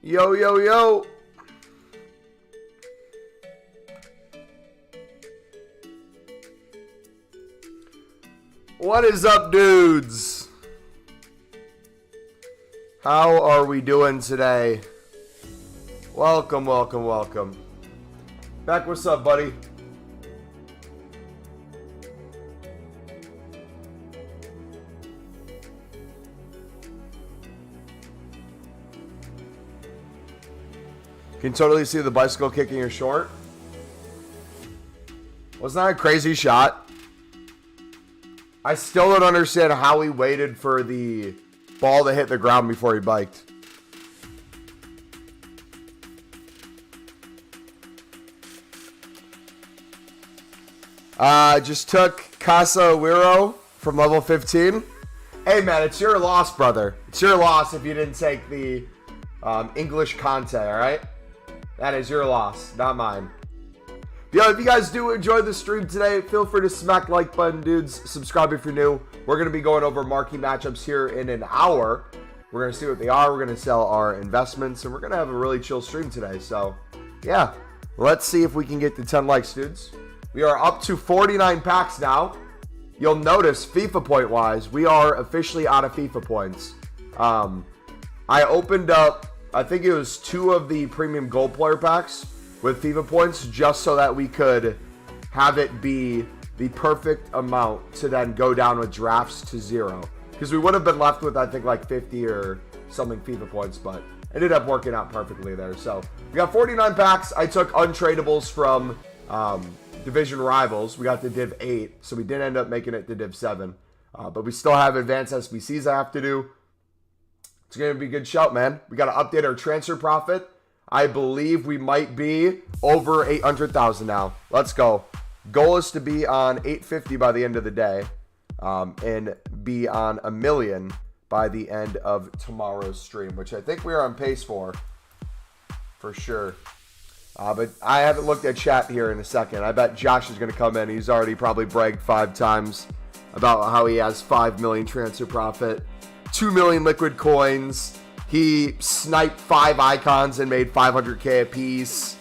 Yo, yo, yo. What is up, dudes? How are we doing today? Welcome, welcome, welcome. Beck, what's up, buddy? Can totally see the bicycle kicking your short. Wasn't that a crazy shot? I still don't understand how he waited for the ball to hit the ground before he biked. Just took Casawiro from level 15. Hey, man, it's your loss, brother. It's your loss if you didn't take the English content, all right? That is your loss, not mine. Yo, if you guys do enjoy the stream today, feel free to smack the like button, dudes. Subscribe if you're new. We're going to be going over marquee matchups here in an hour. We're going to see what they are. We're going to sell our investments, and we're going to have a really chill stream today. So, yeah, let's see if we can get to 10 likes, dudes. We are up to 49 packs now. You'll notice, FIFA point-wise, we are officially out of FIFA points. I opened up, I think it was 2 of the premium gold player packs with FIFA points just so that we could have it be the perfect amount to then go down with drafts to 0. Because we would have been left with, I think, like 50 or something FIFA points, but it ended up working out perfectly there. So we got 49 packs. I took untradables from division rivals. We got to Div 8, so we did end up making it to Div 7. But we still have advanced SBCs I have to do. It's going to be a good shout, man. We got to update our transfer profit. I believe we might be over 800,000 now. Let's go. Goal is to be on 850 by the end of the day and be on 1 million by the end of tomorrow's stream, which I think we are on pace for sure. But I haven't looked at chat here in a second. I bet Josh is going to come in. He's already probably bragged 5 times about how he has 5 million transfer profit. 2 million liquid coins. He sniped 5 icons and made 500k a piece.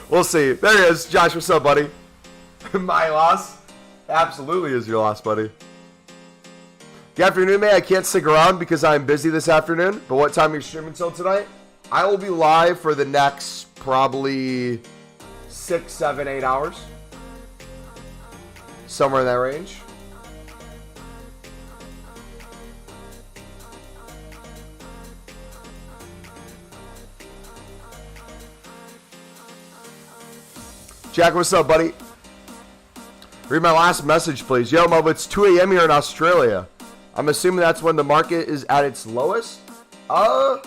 We'll see. There he is. Josh, what's up, buddy? My loss? Absolutely is your loss, buddy. Good afternoon, man. I can't stick around because I'm busy this afternoon. But what time are you streaming till tonight? I will be live for the next probably 6, 7, 8 hours. Somewhere in that range. Jack, what's up, buddy? Read my last message, please. Yo, Mo, it's 2 a.m. here in Australia. I'm assuming that's when the market is at its lowest? I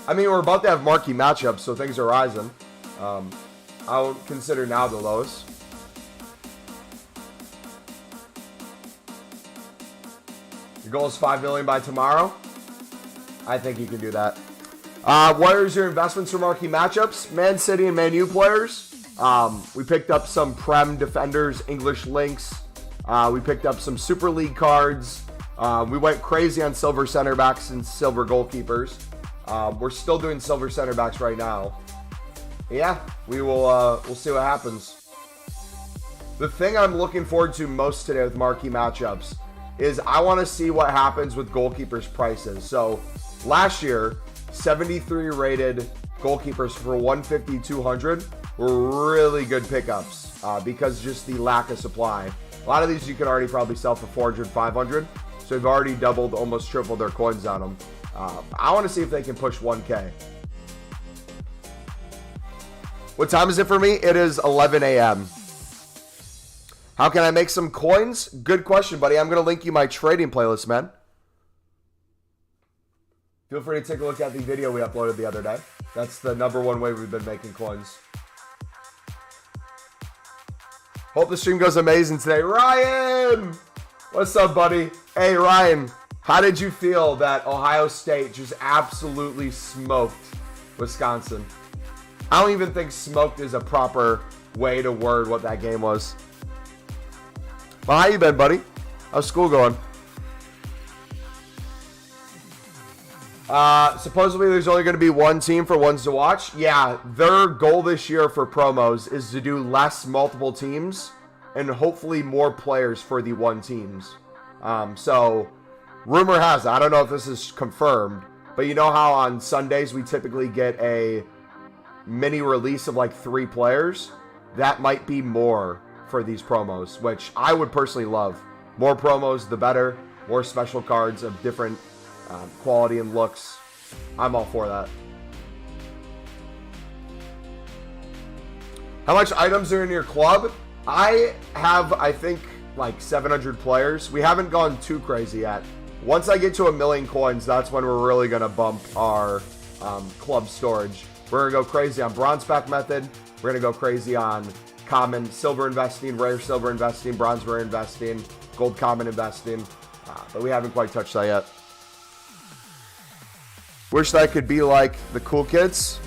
mean, we're about to have marquee matchups, so things are rising. I would consider now the lowest. Your goal is 5 million by tomorrow? I think you can do that. What are your investments for marquee matchups? Man City and Man U players. We picked up some Prem defenders, English links. We picked up some Super League cards. We went crazy on silver center backs and silver goalkeepers. We're still doing silver center backs right now. Yeah, we'll see what happens. The thing I'm looking forward to most today with marquee matchups is I want to see what happens with goalkeepers' prices. So last year, 73 rated goalkeepers for 150, 200 were really good pickups because just the lack of supply. A lot of these you could already probably sell for 400, 500. So we've already doubled, almost tripled their coins on them. I want to see if they can push 1K. What time is it for me? It is 11 a.m. How can I make some coins? Good question, buddy. I'm going to link you my trading playlist, man. Feel free to take a look at the video we uploaded the other day. That's the #1 way we've been making coins. Hope the stream goes amazing today. Ryan! What's up, buddy? Hey, Ryan. How did you feel that Ohio State just absolutely smoked Wisconsin? I don't even think smoked is a proper way to word what that game was. Well, how you been, buddy? How's school going? Supposedly there's only going to be one team for ones to watch. Yeah, their goal this year for promos is to do less multiple teams and hopefully more players for the one teams. So, rumor has it, I don't know if this is confirmed, but you know how on Sundays we typically get a mini release of like 3 players? That might be more for these promos, which I would personally love. More promos, the better. More special cards of different quality and looks. I'm all for that. How much items are in your club? I have, I think, like 700 players. We haven't gone too crazy yet. Once I get to 1 million coins, that's when we're really going to bump our club storage. We're going to go crazy on bronze pack method. We're going to go crazy on common silver investing, rare silver investing, bronze rare investing, gold common investing. But we haven't quite touched that yet. Wish that could be like the cool kids.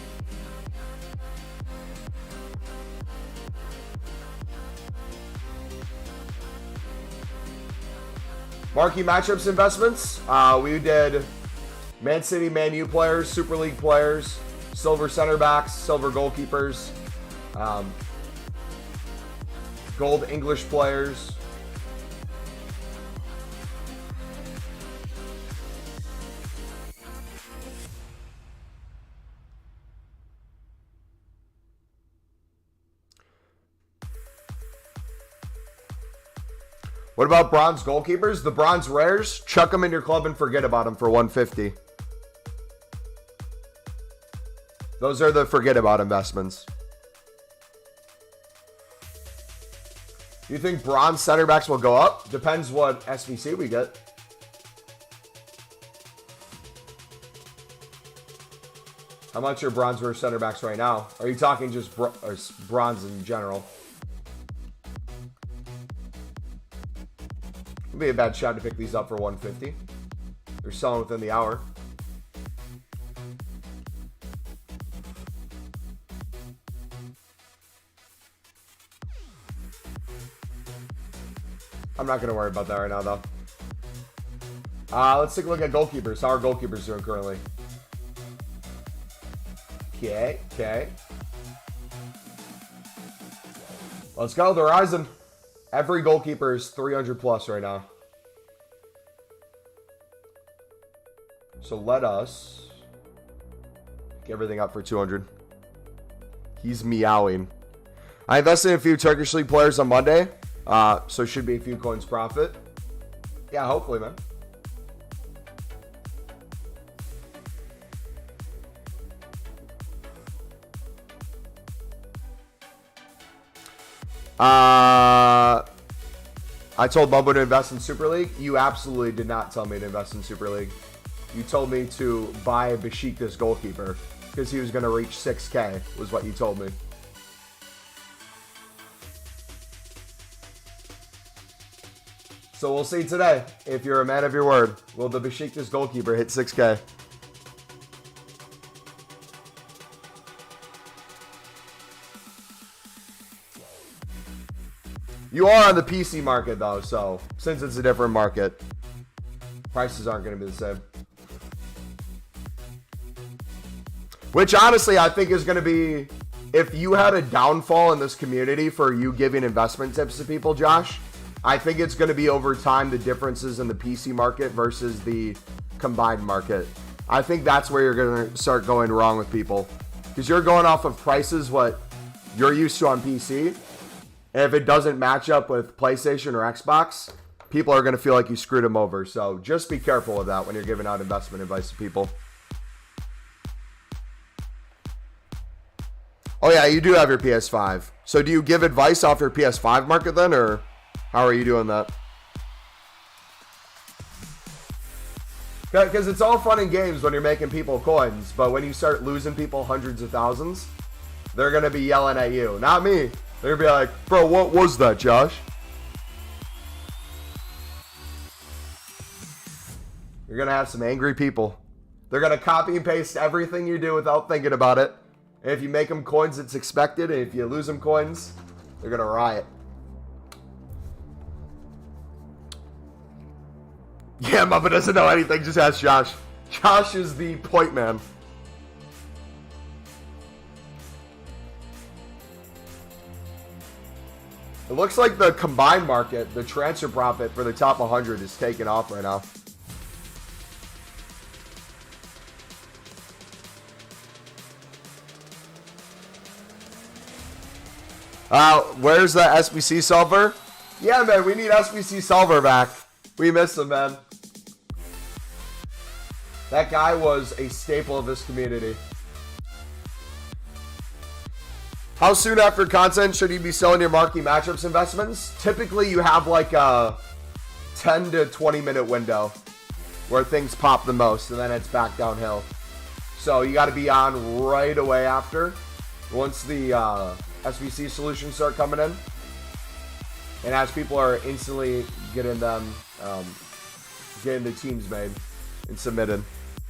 Marquee matchups investments. We did Man City, Man U players, Super League players, silver center backs, silver goalkeepers, gold English players. What about bronze goalkeepers? The bronze rares, chuck them in your club and forget about them for 150. Those are the forget about investments. You think bronze center backs will go up? Depends what SBC we get. How much are bronze rare center backs right now? Are you talking just bronze in general? It'd be a bad shot to pick these up for 150. They're selling within the hour. I'm not going to worry about that right now, though. Let's take a look at goalkeepers. How are goalkeepers doing currently? Okay. Let's go, the Horizon. Every goalkeeper is 300 plus right now. So let us get everything up for 200. He's meowing. I invested in a few Turkish League players on Monday. So should be a few coins profit. Yeah, hopefully, man. I told Mumbo to invest in Super League. You absolutely did not tell me to invest in Super League. You told me to buy a Besiktas goalkeeper because he was going to reach 6K was what you told me. So we'll see today if you're a man of your word. Will the Besiktas goalkeeper hit 6K? You are on the PC market, though, so since it's a different market, prices aren't going to be the same. Which, honestly, I think is going to be, if you had a downfall in this community for you giving investment tips to people, Josh, I think it's going to be over time the differences in the PC market versus the combined market. I think that's where you're going to start going wrong with people. Because you're going off of prices what you're used to on PC. And if it doesn't match up with PlayStation or Xbox, people are going to feel like you screwed them over. So just be careful of that when you're giving out investment advice to people. Oh yeah, you do have your PS5. So do you give advice off your PS5 market then, or how are you doing that? Because it's all fun and games when you're making people coins, but when you start losing people hundreds of thousands, they're going to be yelling at you. Not me. They're going to be like, bro, what was that, Josh? You're going to have some angry people. They're going to copy and paste everything you do without thinking about it. And if you make them coins, it's expected. And if you lose them coins, they're going to riot. Yeah, Mama doesn't know anything. Just ask Josh. Josh is the point man. It looks like the combined market, the transfer profit for the top 100 is taking off right now. Where's the SBC solver? Yeah, man, we need SBC solver back. We miss him, man. That guy was a staple of this community. How soon after content should you be selling your marquee matchups investments? Typically, you have like a 10 to 20 minute window where things pop the most, and then it's back downhill. So you got to be on right away after, once the SBC solutions start coming in, and as people are instantly getting them, getting the teams made and submitted.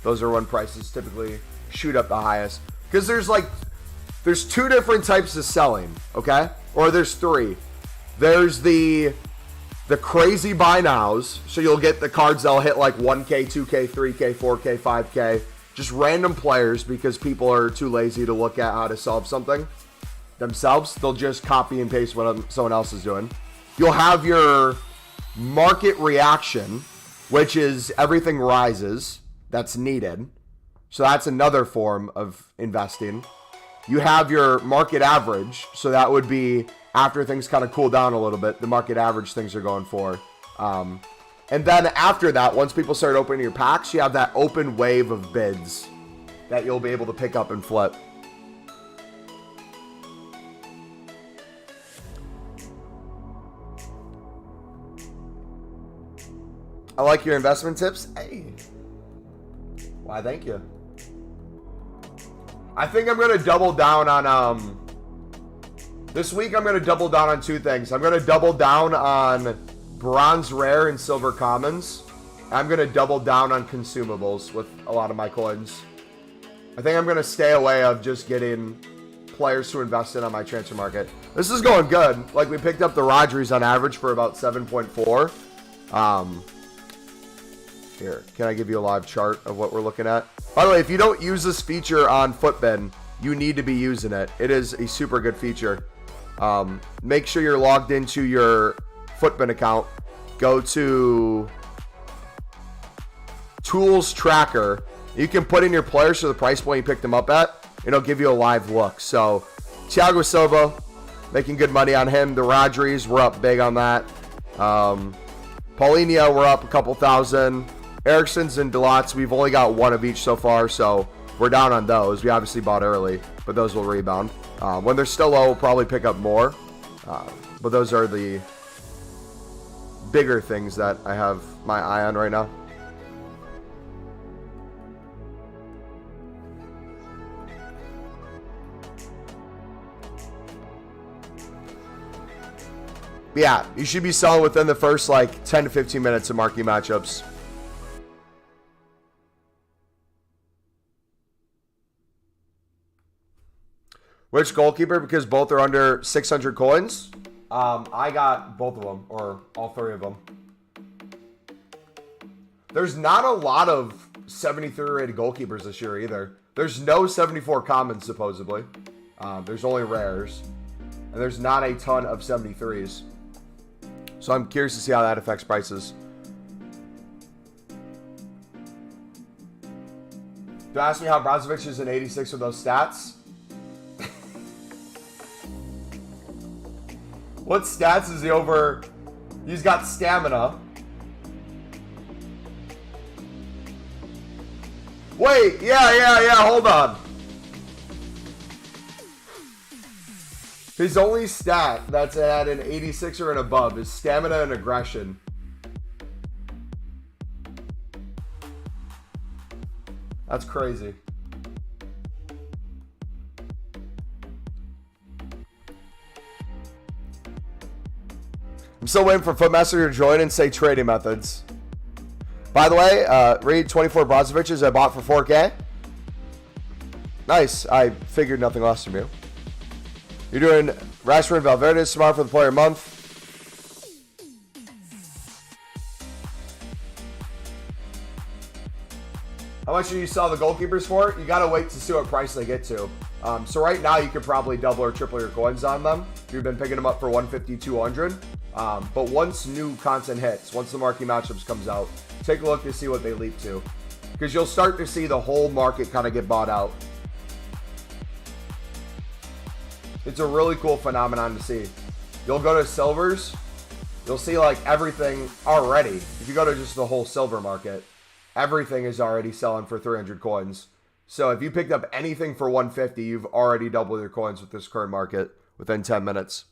Those are when prices typically shoot up the highest, because there's two different types of selling, okay? Or there's three. There's the crazy buy nows, so you'll get the cards that'll hit like 1K, 2K, 3K, 4K, 5K, just random players because people are too lazy to look at how to solve something themselves. They'll just copy and paste what someone else is doing. You'll have your market reaction, which is everything rises that's needed. So that's another form of investing. You have your market average, so that would be after things kind of cool down a little bit, the market average things are going for. And then after that, once people start opening your packs, you have that open wave of bids that you'll be able to pick up and flip. I like your investment tips. Hey. Why, thank you. I think I'm going to double down on, this week I'm going to double down on two things. I'm going to double down on bronze rare and silver commons. I'm going to double down on consumables with a lot of my coins. I think I'm going to stay away of just getting players to invest in on my transfer market. This is going good. Like, we picked up the Rodgers on average for about 7.4. Here, can I give you a live chart of what we're looking at? By the way, if you don't use this feature on Footbin, you need to be using it. It is a super good feature. Make sure you're logged into your Footbin account. Go to Tools Tracker. You can put in your players to the price point you picked them up at. It'll give you a live look. So, Thiago Silva, making good money on him. The Rodgers, we're up big on that. Paulinho, we're up a couple thousand. Ericsson's and Delots, we've only got one of each so far, so we're down on those. We obviously bought early, but those will rebound. When they're still low, we'll probably pick up more. But those are the bigger things that I have my eye on right now. Yeah, you should be selling within the first like 10 to 15 minutes of marquee matchups. Which goalkeeper? Because both are under 600 coins. I got both of them, or all three of them. There's not a lot of 73 rated goalkeepers this year either. There's no 74 commons, supposedly. There's only rares. And there's not a ton of 73s. So I'm curious to see how that affects prices. Don't ask me how Brozovic is an 86 with those stats. What stats is he over? He's got stamina. Wait, yeah, hold on. His only stat that's at an 86 or and above is stamina and aggression. That's crazy. I'm still waiting for Footmaster to join and say trading methods. By the way, read 24 Brozovic's I bought for 4K. Nice. I figured nothing less from you. You're doing Rashford and Valverde tomorrow for the player month. How much do you sell the goalkeepers for? You got to wait to see what price they get to. So right now you could probably double or triple your coins on them if you've been picking them up for 150, 200. But once new content hits, once the marquee matchups comes out, take a look to see what they leap to. Because you'll start to see the whole market kind of get bought out. It's a really cool phenomenon to see. You'll go to silvers, you'll see like everything already. If you go to just the whole silver market, everything is already selling for 300 coins. So if you picked up anything for 150, you've already doubled your coins with this current market within 10 minutes.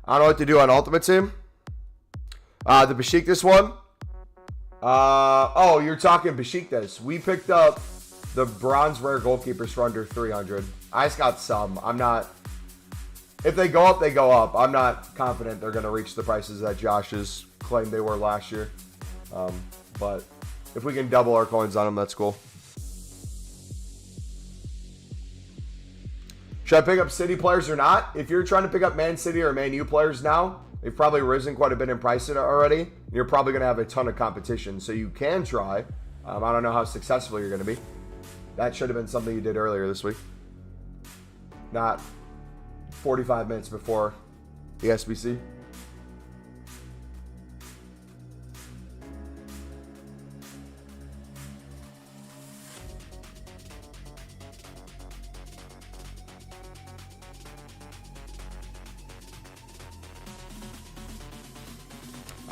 I don't know what to do on Ultimate Team. The Besiktas one. Oh, you're talking Besiktas. We picked up the bronze rare goalkeepers for under 300. I just got some. I'm not... If they go up, they go up. I'm not confident they're going to reach the prices that Josh's claimed they were last year. But if we can double our coins on them, that's cool. Should I pick up City players or not? If you're trying to pick up Man City or Man U players now, they've probably risen quite a bit in price already. You're probably going to have a ton of competition. So you can try. I don't know how successful you're going to be. That should have been something you did earlier this week. Not 45 minutes before the SBC.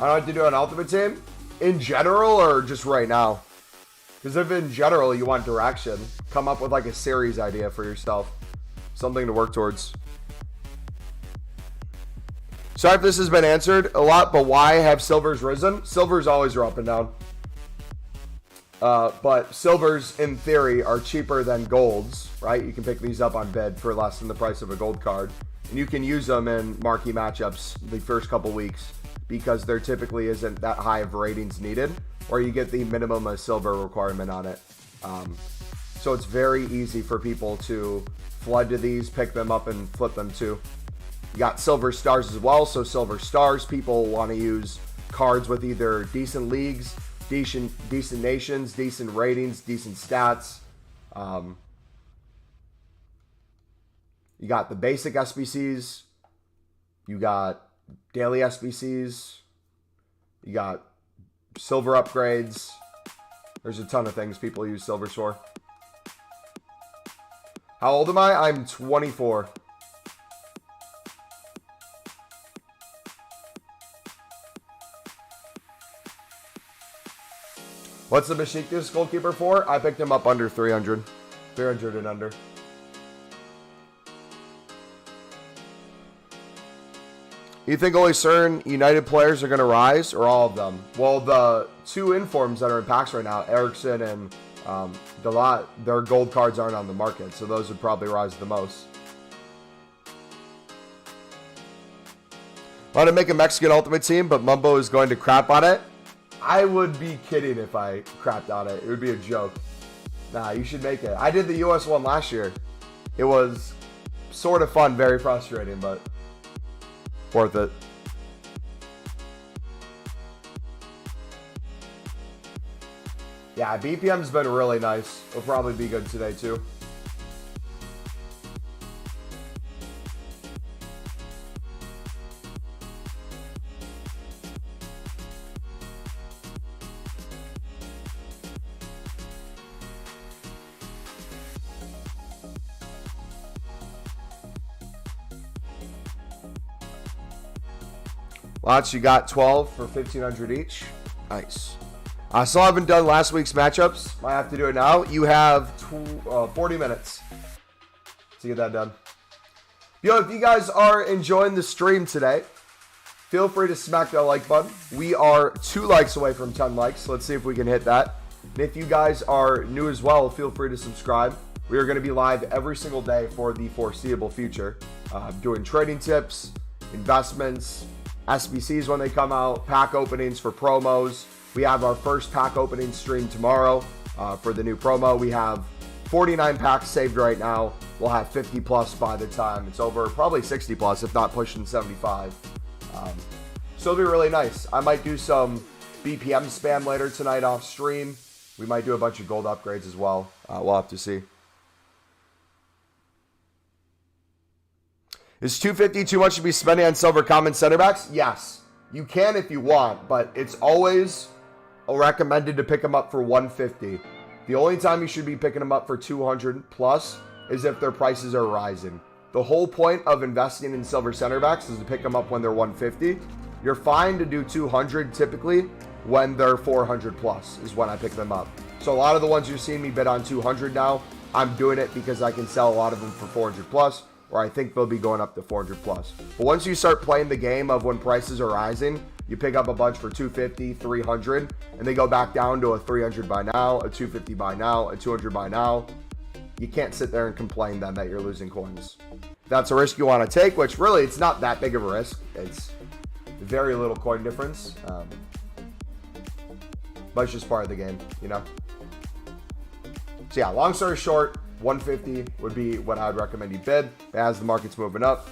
I don't know what to do on Ultimate Team. In general or just right now? Because if in general you want direction, come up with like a series idea for yourself. Something to work towards. Sorry if this has been answered a lot, but why have silvers risen? Silvers always are up and down. But silvers, in theory, are cheaper than golds, right? You can pick these up on bid for less than the price of a gold card. And you can use them in marquee matchups the first couple weeks because there typically isn't that high of ratings needed, or you get the minimum of silver requirement on it. So it's very easy for people to flood to these, pick them up, and flip them too. You got silver stars as well, so silver stars, people want to use cards with either decent leagues, decent nations, decent ratings, decent stats. You got the basic SBCs, you got daily SBCs, you got silver upgrades. There's a ton of things people use silvers for. How old am I? I'm 24. What's the Besiktas goalkeeper for? I picked him up under 300. 300 and under. You think only certain United players are going to rise, or all of them? Well, the two informs that are in packs right now, Eriksson and Dalot, their gold cards aren't on the market, so those would probably rise the most. I want to make a Mexican Ultimate Team, but Mumbo is going to crap on it. I would be kidding if I crapped on it. It would be a joke. Nah, you should make it. I did the US one last year. It was sort of fun, very frustrating, but worth it. Yeah, BPM's been really nice. It'll probably be good today too. Lots, you got 12 for 1,500 each. Nice. I still haven't done last week's matchups. Might have to do it now. You have 40 minutes to get that done. Yo, if you guys are enjoying the stream today, feel free to smack that like button. We are 2 likes away from 10 likes. Let's see if we can hit that. And if you guys are new as well, feel free to subscribe. We are going to be live every single day for the foreseeable future. Doing trading tips, investments, SBCs when they come out, pack openings for promos. We have our first pack opening stream tomorrow for the new promo. We have 49 packs saved right now. we'll have 50 plus by the time it's over. Probably 60 plus, if not pushing 75. So it'll be really nice. I might do some BPM spam later tonight off stream. We might do a bunch of gold upgrades as well. We'll have to see. Is 250 too much to be spending on silver common center backs? Yes. You can if you want, but it's always recommended to pick them up for 150. The only time you should be picking them up for 200 plus is if their prices are rising. The whole point of investing in silver center backs is to pick them up when they're 150. You're fine to do 200 typically when they're 400 plus is when I pick them up. So a lot of the ones you're seeing me bid on 200 now, I'm doing it because I can sell a lot of them for 400 plus, or I think they'll be going up to 400 plus. But once you start playing the game of when prices are rising, you pick up a bunch for 250, 300, and they go back down to a 300 by now, a 250 by now, a 200 by now. You can't sit there and complain then that you're losing coins. If that's a risk you want to take, which really it's not that big of a risk. It's very little coin difference. But it's just part of the game, you know? So yeah, long story short, 150 would be what I would recommend you bid. As the market's moving up,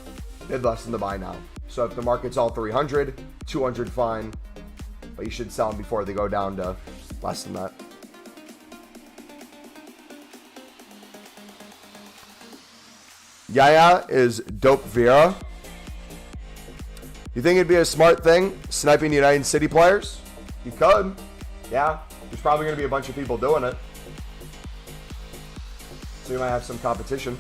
bid less than the buy now. So if the market's all 300, 200 fine, but you should sell them before they go down to less than that. Yaya is dope Vera. You think it'd be a smart thing sniping United City players? You could. Yeah, there's probably going to be a bunch of people doing it. So you might have some competition.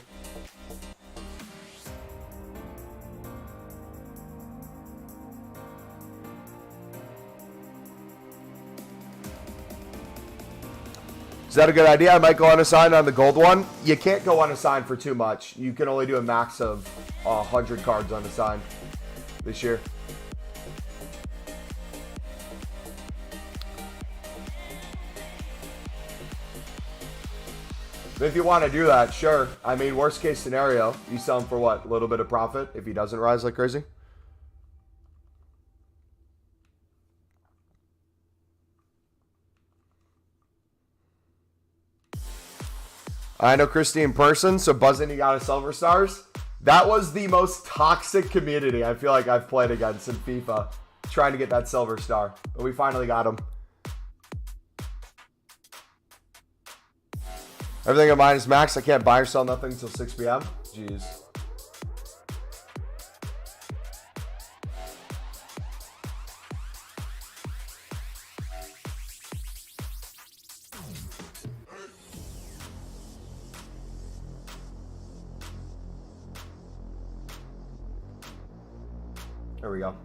Is that a good idea? I might go unassigned on the gold one. You can't go unassigned for too much. You can only do a max of 100 cards unassigned this year. If you want to do that, sure. I mean, worst case scenario, you sell him for what? A little bit of profit if he doesn't rise like crazy? I know Christy in person, so buzzing you got a silver stars. That was the most toxic community I feel like I've played against in FIFA, trying to get that silver star. But we finally got him. Everything at minus max. I can't buy or sell nothing until 6 p.m. Jeez. There we go.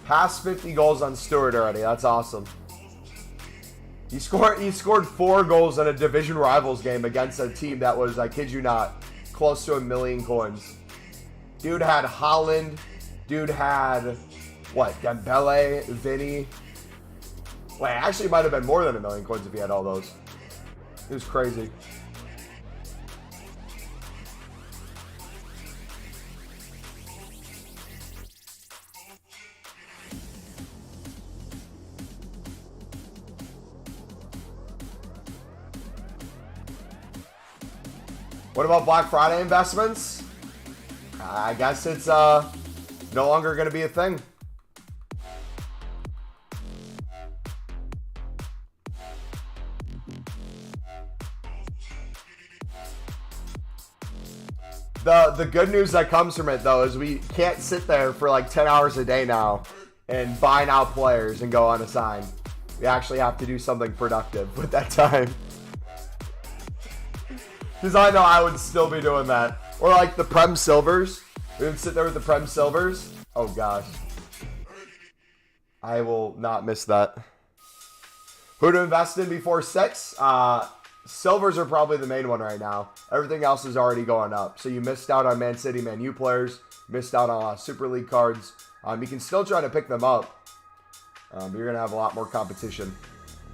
Past 50 goals on Stewart already. That's awesome. He scored 4 goals in a division rivals game against a team that was, I kid you not, close to 1 million coins. Dude had Holland. Dude had, what, Dembele, Vinny. Wait, actually might have been more than 1 million coins if he had all those. It was crazy. What about Black Friday investments? I guess it's no longer going to be a thing. The good news that comes from it, though, is we can't sit there for like 10 hours a day now and buy out players and go unassigned. We actually have to do something productive with that time. Because I know I would still be doing that. Or like the Prem Silvers. We would sit there with the Prem Silvers. Oh gosh. I will not miss that. Who to invest in before 6? Silvers are probably the main one right now. Everything else is already going up. So you missed out on Man City, Man U players. Missed out on Super League cards. You can still try to pick them up. But you're going to have a lot more competition.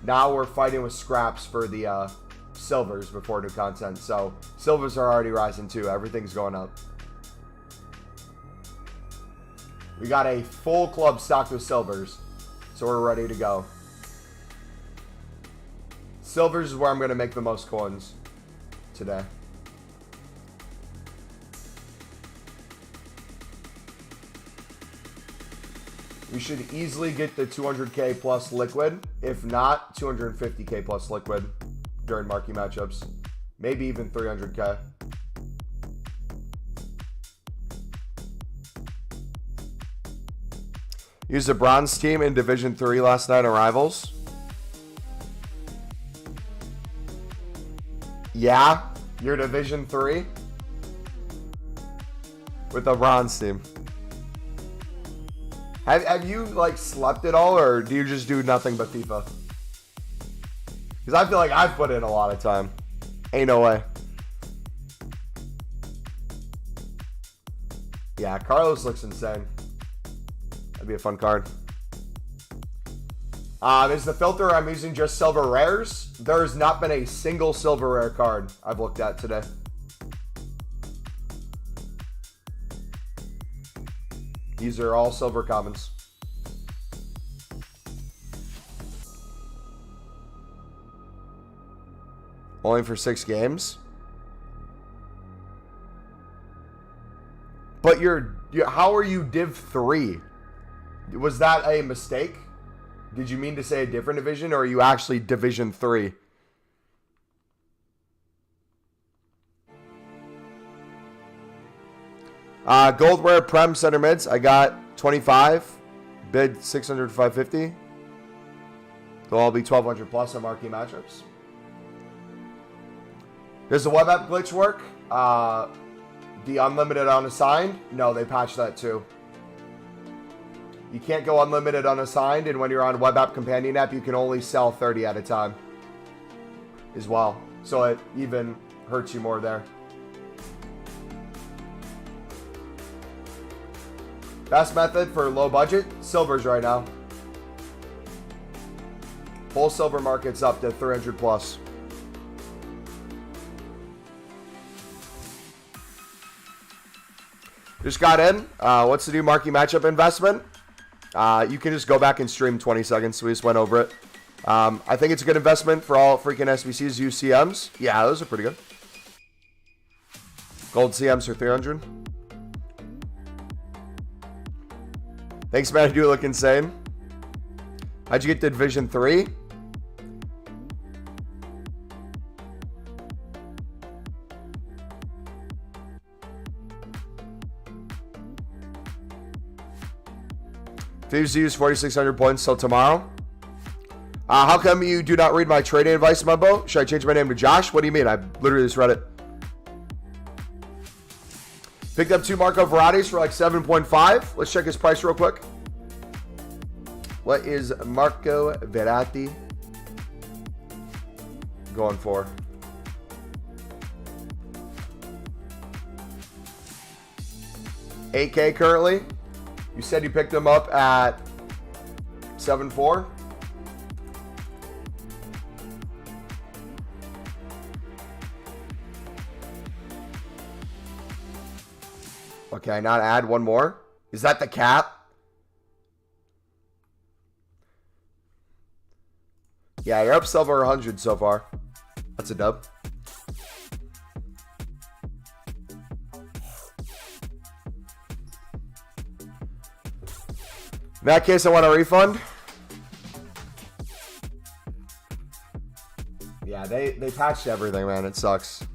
Now we're fighting with scraps for the silvers before new content. So silvers are already rising too. Everything's going up. We got a full club stocked with silvers. So we're ready to go. Silvers is where I'm going to make the most coins today. We should easily get the 200k plus liquid. If not, 250k plus liquid during marquee matchups. Maybe even 300k. Used a bronze team in Division 3 last night on Rivals. Yeah, you're Division 3 with a bronze team. Have you like slept at all, or do you just do nothing but FIFA? Because I feel like I've put in a lot of time. Ain't no way. Yeah, Carlos looks insane. That'd be a fun card. Is the filter I'm using just silver rares? There's not been a single silver rare card I've looked at today. These are all silver commons. Only for 6 games? But how are you Div 3? Was that a mistake? Did you mean to say a different division, or are you actually Division 3? Gold rare Prem center mids. I got 25. Bid 600 to 550. They'll all be 1200 plus on marquee matchups. Does the web app glitch work? The unlimited unassigned? No, they patched that too. You can't go unlimited unassigned, and when you're on web app companion app, you can only sell 30 at a time as well. So it even hurts you more there. Best method for low budget? Silvers right now. Full silver market's up to 300 plus. Just got in. What's the new marquee matchup investment? You can just go back and stream 20 seconds. We just went over it. I think it's a good investment for all freaking SBCs. Use CMs. Yeah, those are pretty good. Gold CMs for 300. Thanks, man. You look insane. How'd you get to Division 3? Thieves use 4,600 points till tomorrow. How come you do not read my trading advice, mumbo? Should I change my name to Josh? What do you mean? I literally just read it. Picked up 2 Marco Verrattis for like 7.5. Let's check his price real quick. What is Marco Verratti going for? $8K currently. You said you picked him up at 7.4. Okay, not add one more. Is that the cap? Yeah, you're up silver 100 so far. That's a dub. In that case, I want a refund. Yeah, they patched everything, man. It sucks.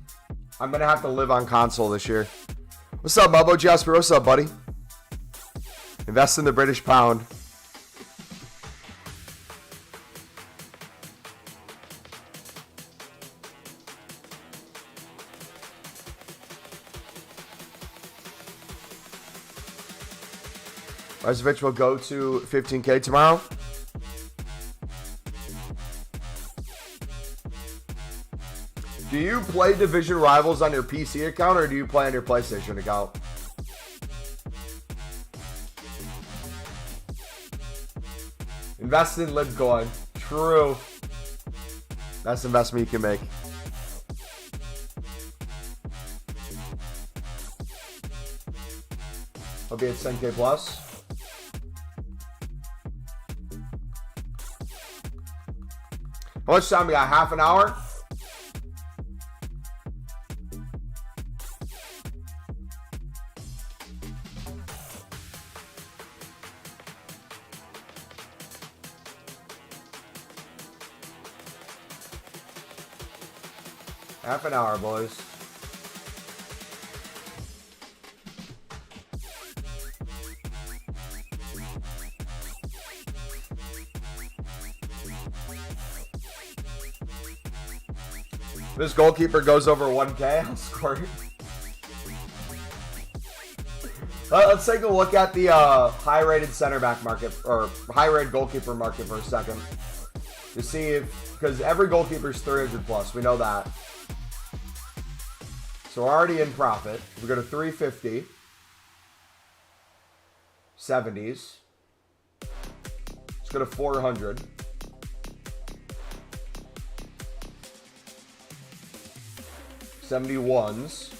I'm going to have to live on console this year. What's up, Mumbo Jasper? What's up, buddy? Invest in the British pound. Razovich will go to 15K tomorrow. Do you play Division Rivals on your PC account, or do you play on your PlayStation account? Invest in Libcoin. True. Best investment you can make. I'll be at 10K plus. How much time we got? Half an hour? Half an hour, boys. This goalkeeper goes over 1K. I'll score it. Let's take a look at the high-rated center back market, or high-rated goalkeeper market for a second. To see if, because every goalkeeper is 300 plus. We know that. So we're already in profit. We go to 350. 70s. Let's go to 400. $71s.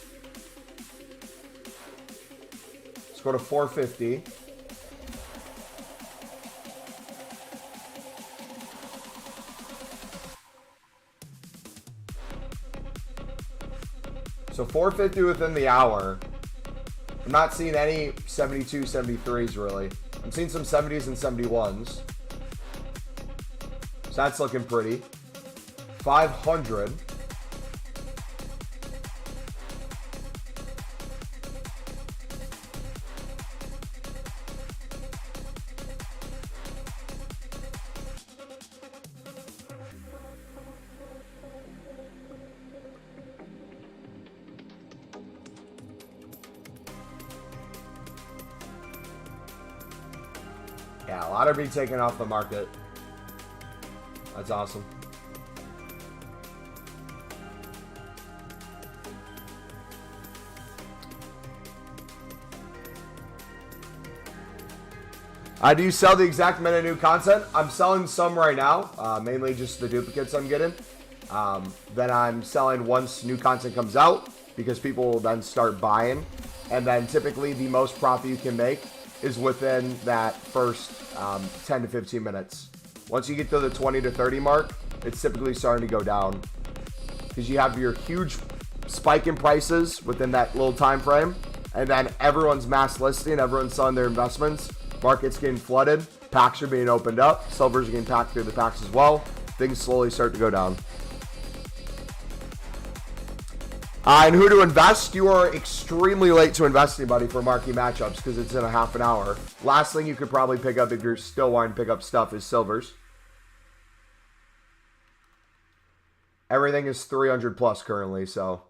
Let's go to 450. So 450 within the hour. I'm not seeing any 72, 73s really. I'm seeing some 70s and 71s. So that's looking pretty. 500. Yeah, a lot are being taken off the market. That's awesome. Do you sell the exact minute new content? I'm selling some right now, mainly just the duplicates I'm getting. Then I'm selling once new content comes out because people will then start buying. And then typically the most profit you can make is within that first 10 to 15 minutes. Once you get to the 20 to 30 mark, it's typically starting to go down because you have your huge spike in prices within that little time frame, and then everyone's mass listing, everyone's selling their investments, market's getting flooded, packs are being opened up, silvers are getting packed through the packs as well. Things slowly start to go down. And who to invest? You are extremely late to investing, buddy, for marquee matchups because it's in a half an hour. Last thing you could probably pick up if you're still wanting to pick up stuff is silvers. Everything is 300 plus currently, so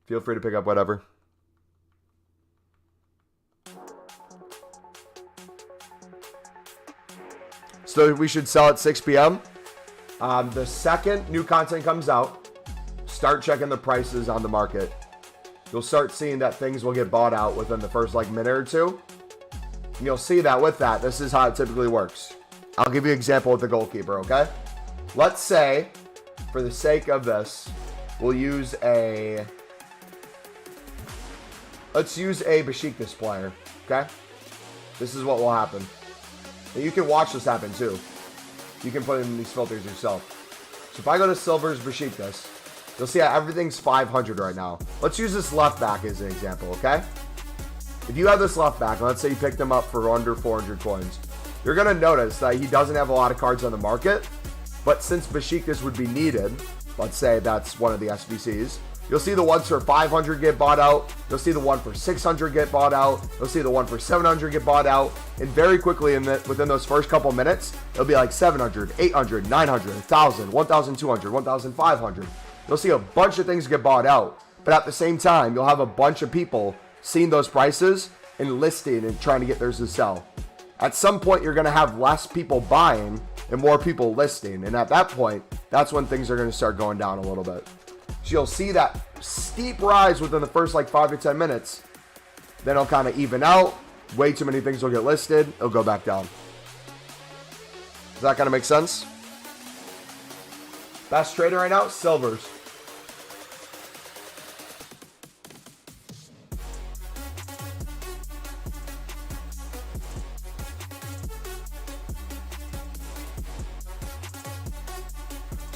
feel free to pick up whatever. So we should sell at 6 p.m. The second new content comes out, start checking the prices on the market. You'll start seeing that things will get bought out within the first minute or two. And you'll see that with that, this is how it typically works. I'll give you an example with the goalkeeper, okay? Let's say, for the sake of this, we'll use a... Let's use a Besiktas player, okay? This is what will happen. And you can watch this happen too. You can put in these filters yourself. So if I go to Silver's Besiktas, you'll see how everything's 500 right now. Let's use this left back as an example, okay? If you have this left back, let's say you picked him up for under 400 coins, you're going to notice that he doesn't have a lot of cards on the market, but since Besiktas would be needed, let's say that's one of the SBCs, you'll see the ones for 500 get bought out, you'll see the one for 600 get bought out, you'll see the one for 700 get bought out, and very quickly within those first couple minutes, it'll be like 700, 800, 900, 1,000, 1,200, 1,500. You'll see a bunch of things get bought out, but at the same time, you'll have a bunch of people seeing those prices and listing and trying to get theirs to sell. At some point, you're going to have less people buying and more people listing, and at that point, that's when things are going to start going down a little bit. So you'll see that steep rise within the first 5 to 10 minutes, then it'll kind of even out, way too many things will get listed, it'll go back down. Does that kind of make sense? Best trader right now, silvers.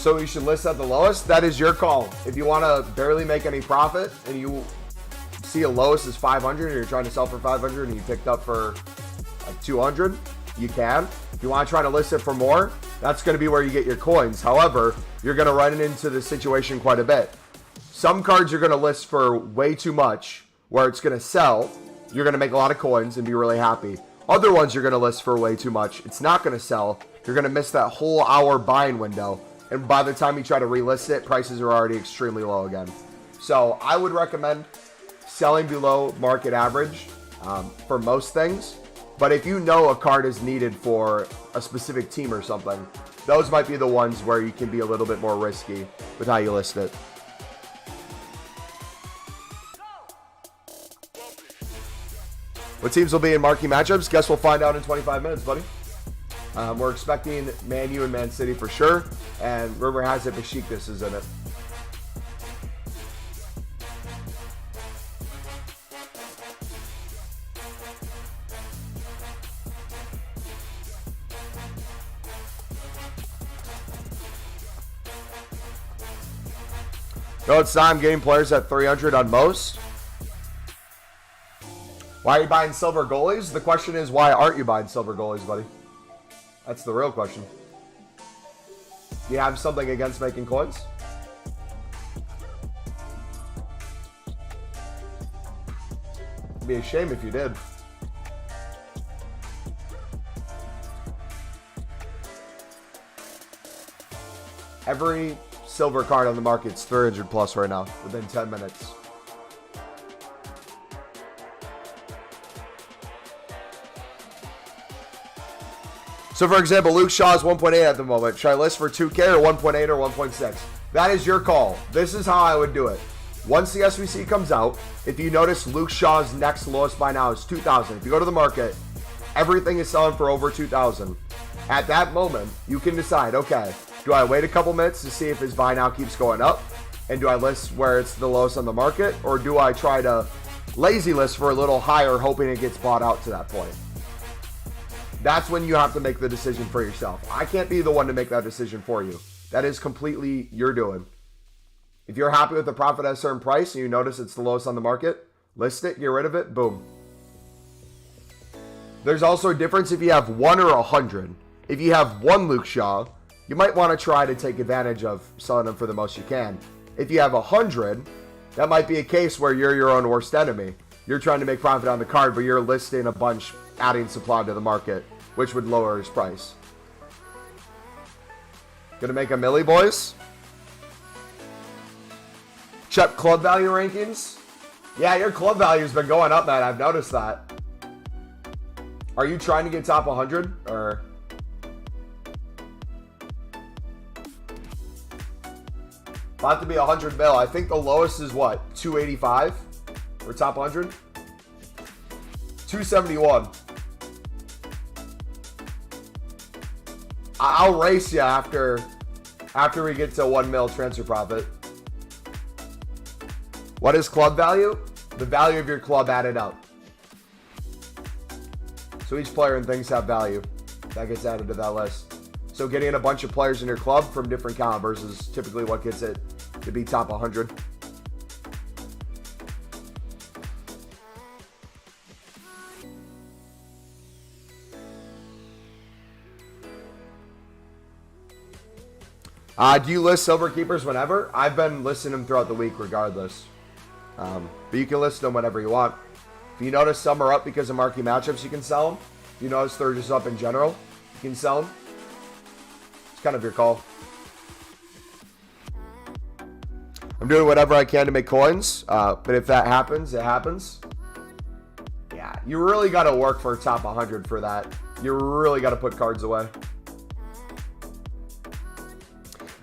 So you should list at the lowest. That is your call. If you want to barely make any profit and you see a lowest is 500 and you're trying to sell for 500 and you picked up for like 200, you can. If you want to try to list it for more, that's going to be where you get your coins. However, you're going to run into the situation quite a bit. Some cards you're going to list for way too much where it's going to sell. You're going to make a lot of coins and be really happy. Other ones you're going to list for way too much. It's not going to sell. You're going to miss that whole hour buying window. And by the time you try to relist it, prices are already extremely low again. So I would recommend selling below market average for most things. But if you know a card is needed for a specific team or something, those might be the ones where you can be a little bit more risky with how you list it. What teams will be in marquee matchups? Guess we'll find out in 25 minutes, buddy. We're expecting Man U and Man City for sure, and rumor has it Besiktas is in it. No, it's time getting players at 300 on most. Why are you buying silver goalies? The question is, why aren't you buying silver goalies, buddy? That's the real question. Do you have something against making coins? It'd be a shame if you did. Every silver card on the market's 300 plus right now, within 10 minutes. So, for example, Luke Shaw is 1.8 at the moment. Should I list for 2K or 1.8 or 1.6? That is your call. This is how I would do it. Once the SBC comes out, if you notice Luke Shaw's next lowest by now is 2,000. If you go to the market, everything is selling for over 2,000. At that moment, you can decide, okay, do I wait a couple minutes to see if his buy now keeps going up? And do I list where it's the lowest on the market? Or do I try to lazy list for a little higher, hoping it gets bought out to that point? That's when you have to make the decision for yourself. I can't be the one to make that decision for you. That is completely your doing. If you're happy with the profit at a certain price and you notice it's the lowest on the market, list it, get rid of it, boom. There's also a difference if you have 1 or 100. If you have 1 Luke Shaw, you might want to try to take advantage of selling them for the most you can. If you have 100, that might be a case where you're your own worst enemy. You're trying to make profit on the card, but you're listing a bunch, adding supply to the market, which would lower his price. Gonna make a milli, boys? Check club value rankings. Yeah, your club value's been going up, man. I've noticed that. Are you trying to get top 100 or? About to be 100 mil. I think the lowest is what? 285 or top 100? 271. I'll race you after we get to 1 mil transfer profit. What is club value? The value of your club added up. So each player and things have value. That gets added to that list. So getting a bunch of players in your club from different calibers is typically what gets it to be top 100. Do you list silver keepers whenever? I've been listing them throughout the week regardless. But you can list them whenever you want. If you notice some are up because of marquee matchups, you can sell them. If you notice they're just up in general, you can sell them. It's kind of your call. I'm doing whatever I can to make coins. But if that happens, it happens. Yeah, you really got to work for top 100 for that. You really got to put cards away.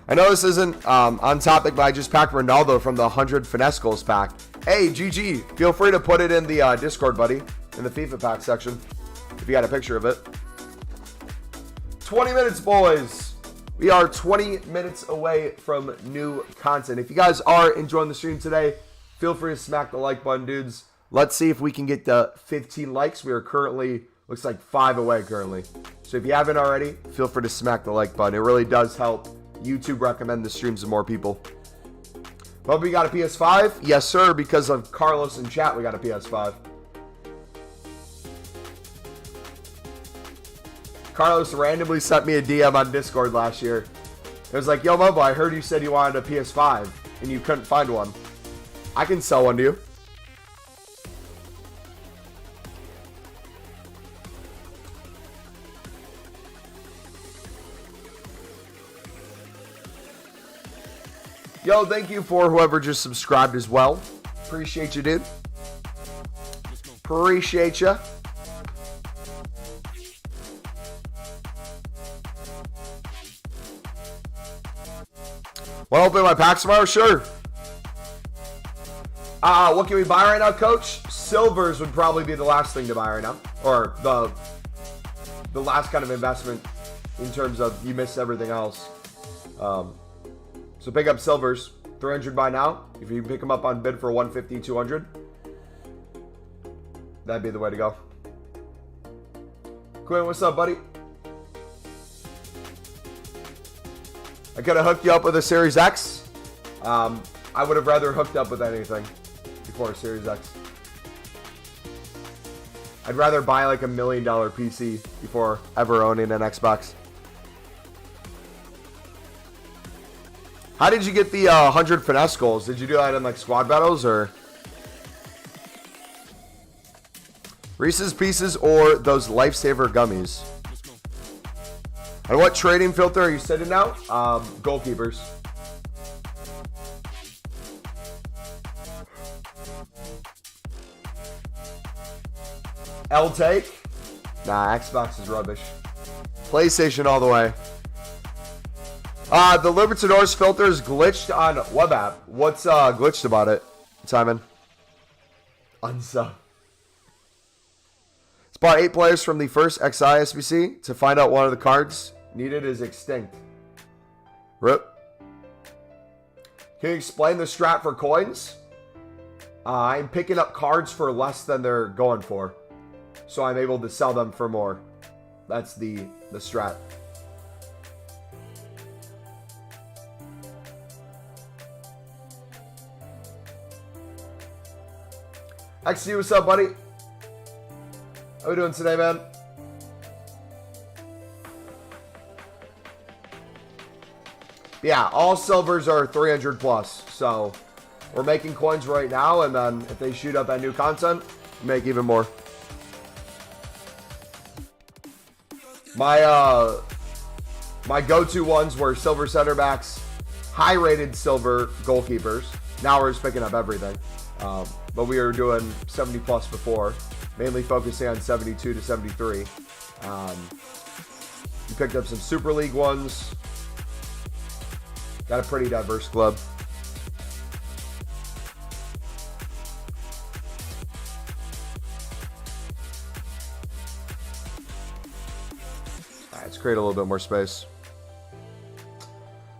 I know this isn't on topic, but I just packed Ronaldo from the 100 finesse goals pack. Hey, GG, feel free to put it in the Discord, buddy, in the FIFA pack section, if you got a picture of it. 20 minutes, boys. We are 20 minutes away from new content. If you guys are enjoying the stream today, feel free to smack the like button, dudes. Let's see if we can get to 15 likes. We are currently, looks like 5 away currently. So if you haven't already, feel free to smack the like button. It really does help YouTube recommend the streams to more people. But we got a PS5? Yes, sir. Because of Carlos in chat, we got a PS5. Carlos randomly sent me a DM on Discord last year. It was like, yo, Mumbo, I heard you said you wanted a PS5 and you couldn't find one. I can sell one to you. Yo, thank you for whoever just subscribed as well. Appreciate you, dude. Appreciate you. Want to open my packs tomorrow? Sure. What can we buy right now, Coach? Silvers would probably be the last thing to buy right now. Or the last kind of investment in terms of you missed everything else. So pick up silvers. 300 by now. If you pick them up on bid for 150, 200. That'd be the way to go. Quinn, what's up, buddy? I could have hooked you up with a Series X. I would have rather hooked up with anything before a Series X. I'd rather buy like $1 million PC before ever owning an Xbox. How did you get the 100 finesse goals? Did you do that in like squad battles or Reese's Pieces or those Lifesaver gummies? And what trading filter are you sitting now? Goalkeepers. L take? Nah, Xbox is rubbish. PlayStation all the way. The Libertadores filter is glitched on web app. What's glitched about it, Simon? Unsub. Spot 8 players from the first XI SBC to find out one of the cards needed is extinct. Rip. Can you explain the strat for coins? I'm picking up cards for less than they're going for. So I'm able to sell them for more. That's the strat. XC, what's up, buddy? How we doing today, man? Yeah, all silvers are 300 plus. So we're making coins right now, and then if they shoot up at new content, make even more. My my go-to ones were silver center backs, high-rated silver goalkeepers. Now we're just picking up everything. But we were doing 70 plus before, mainly focusing on 72 to 73. You picked up some Super League ones. Got a pretty diverse club. Let's create a little bit more space.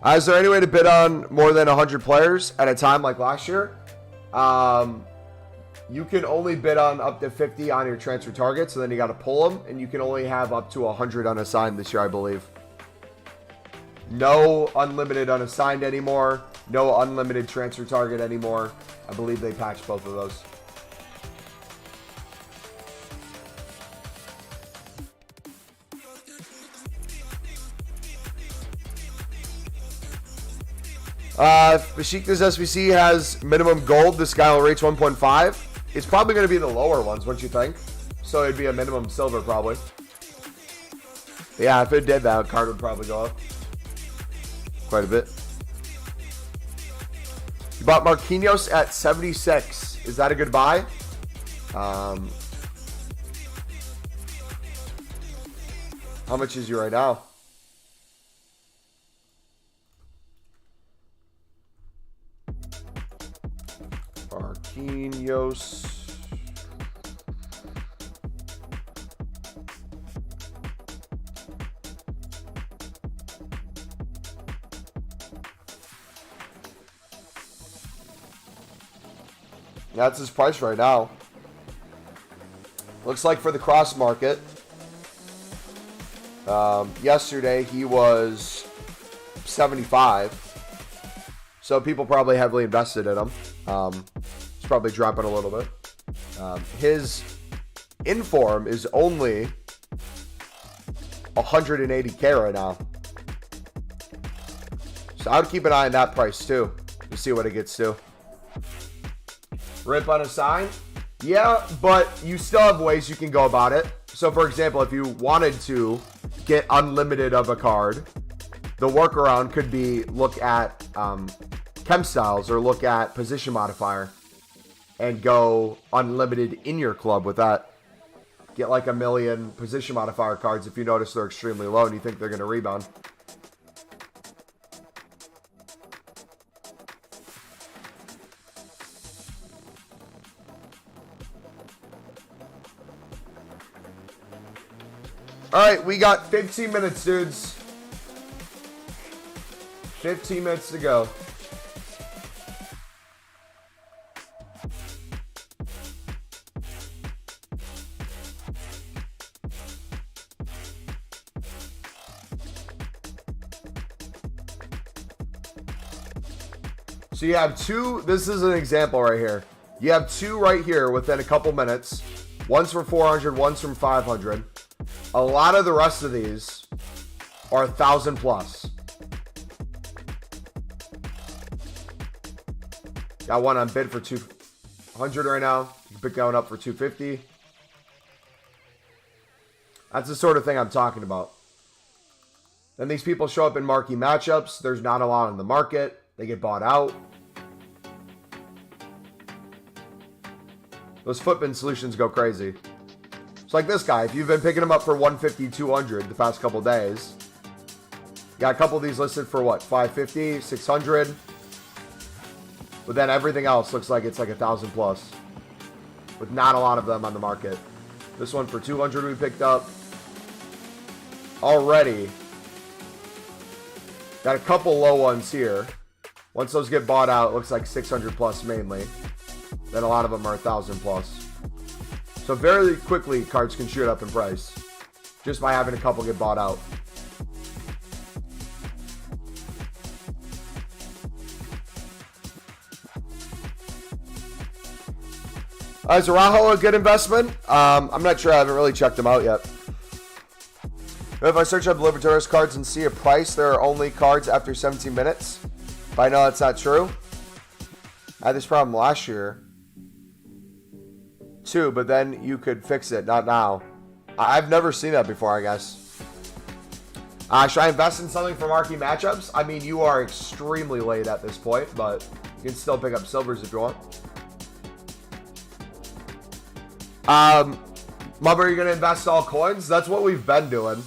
Is there any way to bid on more than 100 players at a time like last year? You can only bid on up to 50 on your transfer target, so then you got to pull them, and you can only have up to 100 unassigned this year, I believe. No unlimited unassigned anymore. No unlimited transfer target anymore. I believe they patched both of those. Besiktas SBC has minimum gold. This guy will rates 1.5. It's probably going to be the lower ones, wouldn't you think? So it'd be a minimum silver, probably. Yeah, if it did, that card would probably go up quite a bit. You bought Marquinhos at 76. Is that a good buy? How much is he right now? Marquinhos. That's his price right now. Looks like for the cross market, yesterday he was 75. So people probably heavily invested in him. He's probably dropping a little bit. His inform is only 180K right now. So I would keep an eye on that price too to see what it gets to. Rip on a sign? Yeah, but you still have ways you can go about it. So for example, if you wanted to get unlimited of a card, the workaround could be look at chem styles or look at position modifier and go unlimited in your club with that. Get like 1 million position modifier cards if you notice they're extremely low and you think they're going to rebound. All right, we got 15 minutes, dudes. 15 minutes to go. So you have two, this is an example right here. You have two right here within a couple minutes. One's from 400, one's from 500. A lot of the rest of these are 1,000 plus. Got one on bid for 200 right now. You can pick that one up for 250. That's the sort of thing I'm talking about. Then these people show up in marquee matchups. There's not a lot on the market. They get bought out. Those footman solutions go crazy. It's like this guy. If you've been picking them up for 150, 200 the past couple days, got a couple of these listed for what, 550, 600. But then everything else looks like it's like 1,000 plus, with not a lot of them on the market. This one for 200 we picked up already. Got a couple low ones here. Once those get bought out, it looks like 600 plus mainly. Then a lot of them are 1,000 plus. So very quickly, cards can shoot up in price just by having a couple get bought out. Is Araujo a good investment? I'm not sure. I haven't really checked them out yet. If I search up Libertadores cards and see a price, there are only cards after 17 minutes. But I know that's not true. I had this problem last year too, but then you could fix it. Not now. I've never seen that before, I guess. Should I invest in something for marquee matchups? I mean, you are extremely late at this point, but you can still pick up silvers if you want. Mumbo, are you going to invest all coins? That's what we've been doing.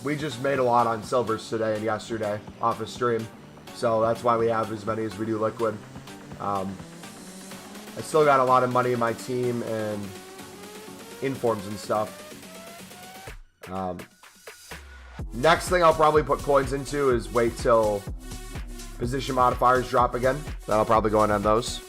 We just made a lot on silvers today and yesterday off a stream. So that's why we have as many as we do liquid. I still got a lot of money in my team and informs and stuff. Next thing I'll probably put coins into is wait till position modifiers drop again. Then I'll probably go in on those.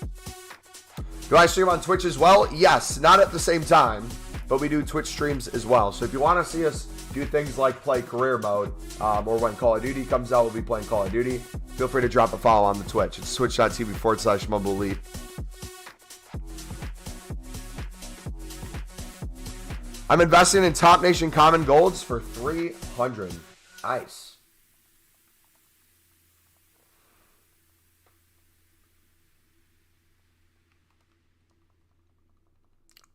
Do I stream on Twitch as well? Yes, not at the same time, but we do Twitch streams as well. So if you want to see us do things like play career mode, or when Call of Duty comes out, we'll be playing Call of Duty, feel free to drop a follow on the Twitch. It's twitch.tv/MumboElite. I'm investing in Top Nation Common Golds for 300. Nice.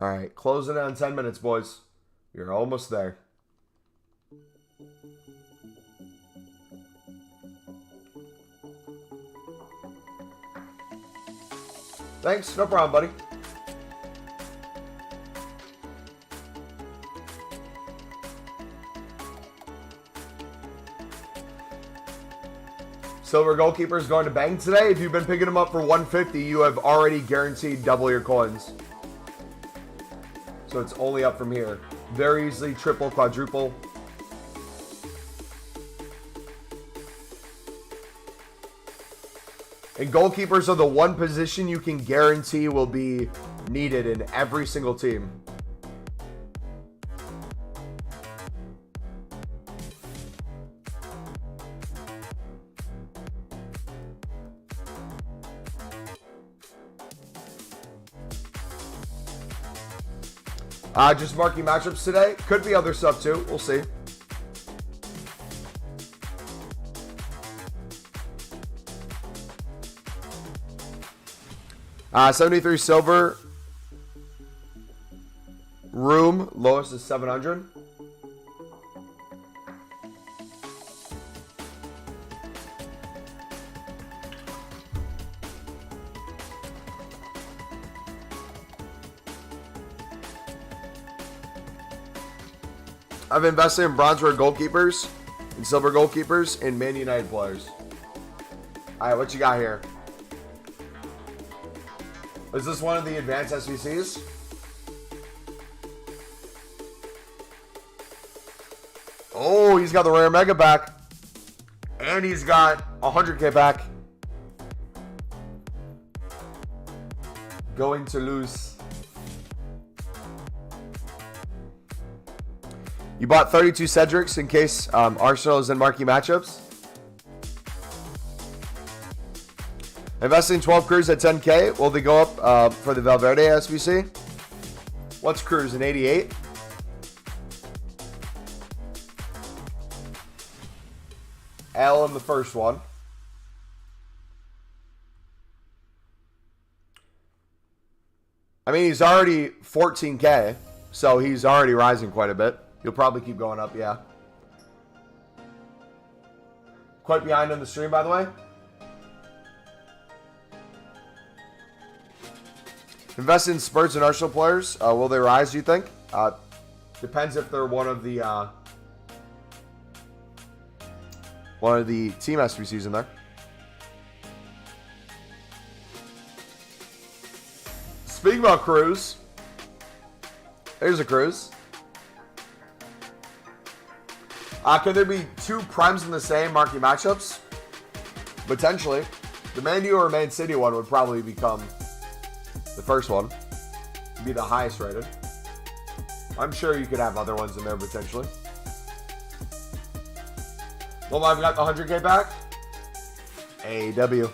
All right, closing it on 10 minutes, boys. You're almost there. Thanks, no problem, buddy. Silver goalkeeper is going to bang today. If you've been picking them up for 150, you have already guaranteed double your coins. So it's only up from here. Very easily triple, quadruple. And goalkeepers are the one position you can guarantee will be needed in every single team. Just marquee matchups today. Could be other stuff too. We'll see. $73 silver. Room. Lowest is 700. I've invested in bronze rare goalkeepers and silver goalkeepers and Man United players. All right, what you got here? Is this one of the advanced SBCs? Oh, he's got the rare mega back. And he's got 100K back. Going to lose. You bought 32 Cedrics in case Arsenal is in marquee matchups. Investing in 12 Cruz at 10K. Will they go up for the Valverde SBC? What's Cruz, an 88? L in the first one. I mean, he's already 14K, so he's already rising quite a bit. He'll probably keep going up, yeah. Quite behind on the stream, by the way. Invest in Spurs and Arsenal players. Will they rise, do you think? Depends if they're one of the team SBCs in there. Speaking about Cruz, there's a Cruz. Could there be two primes in the same marquee matchups? Potentially. The Man U or Man City one would probably become the first one. It'd be the highest rated. I'm sure you could have other ones in there potentially. Well, I've got the 100K back. AW.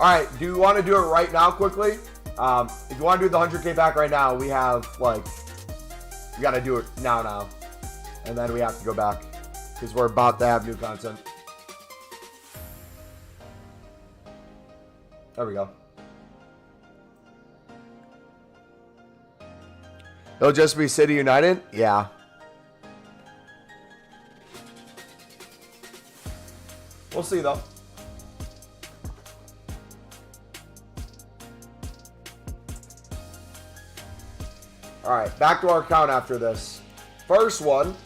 Alright, do you want to do it right now quickly? If you want to do the 100K back right now, we have, like, we got to do it now. And then we have to go back because we're about to have new content. There we go. It'll just be City United? Yeah. We'll see, though. All right, back to our account after this. First one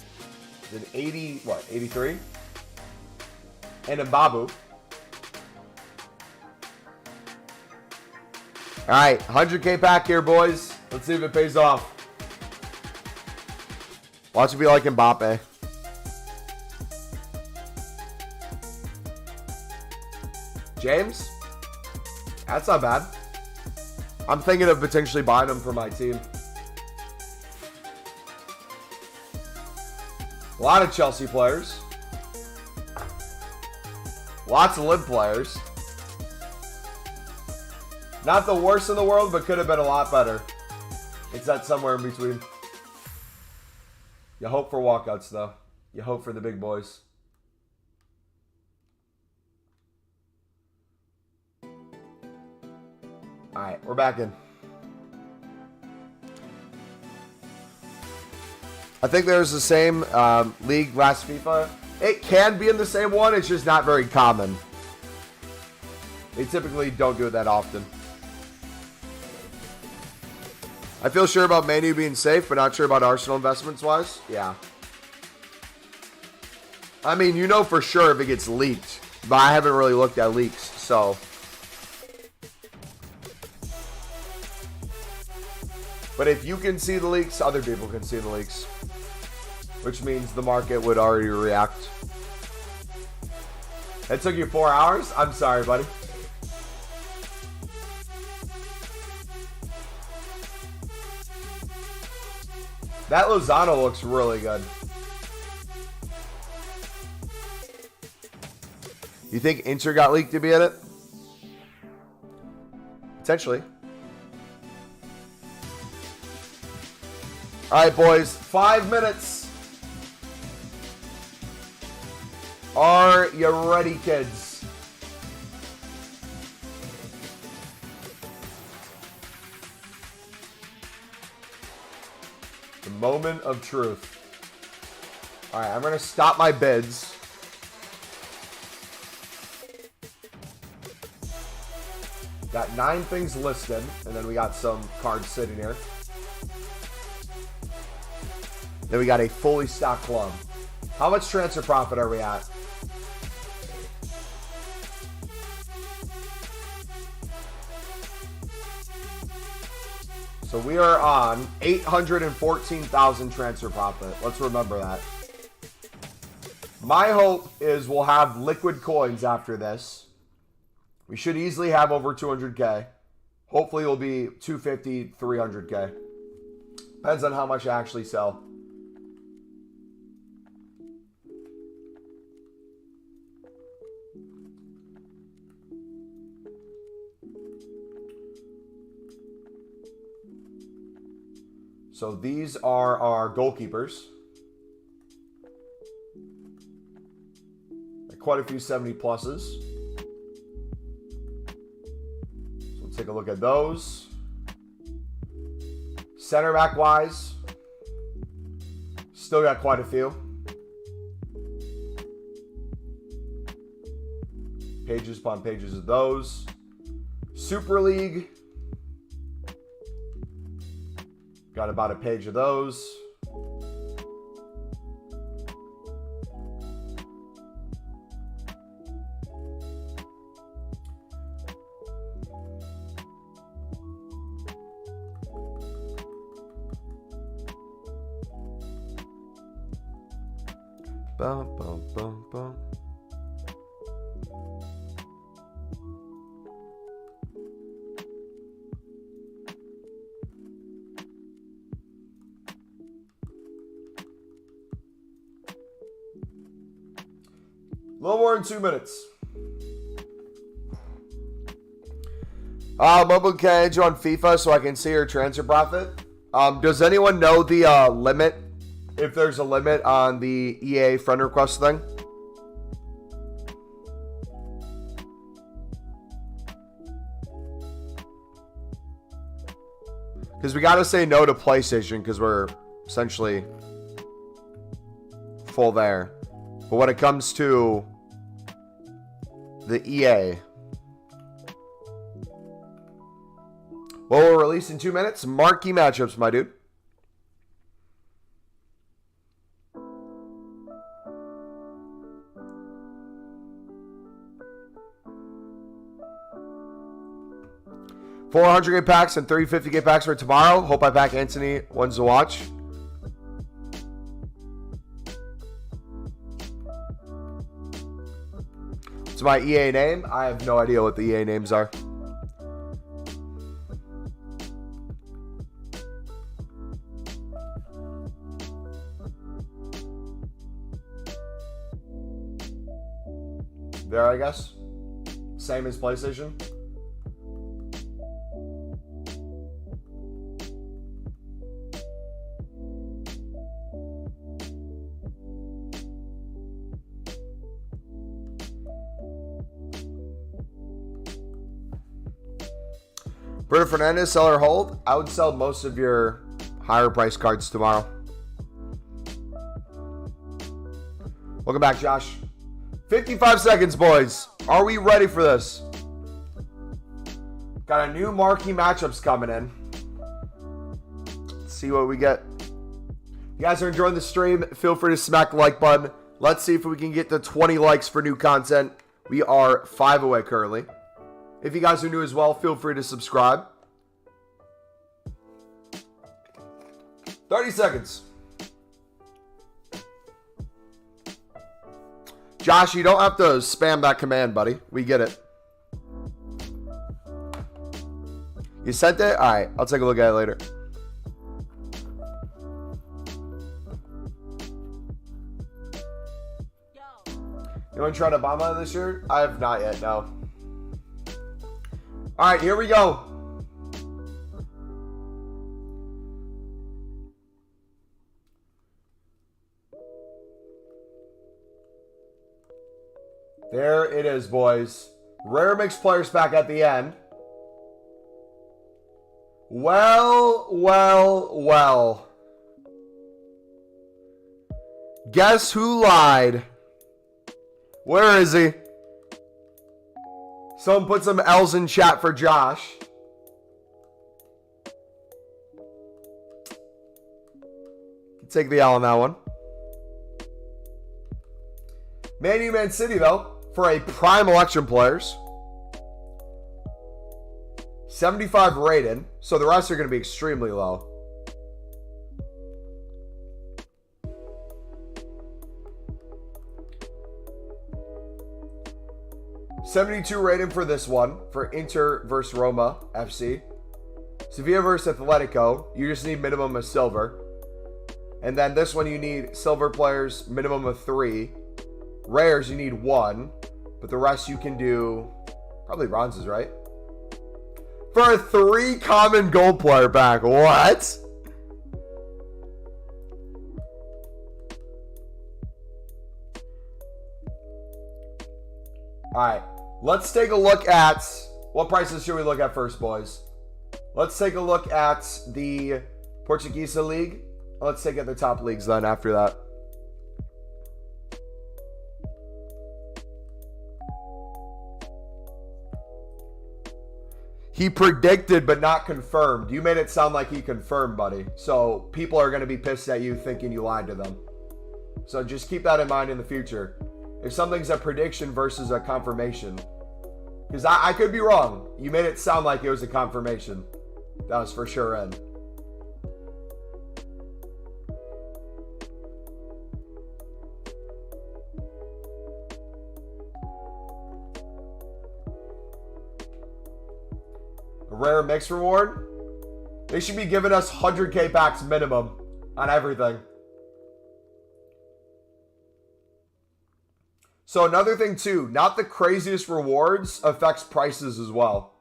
is an 83? And Mbabu. All right, 100K pack here, boys. Let's see if it pays off. Watch it be like Mbappe. James? That's not bad. I'm thinking of potentially buying him for my team. A lot of Chelsea players. Lots of Lib players. Not the worst in the world, but could have been a lot better. It's that somewhere in between. You hope for walkouts, though. You hope for the big boys. All right, we're back in. I think there's the same league last FIFA. It can be in the same one. It's just not very common. They typically don't do it that often. I feel sure about Man U being safe, but not sure about Arsenal investments-wise. Yeah. I mean, you know for sure if it gets leaked, but I haven't really looked at leaks, so. But if you can see the leaks, other people can see the leaks. Which means the market would already react. It took you 4 hours? I'm sorry, buddy. That Lozano looks really good. You think Inter got leaked to be in it? Potentially. All right, boys. 5 minutes. Are you ready, kids? The moment of truth. All right, I'm going to stop my bids. Got 9 things listed, and then we got some cards sitting here. Then we got a fully stocked club. How much transfer profit are we at? So we are on 814,000 transfer profit. Let's remember that. My hope is we'll have liquid coins after this. We should easily have over 200K. Hopefully it'll be 250, 300K. Depends on how much I actually sell. So these are our goalkeepers. Quite a few 70 pluses. Take a look at those. Center back wise, still got quite a few. Pages upon pages of those. Super League, got about a page of those. Bum, bum, bum, bum. A little more than 2 minutes. Mumbo, can I add you on FIFA so I can see your transfer profit? Does anyone know the limit? If there's a limit on the EA friend request thing? Because we got to say no to PlayStation because we're essentially full there. But when it comes to the EA, well, we'll release in 2 minutes. Marquee matchups, my dude. $400K packs and $350K packs for tomorrow. Hope I pack Anthony ones to watch. What's my EA name? I have no idea what the EA names are. There, I guess. Same as PlayStation. Bruno Fernandez, sell or hold? I would sell most of your higher price cards tomorrow. Welcome back, Josh. 55 seconds, boys. Are we ready for this? Got a new marquee matchups coming in. Let's see what we get. If you guys are enjoying the stream, feel free to smack the like button. Let's see if we can get to 20 likes for new content. We are 5 away currently. If you guys are new as well, feel free to subscribe. 30 seconds. Josh, you don't have to spam that command, buddy. We get it. You sent it? All right, I'll take a look at it later. You want to try to Obama this year? I have not yet, no. All right, here we go. There it is, boys. Rare mixed players pack at the end. Well, well, well. Guess who lied? Where is he? Someone put some L's in chat for Josh. Take the L on that one. Man U, Man City, though, for a prime election players. 75 rated, so the rest are going to be extremely low. $72 rated for this one, for Inter versus Roma FC. Sevilla versus Atletico, you just need minimum of silver. And then this one you need silver players, minimum of 3. Rares, you need 1. But the rest you can do probably bronzes, right? For a 3 common gold player pack. What? Alright. Let's take a look at... What prices should we look at first, boys? Let's take a look at the Portuguese League. Let's take at the top leagues then after that. He predicted but not confirmed. You made it sound like he confirmed, buddy. So people are going to be pissed at you thinking you lied to them. So just keep that in mind in the future. If something's a prediction versus a confirmation. Because I could be wrong. You made it sound like it was a confirmation. That was for sure in. Rare mix reward. They should be giving us 100k packs minimum on everything. So another thing too, not the craziest rewards affects prices as well.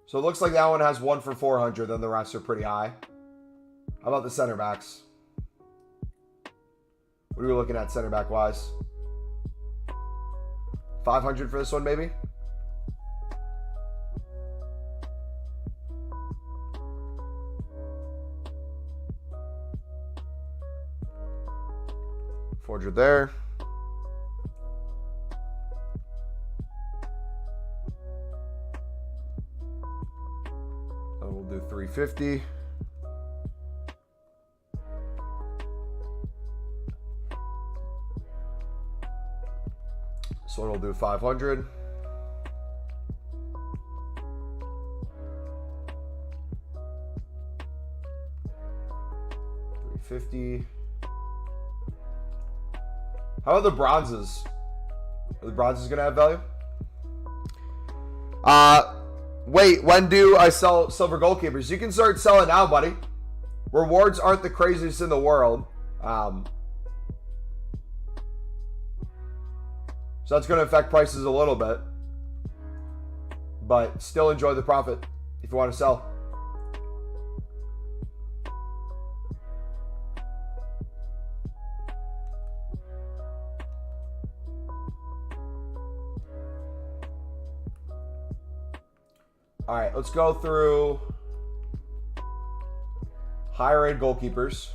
So it looks like that one has 1 for 400, then the rest are pretty high. How about the center backs? What are we looking at center back wise? 500 for this one, maybe? $400 there. And we'll do $350. This one will do 500. $350. How about the bronzes? Are the bronzes gonna have value? Wait, when do I sell silver goalkeepers? You can start selling now, buddy. Rewards aren't the craziest in the world. So that's going to affect prices a little bit. But still enjoy the profit if you want to sell. All right, let's go through higher rated goalkeepers.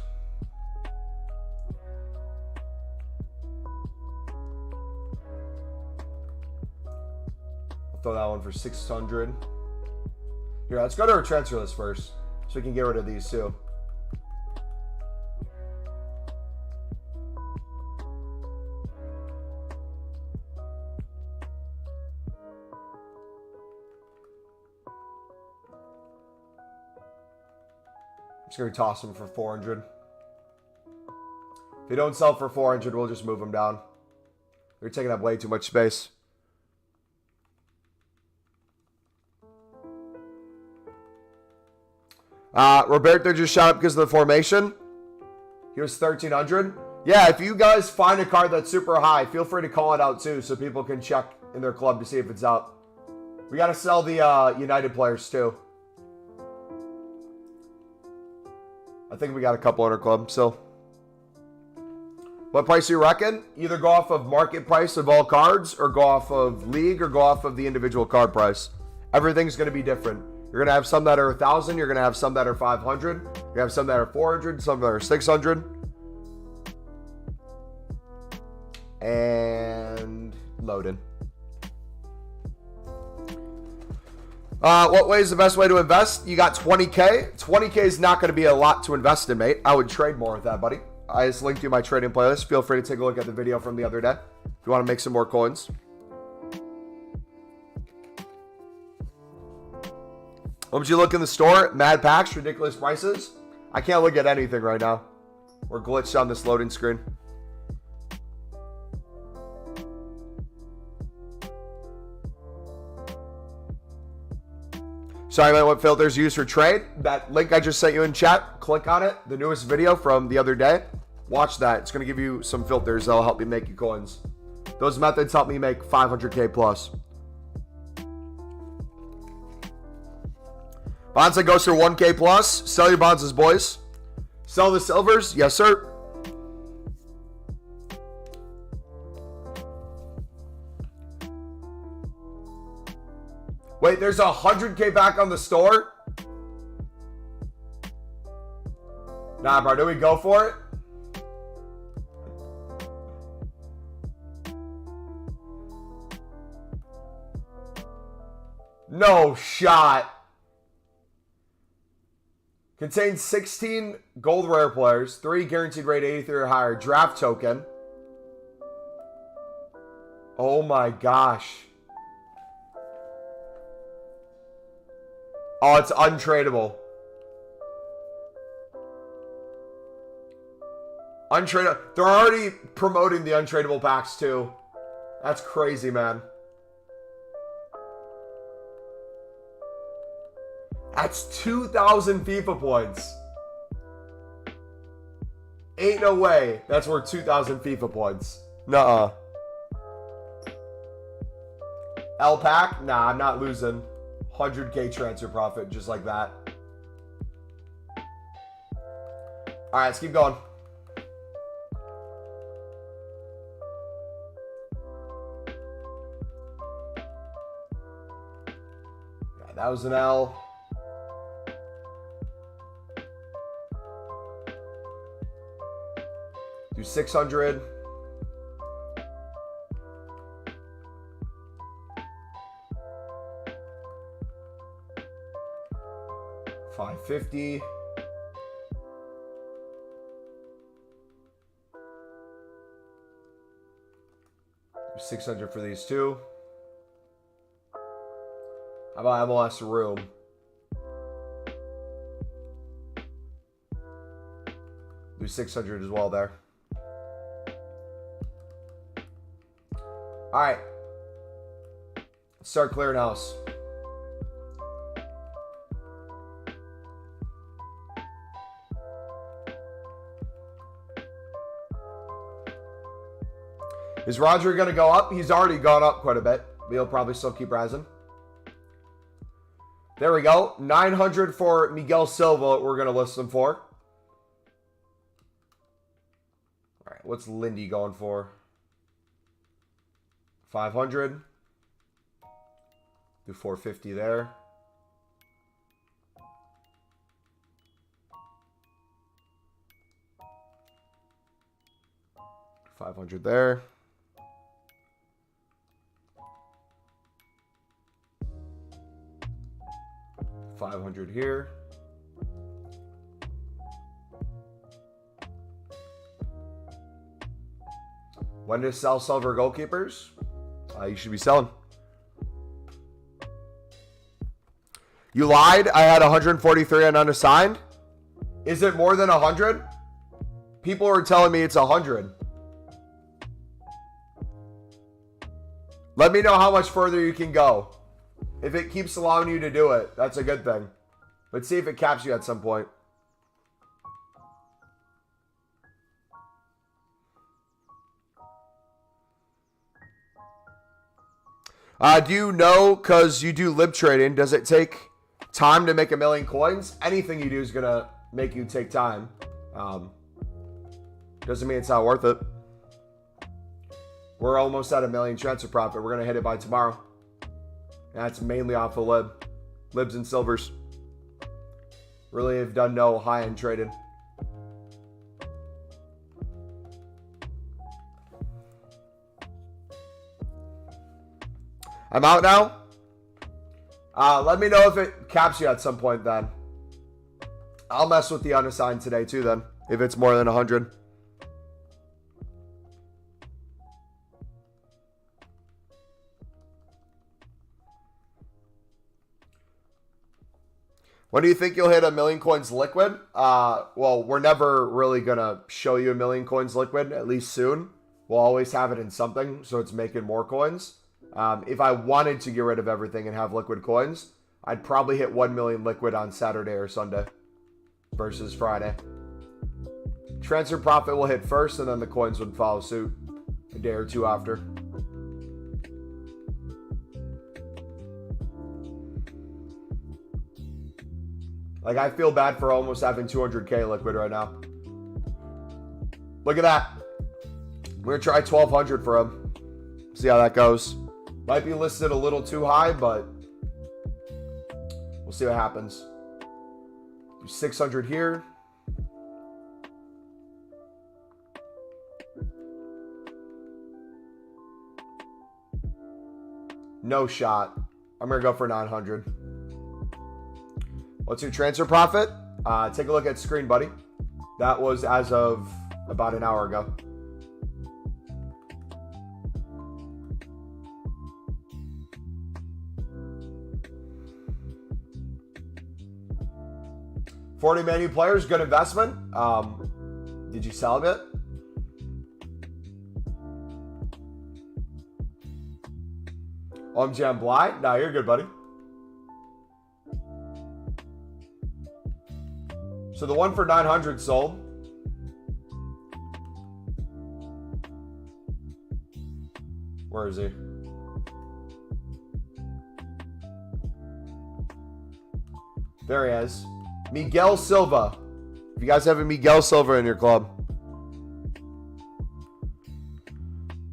Throw that one for 600. Here, let's go to our transfer list first, so we can get rid of these too. I'm just gonna toss them for 400. If they don't sell for 400, we'll just move them down. They're taking up way too much space. Roberto just shot up because of the formation. He was 1,300. Yeah, if you guys find a card that's super high, feel free to call it out too so people can check in their club to see if it's out. We got to sell the United players too. I think we got a couple in our club still. What price do you reckon? Either go off of market price of all cards, or go off of league, or go off of the individual card price. Everything's going to be different. You're going to have some that are 1,000. You're going to have some that are 500. You're going to have some that are 400. Some that are 600. And loading. What way is the best way to invest? You got 20K. 20K is not going to be a lot to invest in, mate. I would trade more with that, buddy. I just linked you my trading playlist. Feel free to take a look at the video from the other day if you want to make some more coins. What would you look in the store? Mad packs, ridiculous prices. I can't look at anything right now. We're glitched on this loading screen. Sorry, man, what filters you use for trade? That link I just sent you in chat, click on it. The newest video from the other day. Watch that. It's going to give you some filters that'll help you make your coins. Those methods help me make 500K plus. Bonds that goes for 1K plus. Sell your bonds, boys. Sell the silvers. Yes, sir. Wait, there's 100K back on the store? Nah, bro, do we go for it? No shot. Contains 16 gold rare players, 3 guaranteed rate 83 or higher, draft token. Oh my gosh. Oh, it's untradeable. Untradeable. They're already promoting the untradeable packs too. That's crazy, man. That's 2,000 FIFA points. Ain't no way that's worth 2,000 FIFA points. Nuh-uh. L pack? Nah, I'm not losing. 100K transfer profit just like that. All right, let's keep going. Yeah, that was an L. Do 600. $550. Do 600 for these two. How about MLS room? Do 600 as well there. All right. Let's start clearing house. Is Roger going to go up? He's already gone up quite a bit. But he'll probably still keep rising. There we go. 900 for Miguel Silva, we're going to list him for. All right, what's Lindy going for? 500. Do 450 there. $500 there. $500 here. When to sell silver goalkeepers? You should be selling. You lied. I had 143 on unassigned. Is it more than 100? People are telling me it's 100. Let me know how much further you can go. If it keeps allowing you to do it, that's a good thing. Let's see if it caps you at some point. Do you know, because you do lib trading, does it take time to make 1 million coins? Anything you do is going to make you take time. Doesn't mean it's not worth it. We're almost at $1 million transfer profit. We're going to hit it by tomorrow. That's mainly off the libs and silvers. Really have done no high-end trading. I'm out now. Let me know if it caps you at some point then. I'll mess with the unassigned today too then, if it's more than 100. When do you think you'll hit 1 million coins liquid? Well, we're never really going to show you 1 million coins liquid, at least soon. We'll always have it in something, so it's making more coins. If I wanted to get rid of everything and have liquid coins, I'd probably hit 1 million liquid on Saturday or Sunday versus Friday. Transfer profit will hit first, and then the coins would follow suit a day or two after. Like, I feel bad for almost having 200K liquid right now. Look at that. We're going to try 1,200 for him. See how that goes. Might be listed a little too high, but we'll see what happens. Do 600 here. No shot. I'm going to go for 900. What's your transfer profit? Take a look at screen, buddy. That was as of about an hour ago. $40 menu players, good investment. Did you sell it? OMG, I'm blind? No, you're good, buddy. So the one for 900 sold. Where is he? There he is. Miguel Silva. If you guys have a Miguel Silva in your club.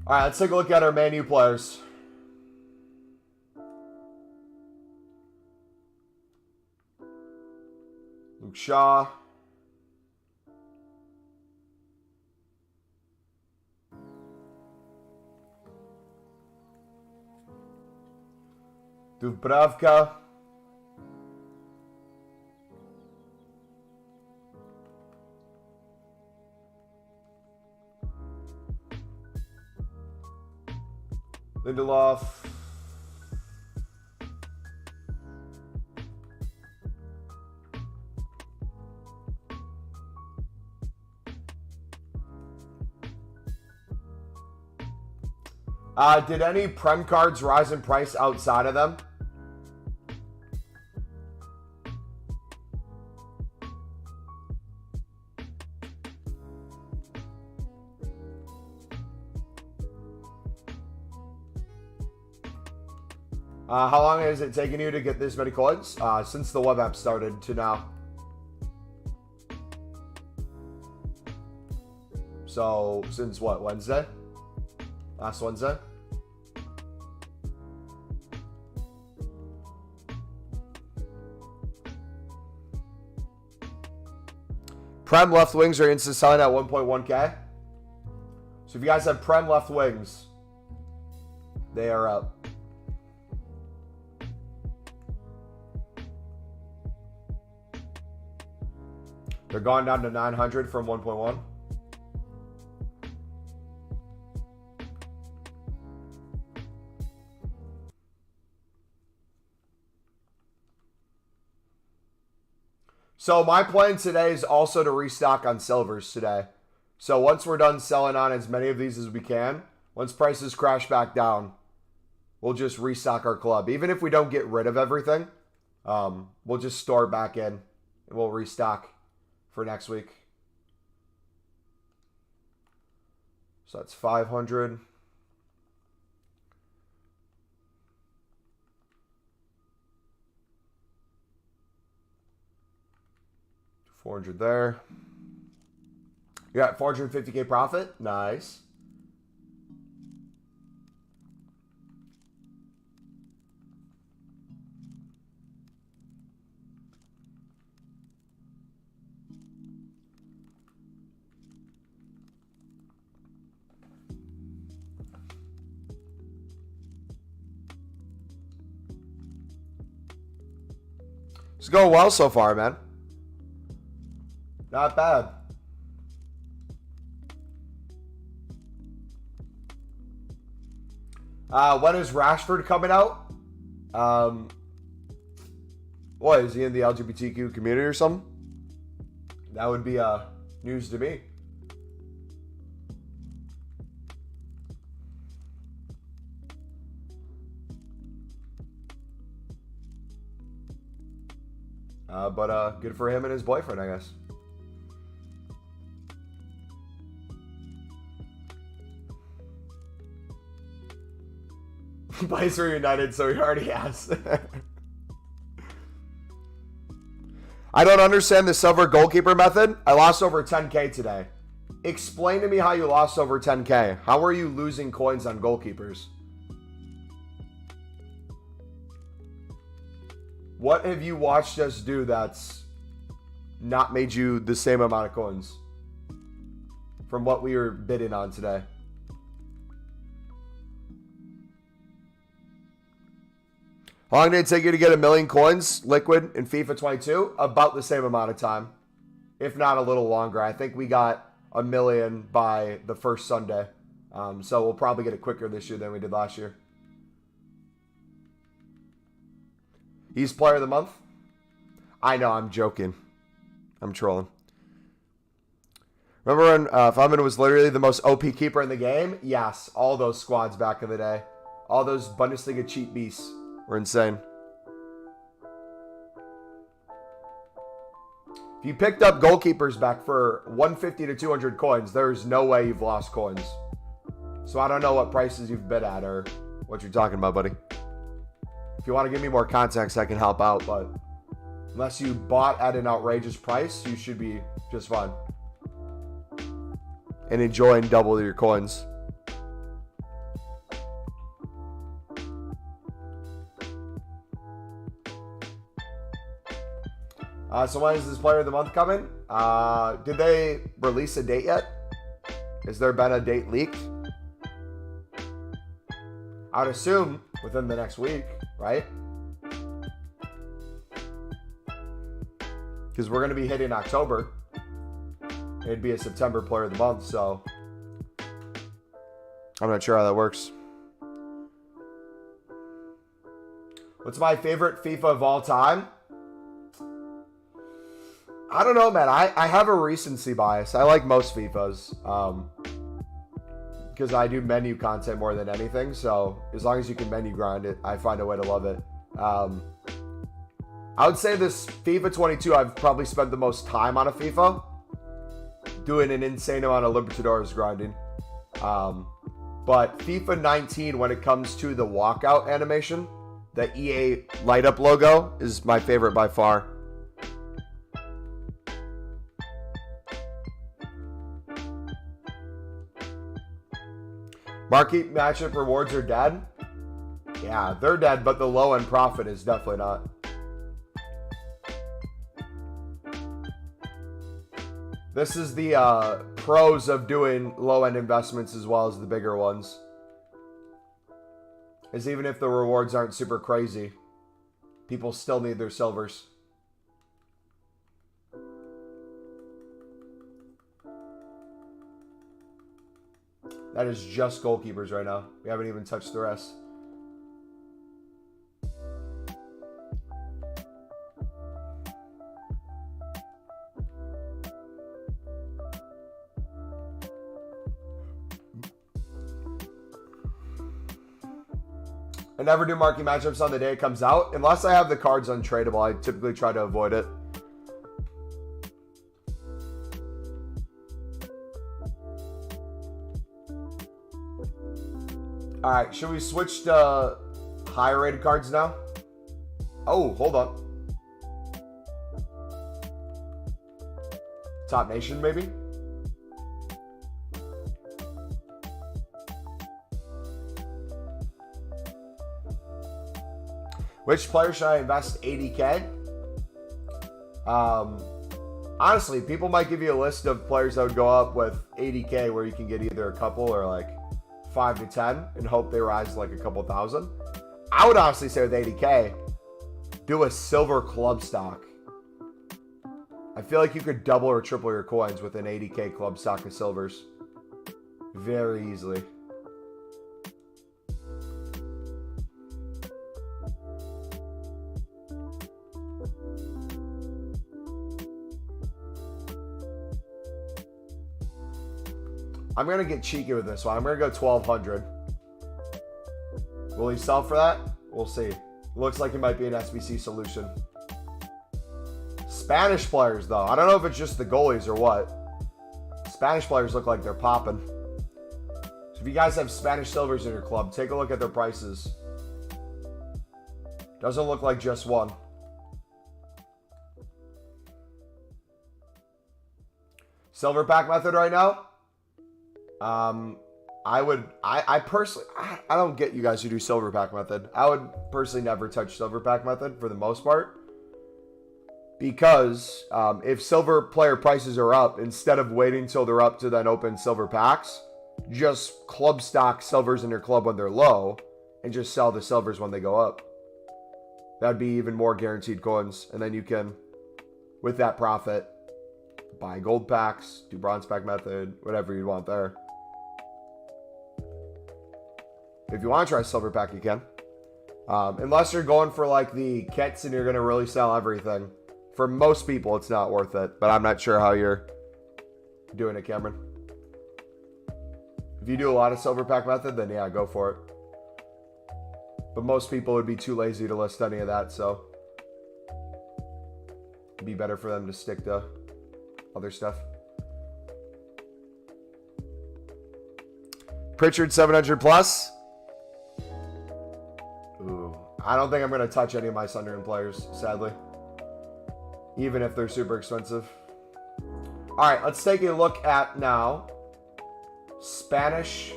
All right, let's take a look at our Man U players. Luke Shaw. Dubravka. Lindelof. Did any Prem cards rise in price outside of them? How long has it taken you to get this many coins? Since the web app started to now. So, since what, Wednesday? Last Wednesday? Prem left wings are instant selling at 1.1K. So if you guys have Prem left wings, they are up. They're gone down to 900 from 1.1. So my plan today is also to restock on silvers today. So once we're done selling on as many of these as we can, once prices crash back down, we'll just restock our club. Even if we don't get rid of everything, we'll just store it back in and we'll restock for next week. So that's 500. $400 there. You got 450K profit. Nice. It's going well so far, man. Not bad. When is Rashford coming out? What, is he in the LGBTQ community or something? That would be news to me. But good for him and his boyfriend, I guess. He plays for United, so he already has. I don't understand the silver goalkeeper method. I lost over 10K today. Explain to me how you lost over 10K. How are you losing coins on goalkeepers? What have you watched us do that's not made you the same amount of coins from what we were bidding on today? How long did it take you to get 1 million coins liquid in FIFA 22? About the same amount of time, if not a little longer. I think we got 1 million by the first Sunday. So we'll probably get it quicker this year than we did last year. He's player of the month? I know, I'm joking. I'm trolling. Remember when Feldman was literally the most OP keeper in the game? Yes, all those squads back in the day. All those Bundesliga cheat beasts were insane. If you picked up goalkeepers back for 150 to 200 coins, there's no way you've lost coins. So I don't know what prices you've bid at or what you're talking about, buddy. If you want to give me more context, I can help out, but unless you bought at an outrageous price, you should be just fine. And enjoying double your coins. So when is this player of the month coming? Did they release a date yet? Has there been a date leaked? I would assume within the next week, right? Because we're going to be hitting October. It'd be a September player of the month, so I'm not sure how that works. What's my favorite FIFA of all time? I don't know, man. I have a recency bias. I like most FIFAs because I do menu content more than anything. So as long as you can menu grind it, I find a way to love it. I would say this FIFA 22, I've probably spent the most time on a FIFA doing an insane amount of Libertadores grinding. But FIFA 19, when it comes to the walkout animation, the EA light up logo is my favorite by far. Marquee matchup rewards are dead. Yeah, they're dead, but the low-end profit is definitely not. This is the pros of doing low-end investments as well as the bigger ones. Is even if the rewards aren't super crazy, people still need their silvers. That is just goalkeepers right now. We haven't even touched the rest. I never do marquee matchups on the day it comes out. Unless I have the cards untradeable, I typically try to avoid it. Alright, should we switch to higher rated cards now? Oh, hold on. Top Nation, maybe? Which player should I invest 80K? Honestly, people might give you a list of players that would go up with 80K where you can get either a couple or like 5 to 10 and hope they rise like a couple thousand. I would honestly say with 80K, Do a silver club stock. I feel like you could double or triple your coins with an 80k club stock of silvers. Very easily. I'm going to get cheeky with this one. I'm going to go 1200. Will he sell for that? We'll see. Looks like it might be an SBC solution. Spanish players, though. I don't know if it's just the goalies or what. Spanish players look like they're popping. So if you guys have Spanish silvers in your club, take a look at their prices. Doesn't look like just one. Silver pack method right now? I personally, I don't get you guys who do silver pack method. I would personally never touch silver pack method for the most part. Because if silver player prices are up, instead of waiting till they're up to then open silver packs, just club stock silvers in your club when they're low and just sell the silvers when they go up. That'd be even more guaranteed coins. And then you can, with that profit, buy gold packs, do bronze pack method, whatever you want there. If you want to try silver pack, you can. Unless you're going for like the kits and you're going to really sell everything. For most people, it's not worth it. But I'm not sure how you're doing it, Cameron. If you do a lot of silver pack method, then yeah, go for it. But most people would be too lazy to list any of that, so it'd be better for them to stick to other stuff. Pritchard 700 plus. Ooh, I don't think I'm going to touch any of my Sunderland players, sadly. Even if they're super expensive. All right, let's take a look at now Spanish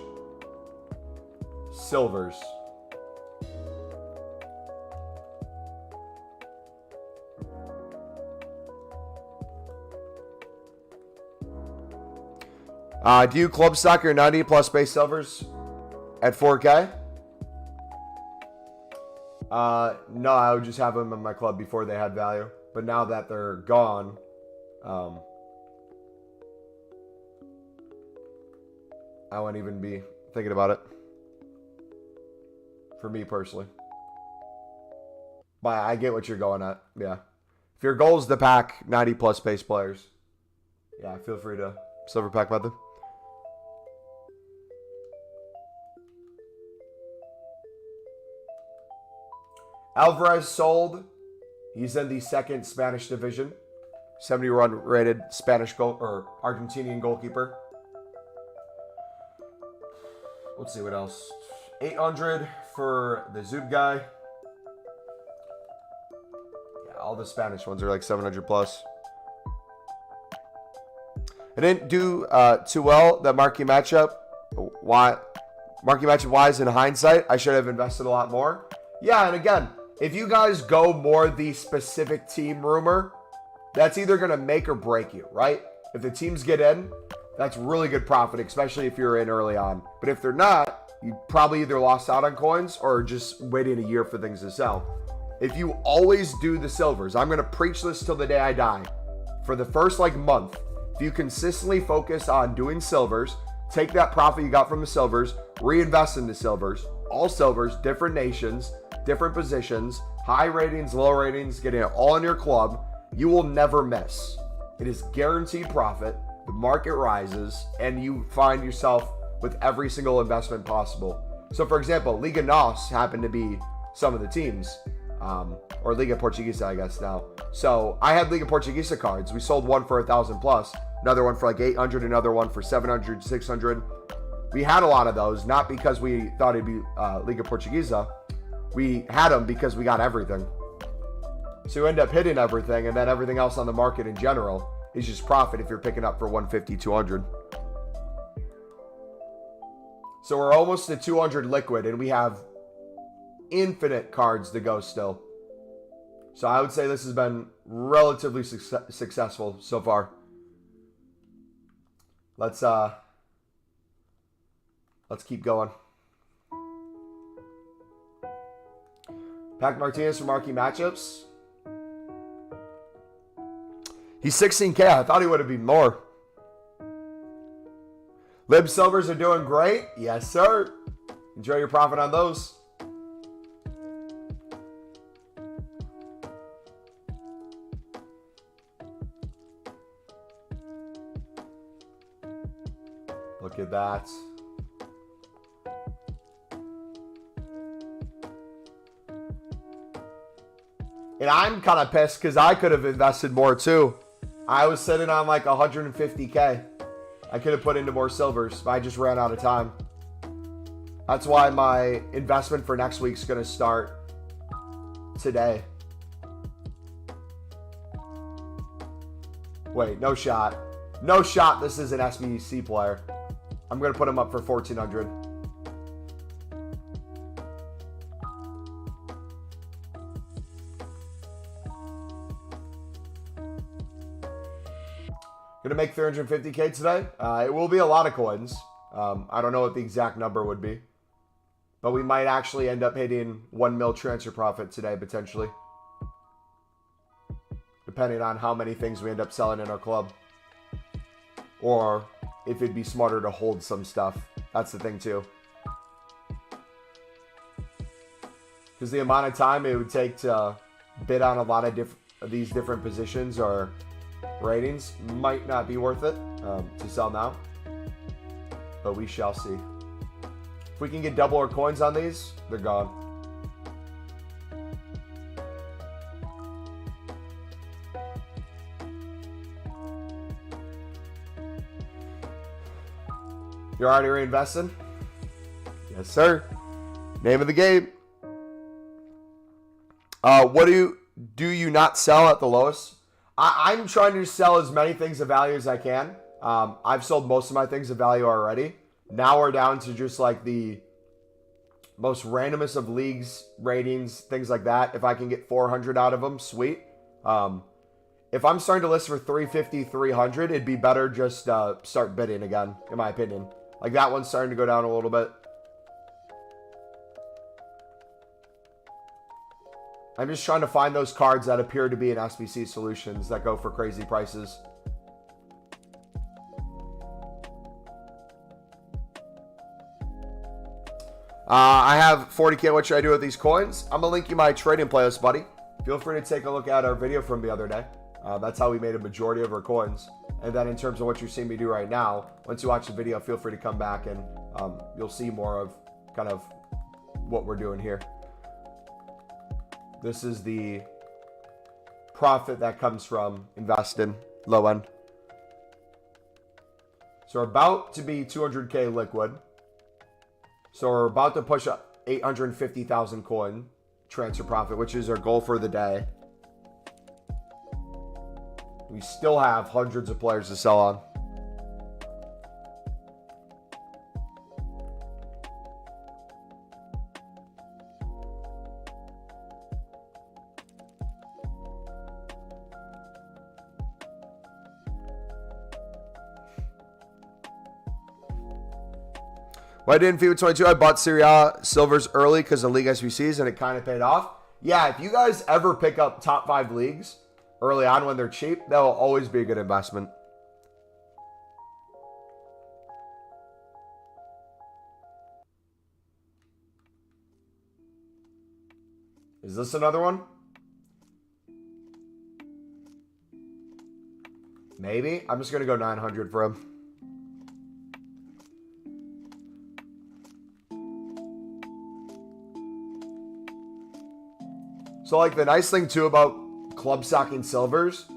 silvers. Do you club stock your 90 plus base silvers at 4K? No, I would just have them in my club before they had value. But now that they're gone, I wouldn't even be thinking about it. For me personally. But I get what you're going at. Yeah. If your goal is to pack 90 plus base players, yeah, feel free to silver pack method. Alvarez sold. He's in the second Spanish division. 70-run rated Spanish goal or Argentinian goalkeeper. Let's see what else. 800 for the Zub guy. Yeah, all the Spanish ones are like 700 plus. I didn't do too well that marquee matchup. Why? Marquee matchup wise, in hindsight, I should have invested a lot more. Yeah, and again, if you guys go more the specific team rumor, that's either going to make or break you, right? If the teams get in, that's really good profit, especially if you're in early on. But if they're not, you probably either lost out on coins or just waiting a year for things to sell. If you always do the silvers, I'm going to preach this till the day I die. For the first month, if you consistently focus on doing silvers, take that profit you got from the silvers, reinvest in the silvers, all silvers, different nations, different positions, high ratings, low ratings, getting it all in your club, you will never miss. It is guaranteed profit. The market rises and you find yourself with every single investment possible. So for example, Liga NOS happened to be some of the teams, or Liga Portuguesa, I guess now. So I had Liga Portuguesa cards. We sold one for 1,000 plus, another one for 800, another one for 700, 600. We had a lot of those, not because we thought it'd be Liga Portuguesa. We had them because we got everything. So you end up hitting everything, and then everything else on the market in general is just profit if you're picking up for 150, 200. So we're almost at 200 liquid, and we have infinite cards to go still. So I would say this has been relatively successful so far. Let's keep going. Pac Martinez for marquee matchups. He's 16K. I thought he would have been more. Lib Silvers are doing great. Yes, sir. Enjoy your profit on those. Look at that. And I'm kind of pissed because I could have invested more too. I was sitting on like 150K. I could have put into more silvers, but I just ran out of time. That's why my investment for next week's going to start today. Wait, no shot. No shot this is an SBC player. I'm going to put him up for 1,400. Going to make 350K today. It will be a lot of coins. I don't know what the exact number would be. But we might actually end up hitting 1 mil transfer profit today, potentially. Depending on how many things we end up selling in our club. Or if it'd be smarter to hold some stuff. That's the thing, too. Because the amount of time it would take to bid on a lot of these different positions or ratings might not be worth it to sell now. But we shall see. If we can get double our coins on these, they're gone. You're already reinvesting? Yes, sir. Name of the game. What do you not sell at the lowest? I'm trying to sell as many things of value as I can. I've sold most of my things of value already. Now we're down to just like the most randomest of leagues, ratings, things like that. If I can get 400 out of them, sweet. If I'm starting to list for 350, 300, it'd be better just start bidding again, in my opinion. Like that one's starting to go down a little bit. I'm just trying to find those cards that appear to be in SBC solutions that go for crazy prices. I have 40K. What should I do with these coins? I'm going to link you my trading playlist, buddy. Feel free to take a look at our video from the other day. That's how we made a majority of our coins. And then in terms of what you're seeing me do right now, once you watch the video, feel free to come back and you'll see more of kind of what we're doing here. This is the profit that comes from investing low end. So we're about to be 200K liquid. So we're about to push up 850,000 coin transfer profit, which is our goal for the day. We still have hundreds of players to sell on. Why didn't FIFA 22? I bought Serie A silvers early because of league SBCs and it kind of paid off. Yeah, if you guys ever pick up top 5 leagues early on when they're cheap, that will always be a good investment. Is this another one? Maybe. I'm just going to go 900 for him. So, like, the nice thing, too, about club stocking silvers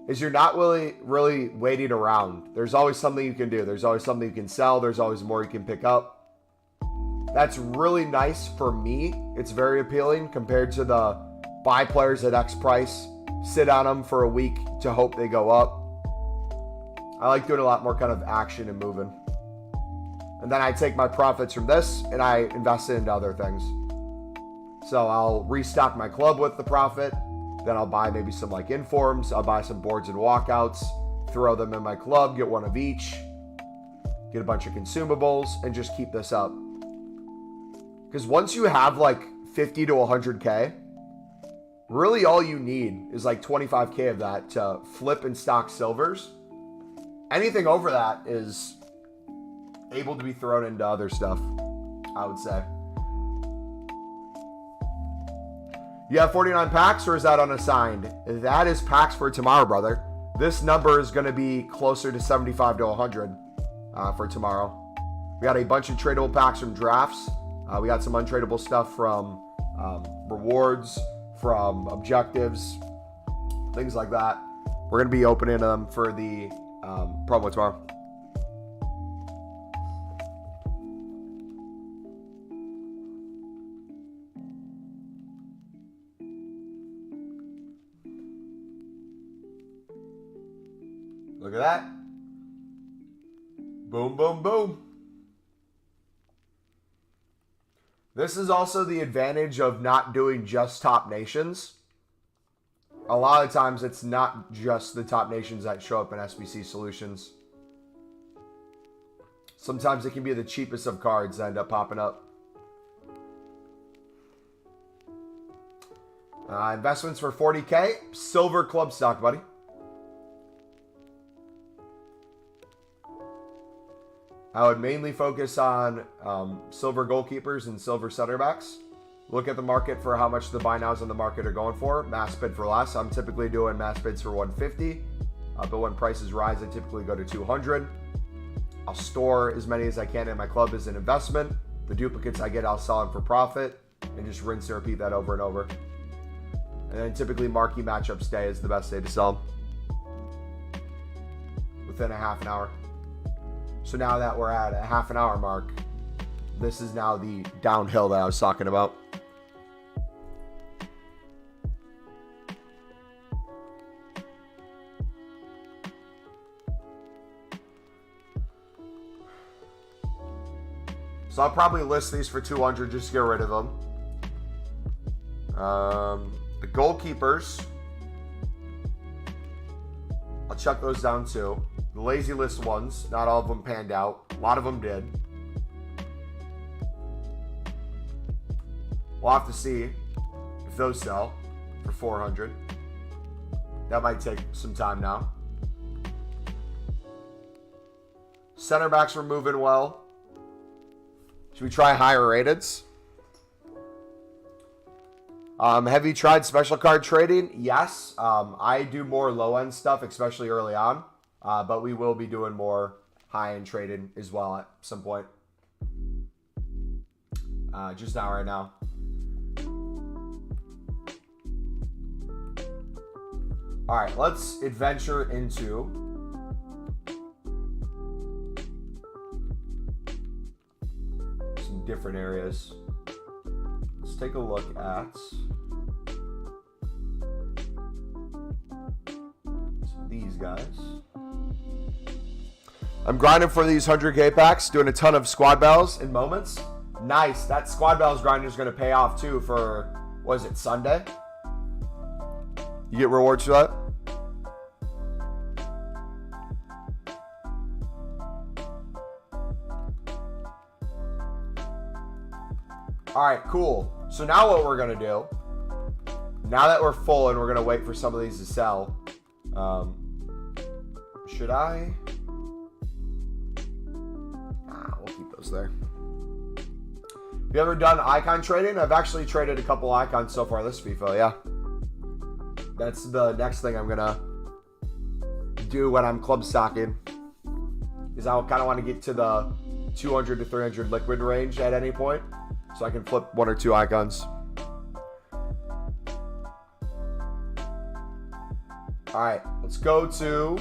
is you're not really waiting around. There's always something you can do. There's always something you can sell. There's always more you can pick up. That's really nice for me. It's very appealing compared to the buy players at X price, sit on them for a week to hope they go up. I like doing a lot more kind of action and moving. And then I take my profits from this and I invest it into other things. So I'll restock my club with the profit. Then I'll buy maybe some like informs. I'll buy some boards and walkouts, throw them in my club, get one of each, get a bunch of consumables, and just keep this up. Because once you have like 50 to 100K, Really all you need is like 25K of that to flip and stock silvers. Anything over that is able to be thrown into other stuff, I would say. You have 49 packs, or is that unassigned? That is packs for tomorrow, brother. This number is going to be closer to 75 to 100 for tomorrow. We got a bunch of tradable packs from drafts. We got some untradeable stuff from rewards, from objectives, things like that. We're going to be opening them for the promo tomorrow. Look at that. Boom, boom, boom. This is also the advantage of not doing just top nations. A lot of times it's not just the top nations that show up in SBC solutions. Sometimes it can be the cheapest of cards that end up popping up. Investments for 40K. Silver club stock, buddy. I would mainly focus on silver goalkeepers and silver center backs. Look at the market for how much the buy nows on the market are going for. Mass bid for less. I'm typically doing mass bids for 150. But when prices rise, I typically go to 200. I'll store as many as I can in my club as an investment. The duplicates I get, I'll sell them for profit. And just rinse and repeat that over and over. And then typically marquee matchups day is the best day to sell them. Within a half an hour. So now that we're at a half an hour mark, this is now the downhill that I was talking about. So I'll probably list these for 200 just to get rid of them. The goalkeepers, I'll chuck those down too. The lazy list ones, not all of them panned out. A lot of them did. We'll have to see if those sell for 400. That might take some time now. Center backs were moving well. Should we try higher rateds? Have you tried special card trading? Yes. I do more low-end stuff, especially early on. But we will be doing more high-end trading as well at some point. Just not right now. All right, let's adventure into some different areas. Let's take a look at these guys. I'm grinding for these 100K packs, doing a ton of squad battles in moments. Nice. That squad battles grind is going to pay off too for, what is it, Sunday? You get rewards for that? All right, cool. So now what we're going to do, now that we're full and we're going to wait for some of these to sell, should I? We'll keep those there. Have you ever done icon trading? I've actually traded a couple icons so far this FIFA, yeah. That's the next thing I'm going to do when I'm club stocking, is I kind of want to get to the 200 to 300 liquid range at any point, so I can flip one or two icons. All right, let's go to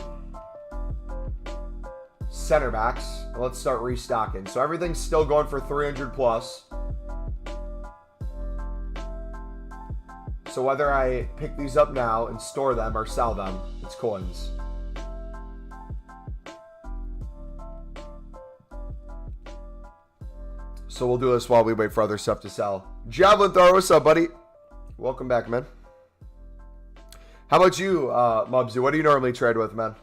center backs. Let's start restocking. So everything's still going for 300 plus. So whether I pick these up now and store them or sell them, it's coins. So we'll do this while we wait for other stuff to sell. Javelin thrower, what's up, buddy? Welcome back, man. How about you, Mubsy? What do you normally trade with, man?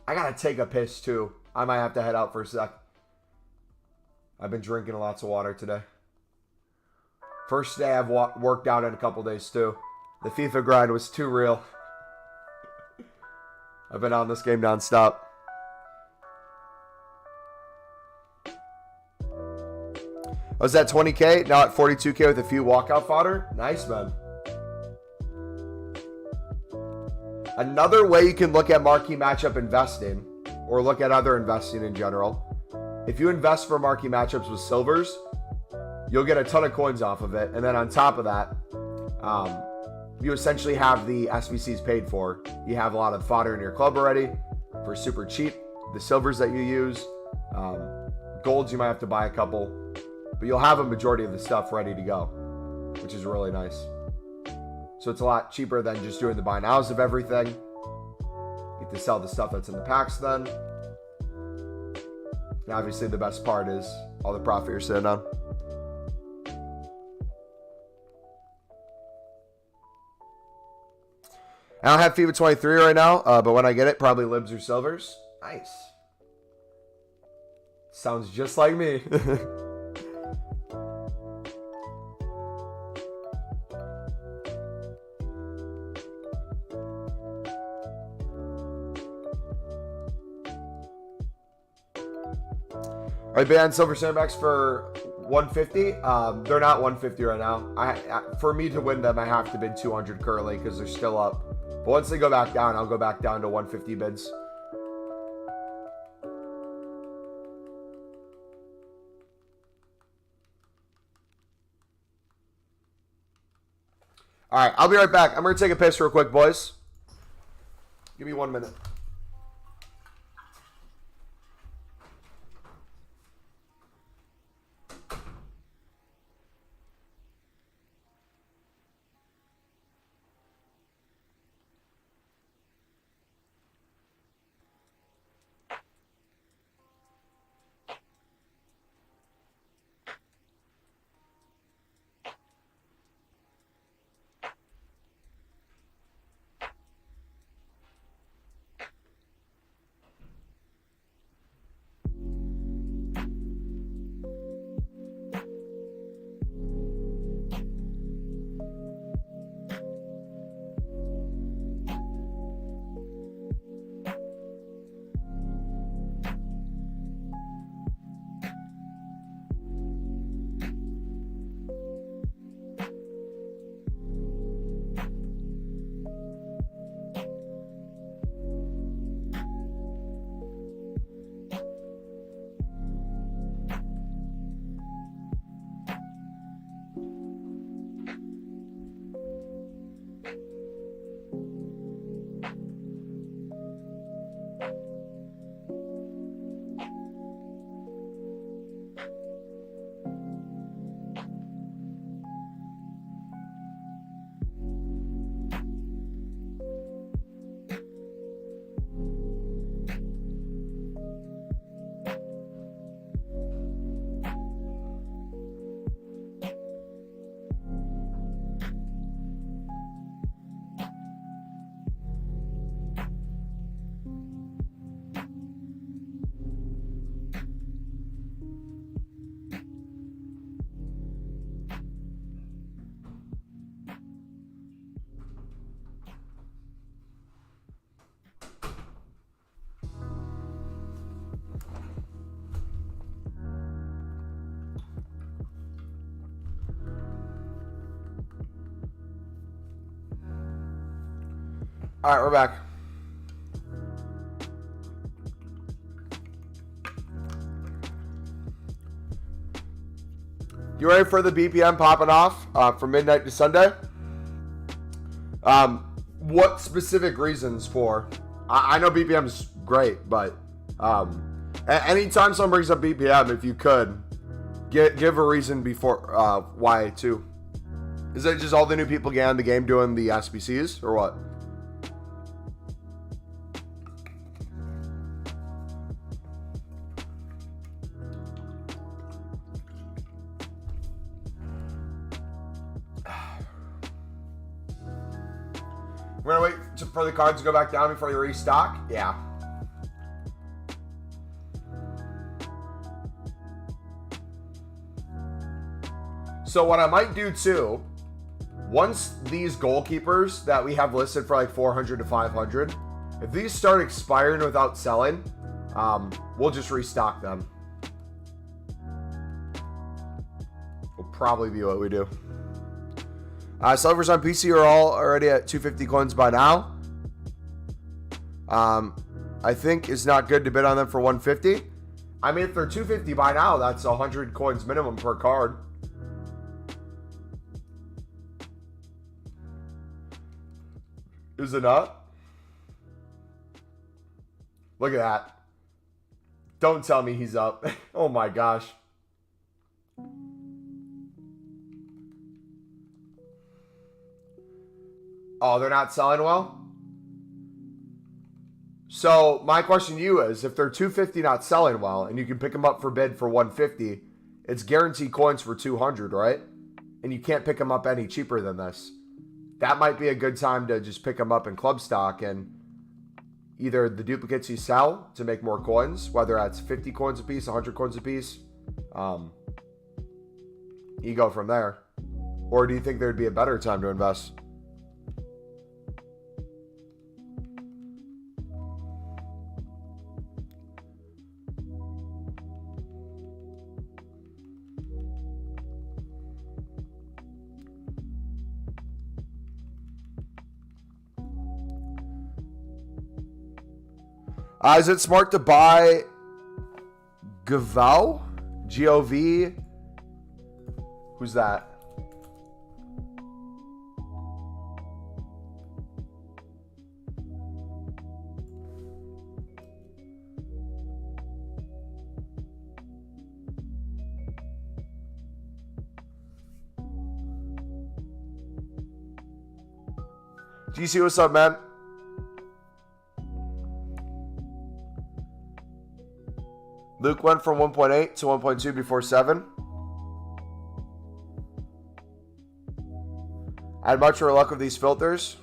I gotta take a piss, too. I might have to head out for a sec. I've been drinking lots of water today. First day I've worked out in a couple days too. The FIFA grind was too real. I've been on this game nonstop. I was at 20K, now at 42K with a few walkout fodder. Nice, man. Another way you can look at marquee matchup investing, or look at other investing in general, if you invest for marquee matchups with silvers, you'll get a ton of coins off of it. And then on top of that, you essentially have the SBCs paid for. You have a lot of fodder in your club already for super cheap. The silvers that you use, golds you might have to buy a couple, but you'll have a majority of the stuff ready to go, which is really nice. So it's a lot cheaper than just doing the buy nows of everything. You get to sell the stuff that's in the packs then. And obviously the best part is all the profit you're sitting on. I don't have FIFA 23 right now, but when I get it, probably libs or silvers. Nice. Sounds just like me. Are they banned silver sandbags for 150? They're not 150 right now. For me to win them, I have to bid 200 currently because they're still up. But once they go back down, I'll go back down to 150 bids. All right, I'll be right back. I'm going to take a piss real quick, boys. Give me 1 minute. All right, we're back. You ready for the BPM popping off from midnight to Sunday? What specific reasons for? I know BPM is great, but anytime someone brings up BPM, if you could, give a reason before why too. Is it just all the new people getting on the game doing the SBCs or what? We're gonna wait for the cards to go back down before you restock? Yeah. So what I might do too, once these goalkeepers that we have listed for like 400 to 500, if these start expiring without selling, we'll just restock them. Will probably be what we do. Silvers on PC are all already at 250 coins by now. I think it's not good to bid on them for 150. I mean, if they're 250 by now, that's 100 coins minimum per card. Is it not? Look at that. Don't tell me he's up. Oh my gosh. Oh, they're not selling well? So my question to you is, if they're 250 not selling well, and you can pick them up for bid for 150, it's guaranteed coins for 200, right? And you can't pick them up any cheaper than this. That might be a good time to just pick them up in club stock, and either the duplicates you sell to make more coins, whether that's 50 coins a piece, 100 coins a piece, you go from there. Or do you think there'd be a better time to invest? Is it smart to buy Gavo? G-O-V? Who's that? GC, what's up, man? Luke went from 1.8 to 1.2 before 7. I had much more luck with these filters.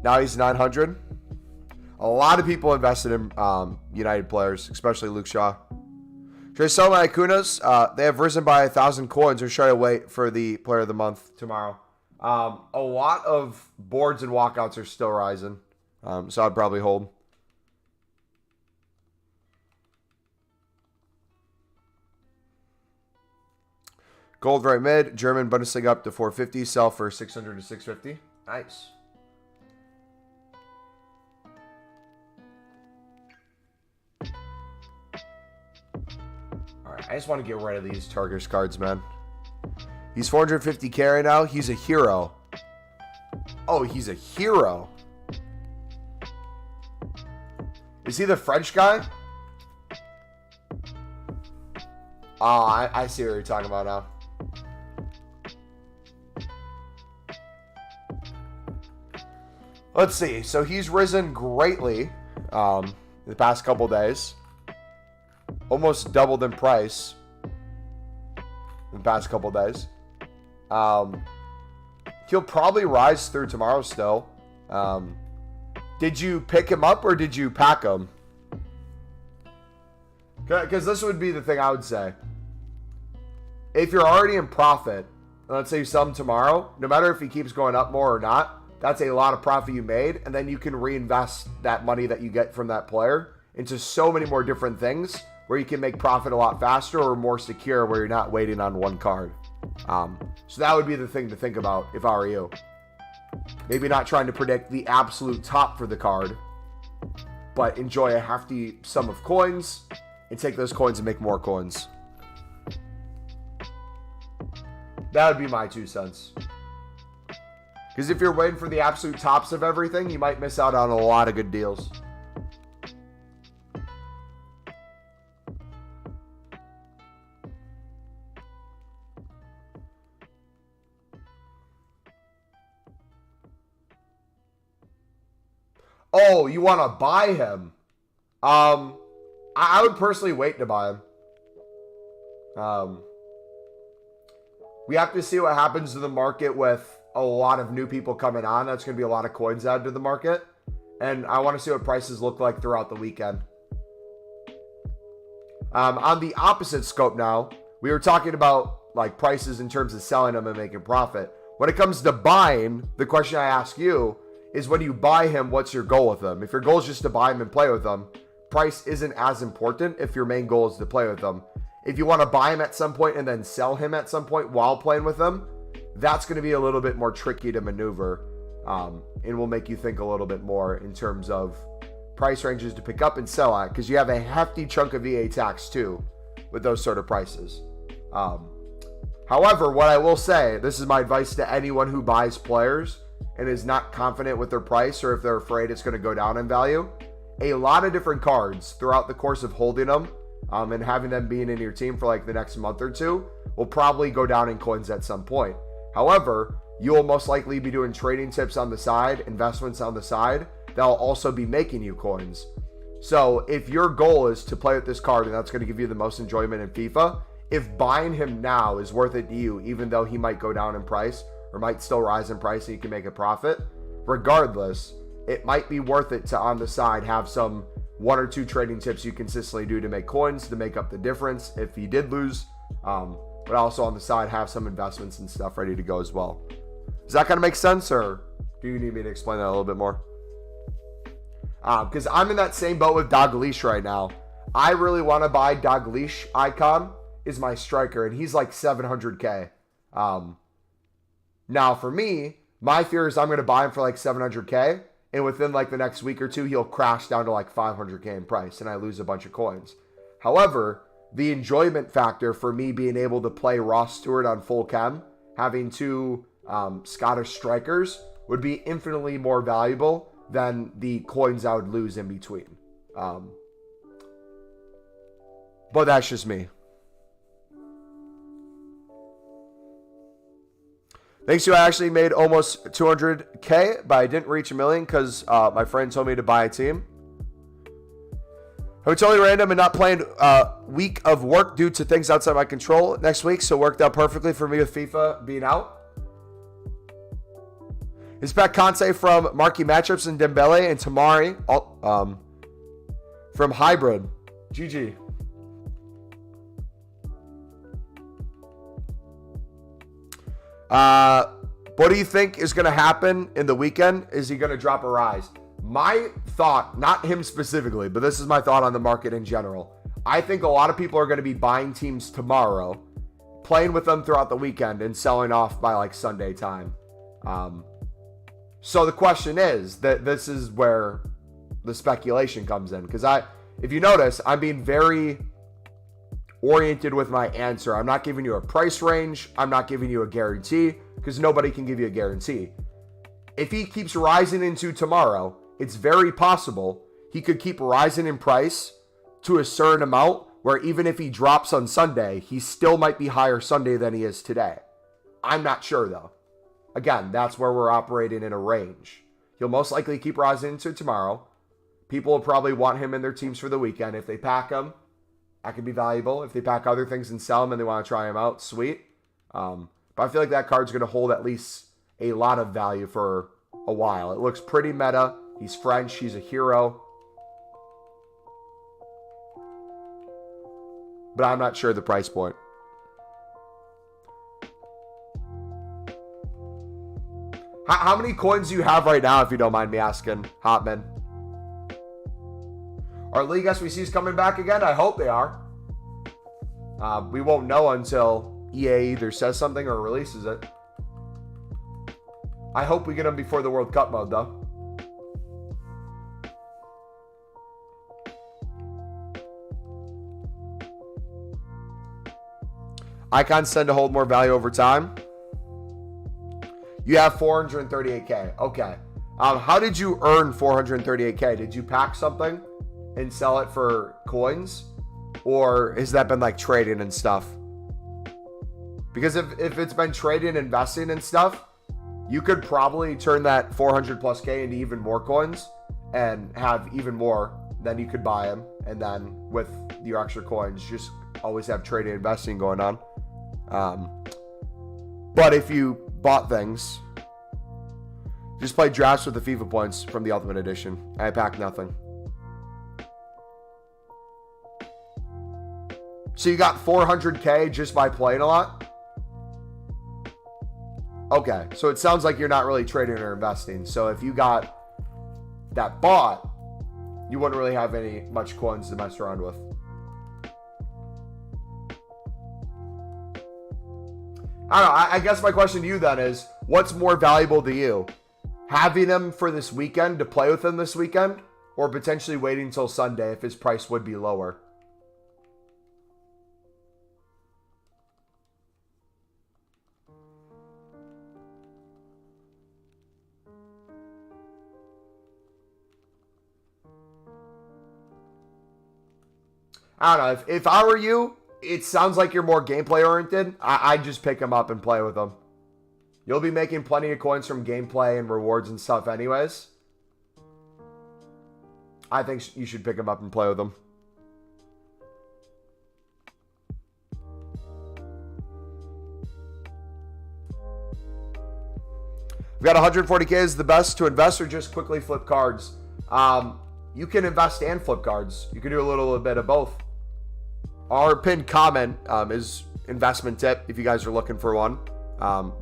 Now he's 900. A lot of people invested in United players, especially Luke Shaw. Should I sell my Acunas? They have risen by 1,000 coins, or should I wait for the player of the month tomorrow? A lot of boards and walkouts are still rising, so I'd probably hold. Gold right mid. German Bundesliga up to 450. Sell for 600 to 650. Nice. All right. I just want to get rid of these Turkish cards, man. He's 450k right now. He's a hero. Oh, he's a hero. Is he the French guy? Oh, I see what you're talking about now. Let's see. So he's risen greatly in the past couple days. Almost doubled in price in the past couple days. He'll probably rise through tomorrow still. Did you pick him up or did you pack him? Because this would be the thing I would say. If you're already in profit, let's say you sell him tomorrow, no matter if he keeps going up more or not, that's a lot of profit you made, and then you can reinvest that money that you get from that player into so many more different things where you can make profit a lot faster or more secure where you're not waiting on one card. So that would be the thing to think about if I were you. Maybe not trying to predict the absolute top for the card, but enjoy a hefty sum of coins and take those coins and make more coins. That would be my 2 cents. Because if you're waiting for the absolute tops of everything, you might miss out on a lot of good deals. Oh, you want to buy him? I would personally wait to buy him. We have to see what happens to the market with a lot of new people coming on. That's going to be a lot of coins added to the market. And I want to see what prices look like throughout the weekend. On the opposite scope now, we were talking about like prices in terms of selling them and making profit. When it comes to buying, the question I ask you is, when you buy him, what's your goal with him? If your goal is just to buy him and play with him, price isn't as important if your main goal is to play with him. If you want to buy him at some point and then sell him at some point while playing with him, that's going to be a little bit more tricky to maneuver, and will make you think a little bit more in terms of price ranges to pick up and sell at, because you have a hefty chunk of EA tax too with those sort of prices. However, what I will say, this is my advice to anyone who buys players and is not confident with their price, or if they're afraid it's going to go down in value, a lot of different cards throughout the course of holding them and having them being in your team for like the next month or two will probably go down in coins at some point. However, you will most likely be doing trading tips on the side, investments on the side, that'll also be making you coins. So if your goal is to play with this card and that's going to give you the most enjoyment in FIFA, if buying him now is worth it to you, even though he might go down in price or might still rise in price and you can make a profit, regardless, it might be worth it to, on the side, have some 1 or 2 trading tips you consistently do to make coins, to make up the difference if he did lose, but also on the side have some investments and stuff ready to go as well. Does that kind of make sense, or do you need me to explain that a little bit more? Because I'm in that same boat with Dalglish right now. I really want to buy Dalglish. Icon is my striker, and he's like 700k. Now, for me, my fear is I'm going to buy him for like 700k, and within like the next week or two, he'll crash down to like 500k in price, and I lose a bunch of coins. However, the enjoyment factor for me being able to play Ross Stewart on full chem, having 2 Scottish strikers, would be infinitely more valuable than the coins I would lose in between. But that's just me. Thanks to, I actually made almost 200k, but I didn't reach a million because my friend told me to buy a team. I was totally random and not planned week of work due to things outside my control next week, so it worked out perfectly for me with FIFA being out. Inspect Conte from Marquee Matchups and Dembele and Tamari from Hybrid. GG. What do you think is going to happen in the weekend? Is he going to drop a rise? My thought, not him specifically, but this is my thought on the market in general. I think a lot of people are going to be buying teams tomorrow, playing with them throughout the weekend, and selling off by like Sunday time. So the question is, that this is where the speculation comes in. Because if you notice, I'm being very oriented with my answer. I'm not giving you a price range. I'm not giving you a guarantee, because nobody can give you a guarantee. If he keeps rising into tomorrow, it's very possible he could keep rising in price to a certain amount where even if he drops on Sunday, he still might be higher Sunday than he is today. I'm not sure though. Again, that's where we're operating in a range. He'll most likely keep rising into tomorrow. People will probably want him in their teams for the weekend. If they pack him, that could be valuable. If they pack other things and sell him and they want to try him out, sweet. But I feel like that card's going to hold at least a lot of value for a while. It looks pretty meta. He's French. He's a hero. But I'm not sure the price point. How many coins do you have right now, if you don't mind me asking, Hotman? Are League SBCs coming back again? I hope they are. We won't know until EA either says something or releases it. I hope we get them before the World Cup mode, though. Icons tend to hold more value over time. You have 438k. Okay. How did you earn 438k? Did you pack something and sell it for coins? Or has that been like trading and stuff? Because if it's been trading, investing and stuff, you could probably turn that 400 plus K into even more coins and have even more. Then you could buy them. And then with your extra coins, just always have trading and investing going on. But if you bought things, just play drafts with the FIFA points from the Ultimate Edition. I packed nothing. So you got 400k just by playing a lot? Okay, so it sounds like you're not really trading or investing. So if you got that bought, you wouldn't really have much coins to mess around with. I don't know. I guess my question to you then is, what's more valuable to you? Having him for this weekend, to play with him this weekend, or potentially waiting until Sunday if his price would be lower? I don't know. If I were you, it sounds like you're more gameplay oriented. I'd just pick him up and play with him. You'll be making plenty of coins from gameplay and rewards and stuff anyways. I think you should pick him up and play with him. We've got 140K is the best to invest or just quickly flip cards. You can invest and flip cards. You can do a little bit of both. Our pinned comment is investment tip if you guys are looking for one.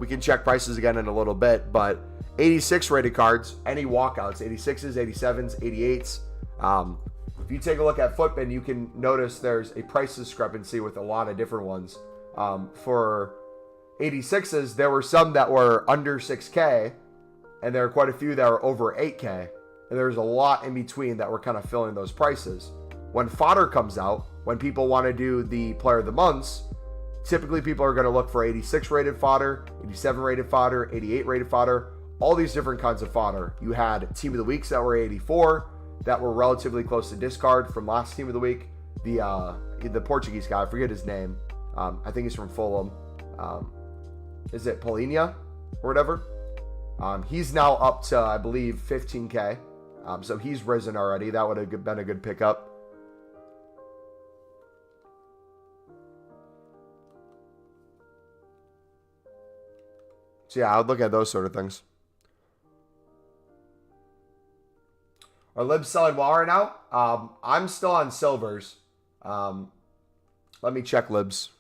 We can check prices again in a little bit, but 86 rated cards, any walkouts, 86s, 87s, 88s. If you take a look at Footbin, you can notice there's a price discrepancy with a lot of different ones. For 86s, there were some that were under 6K, and there are quite a few that were over 8K. And there's a lot in between that were kind of filling those prices. When fodder comes out, when people want to do the player of the months, typically people are going to look for 86 rated fodder, 87 rated fodder, 88 rated fodder, all these different kinds of fodder. You had team of the weeks that were 84, that were relatively close to discard from last team of the week. The Portuguese guy, I forget his name. I think he's from Fulham. Is it Polinia or whatever? He's now up to, I believe, 15K. So he's risen already. That would have been a good pickup. So yeah, I would look at those sort of things. Are libs selling well right now? I'm still on silvers. Let me check libs.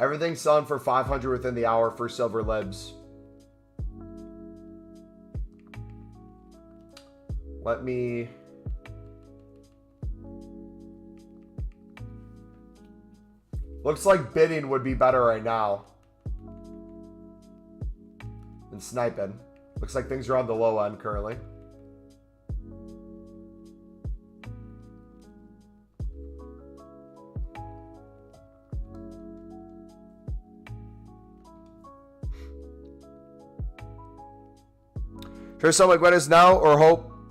Everything's selling for 500 within the hour for silver libs. Let me... Looks like bidding would be better right now than sniping. Looks like things are on the low end currently. Should I sell McGuinness now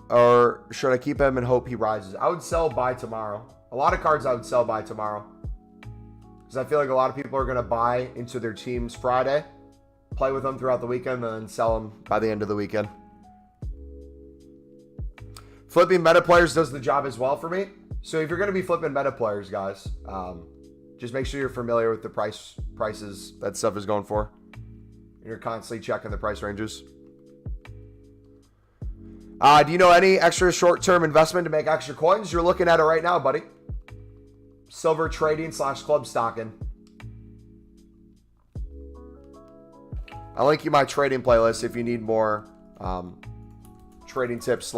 or should I keep him and hope he rises? I would sell by tomorrow. A lot of cards I would sell by tomorrow. Because I feel like a lot of people are going to buy into their teams Friday, play with them throughout the weekend, and then sell them by the end of the weekend. Flipping meta players does the job as well for me. So if you're going to be flipping meta players, guys, just make sure you're familiar with the prices that stuff is going for. And you're constantly checking the price ranges. Do you know any extra short-term investment to make extra coins? You're looking at it right now, buddy. Silver trading / club stocking. I'll link you my trading playlist if you need more trading tips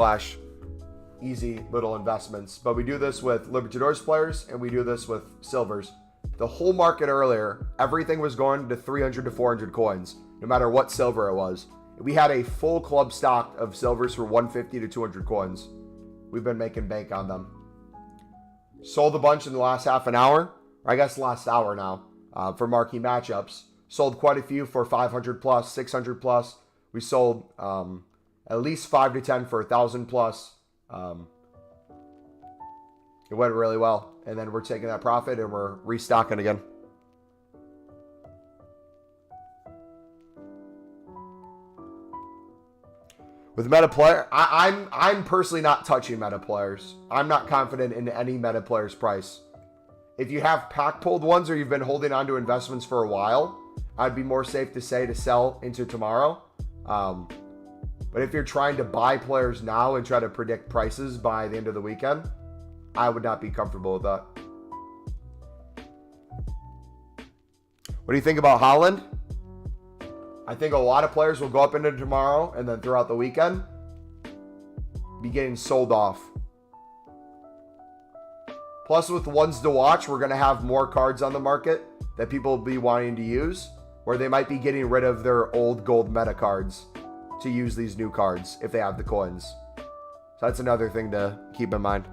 / easy little investments. But we do this with Libertadores players and we do this with silvers. The whole market earlier, everything was going to 300 to 400 coins, no matter what silver it was. We had a full club stock of silvers for 150 to 200 coins. We've been making bank on them. Sold a bunch in the last half an hour, or I guess last hour now, for marquee matchups. Sold quite a few for 500 plus, 600 plus. We sold at least 5 to 10 for 1,000 plus. It went really well. And then we're taking that profit and we're restocking again. With meta player, I'm personally not touching meta players. I'm not confident in any meta player's price. If you have pack pulled ones or you've been holding on to investments for a while, I'd be more safe to say to sell into tomorrow. But if you're trying to buy players now and try to predict prices by the end of the weekend, I would not be comfortable with that. What do you think about Haaland? I think a lot of players will go up into tomorrow and then throughout the weekend be getting sold off. Plus, with ones to watch, we're going to have more cards on the market that people will be wanting to use, where they might be getting rid of their old gold meta cards to use these new cards if they have the coins. So that's another thing to keep in mind.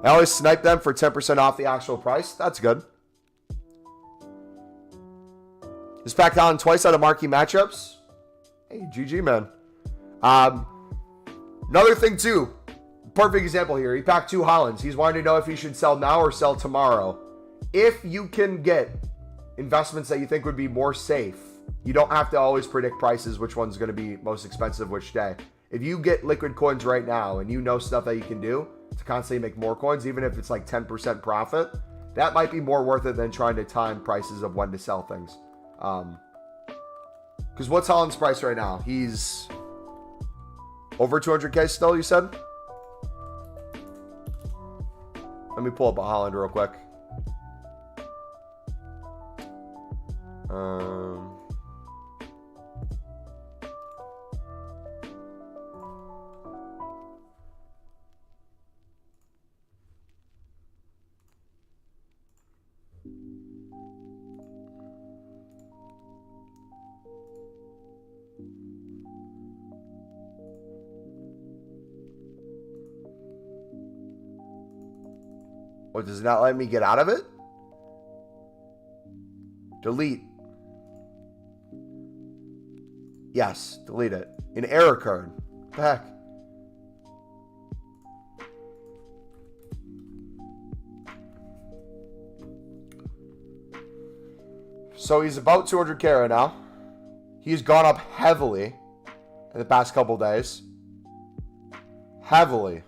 I always snipe them for 10% off the actual price. That's good. Just packed Haaland twice out of marquee matchups. Hey, GG, man. Another thing, too. Perfect example here. He packed 2 Haalands. He's wanting to know if he should sell now or sell tomorrow. If you can get investments that you think would be more safe, you don't have to always predict prices, which one's going to be most expensive which day. If you get liquid coins right now and you know stuff that you can do to constantly make more coins, even if it's like 10% profit, that might be more worth it than trying to time prices of when to sell things. Because what's Haaland's price right now? He's over 200K still, you said? Let me pull up a Haaland real quick. What, does it not let me get out of it? Delete. Yes, delete it. An error card. What the heck? So he's about 200K right now. He's gone up heavily in the past couple days. Heavily.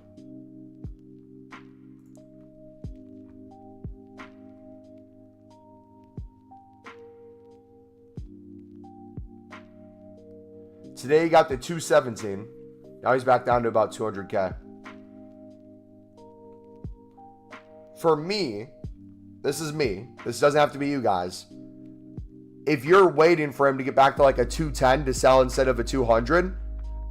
Today he got the 217. Now he's back down to about 200K. For me, this is me. This doesn't have to be you guys. If you're waiting for him to get back to like a 210 to sell instead of a 200,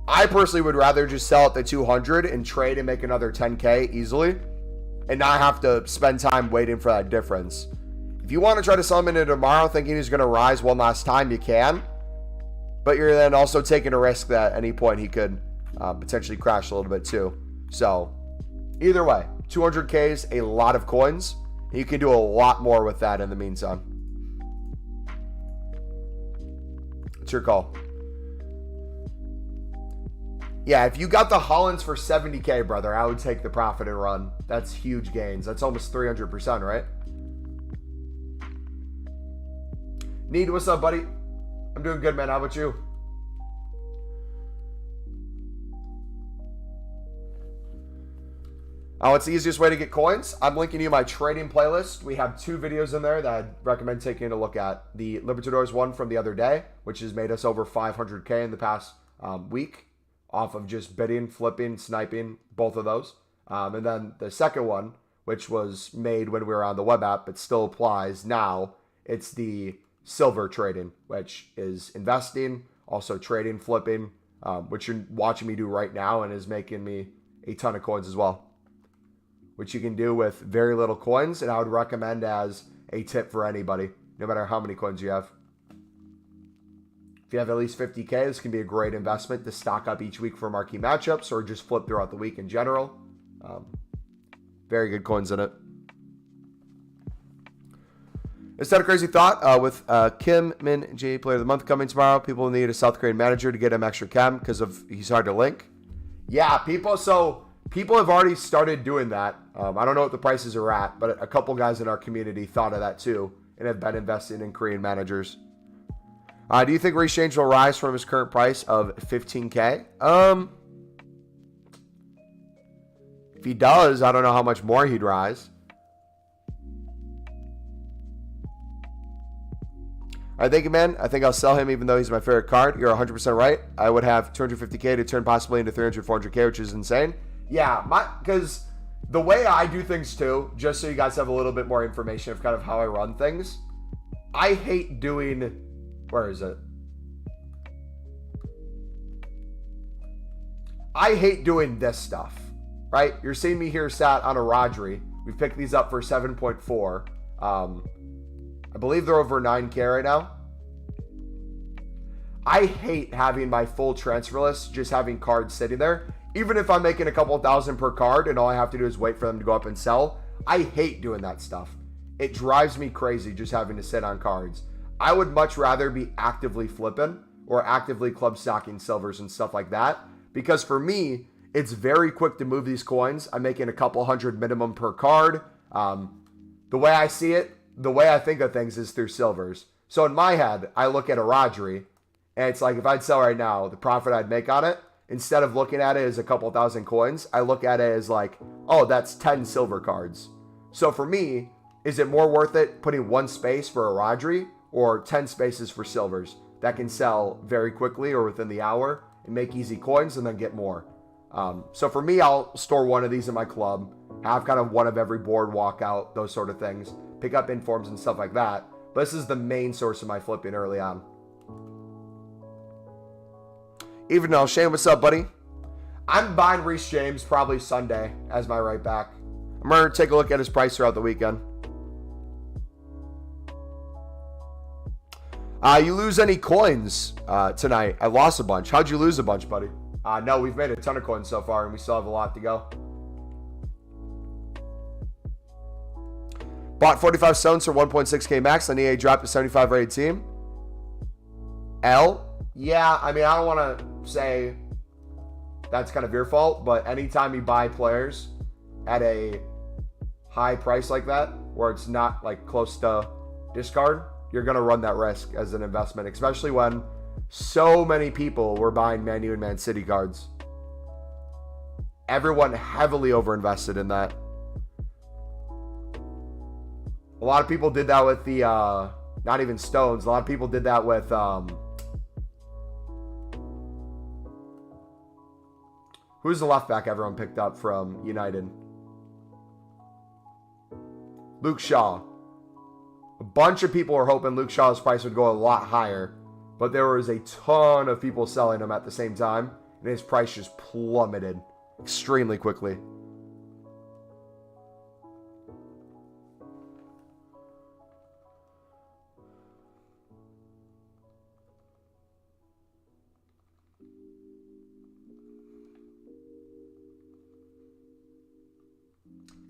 I personally would rather just sell at the 200 and trade and make another 10K easily and not have to spend time waiting for that difference. If you want to try to sell him into tomorrow thinking he's going to rise one last time, you can. But you're then also taking a risk that at any point he could potentially crash a little bit too. So either way, 200K is a lot of coins. And you can do a lot more with that in the meantime. It's your call. Yeah, if you got the Haalands for 70K, brother, I would take the profit and run. That's huge gains. That's almost 300%, right? Need, what's up, buddy? I'm doing good, man. How about you? What's the easiest way to get coins? I'm linking you my trading playlist. We have 2 videos in there that I'd recommend taking a look at. The Libertadores one from the other day, which has made us over 500K in the past week off of just bidding, flipping, sniping, both of those. And then the second one, which was made when we were on the web app, but still applies now. It's the silver trading, which is investing, also trading, flipping, which you're watching me do right now and is making me a ton of coins as well, which you can do with very little coins. And I would recommend as a tip for anybody, no matter how many coins you have. If you have at least 50K, this can be a great investment to stock up each week for marquee matchups or just flip throughout the week in general. Very good coins in it. Is that a crazy thought? With Kim Min J Player of the Month coming tomorrow, people need a South Korean manager to get him extra chem because of he's hard to link. Yeah, people have already started doing that. I don't know what the prices are at, but a couple guys in our community thought of that too and have been investing in Korean managers. Do you think Exchange will rise from his current price of 15K? If he does, I don't know how much more he'd rise. All right, thank you, man. I think I'll sell him even though he's my favorite card. You're 100% right. I would have 250K to turn possibly into 300, 400K, which is insane. Yeah, because the way I do things too, just so you guys have a little bit more information of kind of how I run things, I hate doing, where is it? I hate doing this stuff, right? You're seeing me here sat on a Rodri. We picked these up for 7.4. I believe they're over 9K right now. I hate having my full transfer list, just having cards sitting there. Even if I'm making a couple thousand per card and all I have to do is wait for them to go up and sell, I hate doing that stuff. It drives me crazy just having to sit on cards. I would much rather be actively flipping or actively club stocking silvers and stuff like that. Because for me, it's very quick to move these coins. I'm making a couple hundred minimum per card. The way I see it, the way I think of things is through silvers. So in my head, I look at a Rodri, and it's like if I'd sell right now, the profit I'd make on it, instead of looking at it as a couple thousand coins, I look at it as like, oh, that's 10 silver cards. So for me, is it more worth it putting one space for a Rodri or 10 spaces for silvers that can sell very quickly or within the hour and make easy coins and then get more? So for me, I'll store one of these in my club, have kind of one of every board walkout, those sort of things, pick up informs and stuff like that. But this is the main source of my flipping early on. Even though, Shane, what's up, buddy? I'm buying Reece James probably Sunday as my right back. I'm going to take a look at his price throughout the weekend. You lose any coins tonight? I lost a bunch. How'd you lose a bunch, buddy? No, we've made a ton of coins so far, and we still have a lot to go. Bought 45 stones for 1.6K max. On EA dropped to 75 rated team. L? Yeah, I mean, I don't want to say that's kind of your fault, but anytime you buy players at a high price like that, where it's not like close to discard, you're going to run that risk as an investment, especially when so many people were buying Man U and Man City cards. Everyone heavily overinvested in that. A lot of people did that with the, not even stones. A lot of people did that with, who's the left back everyone picked up from United? Luke Shaw. A bunch of people were hoping Luke Shaw's price would go a lot higher, but there was a ton of people selling him at the same time, and his price just plummeted extremely quickly.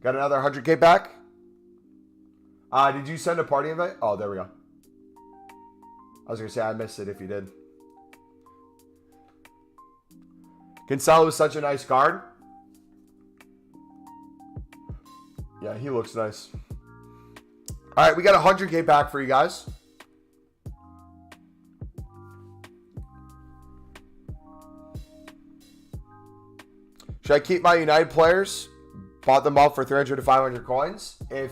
Got another 100K back. Did you send a party invite? Oh, there we go. I was going to say I missed it if you did. Cancelo is such a nice card. Yeah, he looks nice. All right, we got 100K back for you guys. Should I keep my United players? Bought them all for 300 to 500 coins. If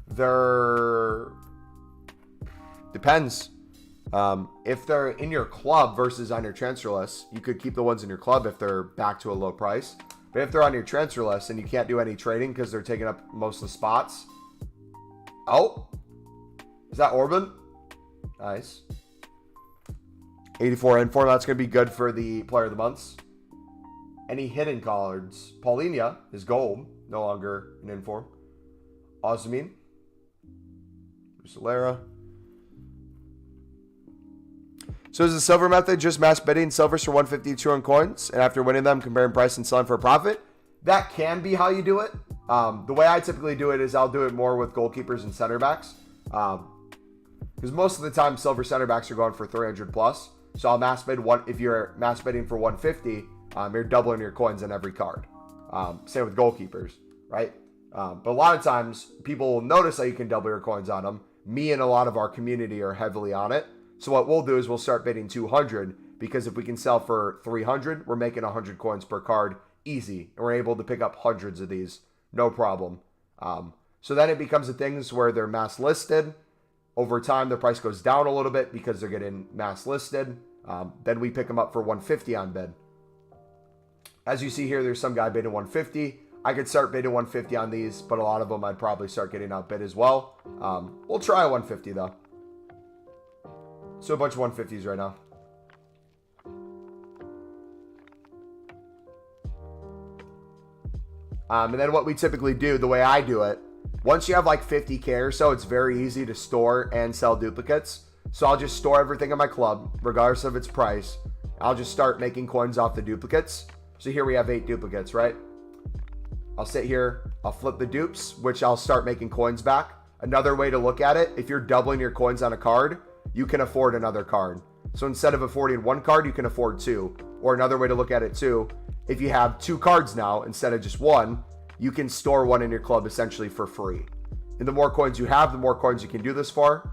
they're... Depends. If they're in your club versus on your transfer list, you could keep the ones in your club if they're back to a low price. But if they're on your transfer list and you can't do any trading because they're taking up most of the spots. Oh. Is that Orban? Nice. 84 inform. That's going to be good for the player of the months. Any hidden cards? Paulinho is gold. No longer an inform. Osmin. Solera. So is the silver method just mass bidding silvers for 152 on coins, and after winning them, comparing price and selling for a profit? That can be how you do it. The way I typically do it is I'll do it more with goalkeepers and center backs. Because most of the time, silver center backs are going for 300 plus. So I'll mass bid one. If you're mass bidding for 150, you're doubling your coins on every card. Same with goalkeepers, right? But a lot of times, people will notice that you can double your coins on them. Me and a lot of our community are heavily on it. So what we'll do is we'll start bidding 200, because if we can sell for 300, we're making 100 coins per card easy. And we're able to pick up hundreds of these, no problem. So then it becomes a thing where they're mass listed. Over time, the price goes down a little bit because they're getting mass listed. Then we pick them up for 150 on bid. As you see here, there's some guy bidding 150. I could start bidding 150 on these, but a lot of them I'd probably start getting outbid as well. We'll try 150 though. So a bunch of 150s right now. And then what we typically do, the way I do it, once you have like 50K or so, it's very easy to store and sell duplicates. So I'll just store everything in my club, regardless of its price. I'll just start making coins off the duplicates. So here we have 8 duplicates, right? I'll sit here, I'll flip the dupes, which I'll start making coins back. Another way to look at it, if you're doubling your coins on a card, you can afford another card. So instead of affording 1 card, you can afford 2. Or another way to look at it too, if you have 2 cards now instead of just 1, you can store 1 in your club essentially for free. And the more coins you have, the more coins you can do this for.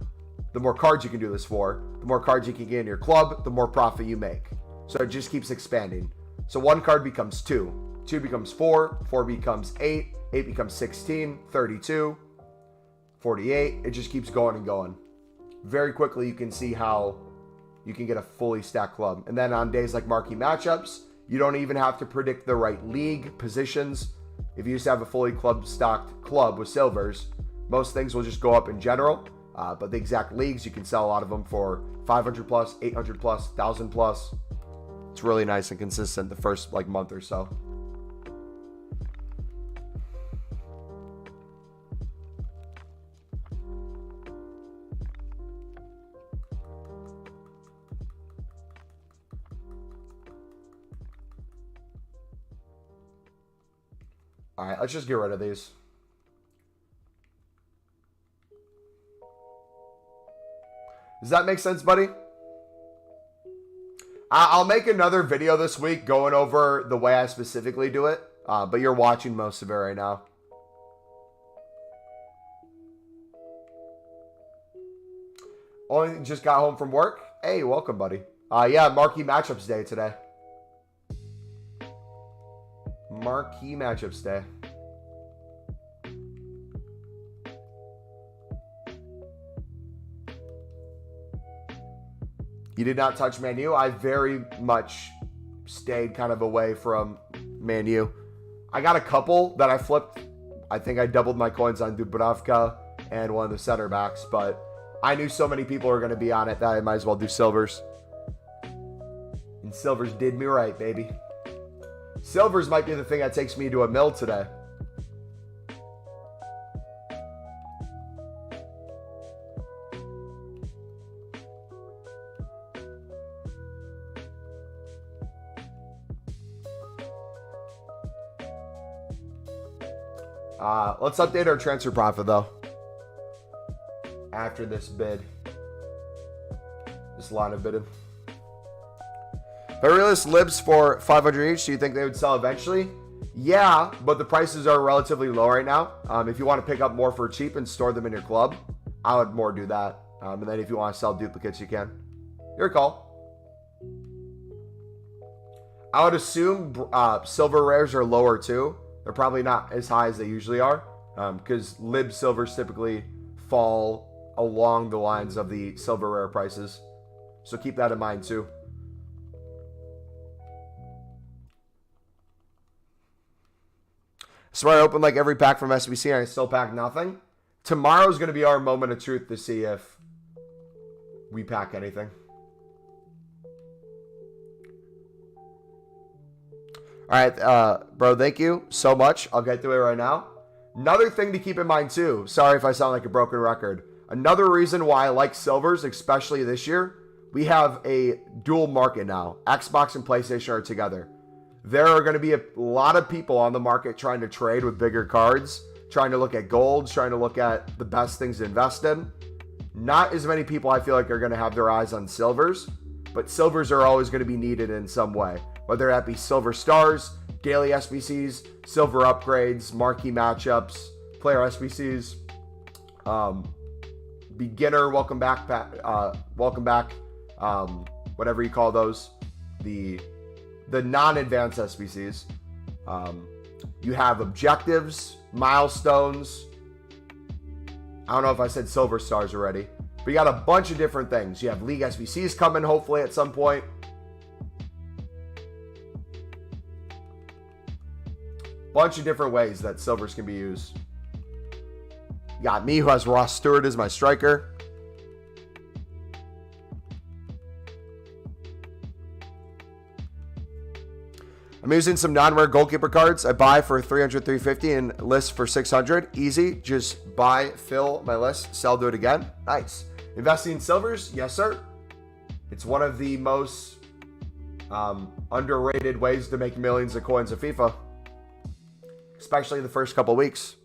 The more cards you can do this for. The more cards you can get in your club, the more profit you make. So it just keeps expanding. So 1 card becomes 2. 2 becomes 4. 4 becomes 8. 8 becomes 16. 32. 48. It just keeps going and going. Very quickly you can see how you can get a fully stacked club. And then on days like marquee matchups, you don't even have to predict the right league positions. If you just have a fully stocked club with silvers, most things will just go up in general. But the exact leagues, you can sell a lot of them for 500 plus, 800 plus, 1,000 plus. It's really nice and consistent the first like month or so. All right, let's just get rid of these. Does that make sense, buddy? I'll make another video this week going over the way I specifically do it, but you're watching most of it right now. Only just got home from work? Hey, welcome, buddy. Yeah, marquee matchups day today. Marquee matchups day. You did not touch Man U. I very much stayed kind of away from Man U. I got a couple that I flipped. I think I doubled my coins on Dubravka and one of the center backs, but I knew so many people were going to be on it that I might as well do silvers. And silvers did me right, baby. Silvers might be the thing that takes me to a mil today. Let's update our transfer profit though. After this bid. This line of bidding. If I release libs for 500 each, do you think they would sell eventually? Yeah, but the prices are relatively low right now. If you want to pick up more for cheap and store them in your club, I would more do that. And then if you want to sell duplicates, you can. Your call. I would assume silver rares are lower too. They're probably not as high as they usually are, because lib silvers typically fall along the lines of the silver rare prices. So keep that in mind too. So I opened like every pack from SBC and I still pack nothing. Tomorrow's going to be our moment of truth to see if we pack anything. All right, bro, thank you so much. I'll get to it right now. Another thing to keep in mind too, sorry if I sound like a broken record. Another reason why I like silvers, especially this year, we have a dual market now. Xbox and PlayStation are together. There are going to be a lot of people on the market trying to trade with bigger cards, trying to look at golds, trying to look at the best things to invest in. Not as many people I feel like are going to have their eyes on silvers, but silvers are always going to be needed in some way. Whether that be silver stars, daily SBCs, silver upgrades, marquee matchups, player SBCs, beginner, welcome back, whatever you call those, the non-advanced SBCs. You have objectives, milestones. I don't know if I said silver stars already. But you got a bunch of different things. You have League SBCs coming, hopefully, at some point. Bunch of different ways that silvers can be used. You got me, who has Ross Stewart as my striker. I'm using some non-rare goalkeeper cards. I buy for 300, 350 and list for 600. Easy. Just buy, fill my list, sell, do it again. Nice. Investing in silvers? Yes, sir. It's one of the most underrated ways to make millions of coins of FIFA. Especially the first couple weeks.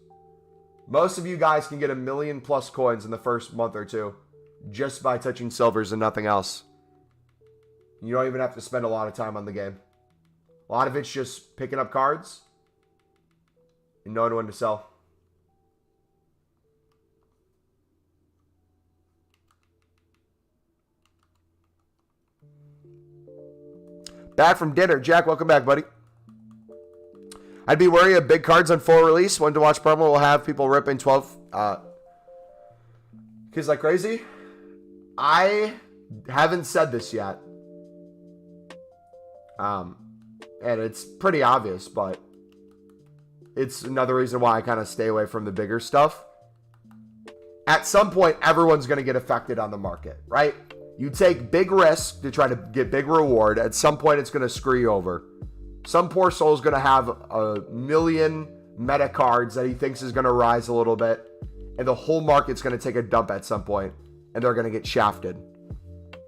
Most of you guys can get 1 million plus coins in the first month or two just by touching silvers and nothing else. You don't even have to spend a lot of time on the game. A lot of it's just picking up cards and knowing when to sell. Back from dinner. Jack, welcome back, buddy. I'd be wary of big cards on full release. One to watch promo will have people ripping 12 kids like crazy. I haven't said this yet. And it's pretty obvious, but it's another reason why I kind of stay away from the bigger stuff. At some point, everyone's going to get affected on the market, right? You take big risk to try to get big reward. At some point, it's going to screw you over. Some poor soul is going to have 1 million meta cards that he thinks is going to rise a little bit, and the whole market's going to take a dump at some point, and they're going to get shafted.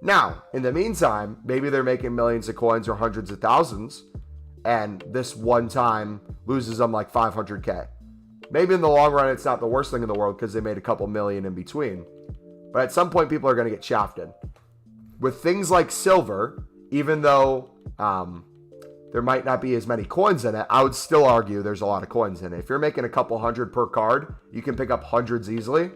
Now, in the meantime, maybe they're making millions of coins or hundreds of thousands, and this one time loses them like 500K. Maybe in the long run, it's not the worst thing in the world because they made a couple million in between. But at some point, people are going to get shafted. With things like silver, even though there might not be as many coins in it, I would still argue there's a lot of coins in it. If you're making a couple hundred per card, you can pick up hundreds easily.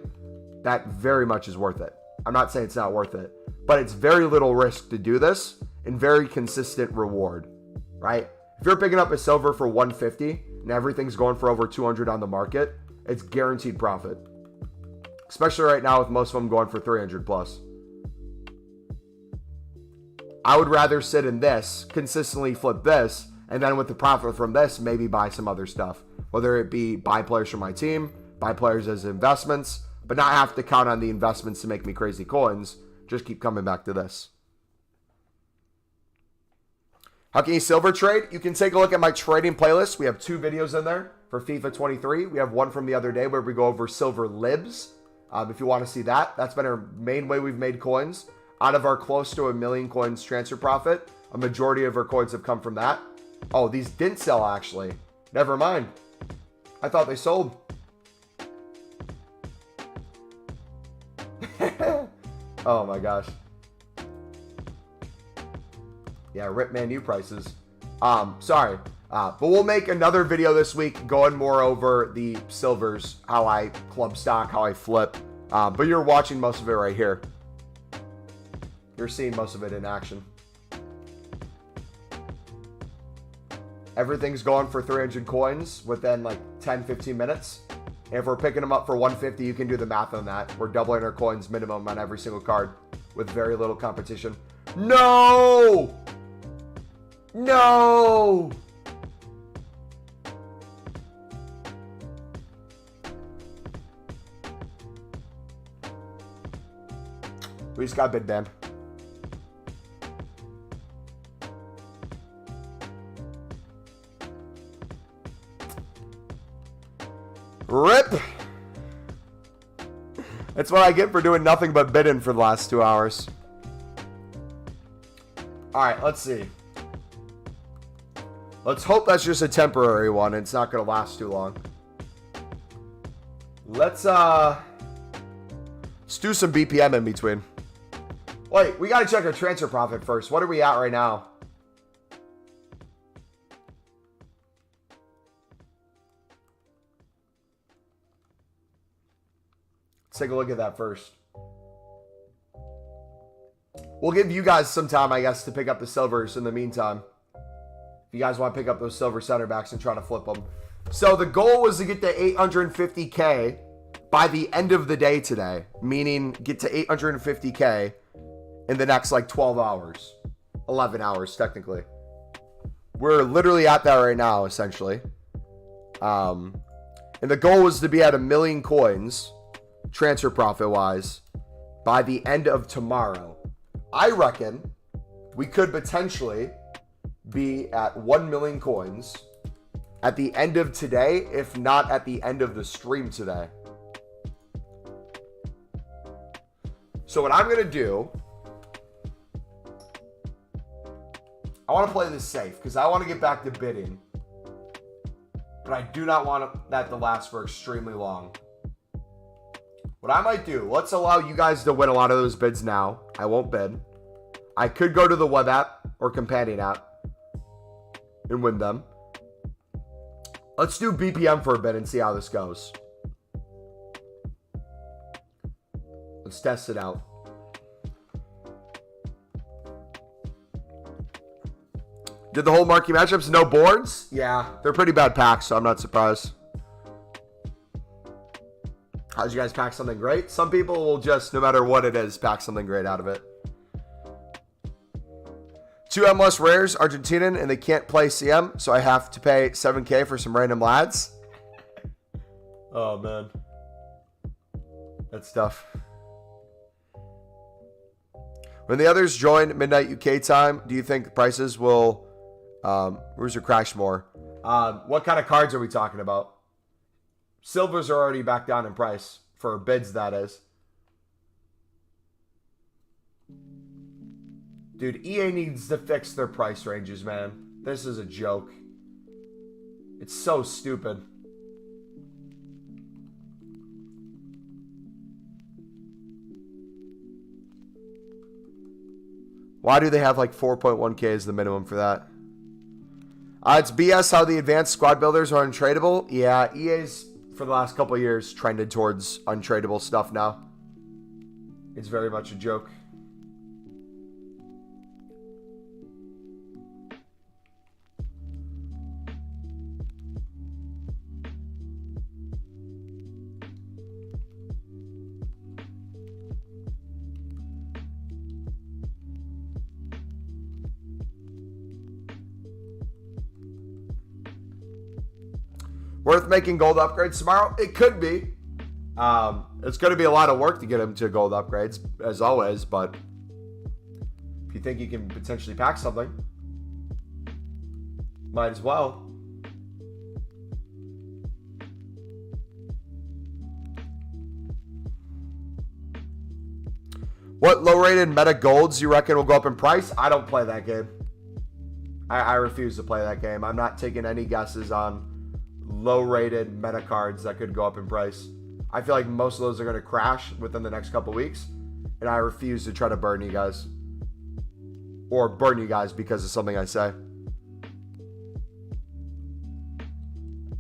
That very much is worth it. I'm not saying it's not worth it, but it's very little risk to do this and very consistent reward, right? If you're picking up a silver for 150 and everything's going for over 200 on the market, it's guaranteed profit. Especially right now with most of them going for 300 plus. I would rather sit in this, consistently flip this, and then with the profit from this, maybe buy some other stuff. Whether it be buy players from my team, buy players as investments, but not have to count on the investments to make me crazy coins. Just keep coming back to this. How can you silver trade? You can take a look at my trading playlist. We have 2 videos in there for FIFA 23. We have one from the other day where we go over silver libs. If you want to see that, that's been our main way we've made coins. Out of our close to 1 million coins transfer profit, a majority of our coins have come from that. Oh, these didn't sell actually. Never mind. I thought they sold. Oh my gosh. Yeah, rip Man U prices. Sorry. But we'll make another video this week going more over the silvers, how I club stock, how I flip. But you're watching most of it right here. You're seeing most of it in action. Everything's going for 300 coins within like 10, 15 minutes. And if we're picking them up for 150, you can do the math on that. We're doubling our coins minimum on every single card with very little competition. No! No! We just got bid banned. Rip! That's what I get for doing nothing but bidding for the last 2 hours. Alright, let's see. Let's hope that's just a temporary one and it's not going to last too long. Let's do some BPM in between. Wait, we got to check our transfer profit first. What are we at right now? Let's take a look at that first. We'll give you guys some time, I guess, to pick up the silvers in the meantime. If you guys want to pick up those silver center backs and try to flip them. So the goal was to get to 850K by the end of the day today, meaning get to 850K in the next like 12 hours, 11 hours technically. We're literally at that right now, essentially. And the goal was to be at 1 million coins, transfer profit wise, by the end of tomorrow. I reckon we could potentially be at 1 million coins at the end of today, if not at the end of the stream today. So what I'm going to do, I want to play this safe because I want to get back to bidding. But I do not want that to last for extremely long. What I might do, let's allow you guys to win a lot of those bids now. I won't bid. I could go to the web app or companion app and win them. Let's do BPM for a bit and see how this goes. Let's test it out. Did the whole marquee matchups, no boards? Yeah, they're pretty bad packs, so I'm not surprised. How'd you guys pack something great? Some people will just, no matter what it is, pack something great out of it. 2 MLS rares, Argentinian, and they can't play CM, so I have to pay 7K for some random lads. Oh, man. That's tough. When the others join midnight UK time, do you think the prices will Rooster crash more? What kind of cards are we talking about? Silvers are already back down in price for bids, that is. Dude, EA needs to fix their price ranges, man. This is a joke. It's so stupid. Why do they have like 4.1K as the minimum for that? It's BS how the advanced squad builders are untradeable. Yeah, EA's for the last couple of years trended towards untradeable stuff now. It's very much a joke. Worth making gold upgrades tomorrow? It could be. It's going to be a lot of work to get him to gold upgrades, as always, but if you think you can potentially pack something, might as well. What low-rated meta golds you reckon will go up in price? I don't play that game. I refuse to play that game. I'm not taking any guesses on low-rated meta cards that could go up in price. I feel like most of those are going to crash within the next couple weeks, and I refuse to try to burn you guys. Or burn you guys because of something I say.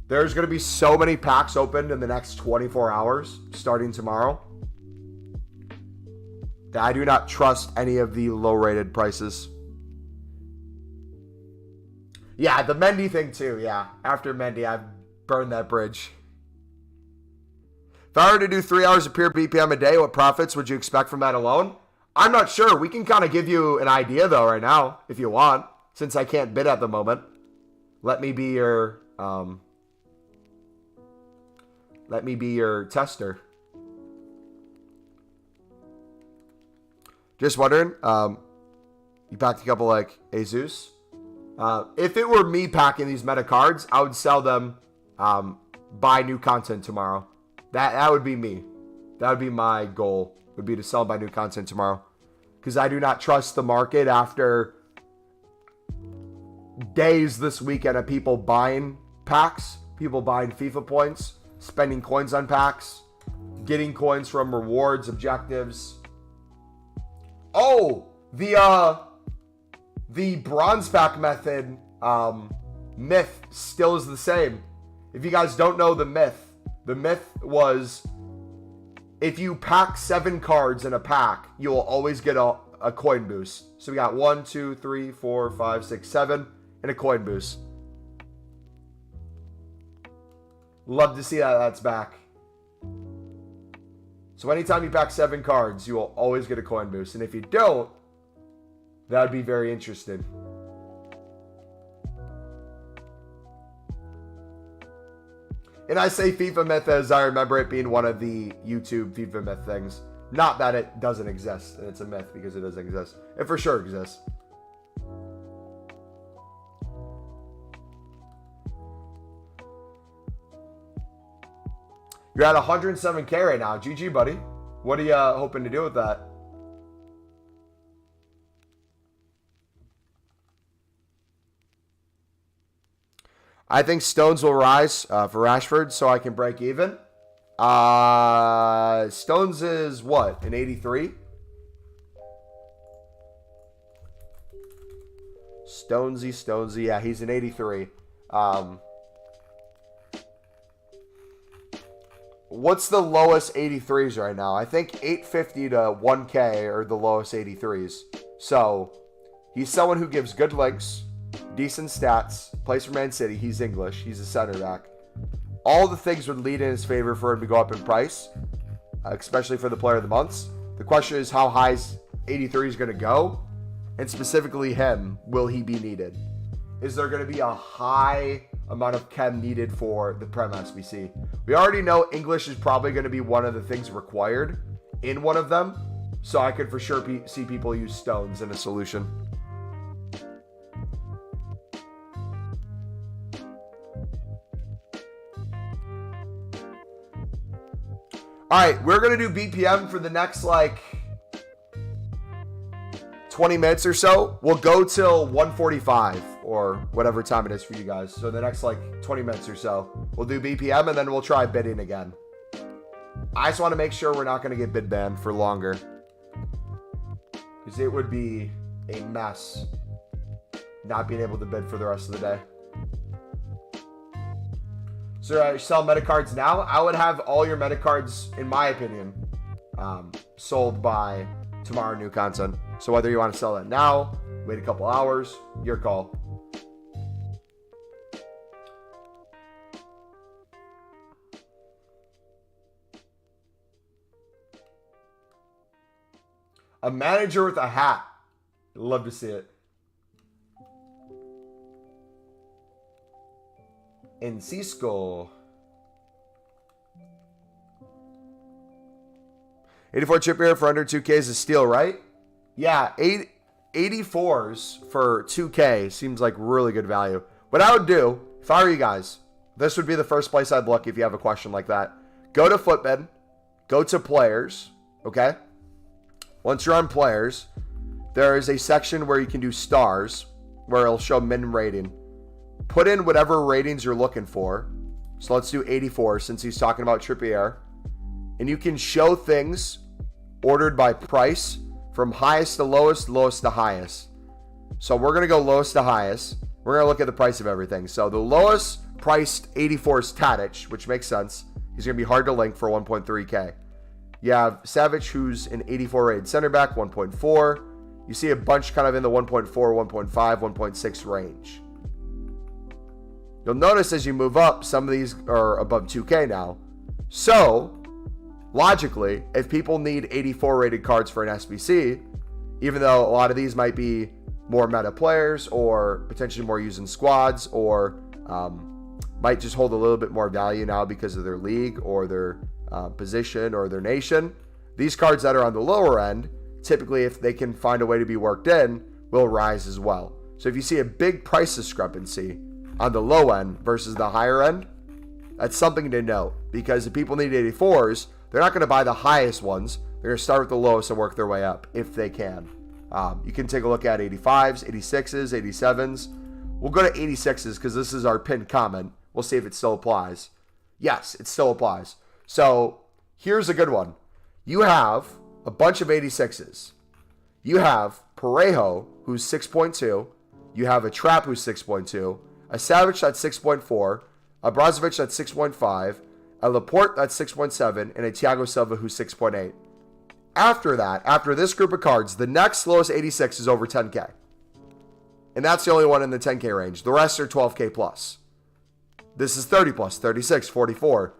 There's going to be so many packs opened in the next 24 hours, starting tomorrow, that I do not trust any of the low-rated prices. Yeah, the Mendy thing too, yeah. After Mendy, I've burned that bridge. If I were to do 3 hours of pure BPM a day, what profits would you expect from that alone? I'm not sure. We can kind of give you an idea, though, right now, if you want, since I can't bid at the moment. Let me be your tester. Just wondering, you packed a couple like Jesus. If it were me packing these meta cards, I would sell them, buy new content tomorrow. That would be me. That would be my goal, would be to sell by new content tomorrow. Because I do not trust the market after days this weekend of people buying packs, people buying FIFA points, spending coins on packs, getting coins from rewards, objectives. Oh, the bronze pack method myth still is the same. If you guys don't know the myth was if you pack 7 cards in a pack, you will always get a coin boost. So we got 1, 2, 3, 4, 5, 6, 7, and a coin boost. Love to see that that's back. So anytime you pack 7 cards, you will always get a coin boost. And if you don't, that would be very interesting. And I say FIFA myth as I remember it being one of the YouTube FIFA myth things. Not that it doesn't exist, and it's a myth because it doesn't exist. It for sure exists. You're at 107K right now. GG, buddy. What are you hoping to do with that? I think Stones will rise for Rashford so I can break even. Stones is what? An 83? Stonesy. Yeah, he's an 83. What's the lowest 83s right now? I think 850 to 1K are the lowest 83s. So, he's someone who gives good links, decent stats, plays for Man City. He's English. He's a center back. All the things would lead in his favor for him to go up in price, especially for the player of the months. The question is how high is 83 is going to go, and specifically him, will he be needed? Is there going to be a high amount of chem needed for the Prem SBC? We already know English is probably going to be one of the things required in one of them, so I could for sure see people use Stones in a solution. All right, we're going to do BPM for the next, 20 minutes or so. We'll go till 1:45 or whatever time it is for you guys. So the next, 20 minutes or so, we'll do BPM, and then we'll try bidding again. I just want to make sure we're not going to get bid banned for longer, because it would be a mess not being able to bid for the rest of the day. So I sell meta cards now. I would have all your meta cards, in my opinion, sold by tomorrow new content. So whether you want to sell that now, wait a couple hours, your call. A manager with a hat. I'd love to see it. In Cisco. 84 chip here for under 2K is a steal, right? Yeah, 84s for 2K seems like really good value. What I would do, if I were you guys, this would be the first place I'd look if you have a question like that. Go to Flipbid, go to players, okay? Once you're on players, there is a section where you can do stars, where it'll show min rating. Put in whatever ratings you're looking for. So let's do 84 since he's talking about Trippier. And you can show things ordered by price from highest to lowest, lowest to highest. So we're going to go lowest to highest. We're going to look at the price of everything. So the lowest priced 84 is Tadic, which makes sense. He's going to be hard to link for 1.3K. You have Savage, who's an 84 rated center back, 1.4. You see a bunch kind of in the 1.4, 1.5, 1.6 range. You'll notice as you move up, some of these are above 2K now. So, logically, if people need 84 rated cards for an SBC, even though a lot of these might be more meta players or potentially more using squads or might just hold a little bit more value now because of their league or their position or their nation, these cards that are on the lower end, typically if they can find a way to be worked in, will rise as well. So if you see a big price discrepancy on the low end versus the higher end, that's something to note, because if people need 84s, they're not going to buy the highest ones. They're going to start with the lowest and work their way up if they can. You can take a look at 85s, 86s, 87s. We'll go to 86s because this is our pinned comment. We'll see if it still applies. Yes, it still applies. So here's a good one. You have a bunch of 86s. You have Parejo, who's 6.2. You have a Trap, who's 6.2. A Savage, that's 6.4. A Brozovic, that's 6.5. A Laporte, that's 6.7. And a Thiago Silva, who's 6.8. After that, after this group of cards, the next lowest 86 is over 10K. And that's the only one in the 10K range. The rest are 12K plus. This is 30 plus, 36, 44.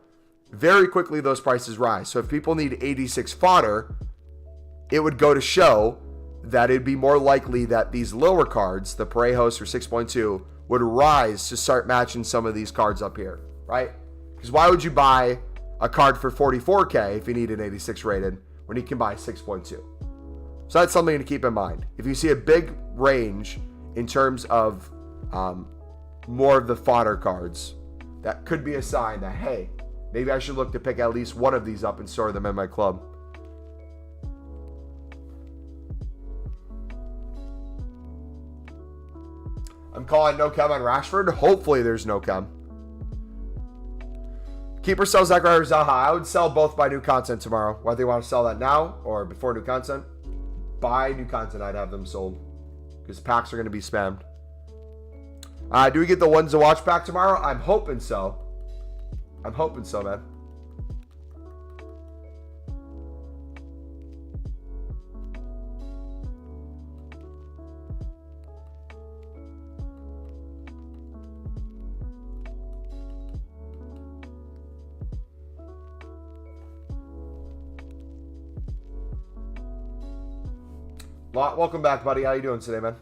very quickly those prices rise. So if people need 86 fodder, it would go to show that it'd be more likely that these lower cards, the Parejos for 6.2, would rise to start matching some of these cards up here, right? Because why would you buy a card for 44K if you need an 86 rated when you can buy 6.2? So that's something to keep in mind. If you see a big range in terms of more of the fodder cards, that could be a sign that, hey, maybe I should look to pick at least one of these up and store them in my club. I'm calling no chem on Rashford. Hopefully there's no chem. Keeper sells Zachariah Zaha. I would sell both by new content tomorrow. Whether you want to sell that now or before new content. By new content, I'd have them sold. Because packs are going to be spammed. Do we get the ones to watch pack tomorrow? I'm hoping so. I'm hoping so, man. Welcome back, buddy. How you doing today, man?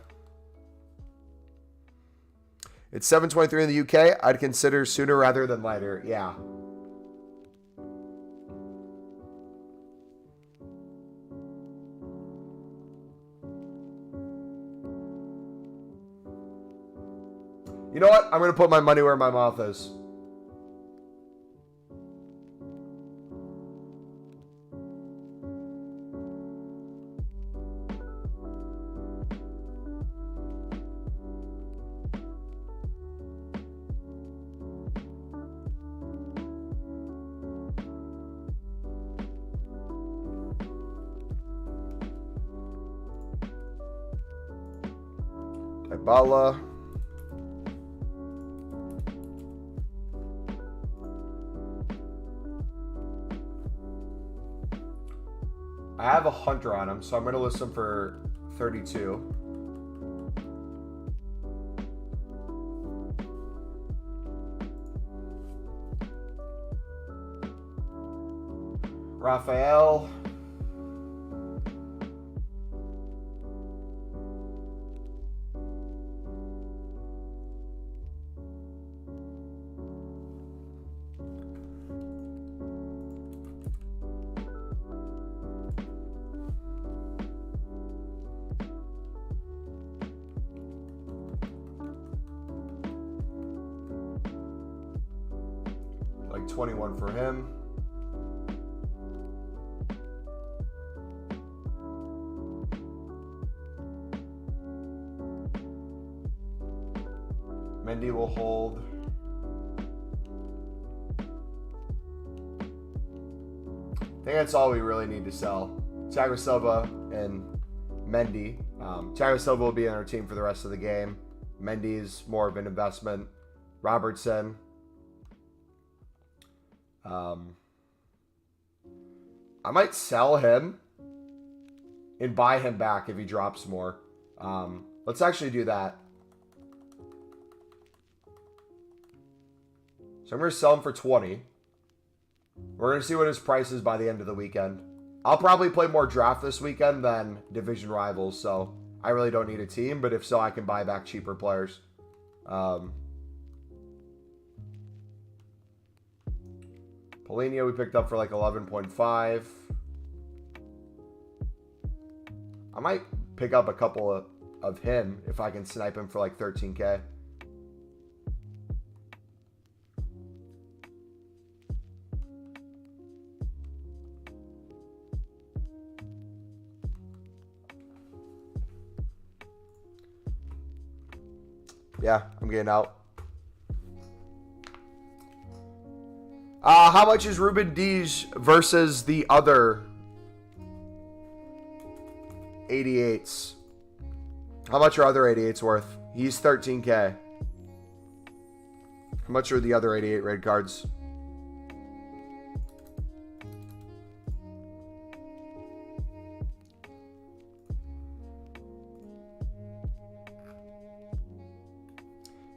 It's 7:23 in the UK. I'd consider sooner rather than later. Yeah. You know what? I'm going to put my money where my mouth is. Bala. I have a Hunter on him, so I'm going to list him for 32. Raphael. Like 21 for him. Mendy will hold. I think that's all we really need to sell. Thiago Silva and Mendy. Thiago Silva will be on our team for the rest of the game. Mendy's more of an investment. Robertson. I might sell him and buy him back if he drops more. Let's actually do that. So I'm going to sell him for 20. We're going to see what his price is by the end of the weekend. I'll probably play more draft this weekend than division rivals, so I really don't need a team, but if so, I can buy back cheaper players. Polino we picked up for like 11.5. I might pick up a couple of him if I can snipe him for like 13K. Yeah, I'm getting out. How much is Ruben Dias versus the other 88s? How much are other 88s worth? He's 13K. How much are the other 88 red cards?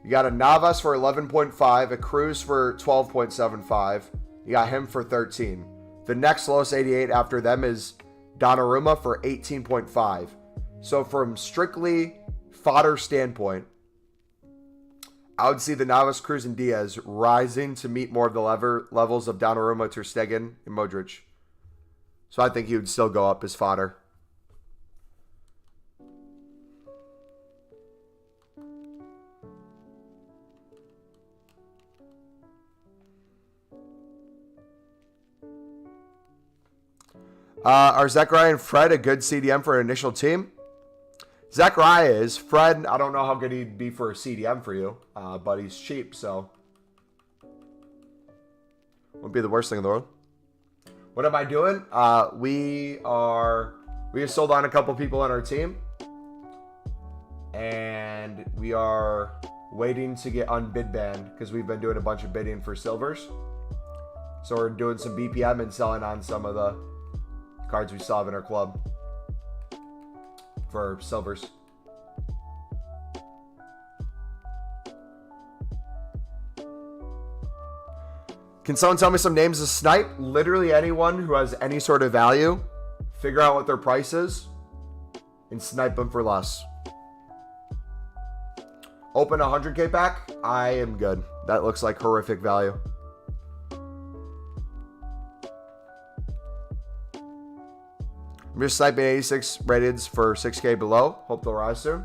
You got a Navas for 11.5, a Cruz for 12.75. You got him for 13. The next lowest 88 after them is Donnarumma for 18.5. So from strictly fodder standpoint, I would see the Navas, Cruz, and Diaz rising to meet more of the levels of Donnarumma, Ter Stegen, and Modric. So I think he would still go up as fodder. Are Zachariah and Fred a good CDM for an initial team? Zachariah is. Fred, I don't know how good he'd be for a CDM for you, but he's cheap, so won't be the worst thing in the world. What am I doing? We have sold on a couple people on our team, and we are waiting to get unbid banned because we've been doing a bunch of bidding for silvers. So we're doing some BPM and selling on some of the cards we still have in our club for silvers. Can someone tell me some names of snipe? Literally anyone who has any sort of value. Figure out what their price is and snipe them for less. Open a 100k pack? I am good. That looks like horrific value. I'm just sniping 86 rateds for 6k below. Hope they'll rise soon.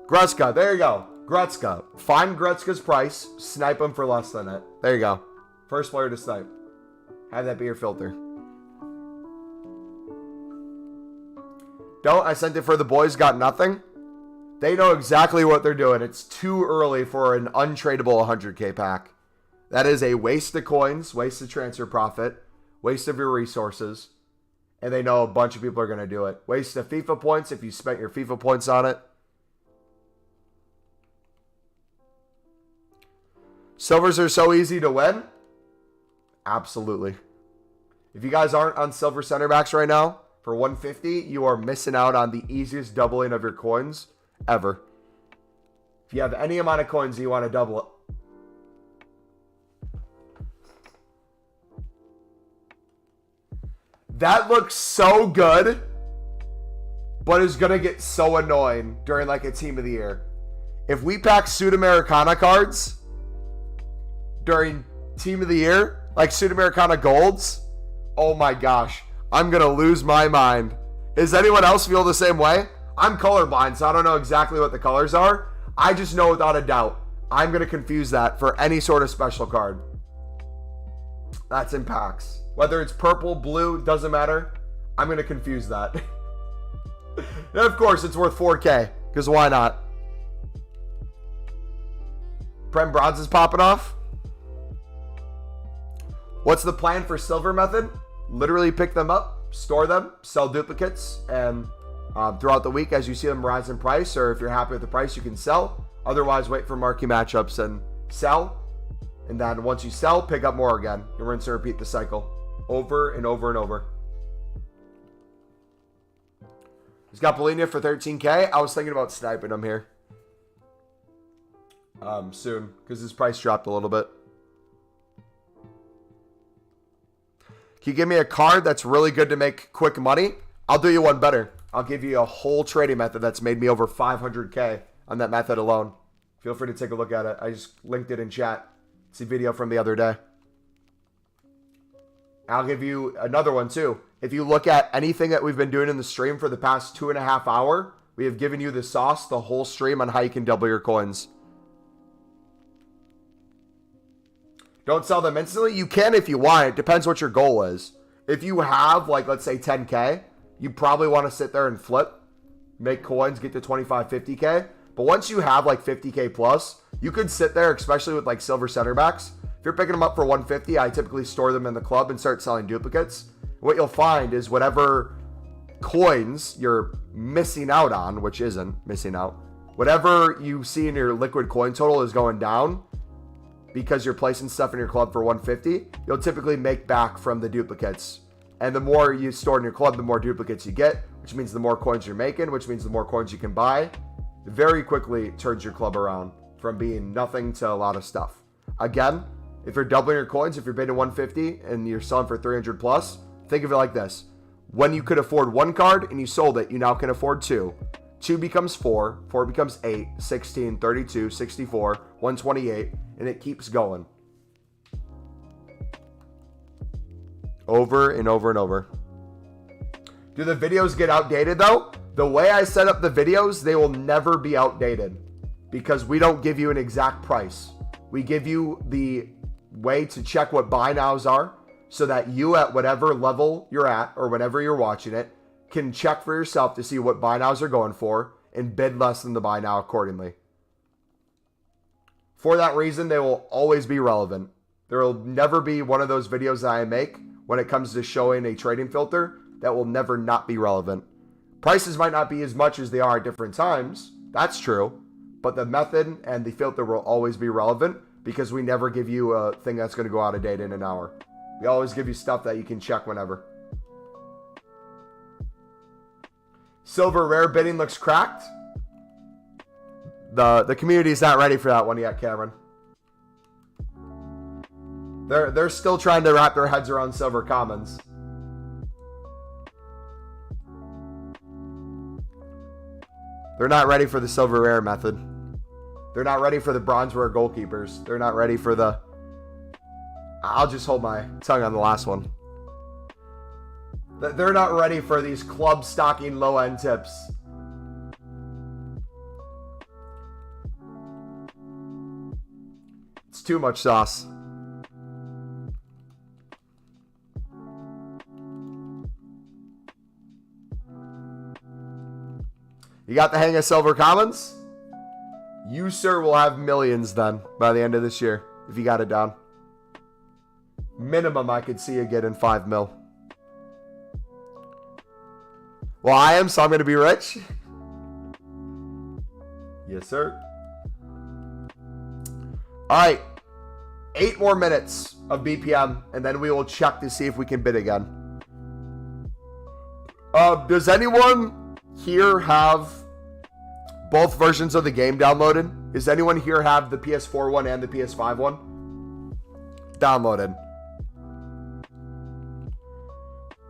Gretzka, there you go. Gretzka. Find Gretzka's price. Snipe him for less than it. There you go. First player to snipe. Have that be your filter. Don't. I sent it for the boys. Got nothing. They know exactly what they're doing. It's too early for an untradeable 100k pack. That is a waste of coins, waste of transfer profit, waste of your resources. And they know a bunch of people are going to do it. Waste of FIFA points if you spent your FIFA points on it. Silvers are so easy to win. Absolutely. If you guys aren't on silver center backs right now, for 150, you are missing out on the easiest doubling of your coins ever. If you have any amount of coins and you want to double it. That looks so good, but is going to get so annoying during like a team of the year. If we pack Sudamericana cards during team of the year, like Sudamericana golds, oh my gosh, I'm going to lose my mind. Does anyone else feel the same way? I'm colorblind, so I don't know exactly what the colors are. I just know without a doubt, I'm going to confuse that for any sort of special card. That's in packs. Whether it's purple, blue, doesn't matter. I'm going to confuse that. And of course, it's worth 4K, because why not? Prem Bronze is popping off. What's the plan for silver method? Literally pick them up, store them, sell duplicates, and throughout the week as you see them rise in price, or if you're happy with the price, you can sell. Otherwise, wait for marquee matchups and sell. And then once you sell, pick up more again. You rinse and repeat the cycle over and over and over. He's got Polina for 13k. I was thinking about sniping him here soon because his price dropped a little bit. Can you give me a card that's really good to make quick money? I'll do you one better. I'll give you a whole trading method that's made me over 500k on that method alone. Feel free to take a look at it. I just linked it in chat. It's a video from the other day. I'll give you another one too. If you look at anything that we've been doing in the stream for the past 2.5 hours, we have given you the sauce, the whole stream on how you can double your coins. Don't sell them instantly. You can if you want. It depends what your goal is. If you have, like, let's say 10k, you probably want to sit there and flip, make coins, get to 25, 50k. But once you have like 50k plus, you could sit there, especially with like silver center backs. If you're picking them up for 150, I typically store them in the club and start selling duplicates. What you'll find is whatever coins you're missing out on, which isn't missing out, whatever you see in your liquid coin total is going down because you're placing stuff in your club for 150, you'll typically make back from the duplicates. And the more you store in your club, the more duplicates you get, which means the more coins you're making, which means the more coins you can buy. very quickly turns your club around from being nothing to a lot of stuff. Again, if you're doubling your coins, if you're bidding 150 and you're selling for 300 plus, think of it like this. When you could afford one card and you sold it, you now can afford two. 2 becomes 4, 4 becomes 8, 16, 32, 64, 128, and it keeps going. Over and over and over. Do the videos get outdated though? The way I set up the videos, they will never be outdated because we don't give you an exact price. We give you the way to check what buy nows are so that you at whatever level you're at or whenever you're watching it can check for yourself to see what buy nows are going for and bid less than the buy now accordingly. For that reason, they will always be relevant. There will never be one of those videos that I make when it comes to showing a trading filter that will never not be relevant. Prices might not be as much as they are at different times. That's true. But the method and the filter will always be relevant because we never give you a thing that's going to go out of date in an hour. We always give you stuff that you can check whenever. Silver rare bidding looks cracked. The community is not ready for that one yet, Cameron. They're still trying to wrap their heads around silver commons. They're not ready for the silver rare method. They're not ready for the bronze rare goalkeepers. They're not ready for the... I'll just hold my tongue on the last one. They're not ready for these club stocking low-end tips. It's too much sauce. You got the hang of silver commons? You, sir, will have millions then by the end of this year if you got it down. Minimum I could see you getting 5 mil. Well, I am, so I'm going to be rich. Yes, sir. All right. 8 more minutes of BPM, and then we will check to see if we can bid again. Does anyone here have both versions of the game downloaded? Does anyone here have the PS4 one and the PS5 one downloaded?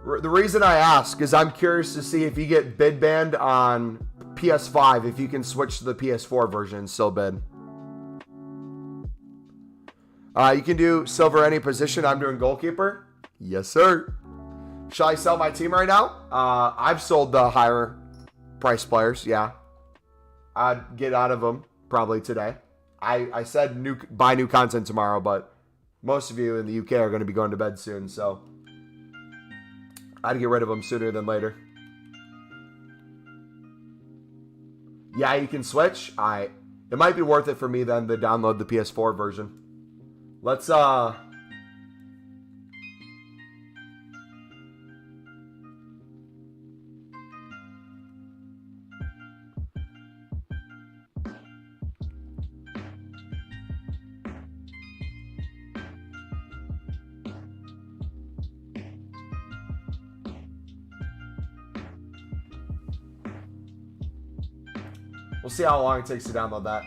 The reason I ask is I'm curious to see if you get bid banned on PS5, if you can switch to the PS4 version and still bid. You can do silver any position. I'm doing goalkeeper. Yes, sir. Shall I sell my team right now? I've sold the higher price players, yeah. I'd get out of them probably today. I said buy new content tomorrow, but most of you in the UK are going to be going to bed soon, so I'd get rid of them sooner than later. Yeah, you can switch. It might be worth it for me then to download the PS4 version. Let's we'll see how long it takes to download that.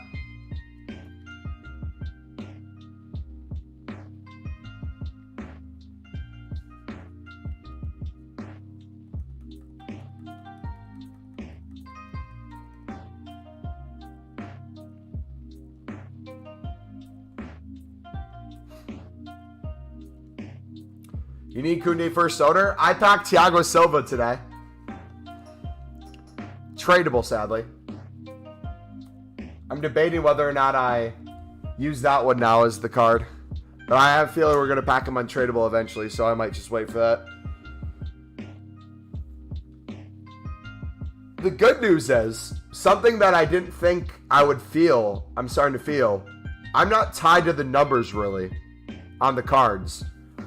You need Koundé first owner? I packed Thiago Silva today. Tradable, sadly. I'm debating whether or not I use that one now as the card. But I have a feeling we're going to pack him untradeable eventually, so I might just wait for that. The good news is, something that I didn't think I would feel, I'm starting to feel. I'm not tied to the numbers, really, on the cards.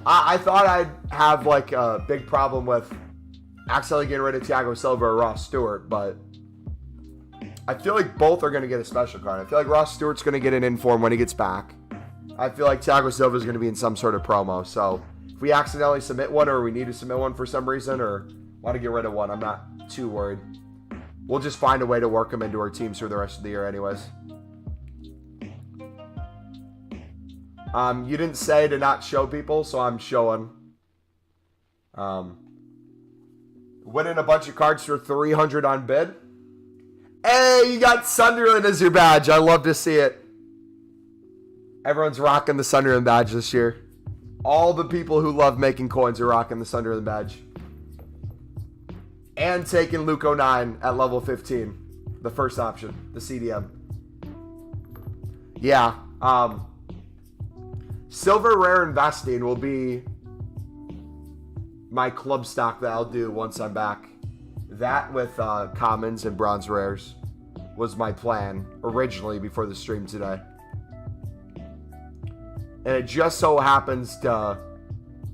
I thought I'd have, like, a big problem with accidentally getting rid of Thiago Silva or Ross Stewart, but I feel like both are going to get a special card. I feel like Ross Stewart's going to get an inform when he gets back. I feel like Thiago Silva is going to be in some sort of promo. So if we accidentally submit one or we need to submit one for some reason or want to get rid of one, I'm not too worried. We'll just find a way to work them into our teams for the rest of the year anyways. You didn't say to not show people, so I'm showing. Winning a bunch of cards for 300 on bid. Hey, you got Sunderland as your badge. I love to see it. Everyone's rocking the Sunderland badge this year. All the people who love making coins are rocking the Sunderland badge. And taking Luke 09 at level 15. The first option, the CDM. Yeah. Silver Rare Investing will be my club stock that I'll do once I'm back. That with commons and bronze rares was my plan originally before the stream today. And it just so happens to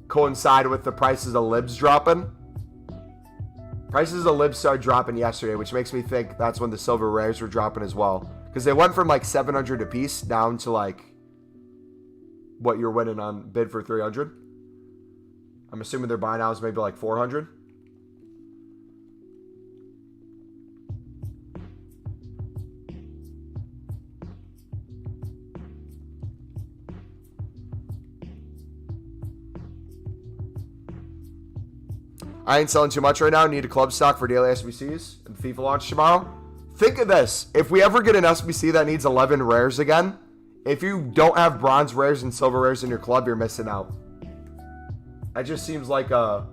coincide with the prices of libs dropping. Prices of libs started dropping yesterday, which makes me think that's when the silver rares were dropping as well. Because they went from like 700 a piece down to like what you're winning on bid for 300. I'm assuming their buy now is maybe like 400. I ain't selling too much right now. Need a club stock for daily SBCs and FIFA launch tomorrow. Think of this. If we ever get an SBC that needs 11 rares again, if you don't have bronze rares and silver rares in your club, you're missing out. That just seems like a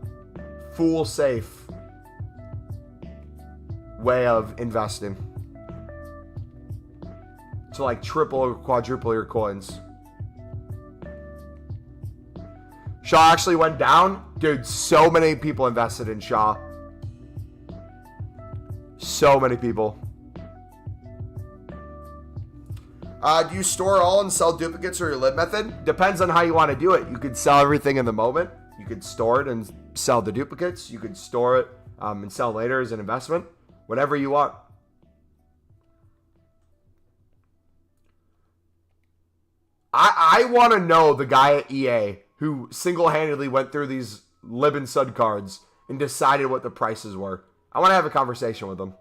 fool-safe way of investing. To like triple or quadruple your coins. Shaw actually went down. Dude, so many people invested in Shaw. So many people. Do you store all and sell duplicates or your lib method? Depends on how you want to do it. You could sell everything in the moment. You could store it and sell the duplicates. You could store it and sell later as an investment. Whatever you want. I want to know the guy at EA who single-handedly went through these lib and sud cards and decided what the prices were. I want to have a conversation with him.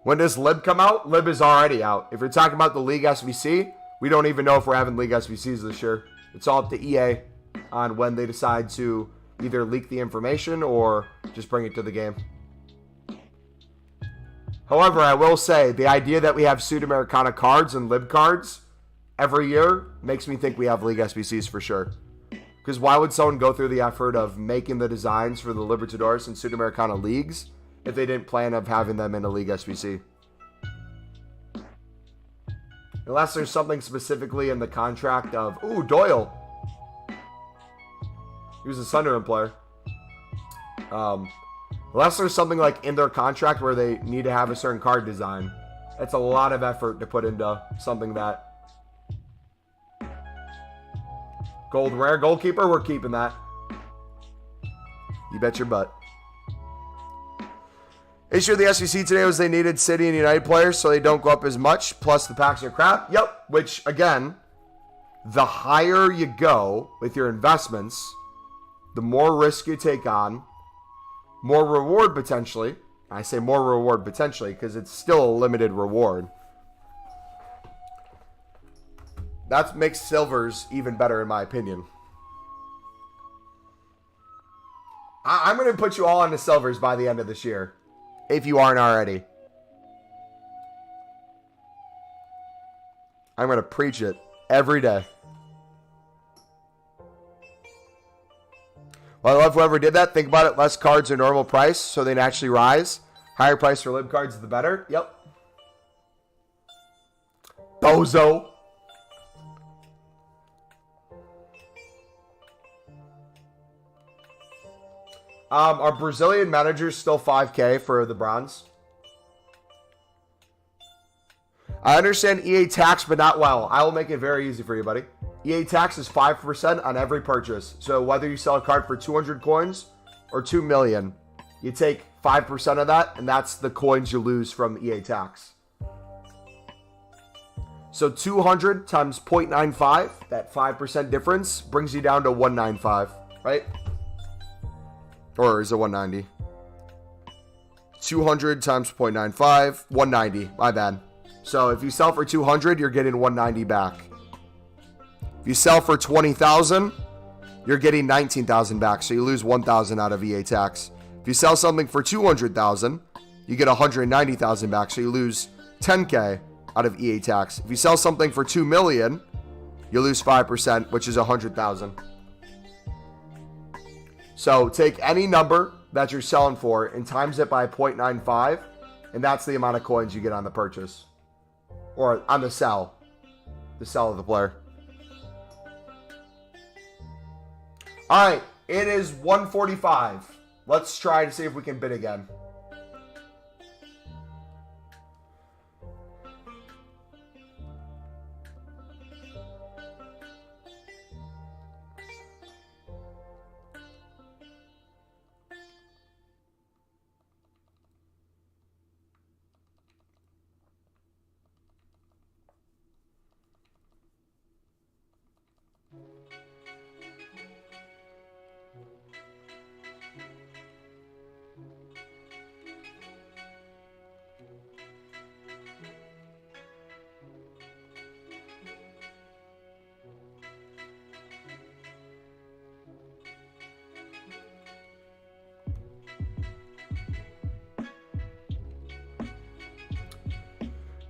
When does Lib come out? Lib is already out. If you're talking about the League SBC, we don't even know if we're having League SBCs this year. It's all up to EA on when they decide to either leak the information or just bring it to the game. However, I will say the idea that we have Sudamericana cards and Lib cards every year makes me think we have League SBCs for sure. Because why would someone go through the effort of making the designs for the Libertadores and Sudamericana leagues if they didn't plan of having them in a League SBC? Unless there's something specifically in the contract of... Ooh, Doyle. He was a Sunderland player. Unless there's something like in their contract where they need to have a certain card design. That's a lot of effort to put into something that... Gold rare goalkeeper, we're keeping that. You bet your butt. Issue of the SBC today was they needed City and United players so they don't go up as much. Plus the packs are crap. Yep. Which, again, the higher you go with your investments, the more risk you take on, more reward potentially. I say more reward potentially because it's still a limited reward. That makes silvers even better in my opinion. I'm going to put you all on the silvers by the end of this year. If you aren't already. I'm going to preach it every day. Well, I love whoever did that. Think about it. Less cards are normal price, so they naturally rise. Higher price for lib cards, the better. Yep. Bozo. Are Brazilian managers still 5K for the bronze? I understand EA tax, but not well. I will make it very easy for you, buddy. EA tax is 5% on every purchase. So whether you sell a card for 200 coins or 2 million, you take 5% of that, and that's the coins you lose from EA tax. So 200 times 0.95, that 5% difference, brings you down to 195, right? Or is it 190? 200 times 0.95, 190, my bad. So if you sell for 200, you're getting 190 back. If you sell for 20,000, you're getting 19,000 back, so you lose 1,000 out of EA tax. If you sell something for 200,000, you get 190,000 back, so you lose 10K out of EA tax. If you sell something for 2 million, you lose 5%, which is 100,000. So take any number that you're selling for and times it by 0.95, and that's the amount of coins you get on the purchase. Or on the sell. The sell of the player. Alright, it is 145. Let's try to see if we can bid again.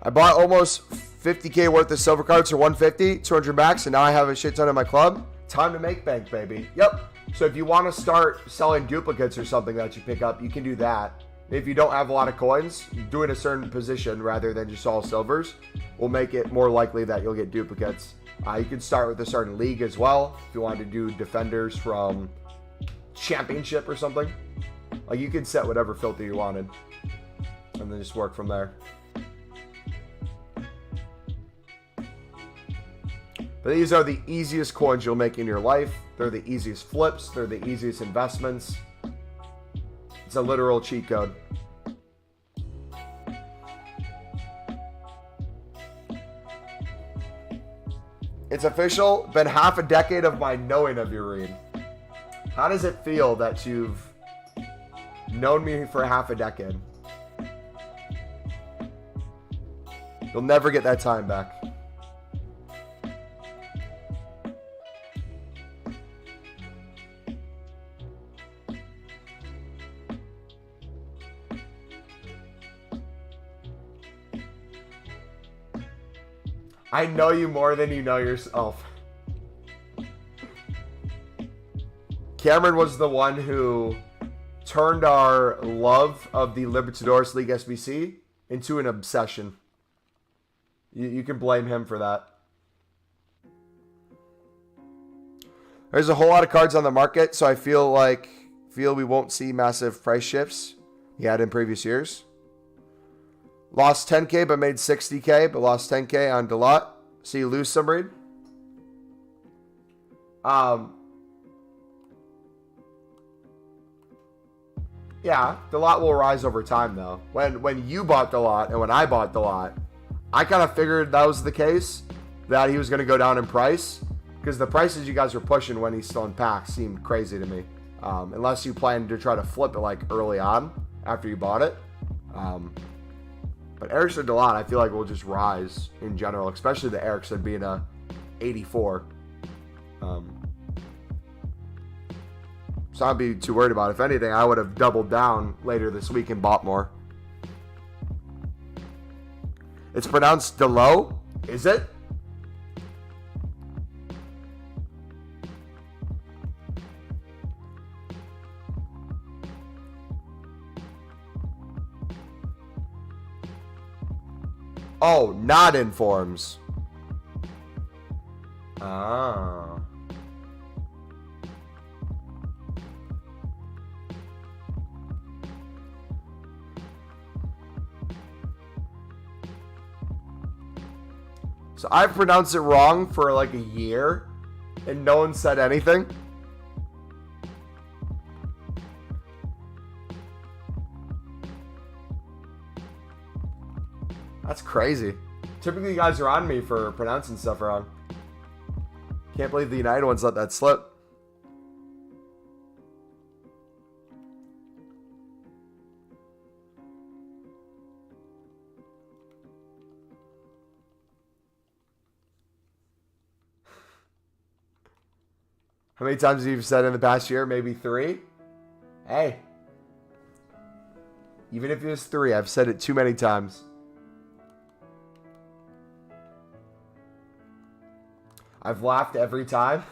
I bought almost 50K worth of silver cards for 150, 200 max, and now I have a shit ton in my club. Time to make bank, baby. Yep. So if you want to start selling duplicates or something that you pick up, you can do that. If you don't have a lot of coins, doing a certain position rather than just all silvers will make it more likely that you'll get duplicates. You can start with a certain league as well. If you want to do defenders from championship or something. Like you can set whatever filter you wanted and then just work from there. But these are the easiest coins you'll make in your life. They're the easiest flips. They're the easiest investments. It's a literal cheat code. It's official. Been half a decade of my knowing of your read. How does it feel that you've known me for half a decade? You'll never get that time back. I know you more than you know yourself. Cameron was the one who turned our love of the Libertadores League SBC into an obsession. You can blame him for that. There's a whole lot of cards on the market, so I feel we won't see massive price shifts we had in previous years. Lost 10K but made 60K, but lost 10K on Delot. So you lose some read. Yeah, Delot will rise over time though. When you bought Delot and when I bought Delot, I kind of figured that was the case, that he was going to go down in price, because the prices you guys were pushing when he's still in packs seemed crazy to me. Unless you plan to try to flip it like early on after you bought it. But Erickson Delot, I feel like will just rise in general, especially the Erickson being a 84. So I'd be too worried about it. If anything, I would have doubled down later this week and bought more. It's pronounced Delo, is it? Oh, not in forms. Ah. So I've pronounced it wrong for like a year, and no one said anything. That's crazy. Typically, you guys are on me for pronouncing stuff wrong. Can't believe the United ones let that slip. How many times have you said in the past year? Maybe 3? Hey. Even if it was 3, I've said it too many times. I've laughed every time.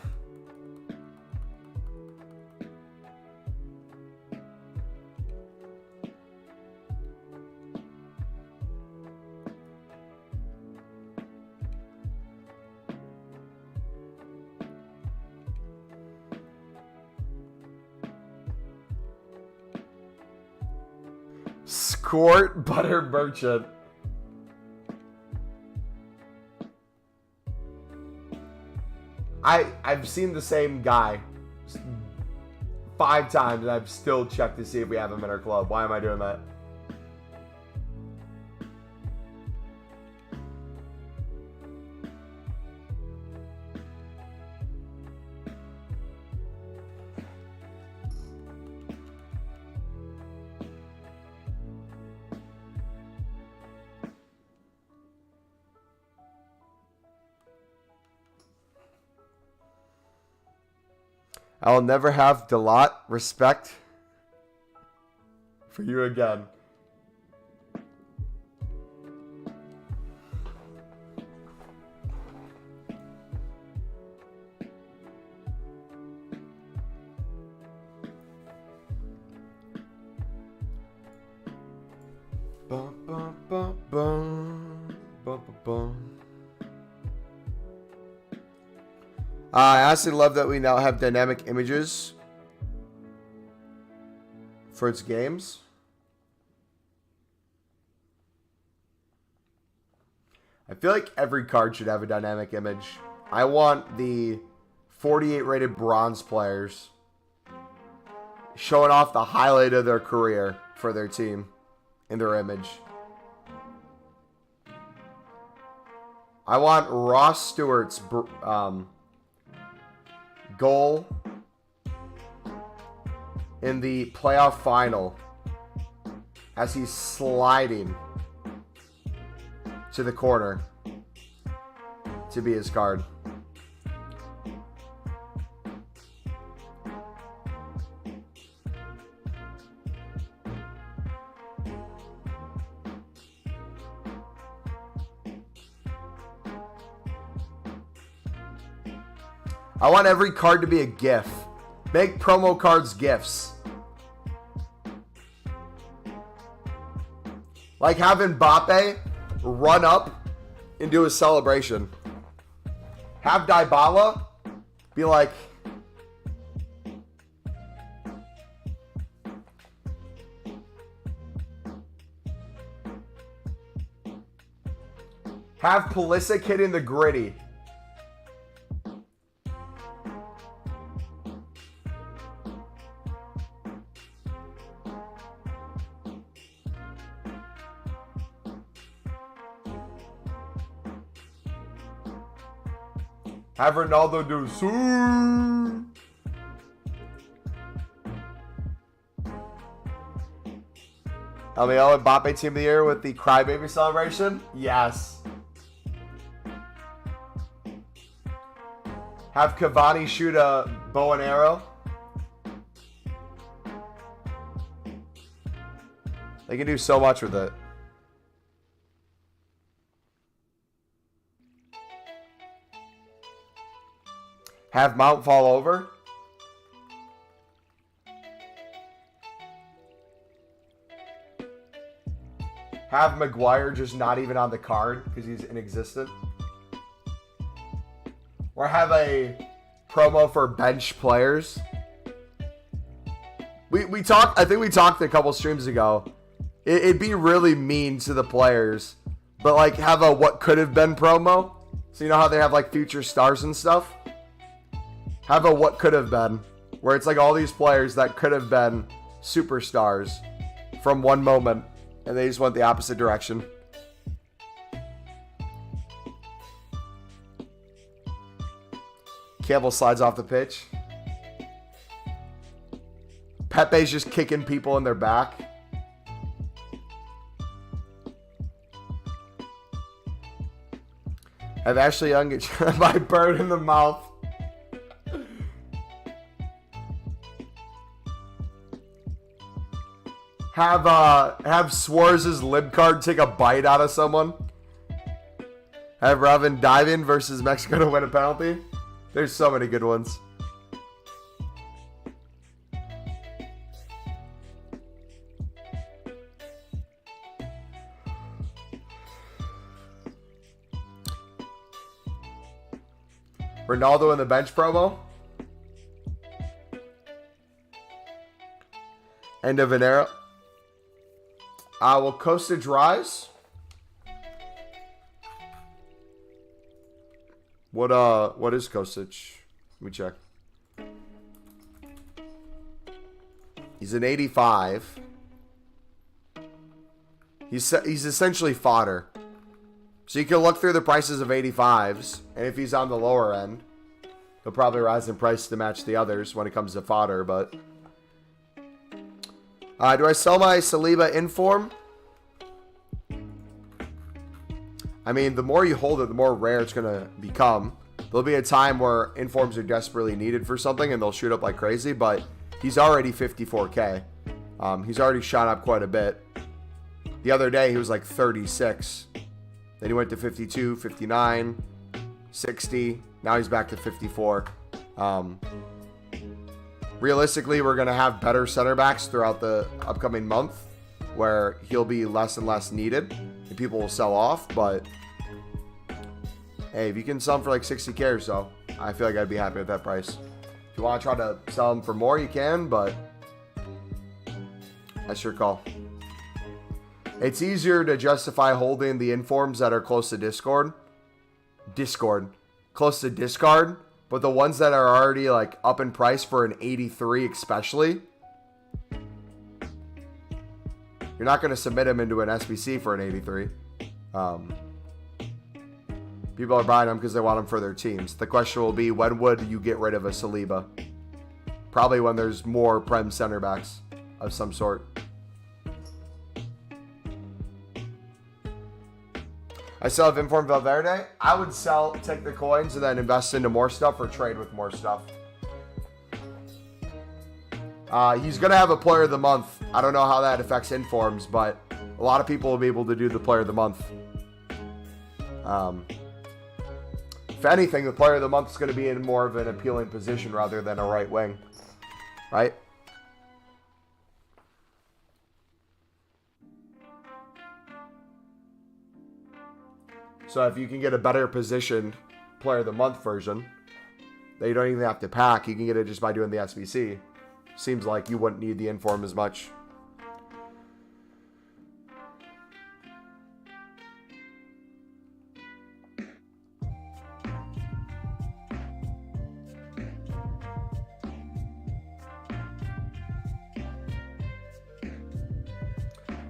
Squirt butter merchant. I've seen the same guy 5 times and I've still checked to see if we have him in our club. Why am I doing that? I'll never have a lot respect for you again. Bum, bum, bum, bum, bum, bum. I honestly love that we now have dynamic images for its games. I feel like every card should have a dynamic image. I want the 48 rated bronze players showing off the highlight of their career for their team in their image. I want Ross Stewart's goal in the playoff final as he's sliding to the corner to be his card. I want every card to be a GIF. Make promo cards GIFs. Like have Mbappe run up and do a celebration. Have Dybala be like, have Pulisic hitting the gritty. Have Ronaldo do soo. LMAO Mbappe team of the year with the crybaby celebration? Yes. Have Cavani shoot a bow and arrow? They can do so much with it. Have Mount fall over? Have Maguire just not even on the card because he's inexistent? Or have a promo for bench players? We talked, I think we talked a couple streams ago. It'd be really mean to the players, but like have a what could have been promo. So you know how they have like future stars and stuff? Have a what could have been, where it's like all these players that could have been superstars from one moment, and they just went the opposite direction. Campbell slides off the pitch. Pepe's just kicking people in their back. Have Ashley Young get shot by a bird in the mouth. Have Suarez's lib card take a bite out of someone. Have Robin dive in versus Mexico to win a penalty. There's so many good ones. Ronaldo in the bench promo. End of an era. Will Kostic rise? What is Kostic? Let me check. He's an 85. He's essentially fodder. So you can look through the prices of 85s, and if he's on the lower end, he'll probably rise in price to match the others when it comes to fodder, but... do I sell my Saliba in form? I mean, the more you hold it, the more rare it's going to become. There'll be a time where informs are desperately needed for something, and they'll shoot up like crazy, but he's already 54K. He's already shot up quite a bit. The other day, he was like 36. Then he went to 52, 59, 60. Now he's back to 54. Realistically, we're going to have better center backs throughout the upcoming month where he'll be less and less needed and people will sell off. But, hey, if you can sell him for like 60K or so, I feel like I'd be happy with that price. If you want to try to sell him for more, you can, but that's your call. It's easier to justify holding the informs that are close to close to discard, but the ones that are already like up in price for an 83 especially, you're not going to submit them into an SBC for an 83. People are buying them because they want them for their teams. The question will be, when would you get rid of a Saliba? Probably when there's more Prem center backs of some sort. I still have Informed Valverde. I would take the coins and then invest into more stuff or trade with more stuff. He's going to have a player of the month. I don't know how that affects Informs, but a lot of people will be able to do the player of the month. If anything, the player of the month is going to be in more of an appealing position rather than a right wing. Right? So if you can get a better positioned player of the month version that you don't even have to pack, you can get it just by doing the SBC. Seems like you wouldn't need the inform as much.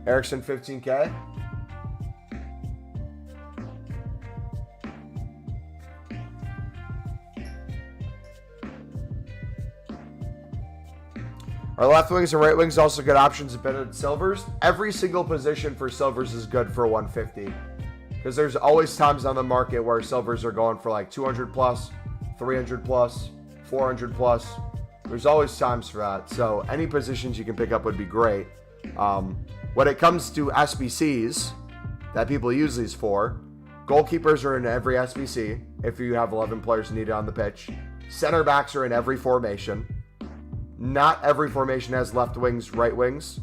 Erickson 15K. Our left wings and right wings also good options of better silvers. Every single position for silvers is good for 150. Because there's always times on the market where silvers are going for like 200 plus, 300 plus, 400 plus. There's always times for that. So any positions you can pick up would be great. When it comes to SBCs that people use these for, goalkeepers are in every SBC if you have 11 players needed on the pitch. Center backs are in every formation. Not every formation has left wings, right wings,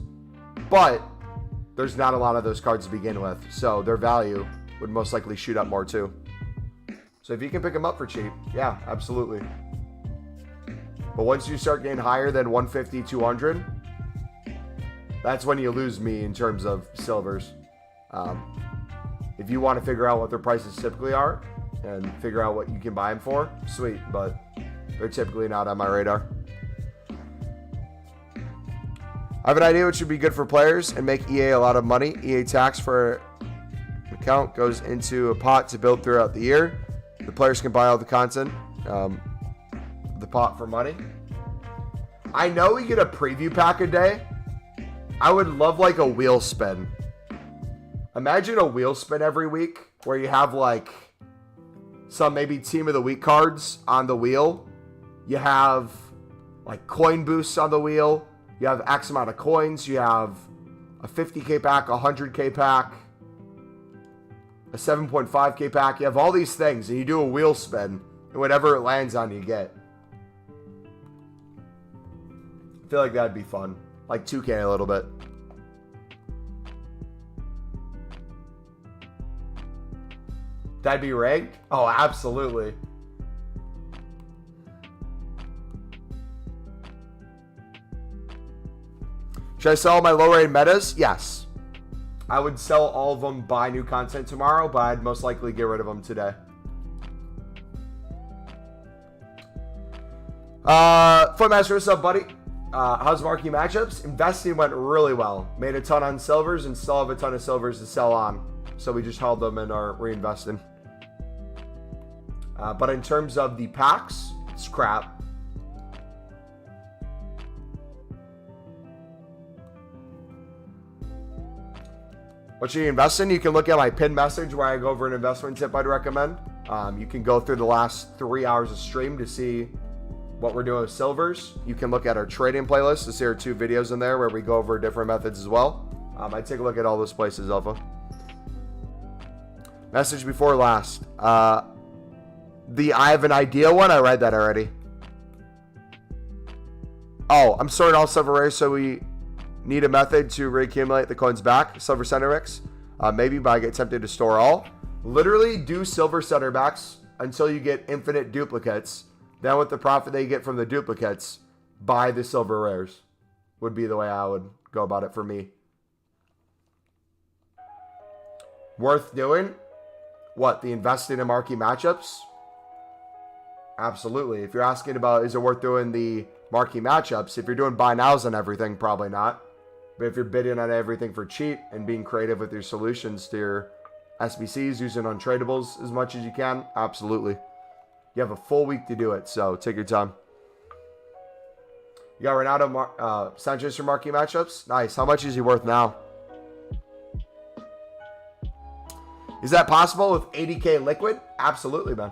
but there's not a lot of those cards to begin with, so their value would most likely shoot up more too. So if you can pick them up for cheap, yeah, absolutely. But once you start getting higher than 150, 200, that's when you lose me in terms of silvers. If you want to figure out what their prices typically are and figure out what you can buy them for, sweet, but they're typically not on my radar. I have an idea which would be good for players and make EA a lot of money. EA tax for an account goes into a pot to build throughout the year. The players can buy all the content. pot for money. I know we get a preview pack a day. I would love like a wheel spin. Imagine a wheel spin every week where you have like some maybe team of the week cards on the wheel. You have like coin boosts on the wheel. You have X amount of coins. You have a 50K pack, a 100K pack, a 7.5K pack. You have all these things and you do a wheel spin and whatever it lands on you get. I feel like that'd be fun. Like 2K a little bit. That'd be ranked? Oh, absolutely. Should I sell my low-rated metas? Yes. I would sell all of them, buy new content tomorrow, but I'd most likely get rid of them today. Footmaster, what's up, buddy? How's marquee matchups? Investing went really well. Made a ton on silvers and still have a ton of silvers to sell on. So we just held them and are reinvesting. But in terms of the packs, it's crap. What should you invest in? You can look at my pinned message where I go over an investment tip I'd recommend. You can go through the last 3 hours of stream to see what we're doing with silvers. You can look at our trading playlist to see our 2 videos in there where we go over different methods as well. I'd take a look at all those places, Alpha. Message before last. The I have an idea one, I read that already. Oh, I'm sorting all silver rares, so we need a method to reaccumulate the coins back. Silver center mix. Maybe, but I get tempted to store all. Literally do silver center backs until you get infinite duplicates. Then with the profit they get from the duplicates, buy the silver rares. Would be the way I would go about it for me. Worth doing? What, the investing in marquee matchups? Absolutely. If you're asking about is it worth doing the marquee matchups, if you're doing buy nows on everything, probably not. But if you're bidding on everything for cheap and being creative with your solutions to your SBCs, using untradables as much as you can, absolutely. You have a full week to do it, so take your time. You got Ronaldo Sanchez for marquee matchups? Nice. How much is he worth now? Is that possible with 80K liquid? Absolutely, man.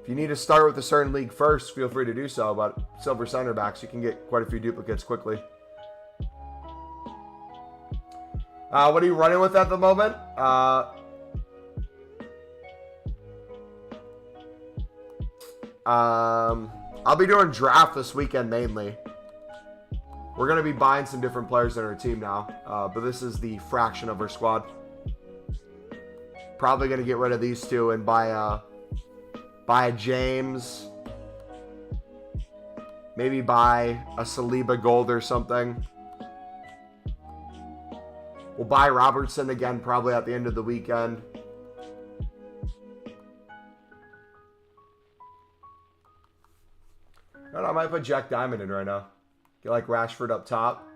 If you need to start with a certain league first, feel free to do so, but silver center backs, you can get quite a few duplicates quickly. What are you running with at the moment? I'll be doing draft this weekend mainly. We're going to be buying some different players in our team now, but this is the fraction of our squad. Probably going to get rid of these 2 and buy a James. Maybe buy a Saliba gold or something. We'll buy Robertson again probably at the end of the weekend. No, I might put Jack Diamond in right now. Get like Rashford up top.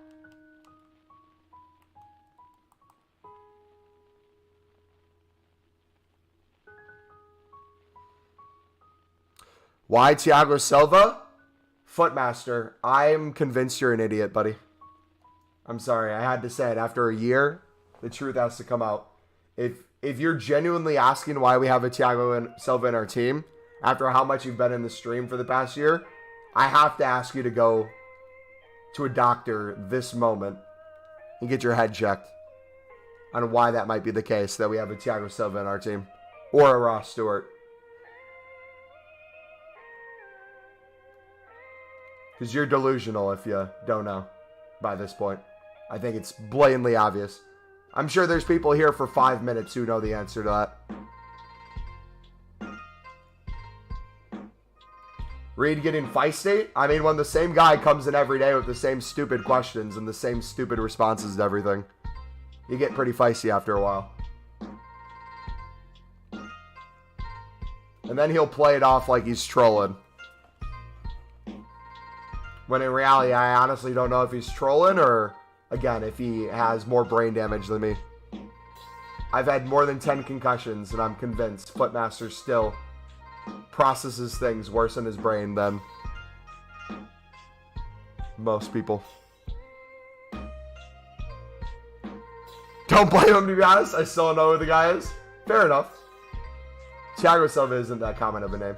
Why Thiago Silva? Footmaster, I'm convinced you're an idiot, buddy. I'm sorry, I had to say it. After a year, the truth has to come out. If you're genuinely asking why we have a Thiago Silva in our team, after how much you've been in the stream for the past year, I have to ask you to go to a doctor this moment and get your head checked on why that might be the case, that we have a Thiago Silva in our team. Or a Ross Stewart. Because you're delusional if you don't know by this point. I think it's blatantly obvious. I'm sure there's people here for 5 minutes who know the answer to that. Reed getting feisty? I mean, when the same guy comes in every day with the same stupid questions and the same stupid responses to everything, you get pretty feisty after a while. And then he'll play it off like he's trolling. When in reality, I honestly don't know if he's trolling or, again, if he has more brain damage than me. I've had more than 10 concussions, and I'm convinced Footmaster still processes things worse in his brain than most people. Don't blame him, to be honest. I still don't know who the guy is. Fair enough. Thiago Silva isn't that common of a name.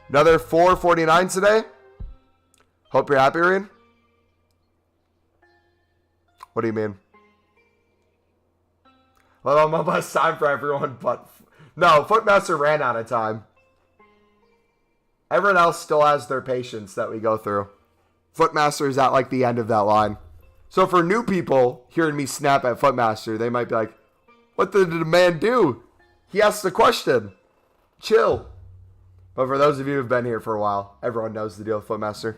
Another 449 today. Hope you're happy, Reen. What do you mean? Well, I'm almost time for everyone, but no, Footmaster ran out of time. Everyone else still has their patience that we go through. Footmaster is at like the end of that line. So for new people hearing me snap at Footmaster, they might be like, what did the man do? He asked the question. Chill. But for those of you who've been here for a while, everyone knows the deal with Footmaster.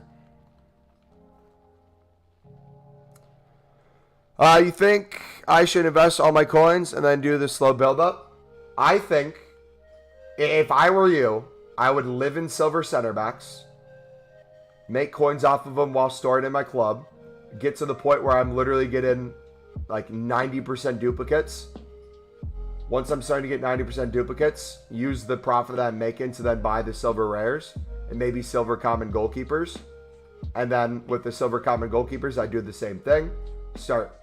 You think I should invest all my coins and then do the slow build-up? I think if I were you, I would live in silver center backs, make coins off of them while storing in my club, get to the point where I'm literally getting like 90% duplicates. Once I'm starting to get 90% duplicates, use the profit that I'm making to then buy the silver rares and maybe silver common goalkeepers. And then with the silver common goalkeepers, I do the same thing. Start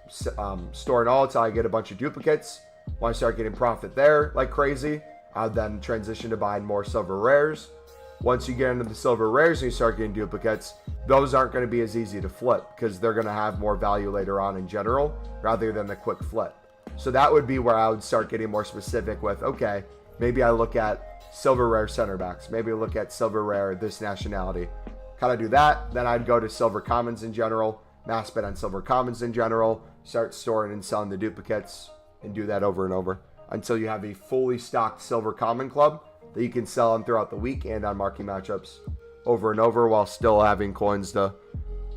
storing all until I get a bunch of duplicates. When I start getting profit there like crazy, I'll then transition to buying more silver rares. Once you get into the silver rares and you start getting duplicates, those aren't going to be as easy to flip because they're going to have more value later on in general rather than the quick flip. So that would be where I would start getting more specific with, okay, maybe I look at silver rare center backs. Maybe I look at silver rare this nationality. Kind of do that. Then I'd go to silver commons in general, mass bet on silver commons in general, start storing and selling the duplicates, and do that over and over until you have a fully stocked silver common club that you can sell on throughout the week and on marquee matchups over and over while still having coins to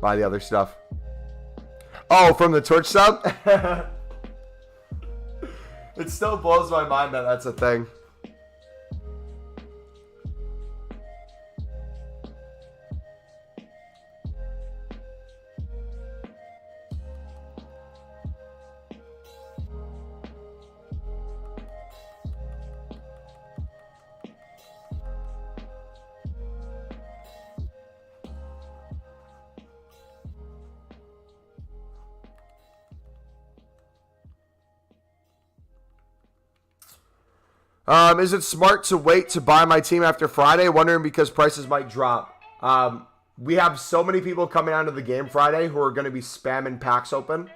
buy the other stuff. Oh, from the Twitch sub? It still blows my mind that that's a thing. Is it smart to wait to buy my team after Friday? Wondering because prices might drop. We have so many people coming onto the game Friday who are going to be spamming packs open,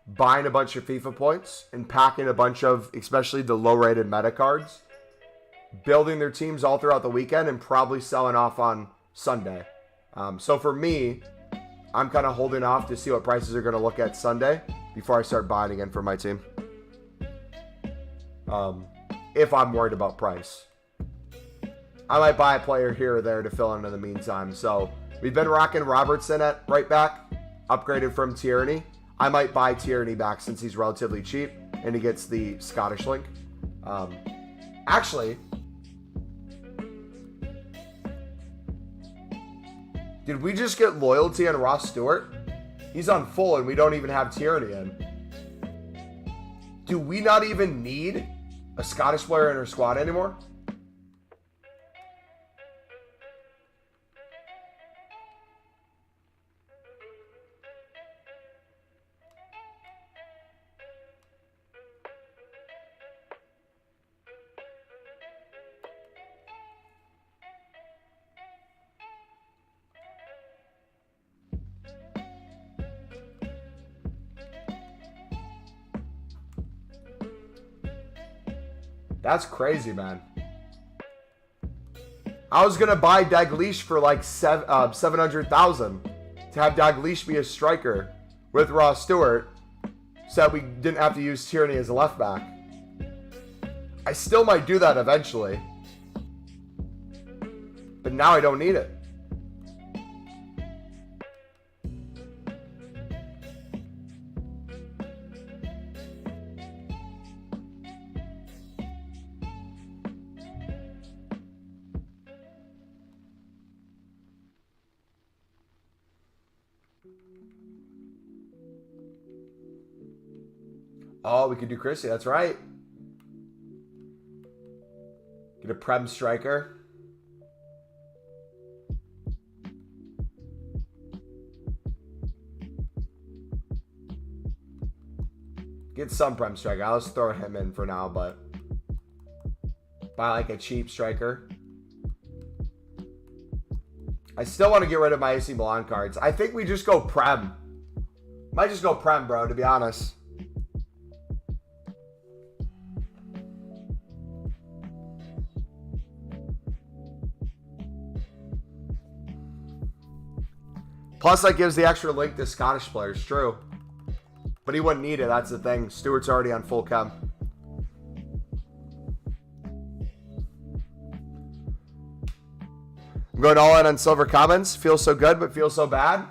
buying a bunch of FIFA points, and packing a bunch of, especially the low-rated meta cards, building their teams all throughout the weekend, and probably selling off on Sunday. So for me, I'm kind of holding off to see what prices are going to look at Sunday before I start buying again for my team. If I'm worried about price. I might buy a player here or there to fill in the meantime. So we've been rocking Robertson at right back, upgraded from Tierney. I might buy Tierney back since he's relatively cheap and he gets the Scottish link. Actually, did we just get loyalty on Ross Stewart? He's on full and we don't even have Tierney in. Do we not even need a Scottish player in our squad anymore? That's crazy, man. I was going to buy Dalglish for like 700,000 to have Dalglish be a striker with Ross Stewart so that we didn't have to use Tierney as a left back. I still might do that eventually. But now I don't need it. Oh, we could do Chrissy. That's right. Get a Prem striker. Get some Prem striker. I'll just throw him in for now, but buy like a cheap striker. I still want to get rid of my AC Milan cards. I think we just go Prem. Might just go Prem, bro, to be honest. Plus, that gives the extra link to Scottish players. True. But he wouldn't need it. That's the thing. Stewart's already on full chem. I'm going all in on silver commons. Feels so good, but feels so bad.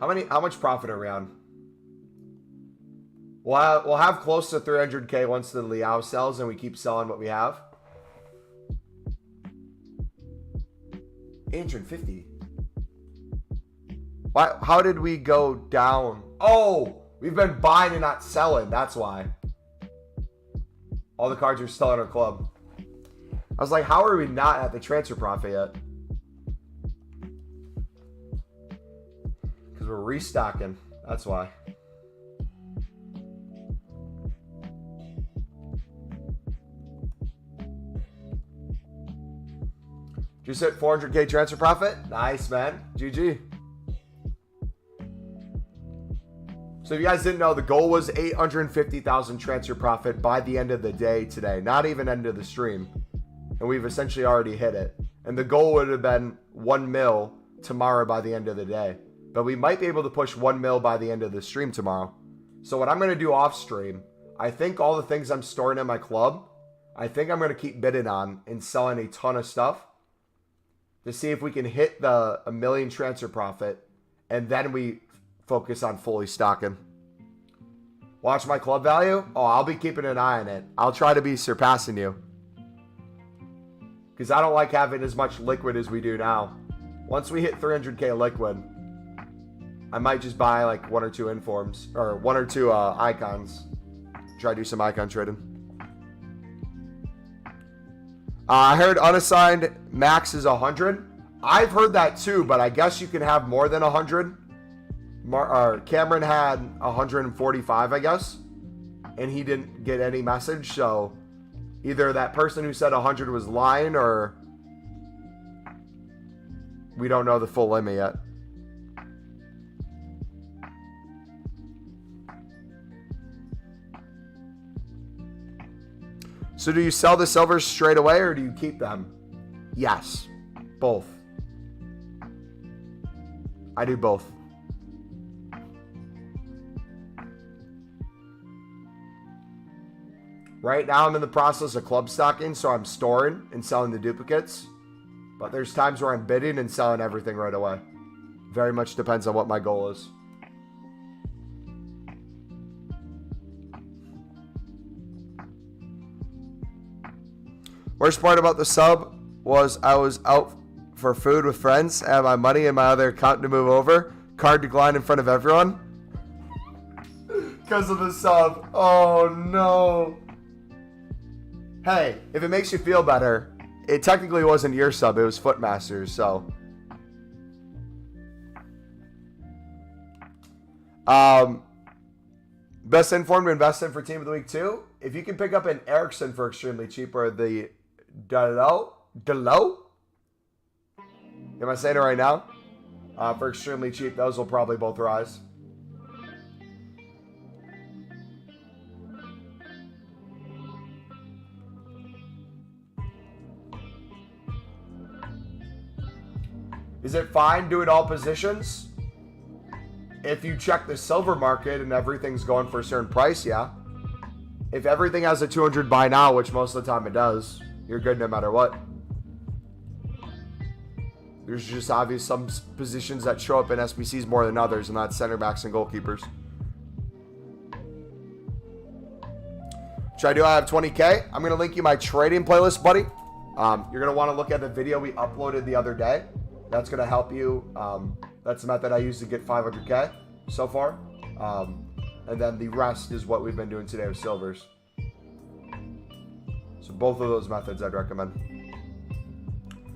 How much profit are we on? We'll have close to 300K once the Liao sells and we keep selling what we have. 850. Why? How did we go down? Oh, we've been buying and not selling. That's why. All the cards are still in our club. I was like, how are we not at the transfer profit yet? Because we're restocking. That's why. Just hit 400K transfer profit. Nice, man. GG. So if you guys didn't know, the goal was 850,000 transfer profit by the end of the day today. Not even end of the stream. And we've essentially already hit it. And the goal would have been 1 mil tomorrow by the end of the day. But we might be able to push 1 mil by the end of the stream tomorrow. So what I'm going to do off stream, I think all the things I'm storing in my club, I think I'm going to keep bidding on and selling a ton of stuff to see if we can hit the 1 million transfer profit. And then we focus on fully stocking. Watch my club value. Oh, I'll be keeping an eye on it. I'll try to be surpassing you. Because I don't like having as much liquid as we do now. Once we hit 300K liquid, I might just buy like 1 or 2 informs. Or 1 or 2 icons. Try to do some icon trading. I heard unassigned max is 100. I've heard that too, but I guess you can have more than 100. Cameron had 145, I guess. And he didn't get any message, so either that person who said 100 was lying or we don't know the full limit yet. So do you sell the silvers straight away or do you keep them? Yes. Both. I do both. Right now I'm in the process of club stocking, so I'm storing and selling the duplicates. But there's times where I'm bidding and selling everything right away. Very much depends on what my goal is. Worst part about the sub was I was out for food with friends, had my money in my other account to move over. Card declined in front of everyone. Because of the sub. Oh no. Hey, if it makes you feel better, it technically wasn't your sub, it was Footmasters, so. Best informed to invest in for Team of the Week 2. If you can pick up an Ericsson for extremely cheap or the Delo? Am I saying it right now? For extremely cheap, those will probably both rise. Is it fine doing all positions? If you check the silver market and everything's going for a certain price, yeah. If everything has a 200 buy now, which most of the time it does, you're good no matter what. There's just obvious some positions that show up in SBCs more than others, and that's center backs and goalkeepers. Should I do? I have 20K. I'm going to link you my trading playlist, buddy. You're going to want to look at the video we uploaded the other day. That's going to help you. That's the method I use to get 500K so far. And then the rest is what we've been doing today with silvers. So both of those methods I'd recommend.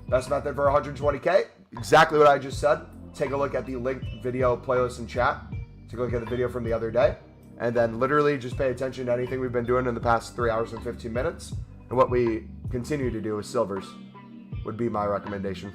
Best method for 120K, exactly what I just said. Take a look at the linked video playlist and chat. Take a look at the video from the other day. And then literally just pay attention to anything we've been doing in the past 3 hours and 15 minutes. And what we continue to do with silvers would be my recommendation.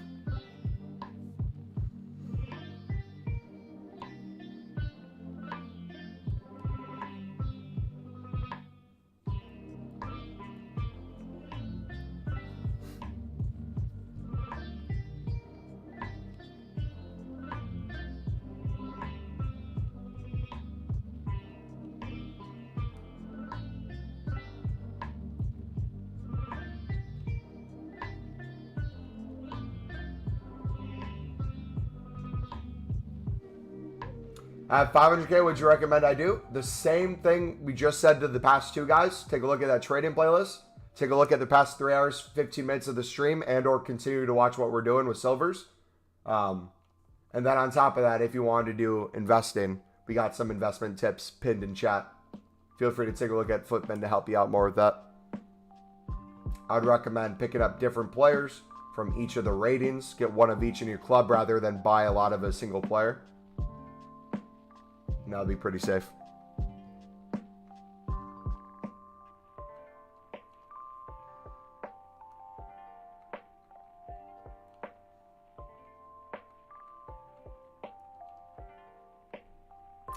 At 500K, would you recommend I do? The same thing we just said to the past two guys. Take a look at that trading playlist. Take a look at the past 3 hours, 15 minutes of the stream, and or continue to watch what we're doing with silvers. And then on top of that, if you wanted to do investing, we got some investment tips pinned in chat. Feel free to take a look at Flipman to help you out more with that. I'd recommend picking up different players from each of the ratings. Get one of each in your club rather than buy a lot of a single player. And that'll be pretty safe.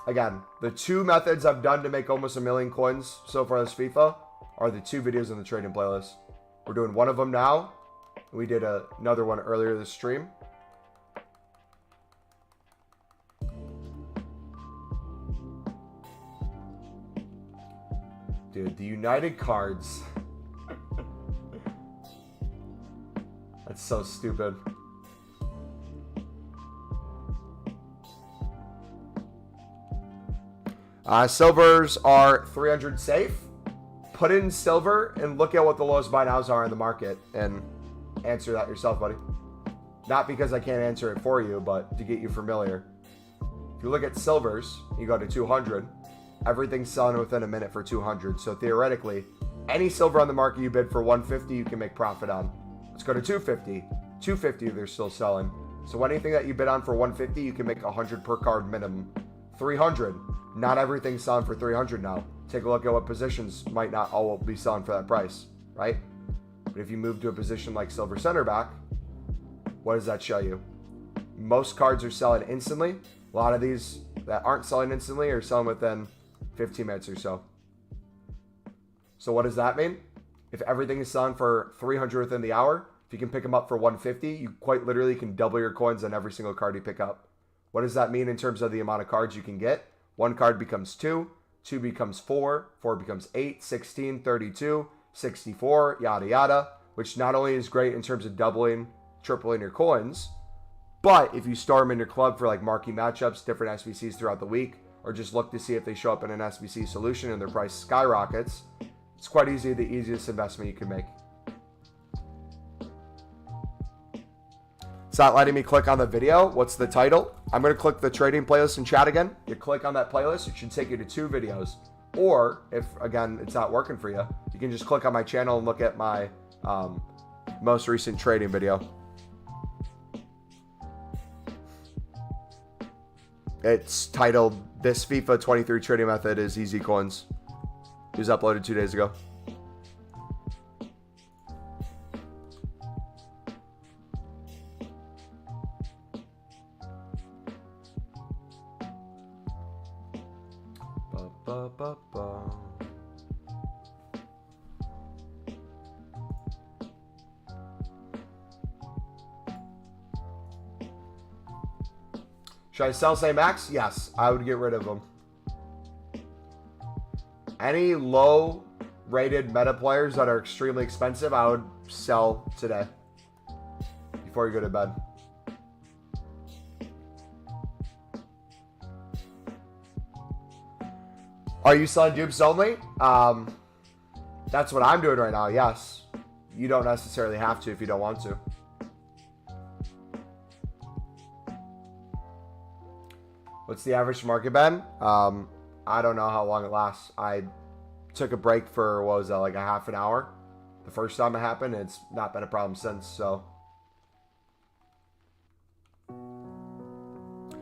Again, the two methods I've done to make almost 1 million coins so far this FIFA are the two videos in the trading playlist. We're doing one of them now. We did another one earlier this stream. Dude, the United cards. That's so stupid. Silvers are 300 safe. Put in silver and look at what the lowest buy nows are in the market and answer that yourself, buddy. Not because I can't answer it for you, but to get you familiar. If you look at silvers, you go to 200. Everything's selling within a minute for 200. So theoretically, any silver on the market you bid for 150, you can make profit on. Let's go to 250. 250, they're still selling. So anything that you bid on for 150, you can make 100 per card minimum. 300. Not everything's selling for 300 now. Take a look at what positions might not all be selling for that price, right? But if you move to a position like silver center back, what does that show you? Most cards are selling instantly. A lot of these that aren't selling instantly are selling within 15 minutes or so. So what does that mean? If everything is selling for 300 within the hour, if you can pick them up for 150, you quite literally can double your coins on every single card you pick up. What does that mean in terms of the amount of cards you can get? One card becomes 2, 2 becomes 4, 4 becomes 8, 16, 32, 64, yada yada, which not only is great in terms of doubling, tripling your coins, but if you store them in your club for like marquee matchups, different SBCs throughout the week, or just look to see if they show up in an SBC solution and their price skyrockets, it's quite easy, the easiest investment you can make. It's not letting me click on the video. What's the title? I'm going to click the trading playlist and chat again. You click on that playlist, it should take you to 2 videos. Or if, again, it's not working for you, you can just click on my channel and look at my most recent trading video. It's titled, "This FIFA 23 Trading Method is Easy Coins." It was uploaded 2 days ago. Should I sell St. Max? Yes, I would get rid of them. Any low rated meta players that are extremely expensive, I would sell today before you go to bed. Are you selling dupes only? That's what I'm doing right now, yes. You don't necessarily have to if you don't want to. What's the average market been? I don't know how long it lasts. I took a break for, what was that, like a half an hour. the first time it happened, and it's not been a problem since. So,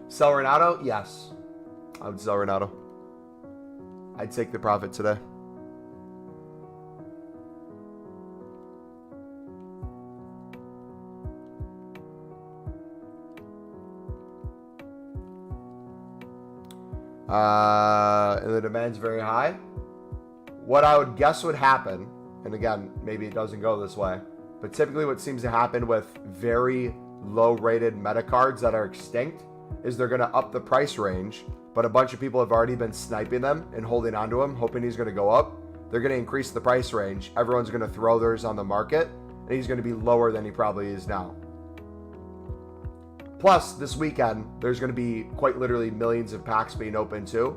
sell Ronaldo? Yes, I would sell Ronaldo. I'd take the profit today. And the demand's very high. What I would guess would happen, and again, maybe it doesn't go this way, but typically what seems to happen with very low-rated meta cards that are extinct is they're going to up the price range, but a bunch of people have already been sniping them and holding onto him, hoping he's going to go up. They're going to increase the price range. Everyone's going to throw theirs on the market, and he's going to be lower than he probably is now. Plus, this weekend, there's going to be quite literally millions of packs being opened too,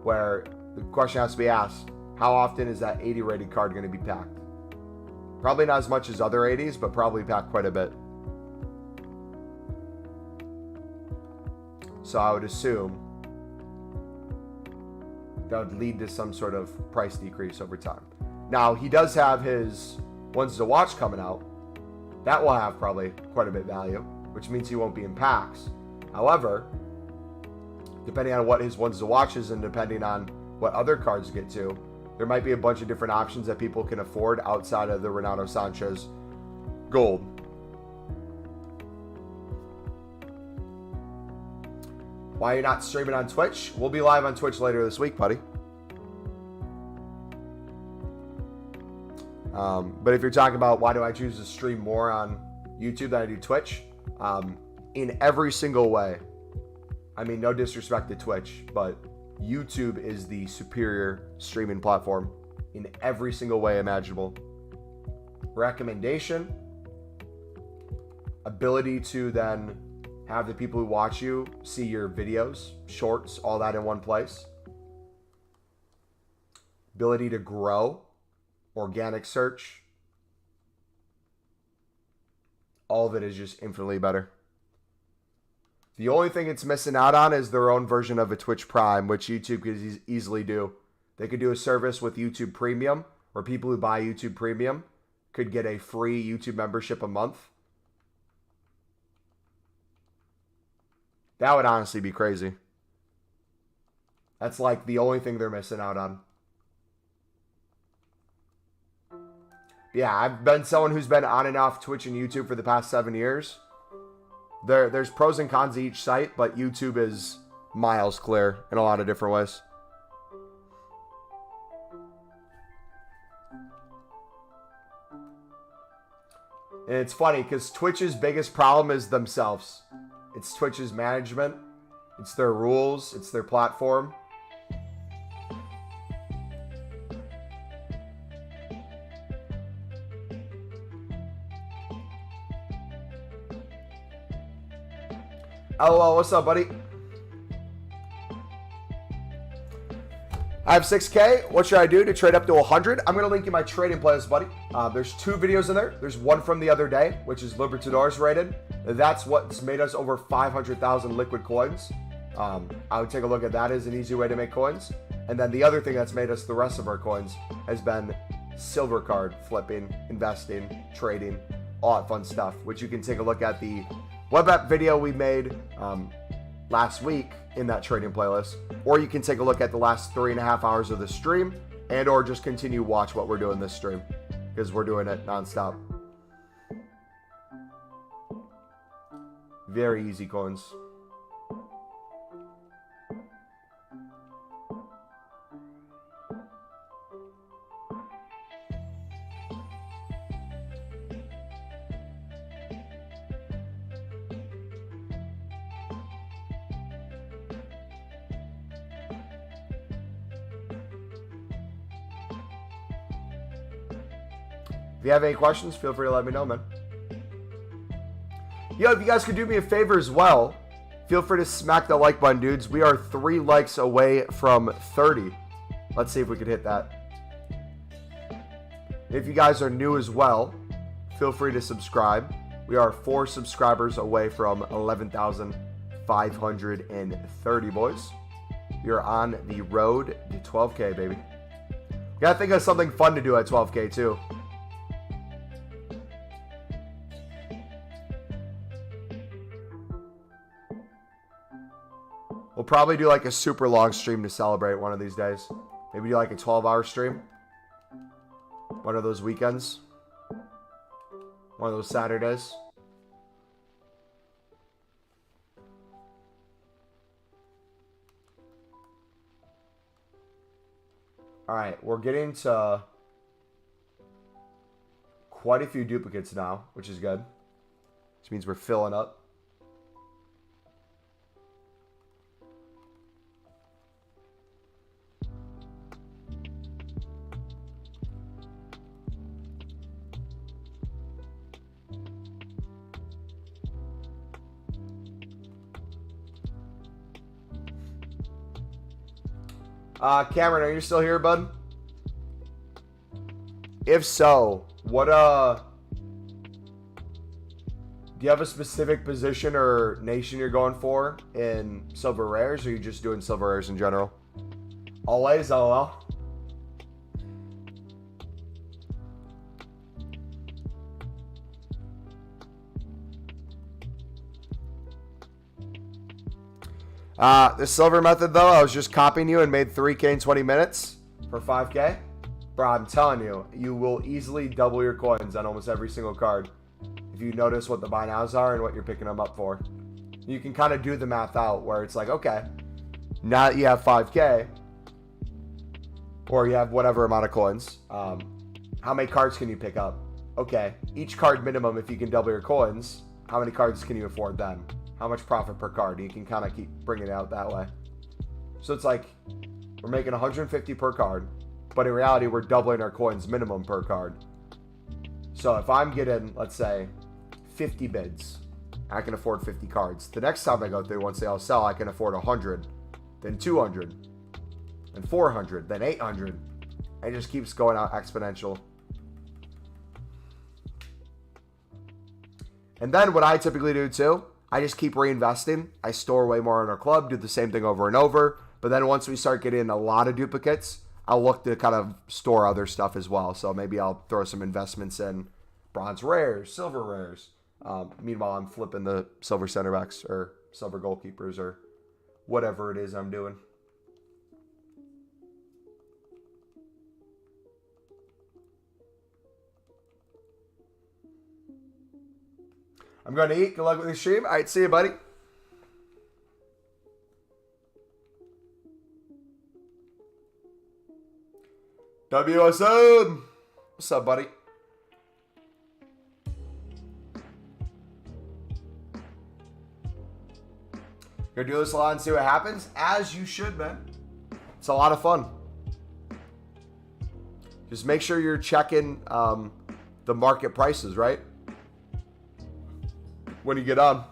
where the question has to be asked, how often is that 80 rated card going to be packed? Probably not as much as other 80s, but probably packed quite a bit. So I would assume that would lead to some sort of price decrease over time. Now, he does have his ones to watch coming out. That will have probably quite a bit of value, which means he won't be in packs. However, depending on what his ones to watch is and depending on what other cards get to, there might be a bunch of different options that people can afford outside of the Ronaldo Sanchez gold. Why you're not streaming on Twitch? We'll be live on Twitch later this week, buddy. But if you're talking about why do I choose to stream more on YouTube than I do Twitch, in every single way, I mean, no disrespect to Twitch, but YouTube is the superior streaming platform in every single way imaginable. Recommendation, ability to then have the people who watch you see your videos, shorts, all that in one place. Ability to grow, organic search. All of it is just infinitely better. The only thing it's missing out on is their own version of a Twitch Prime, which YouTube could easily do. They could do a service with YouTube Premium, where people who buy YouTube Premium could get a free YouTube membership a month. That would honestly be crazy. That's like the only thing they're missing out on. Yeah, I've been someone who's been on and off Twitch and YouTube for the past 7 years. There's pros and cons to each site, but YouTube is miles clear in a lot of different ways. And it's funny because Twitch's biggest problem is themselves. It's Twitch's management. It's their rules. It's their platform. LOL, what's up, buddy? I have 6K. What should I do to trade up to 100? I'm going to link you my trading playlist, buddy. There's 2 videos in there. There's one from the other day, which is Libertadores rated. That's what's made us over 500,000 liquid coins. I would take a look at that as an easy way to make coins. And then the other thing that's made us the rest of our coins has been silver card flipping, investing, trading, all that fun stuff, which you can take a look at the web app video we made last week in that trading playlist, or you can take a look at the last 3.5 hours of the stream, and or just continue watch what we're doing this stream, because we're doing it nonstop. Very easy coins. If you have any questions, feel free to let me know, man. Yo, if you guys could do me a favor as well, feel free to smack the like button, dudes. We are 3 likes away from 30. Let's see if we can hit that. If you guys are new as well, feel free to subscribe. We are 4 subscribers away from 11,530, boys. We are on the road to 12K, baby. Gotta think of something fun to do at 12K, too. We'll probably do like a super long stream to celebrate one of these days. Maybe do like a 12-hour stream. One of those weekends. One of those Saturdays. Alright, we're getting to quite a few duplicates now, which is good. Which means we're filling up. Cameron, are you still here, bud? If so, what, do you have a specific position or nation you're going for in silver rares, or are you just doing silver rares in general? Always, LOL. The silver method, though, I was just copying you and made 3K in 20 minutes for 5K. Bro, I'm telling you, you will easily double your coins on almost every single card if you notice what the buy nows are and what you're picking them up for. You can kind of do the math out where it's like, okay, now that you have 5K, or you have whatever amount of coins, how many cards can you pick up? Okay, each card minimum, if you can double your coins, how many cards can you afford then? How much profit per card? You can kind of keep bringing it out that way. So it's like we're making 150 per card, but in reality, we're doubling our coins minimum per card. So if I'm getting, let's say, 50 bids, I can afford 50 cards. The next time I go through, once they all sell, I can afford 100, then 200, then 400, then 800. It just keeps going out exponential. And then what I typically do too, I just keep reinvesting. I store way more in our club, do the same thing over and over. But then once we start getting a lot of duplicates, I'll look to kind of store other stuff as well. So maybe I'll throw some investments in bronze rares, silver rares. Meanwhile, I'm flipping the silver center backs or silver goalkeepers or whatever it is I'm doing. I'm going to eat. Good luck with the stream. All right, see you, buddy. WSM. What's up, buddy? Gonna do this a lot and see what happens, as you should, man. It's a lot of fun. Just make sure you're checking the market prices, right? When you get on,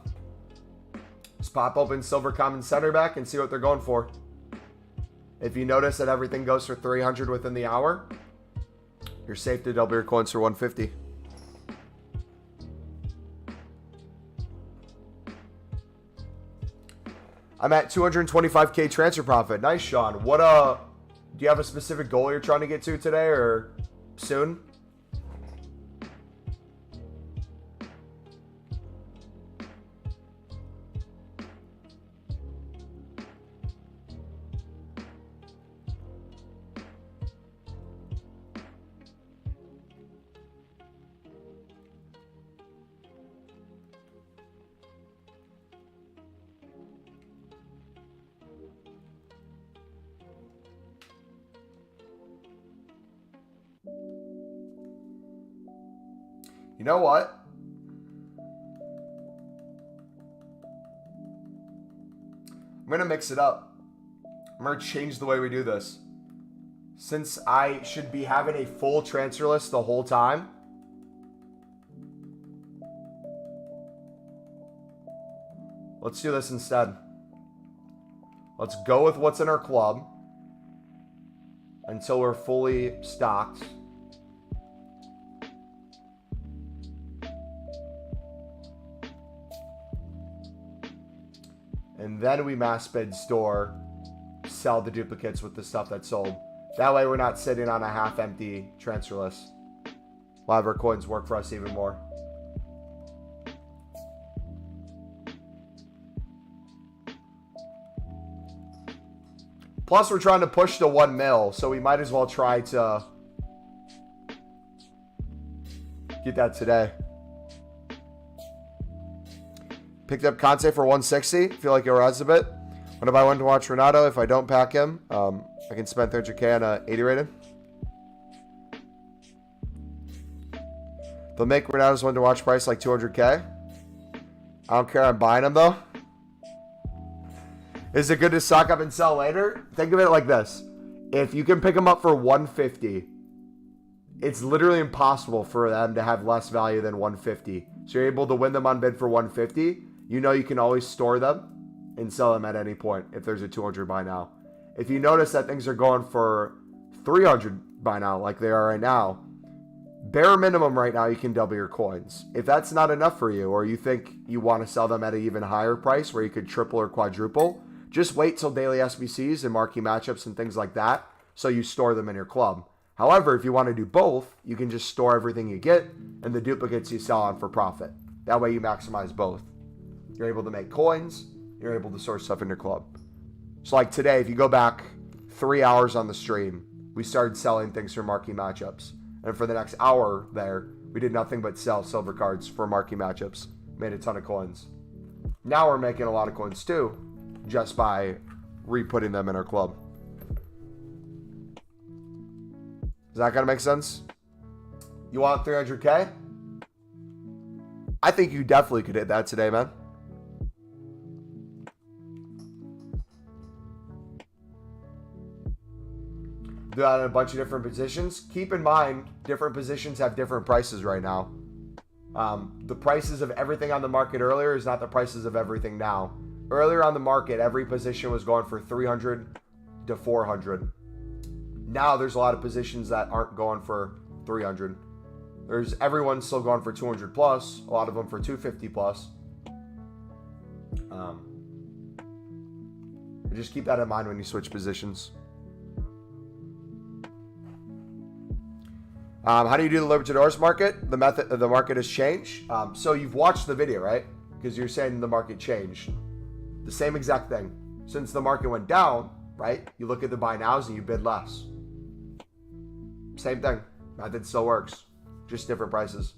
just pop open silver common center back and see what they're going for. If you notice that everything goes for 300 within the hour, you're safe to double your coins for 150. I'm at 225K transfer profit. Nice, Sean. What do you have a specific goal you're trying to get to today or soon? You know what? I'm going to mix it up. I'm going to change the way we do this. Since I should be having a full transfer list the whole time, let's do this instead. Let's go with what's in our club until we're fully stocked. And then we mass bid store, sell the duplicates with the stuff that's sold. That way we're not sitting on a half-empty transfer list. We'll have our coins work for us even more. Plus, we're trying to push to 1 mil, so we might as well try to get that today. Picked up Conte for 160. Feel like it rises a bit. What if I want to watch Renato? If I don't pack him, I can spend 300K on a 80 rated. They'll make Renato's one to watch price like 200K. I don't care. I'm buying him though. Is it good to stock up and sell later? Think of it like this. If you can pick them up for 150, it's literally impossible for them to have less value than 150. So you're able to win them on bid for 150. You know you can always store them and sell them at any point if there's a 200 buy now. If you notice that things are going for 300 buy now like they are right now, bare minimum right now you can double your coins. If that's not enough for you, or you think you want to sell them at an even higher price where you could triple or quadruple, just wait till daily SBCs and marquee matchups and things like that so you store them in your club. However, if you want to do both, you can just store everything you get and the duplicates you sell on for profit. That way you maximize both. You're able to make coins, you're able to source stuff in your club. So like today, if you go back 3 hours on the stream, we started selling things for marquee matchups. And for the next hour there, we did nothing but sell silver cards for marquee matchups. Made a ton of coins. Now we're making a lot of coins too, just by re-putting them in our club. Is that gonna make sense? You want 300K? I think you definitely could hit that today, man. Do that in a bunch of different positions. Keep in mind, different positions have different prices right now. The prices of everything on the market earlier is not the prices of everything now. Earlier on the market, every position was going for 300 to 400. Now there's a lot of positions that aren't going for 300. Everyone's still going for 200 plus, a lot of them for 250 plus. Just keep that in mind when you switch positions. How do you do the Libertadores market? The market has changed. So you've watched the video, right? Because you're saying the market changed. The same exact thing. Since the market went down, right? You look at the buy nows and you bid less. Same thing. Method still works. Just different prices.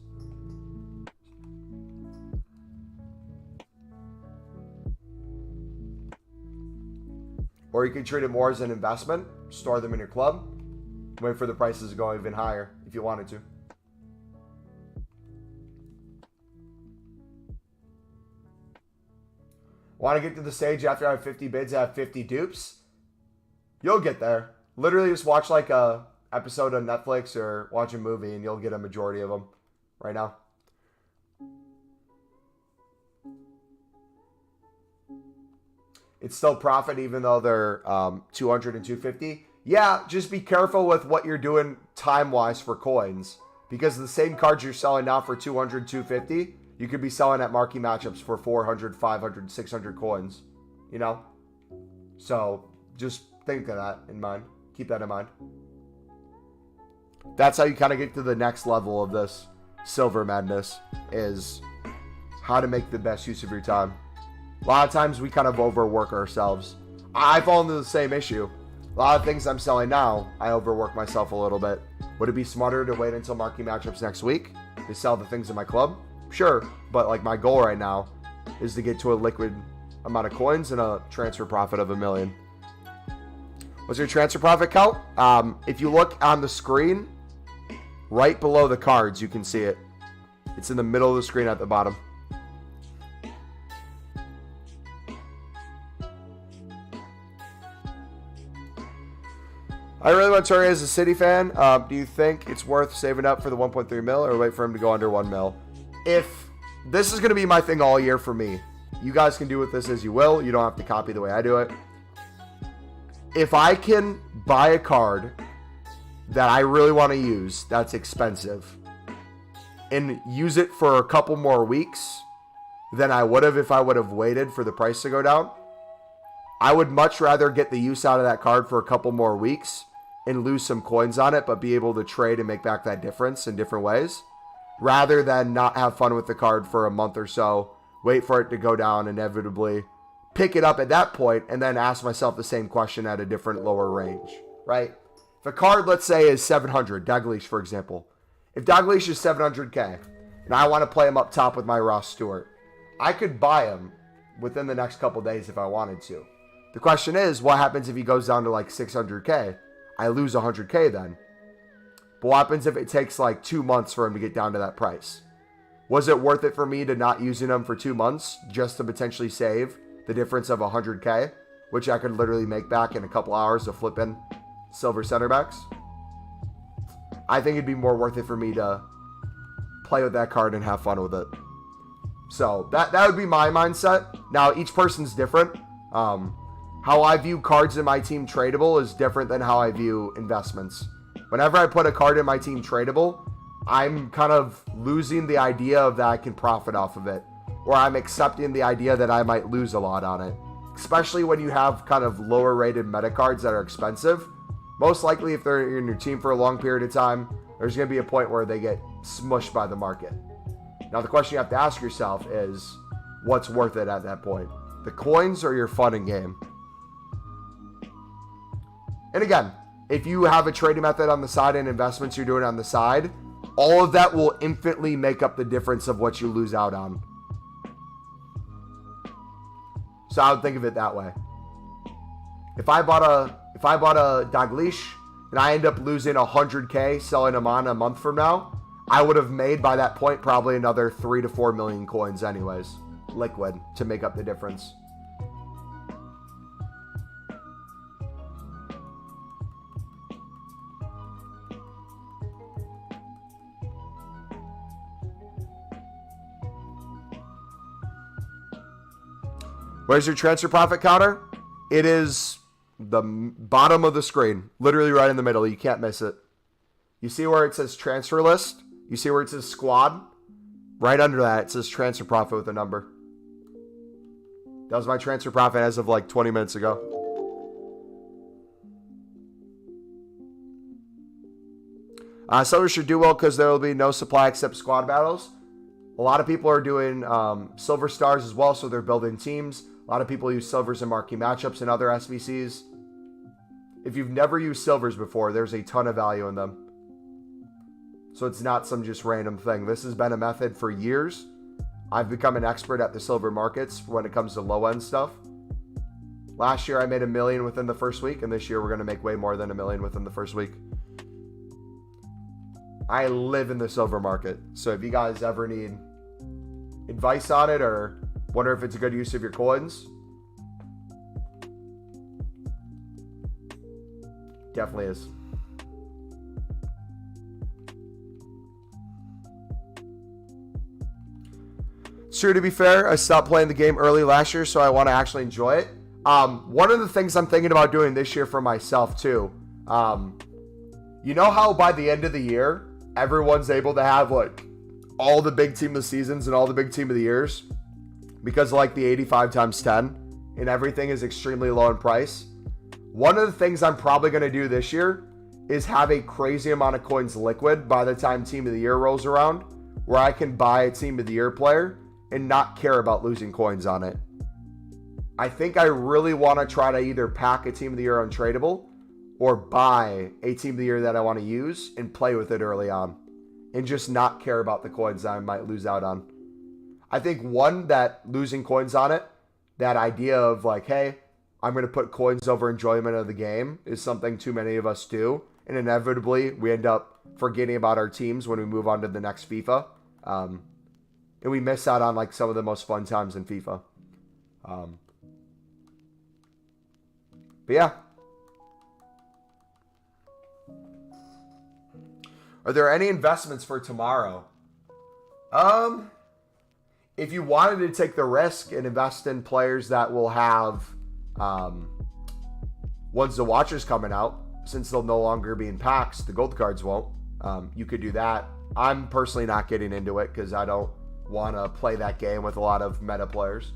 Or you can treat it more as an investment. Store them in your club. Wait for the prices to go even higher if you wanted to. Want to get to the stage after I have 50 bids, I have 50 dupes? You'll get there. Literally just watch like a episode on Netflix or watch a movie and you'll get a majority of them right now. It's still profit even though they're 200 and 250. Yeah, just be careful with what you're doing time-wise for coins. Because the same cards you're selling now for 200, 250, you could be selling at marquee matchups for 400, 500, 600 coins. You know? So, just think of that in mind. Keep that in mind. That's how you kind of get to the next level of this silver madness, is how to make the best use of your time. A lot of times we kind of overwork ourselves. I fall into the same issue. A lot of things I'm selling now, I overwork myself a little bit. Would it be smarter to wait until marquee matchups next week to sell the things in my club? Sure, but like my goal right now is to get to a liquid amount of coins and a transfer profit of $1 million. What's your transfer profit count? If you look on the screen, right below the cards, you can see it. It's in the middle of the screen at the bottom. I really want Torre as a City fan. Do you think it's worth saving up for the 1.3 mil or wait for him to go under 1 mil? If this is going to be my thing all year for me, you guys can do with this as you will. You don't have to copy the way I do it. If I can buy a card that I really want to use that's expensive and use it for a couple more weeks than I would have if I would have waited for the price to go down, I would much rather get the use out of that card for a couple more weeks and lose some coins on it, but be able to trade and make back that difference in different ways, rather than not have fun with the card for a month or so, wait for it to go down, inevitably pick it up at that point and then ask myself the same question at a different lower range, right? If a card, let's say, is 700, Dalglish, for example. If Dalglish is 700K and I want to play him up top with my Ross Stewart, I could buy him within the next couple days if I wanted to. The question is, what happens if he goes down to like 600K? I lose 100K then. But what happens if it takes like 2 months for him to get down to that price? Was it worth it for me to not using him for 2 months just to potentially save the difference of 100K, which I could literally make back in a couple hours of flipping silver center backs? I think it'd be more worth it for me to play with that card and have fun with it. So that would be my mindset. Now, each person's different. How I view cards in my team tradable is different than how I view investments. Whenever I put a card in my team tradable, I'm kind of losing the idea of that I can profit off of it. Or I'm accepting the idea that I might lose a lot on it. Especially when you have kind of lower rated meta cards that are expensive. Most likely if they're in your team for a long period of time, there's going to be a point where they get smushed by the market. Now the question you have to ask yourself is, what's worth it at that point? The coins or your fun and game? And again, if you have a trading method on the side and investments you're doing on the side, all of that will infinitely make up the difference of what you lose out on. So I would think of it that way. If I bought a Dalglish and I end up losing 100K selling him on a month from now, I would have made by that point probably another 3 to 4 million coins anyways, liquid, to make up the difference. Where's your transfer profit counter? It is the bottom of the screen, literally right in the middle. You can't miss it. You see where it says transfer list? You see where it says squad? Right under that, it says transfer profit with a number. That was my transfer profit as of like 20 minutes ago. Sellers should do well because there will be no supply except squad battles. A lot of people are doing silver stars as well, so they're building teams. A lot of people use silvers in marquee matchups and other SBCs. If you've never used silvers before, there's a ton of value in them. So it's not some just random thing. This has been a method for years. I've become an expert at the silver markets when it comes to low-end stuff. Last year, I made $1 million within the first week, and this year we're going to make way more than $1 million within the first week. I live in the silver market, so if you guys ever need advice on it or wonder if it's a good use of your coins, definitely is. It's true, to be fair, I stopped playing the game early last year, so I want to actually enjoy it. One of the things I'm thinking about doing this year for myself too, you know how by the end of the year, everyone's able to have like all the big team of the seasons and all the big team of the years because like the 85 times 10 and everything is extremely low in price. One of the things I'm probably going to do this year is have a crazy amount of coins liquid by the time team of the year rolls around, where I can buy a team of the year player and not care about losing coins on it. I think I really want to try to either pack a team of the year untradeable or buy a team of the year that I want to use and play with it early on and just not care about the coins I might lose out on. I think that losing coins on it, that idea of like, hey, I'm going to put coins over enjoyment of the game is something too many of us do. And inevitably we end up forgetting about our teams when we move on to the next FIFA. And we miss out on like some of the most fun times in FIFA. But yeah. Are there any investments for tomorrow? If you wanted to take the risk and invest in players that will have once the watchers coming out, since they'll no longer be in packs, the gold cards won't. You could do that. I'm personally not getting into it because I don't want to play that game with a lot of meta players.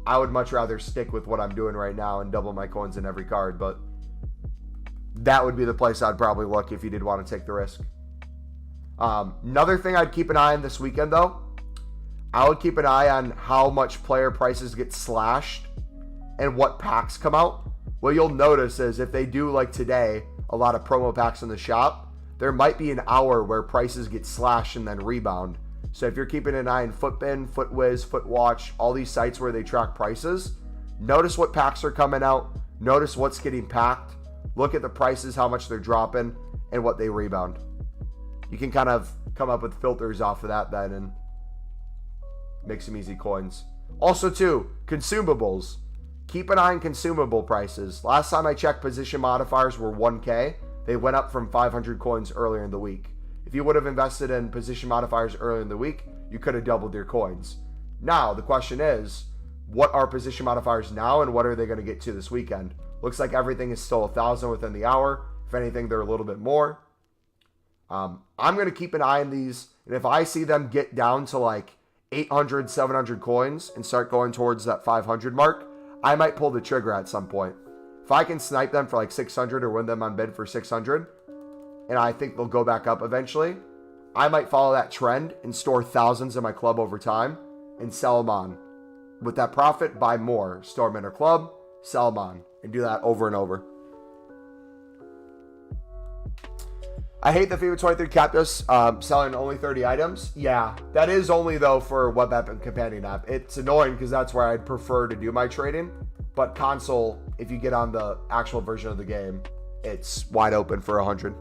I would much rather stick with what I'm doing right now and double my coins in every card, but that would be the place I'd probably look if you did want to take the risk. Another thing I'd keep an eye on this weekend, though, I would keep an eye on how much player prices get slashed and what packs come out. What you'll notice is if they do, like today, a lot of promo packs in the shop, there might be an hour where prices get slashed and then rebound. So if you're keeping an eye on Footbin, Footwiz, Footwatch, all these sites where they track prices, notice what packs are coming out, notice what's getting packed, look at the prices, how much they're dropping, and what they rebound. You can kind of come up with filters off of that then and make some easy coins. Also too, consumables. Keep an eye on consumable prices. Last time I checked, position modifiers were 1K. They went up from 500 coins earlier in the week. If you would have invested in position modifiers earlier in the week, you could have doubled your coins. Now, the question is, what are position modifiers now and what are they going to get to this weekend? Looks like everything is still 1,000 within the hour. If anything, they're a little bit more. I'm going to keep an eye on these. And if I see them get down to like 800, 700 coins and start going towards that 500 mark, I might pull the trigger at some point. If I can snipe them for like 600 or win them on bid for 600, and I think they'll go back up eventually, I might follow that trend and store thousands in my club over time and sell them on. With that profit, buy more. Store them in our club, sell them on, and do that over and over. I hate the FIFA 23 Captus selling only 30 items. Yeah, that is only though for web app and companion app. It's annoying because that's where I'd prefer to do my trading. But console, if you get on the actual version of the game, it's wide open for 100.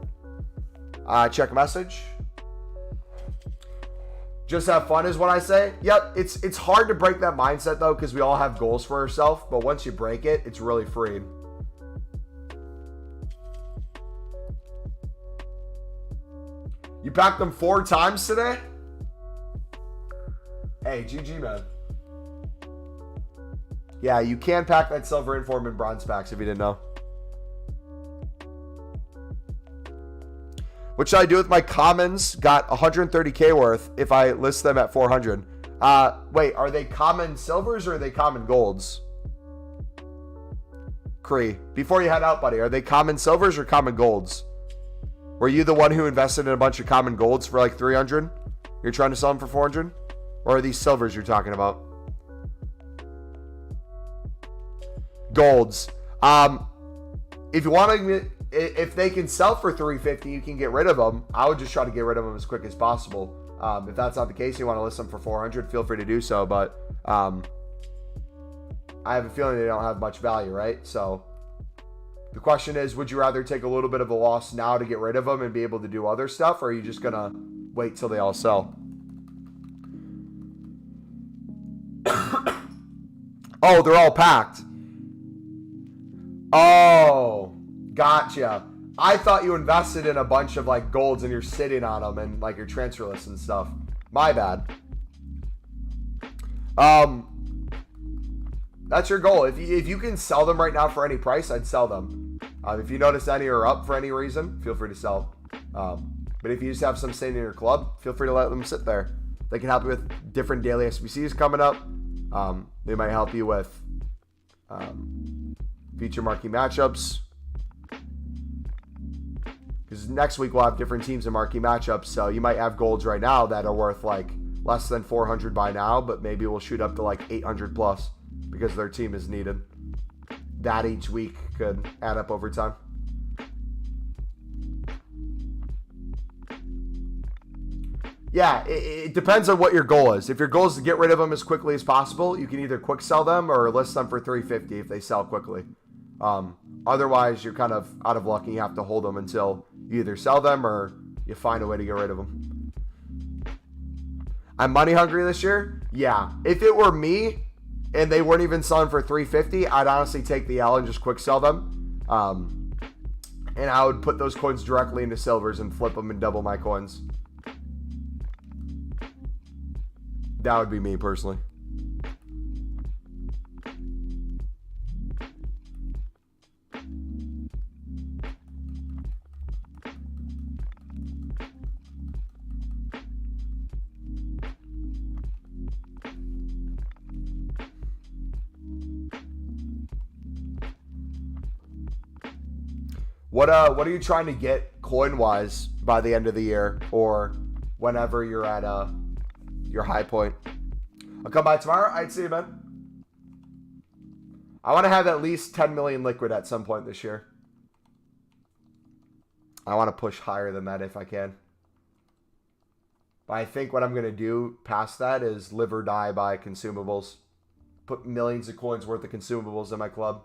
Check message. Just have fun is what I say. Yep, it's hard to break that mindset though because we all have goals for ourselves. But once you break it, it's really freeing. You packed them 4 times today? Hey, GG, man. Yeah, you can pack that silver inform and bronze packs if you didn't know. What should I do with my commons? Got 130k worth if I list them at 400. Wait, are they common silvers or are they common golds? Cree, before you head out, buddy, are they common silvers or common golds? Were you the one who invested in a bunch of common golds for like 300? You're trying to sell them for 400? Or are these silvers you're talking about? Golds. If you want to, if they can sell for 350, you can get rid of them. I would just try to get rid of them as quick as possible. If that's not the case, you want to list them for 400, feel free to do so. But I have a feeling they don't have much value, right? So the question is, would you rather take a little bit of a loss now to get rid of them and be able to do other stuff? Or are you just going to wait till they all sell? Oh, they're all packed. Oh, gotcha. I thought you invested in a bunch of like golds and you're sitting on them and like your transfer list and stuff. My bad. That's your goal. If you can sell them right now for any price, I'd sell them. If you notice any are up for any reason, feel free to sell. But if you just have some sitting in your club, feel free to let them sit there. They can help you with different daily SBCs coming up. They might help you with future marquee matchups. Because next week we'll have different teams in marquee matchups. So you might have golds right now that are worth like less than 400 by now, but maybe we'll shoot up to like 800 plus because their team is needed. That each week could add up over time. Yeah, it depends on what your goal is. If your goal is to get rid of them as quickly as possible, you can either quick sell them or list them for 350 if they sell quickly. Otherwise, you're kind of out of luck and you have to hold them until you either sell them or you find a way to get rid of them. I'm money hungry this year? Yeah. If it were me and they weren't even selling for 350, I'd honestly take the L and just quick sell them. And I would put those coins directly into silvers and flip them and double my coins. That would be me personally. What are you trying to get coin-wise by the end of the year or whenever you're at your high point? I'll come by tomorrow. I'd see you, man. I want to have at least 10 million liquid at some point this year. I want to push higher than that if I can. But I think what I'm going to do past that is live or die by consumables. Put millions of coins worth of consumables in my club.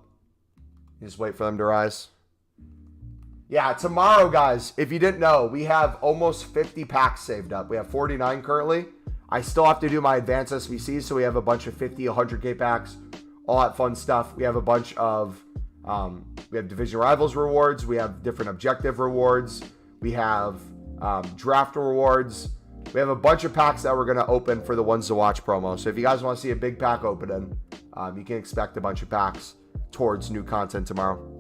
Just wait for them to rise. Yeah, tomorrow, guys, if you didn't know, we have almost 50 packs saved up. We have 49 currently. I still have to do my advanced SBCs, so we have a bunch of 50, 100K packs. All that fun stuff. We have a bunch of, we have Division Rivals rewards. We have different objective rewards. We have draft rewards. We have a bunch of packs that we're going to open for the Ones to Watch promo. So if you guys want to see a big pack opening, you can expect a bunch of packs towards new content tomorrow.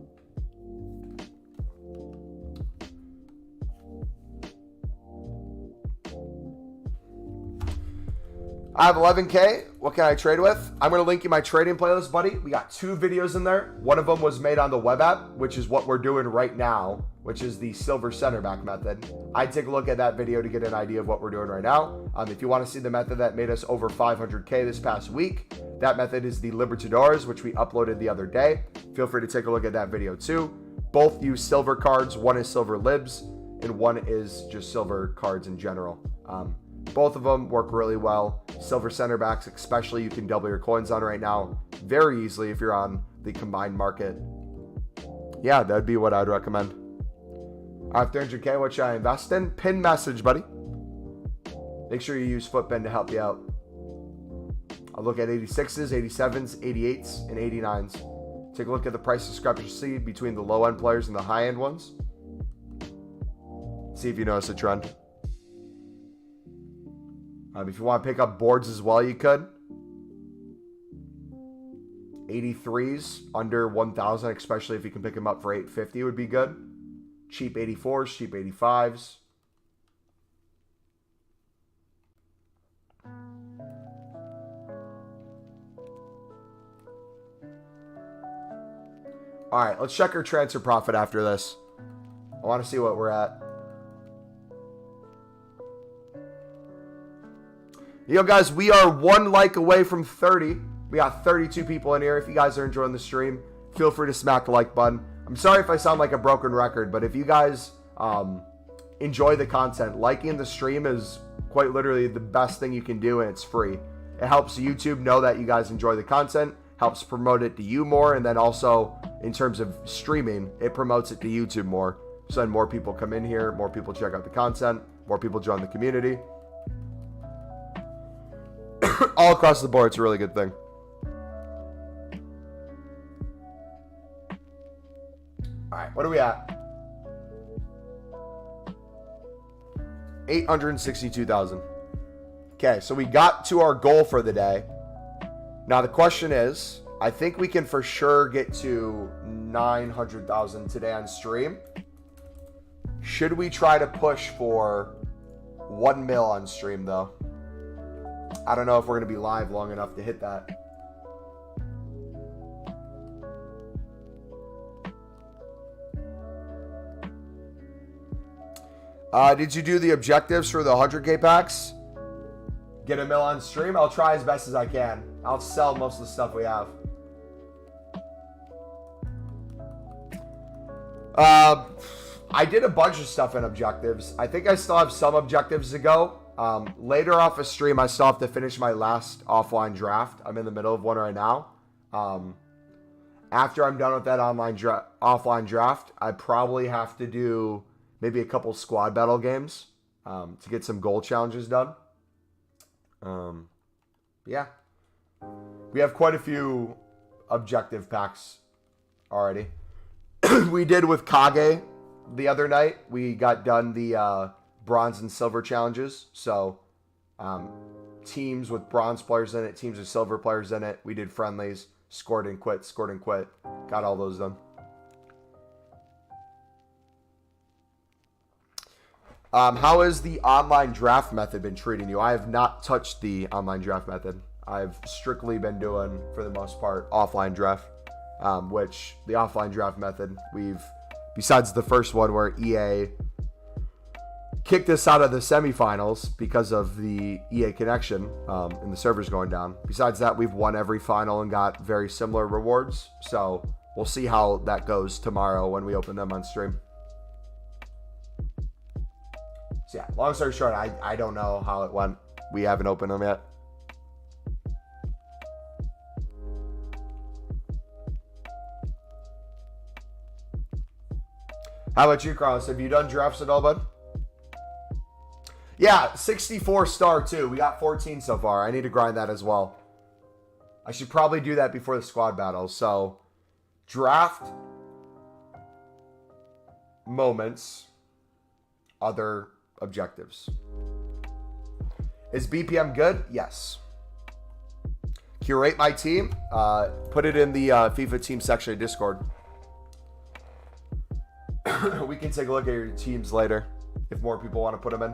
I have 11K. What can I trade with? I'm going to link you my trading playlist, buddy. We got 2 videos in there. One of them was made on the web app, which is what we're doing right now, which is the silver center back method. I'd take a look at that video to get an idea of what we're doing right now. If you want to see the method that made us over 500K this past week, that method is the Libertadores, which we uploaded the other day. Feel free to take a look at that video too. Both use silver cards. One is silver libs, and one is just silver cards in general. Both of them work really well. Silver center backs, especially, you can double your coins on right now very easily if you're on the combined market. Yeah, that'd be what I'd recommend. I have 300K. What should I invest in? Pin message, buddy. Make sure you use Footbin to help you out. I'll look at 86s, 87s, 88s, and 89s. Take a look at the price discrepancy between the low-end players and the high-end ones. See if you notice a trend. If you want to pick up boards as well, you could. 83s under 1,000, especially if you can pick them up for 850 would be good. Cheap 84s, cheap 85s. All right, let's check our transfer profit after this. I want to see what we're at. Yo, guys, we are 1 like away from 30. We got 32 people in here. If you guys are enjoying the stream, feel free to smack the like button. I'm sorry if I sound like a broken record, but if you guys enjoy the content, liking the stream is quite literally the best thing you can do, and it's free. It helps YouTube know that you guys enjoy the content, helps promote it to you more, and then also, in terms of streaming, it promotes it to YouTube more. So then more people come in here, more people check out the content, more people join the community. All across the board, it's a really good thing. All right, what are we at? 862,000. Okay, so we got to our goal for the day. Now the question is, I think we can for sure get to 900,000 today on stream. Should we try to push for 1 mil on stream though? I don't know if we're going to be live long enough to hit that. Did you do the objectives for the 100K packs? Get a mil on stream? I'll try as best as I can. I'll sell most of the stuff we have. I did a bunch of stuff in objectives. I think I still have some objectives to go. Later off a stream, I still have to finish my last offline draft. I'm in the middle of one right now. After I'm done with that offline draft, I probably have to do maybe a couple squad battle games to get some goal challenges done. Yeah. We have quite a few objective packs already. We did with Kage the other night. We got done the bronze and silver challenges. So teams with bronze players in it, teams with silver players in it. We did friendlies, scored and quit, scored and quit. Got all those done. How has the online draft method been treating you? I have not touched the online draft method. I've strictly been doing, for the most part, offline draft. Which the offline draft method, besides the first one where EA kicked us out of the semifinals because of the EA connection and the servers going down. Besides that, we've won every final and got very similar rewards. So we'll see how that goes tomorrow when we open them on stream. So yeah, long story short, I don't know how it went. We haven't opened them yet. How about you, Carlos? Have you done drafts at all, bud? Yeah, 64 star too. We got 14 so far. I need to grind that as well. I should probably do that before the squad battles. So, draft, moments, other objectives. Is BPM good? Yes. Curate my team. Put it in the FIFA team section of Discord. We can take a look at your teams later if more people want to put them in.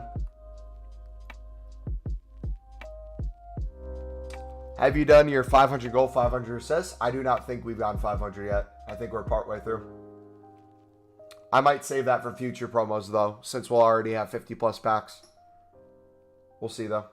Have you done your 500 goal, 500 assists? I do not think we've gone 500 yet. I think we're partway through. I might save that for future promos, though, since we'll already have 50 plus packs. We'll see, though.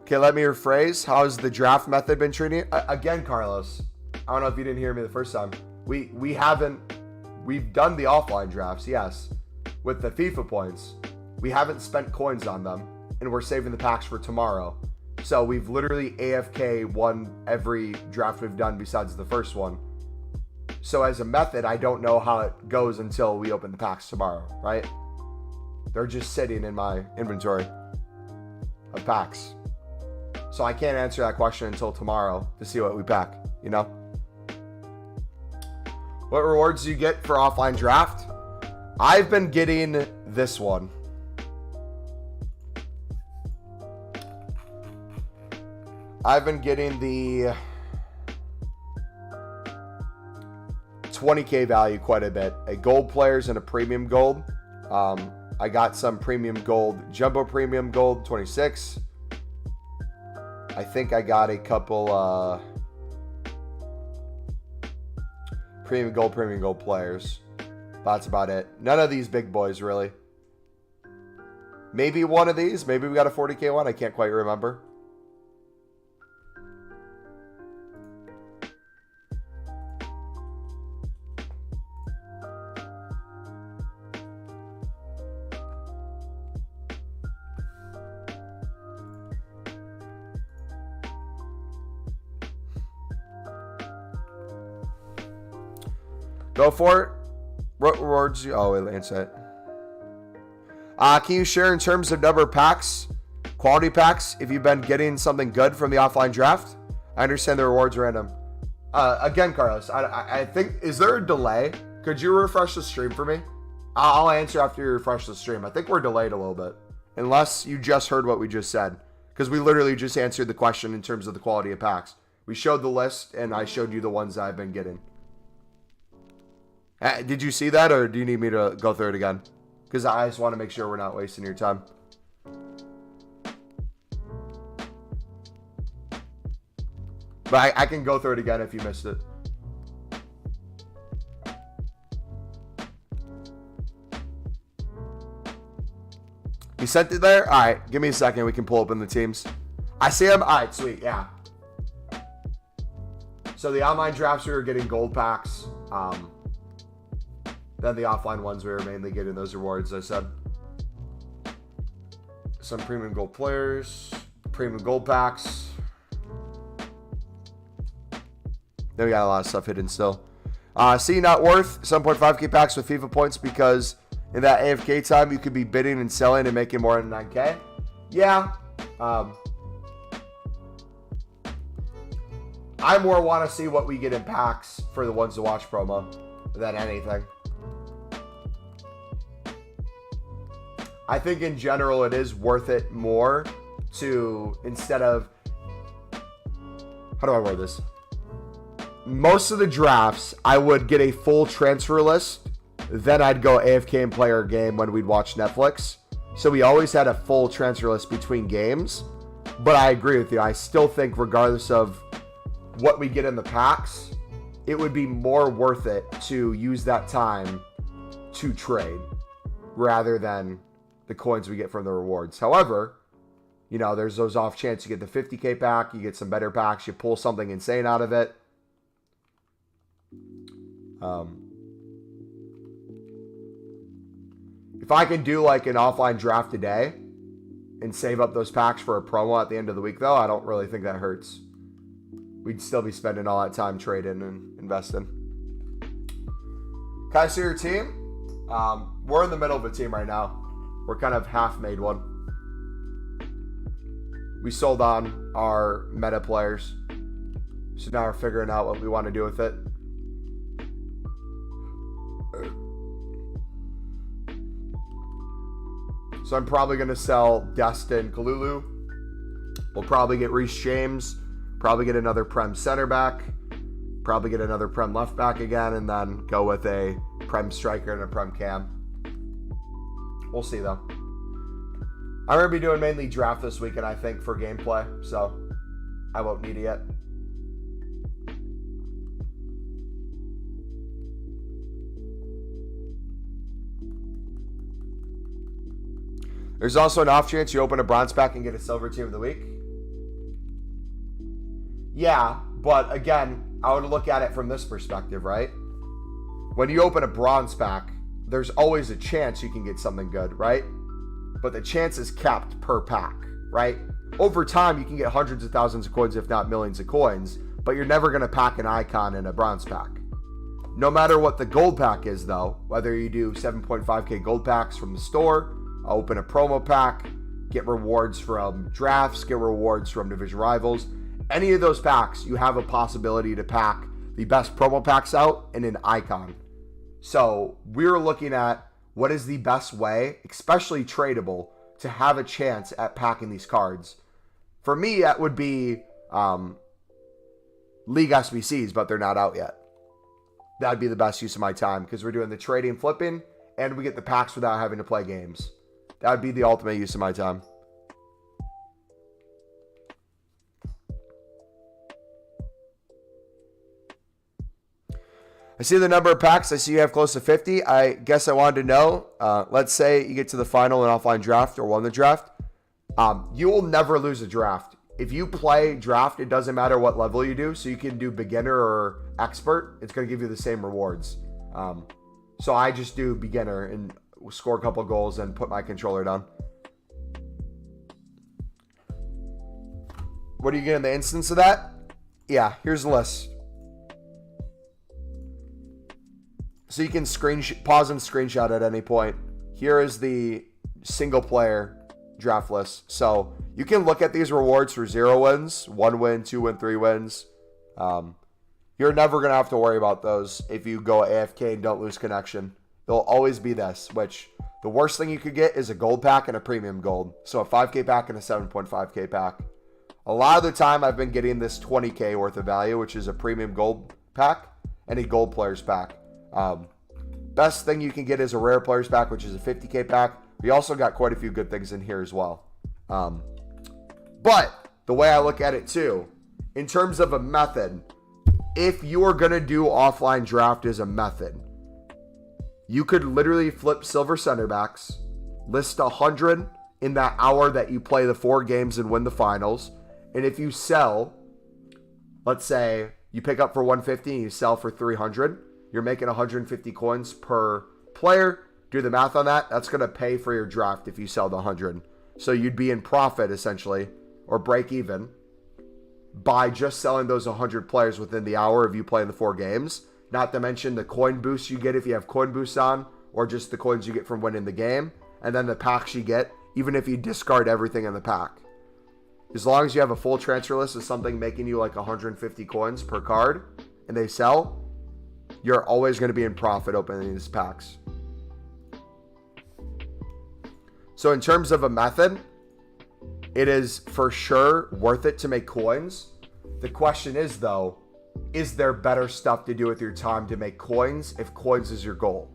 Okay, let me rephrase. How's the draft method been treating it? Again, Carlos, I don't know if you didn't hear me the first time. We've done the offline drafts, yes, with the FIFA points. We haven't spent coins on them, and we're saving the packs for tomorrow. So we've literally AFK won every draft we've done besides the first one. So as a method, I don't know how it goes until we open the packs tomorrow, right? They're just sitting in my inventory of packs. So I can't answer that question until tomorrow to see what we pack, you know? What rewards do you get for offline draft? I've been getting this one. I've been getting the 20K value quite a bit. A gold players and a premium gold. I got some premium gold, jumbo premium gold, 26. I think I got a couple premium gold players. That's about it. None of these big boys, really. Maybe one of these. Maybe we got a 40K one. I can't quite remember. Go for it. What rewards you? Oh, wait, answer it. Can you share in terms of number of packs, quality packs, if you've been getting something good from the offline draft? I understand the rewards random. Again, Carlos, I think, is there a delay? Could you refresh the stream for me? I'll answer after you refresh the stream. I think we're delayed a little bit. Unless you just heard what we just said. Because we literally just answered the question in terms of the quality of packs. We showed the list, and I showed you the ones that I've been getting. Did you see that, or do you need me to go through it again? Because I just want to make sure we're not wasting your time. But I can go through it again if you missed it. You sent it there? Alright, give me a second. We can pull open the teams. I see them? Alright, sweet. Yeah. So the online drafts, we were getting gold packs. Then the offline ones, we were mainly getting those rewards, I said. Some premium gold players, premium gold packs. Then we got a lot of stuff hidden still. See, not worth 7.5k packs with FIFA points because in that AFK time, you could be bidding and selling and making more than 9k. Yeah. I more want to see what we get in packs for the ones to watch promo than anything. I think in general it is worth it more to, instead of, how do I word this? Most of the drafts, I would get a full transfer list. Then I'd go AFK and play our game when we'd watch Netflix. So we always had a full transfer list between games. But I agree with you. I still think regardless of what we get in the packs, it would be more worth it to use that time to trade rather than the coins we get from the rewards. However, you know, there's those off chance you get the 50K pack, you get some better packs, you pull something insane out of it. If I can do like an offline draft today and save up those packs for a promo at the end of the week, though, I don't really think that hurts. We'd still be spending all that time trading and investing. Can I see your team? We're in the middle of a team right now. We're kind of half made one. We sold on our meta players. So now we're figuring out what we want to do with it. So I'm probably going to sell Destin Kalulu. We'll probably get Reece James. Probably get another Prem center back. Probably get another Prem left back again. And then go with a Prem striker and a Prem cam. We'll see though. I'm going to be doing mainly draft this weekend, I think, for gameplay. So I won't need it yet. There's also an off chance you open a bronze pack and get a silver team of the week. Yeah, but again, I would look at it from this perspective, right? When you open a bronze pack, there's always a chance you can get something good, right? But the chance is capped per pack, right? Over time, you can get hundreds of thousands of coins, if not millions of coins, but you're never going to pack an icon in a bronze pack. No matter what the gold pack is, though, whether you do 7.5k gold packs from the store, open a promo pack, get rewards from drafts, get rewards from division rivals, any of those packs, you have a possibility to pack the best promo packs out in an icon. So we're looking at what is the best way, especially tradable, to have a chance at packing these cards. For me, that would be League SBCs, but they're not out yet. That'd be the best use of my time because we're doing the trading and flipping, and we get the packs without having to play games. That would be the ultimate use of my time. I see the number of packs. I see you have close to 50. I guess I wanted to know, let's say you get to the final in offline draft or won the draft. You will never lose a draft. If you play draft, it doesn't matter what level you do. So you can do beginner or expert. It's going to give you the same rewards. So I just do beginner and score a couple goals and put my controller down. What do you get in the instance of that? Yeah, here's the list. So you can pause and screenshot at any point. Here is the single player draft list. So you can look at these rewards for 0 wins, 1 win, 2 win, 3 wins. You're never going to have to worry about those if you go AFK and don't lose connection. There'll always be this, which the worst thing you could get is a gold pack and a premium gold. So a 5k pack and a 7.5k pack. A lot of the time I've been getting this 20k worth of value, which is a premium gold pack and a gold players pack. Best thing you can get is a rare players pack, which is a 50k pack. We also got quite a few good things in here as well. But the way I look at it too, in terms of a method, if you are going to do offline draft as a method, you could literally flip silver center backs, list 100 in that hour that you play the 4 games and win the finals. And if you sell, let's say you pick up for 150 and you sell for 300, you're making 150 coins per player. Do the math on that. That's going to pay for your draft if you sell the 100. So you'd be in profit essentially, or break even, by just selling those 100 players within the hour of you playing the 4 games. Not to mention the coin boosts you get if you have coin boosts on, or just the coins you get from winning the game, and then the packs you get, even if you discard everything in the pack. As long as you have a full transfer list of something making you like 150 coins per card, and they sell, you're always going to be in profit opening these packs. So in terms of a method, it is for sure worth it to make coins. The question is though, is there better stuff to do with your time to make coins if coins is your goal?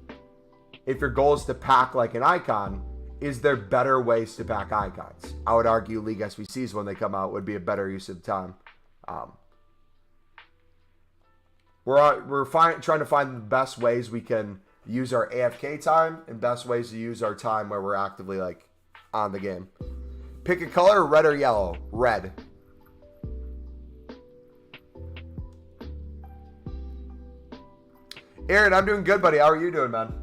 If your goal is to pack like an icon, is there better ways to pack icons? I would argue League SBCs when they come out would be a better use of time. We're trying to find the best ways we can use our AFK time and best ways to use our time where we're actively like on the game. Pick a color, red or yellow. Red. Aaron, I'm doing good, buddy. How are you doing, man?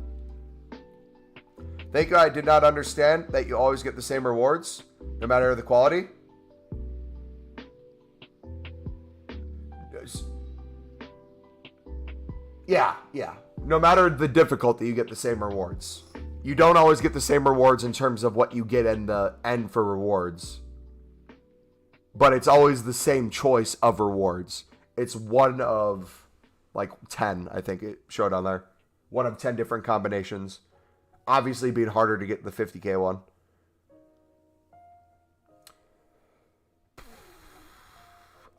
Thank you. I did not understand that you always get the same rewards, no matter the quality. Yeah. No matter the difficulty, you get the same rewards. You don't always get the same rewards in terms of what you get in the end for rewards. But it's always the same choice of rewards. It's one of, like, 10, I think it showed on there. One of 10 different combinations. Obviously being harder to get the 50K one.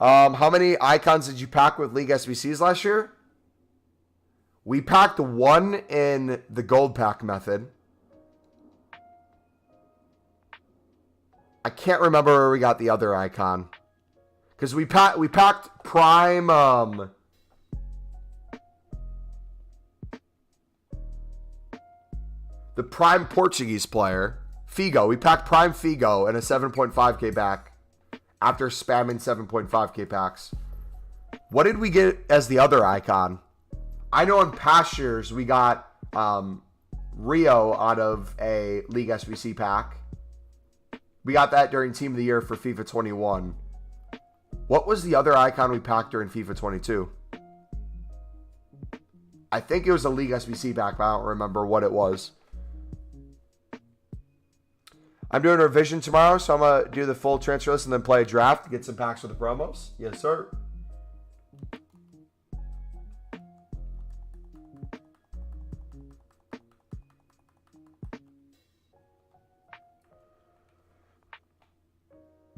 How many icons did you pack with League SBCs last year? We packed one in the gold pack method. I can't remember where we got the other icon. Because we packed prime... the prime Portuguese player, Figo. We packed prime Figo and a 7.5k pack after spamming 7.5k packs. What did we get as the other icon? I know in past years we got Rio out of a League SBC pack. We got that during Team of the Year for FIFA 21. What was the other icon we packed during FIFA 22? I think it was a League SBC pack, but I don't remember what it was. I'm doing a revision tomorrow, so I'm going to do the full transfer list and then play a draft to get some packs for the promos. Yes, sir.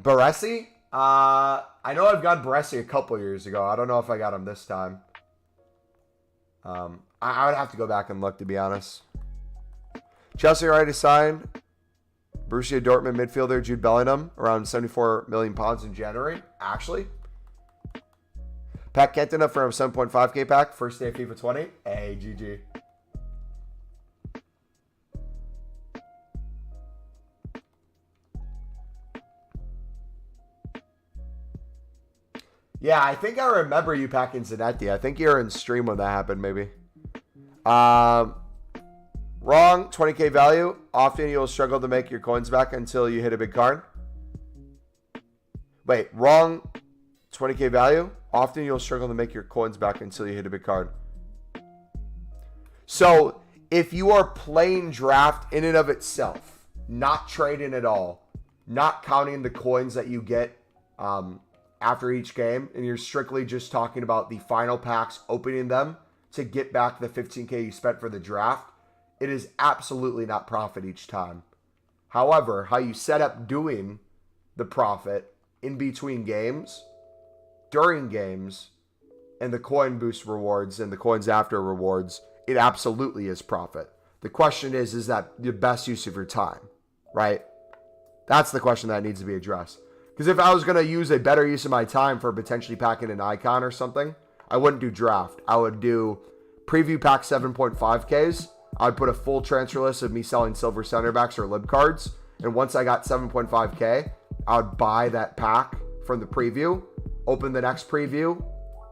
Baresi? I know I've got Baresi a couple years ago. I don't know if I got him this time. I would have to go back and look, to be honest. Chelsea already signed Borussia Dortmund midfielder Jude Bellingham around 74 million pounds in January. Actually, Pat Kenton up from 7.5k pack first day of FIFA 20. Hey, GG. Yeah, I think I remember you packing Zanetti. I think you were in stream when that happened, maybe. Wrong. 20k value. Often you'll struggle to make your coins back until you hit a big card. Wait, wrong. 20k value. Often you'll struggle to make your coins back until you hit a big card. So, if you are playing draft in and of itself, not trading at all, not counting the coins that you get after each game, and you're strictly just talking about the final packs, opening them to get back the 15k you spent for the draft, it is absolutely not profit each time. However, how you set up doing the profit in between games, during games, and the coin boost rewards and the coins after rewards, it absolutely is profit. The question is that the best use of your time, right? That's the question that needs to be addressed. Because if I was going to use a better use of my time for potentially packing an icon or something, I wouldn't do draft. I would do preview pack 7.5Ks. I'd put a full transfer list of me selling silver center backs or lib cards. And once I got 7.5K, I would buy that pack from the preview, open the next preview,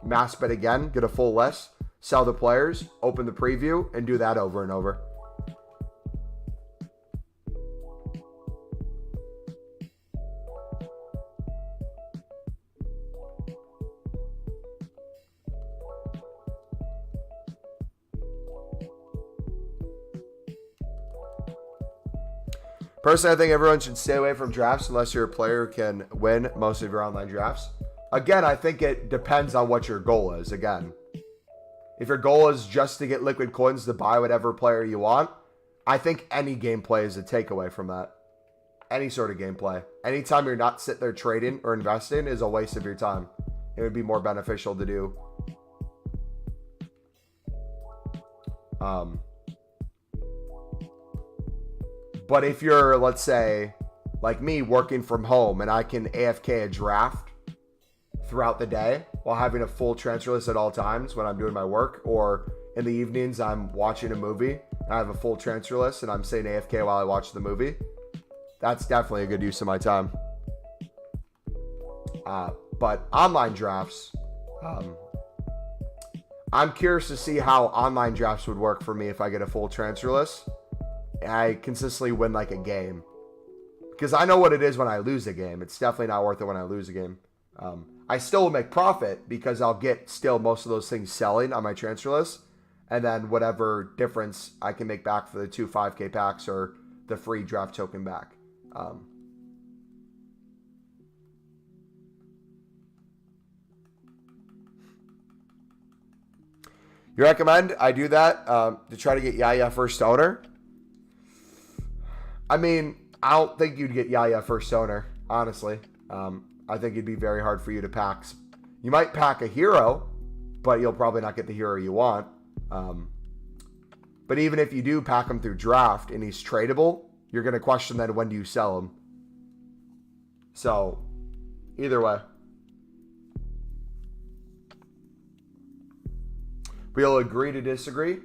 mass bet again, get a full list, sell the players, open the preview, and do that over and over. Personally, I think everyone should stay away from drafts unless you're a player who can win most of your online drafts. Again, I think it depends on what your goal is. Again, if your goal is just to get liquid coins to buy whatever player you want, I think any gameplay is a takeaway from that. Any sort of gameplay. Anytime you're not sitting there trading or investing is a waste of your time. It would be more beneficial to do But if you're, let's say, like me, working from home, and I can AFK a draft throughout the day while having a full transfer list at all times when I'm doing my work, or in the evenings I'm watching a movie and I have a full transfer list and I'm saying AFK while I watch the movie, that's definitely a good use of my time. But online drafts, I'm curious to see how online drafts would work for me if I get a full transfer list and I consistently win like a game. Because I know what it is when I lose a game. It's definitely not worth it when I lose a game. I still will make profit because I'll get still most of those things selling on my transfer list. And then whatever difference I can make back for the 2 5K packs or the free draft token back. You recommend I do that to try to get Yaya first owner? I mean, I don't think you'd get Yaya first owner, honestly. I think it'd be very hard for you to pack. You might pack a hero, but you'll probably not get the hero you want. But even if you do pack him through draft and he's tradable, you're going to question then when do you sell him. So, either way. We'll agree to disagree.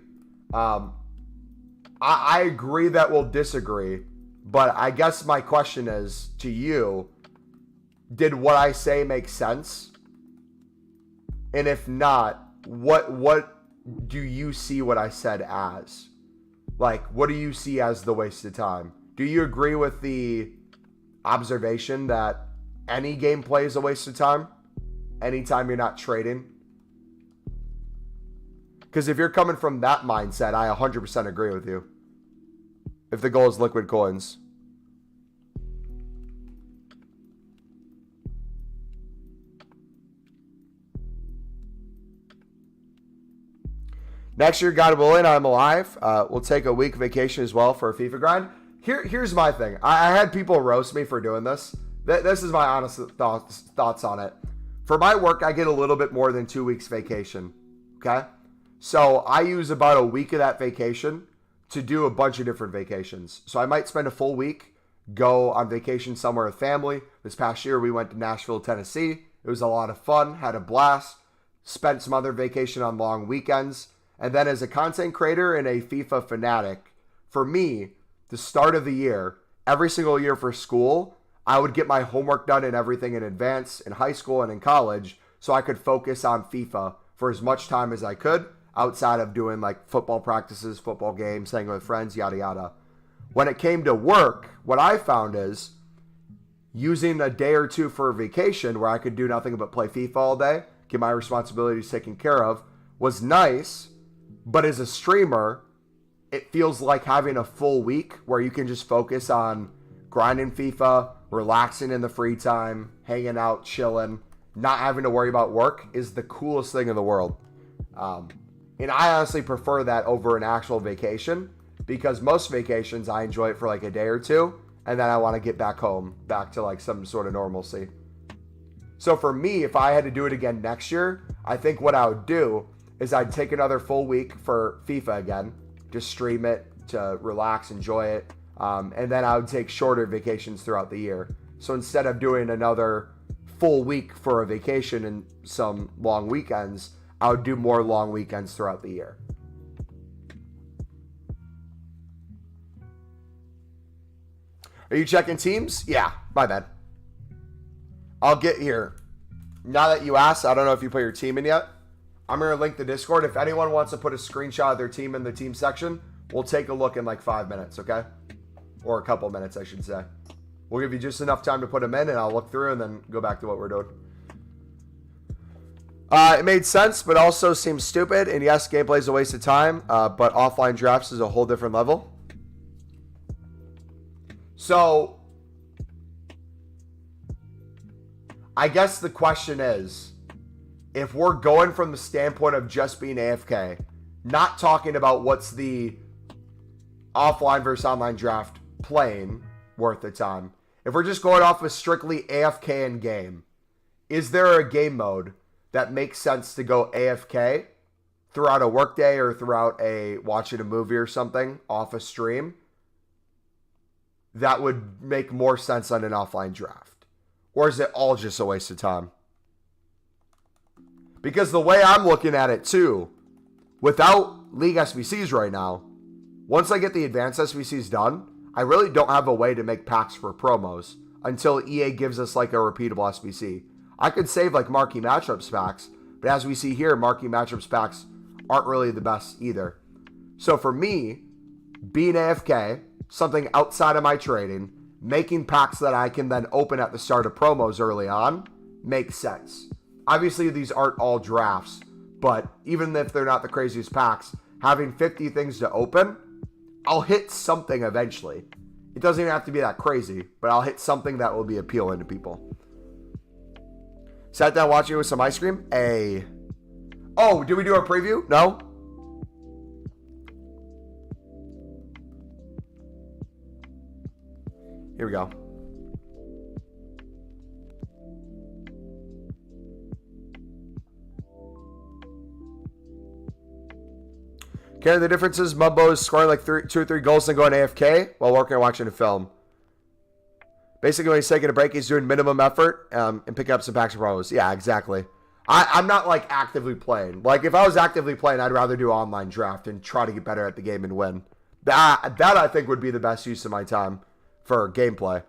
I agree that we'll disagree, but I guess my question is to you, did what I say make sense? And if not, what do you see what I said as? Like, what do you see as the waste of time? Do you agree with the observation that any gameplay is a waste of time? Anytime you're not trading? Because if you're coming from that mindset, I 100% agree with you. If the goal is liquid coins. Next year, God willing, I'm alive. We'll take a week vacation as well for a FIFA grind. Here's my thing. I had people roast me for doing this. This is my honest thoughts on it. For my work, I get a little bit more than 2 weeks vacation. Okay? So I use about a week of that vacation to do a bunch of different vacations. So I might spend a full week, go on vacation somewhere with family. This past year, we went to Nashville, Tennessee. It was a lot of fun, had a blast, spent some other vacation on long weekends. And then as a content creator and a FIFA fanatic, for me, the start of the year, every single year for school, I would get my homework done and everything in advance in high school and in college so I could focus on FIFA for as much time as I could outside of doing like football practices, football games, hanging with friends, yada, yada. When it came to work, what I found is using a day or two for a vacation where I could do nothing but play FIFA all day, get my responsibilities taken care of, was nice. But as a streamer, it feels like having a full week where you can just focus on grinding FIFA, relaxing in the free time, hanging out, chilling, not having to worry about work is the coolest thing in the world. And I honestly prefer that over an actual vacation because most vacations I enjoy it for like a day or two and then I want to get back home, back to like some sort of normalcy. So for me, if I had to do it again next year, I think what I would do is I'd take another full week for FIFA again, just stream it to relax, enjoy it, and then I would take shorter vacations throughout the year. So instead of doing another full week for a vacation and some long weekends, I would do more long weekends throughout the year. Are you checking teams? Yeah, my bad. I'll get here. Now that you asked, I don't know if you put your team in yet. I'm going to link the Discord. If anyone wants to put a screenshot of their team in the team section, we'll take a look in like 5 minutes, okay? Or a couple minutes, I should say. We'll give you just enough time to put them in, and I'll look through and then go back to what we're doing. It made sense, but also seems stupid. And yes, gameplay is a waste of time, but offline drafts is a whole different level. So, I guess the question is, if we're going from the standpoint of just being AFK, not talking about what's the offline versus online draft playing worth the time, if we're just going off of strictly AFK in game, is there a game mode that makes sense to go AFK throughout a workday or throughout watching a movie or something off a stream that would make more sense on an offline draft? Or is it all just a waste of time? Because the way I'm looking at it too, without League SBCs right now, once I get the advanced SBCs done, I really don't have a way to make packs for promos until EA gives us like a repeatable SBC. I could save like marquee matchups packs, but as we see here, marquee matchups packs aren't really the best either. So for me, being AFK, something outside of my trading, making packs that I can then open at the start of promos early on, makes sense. Obviously, these aren't all drafts, but even if they're not the craziest packs, having 50 things to open, I'll hit something eventually. It doesn't even have to be that crazy, but I'll hit something that will be appealing to people. Sat down watching with some ice cream? Oh, did we do our preview? No? Here we go. Karen, the difference is Mumbo is scoring like 2 or 3 goals and going AFK while working and watching a film. Basically, when he's taking a break, he's doing minimum effort and picking up some packs of promos. Yeah, exactly. I'm not like actively playing. Like if I was actively playing, I'd rather do online draft and try to get better at the game and win. That I think would be the best use of my time for gameplay.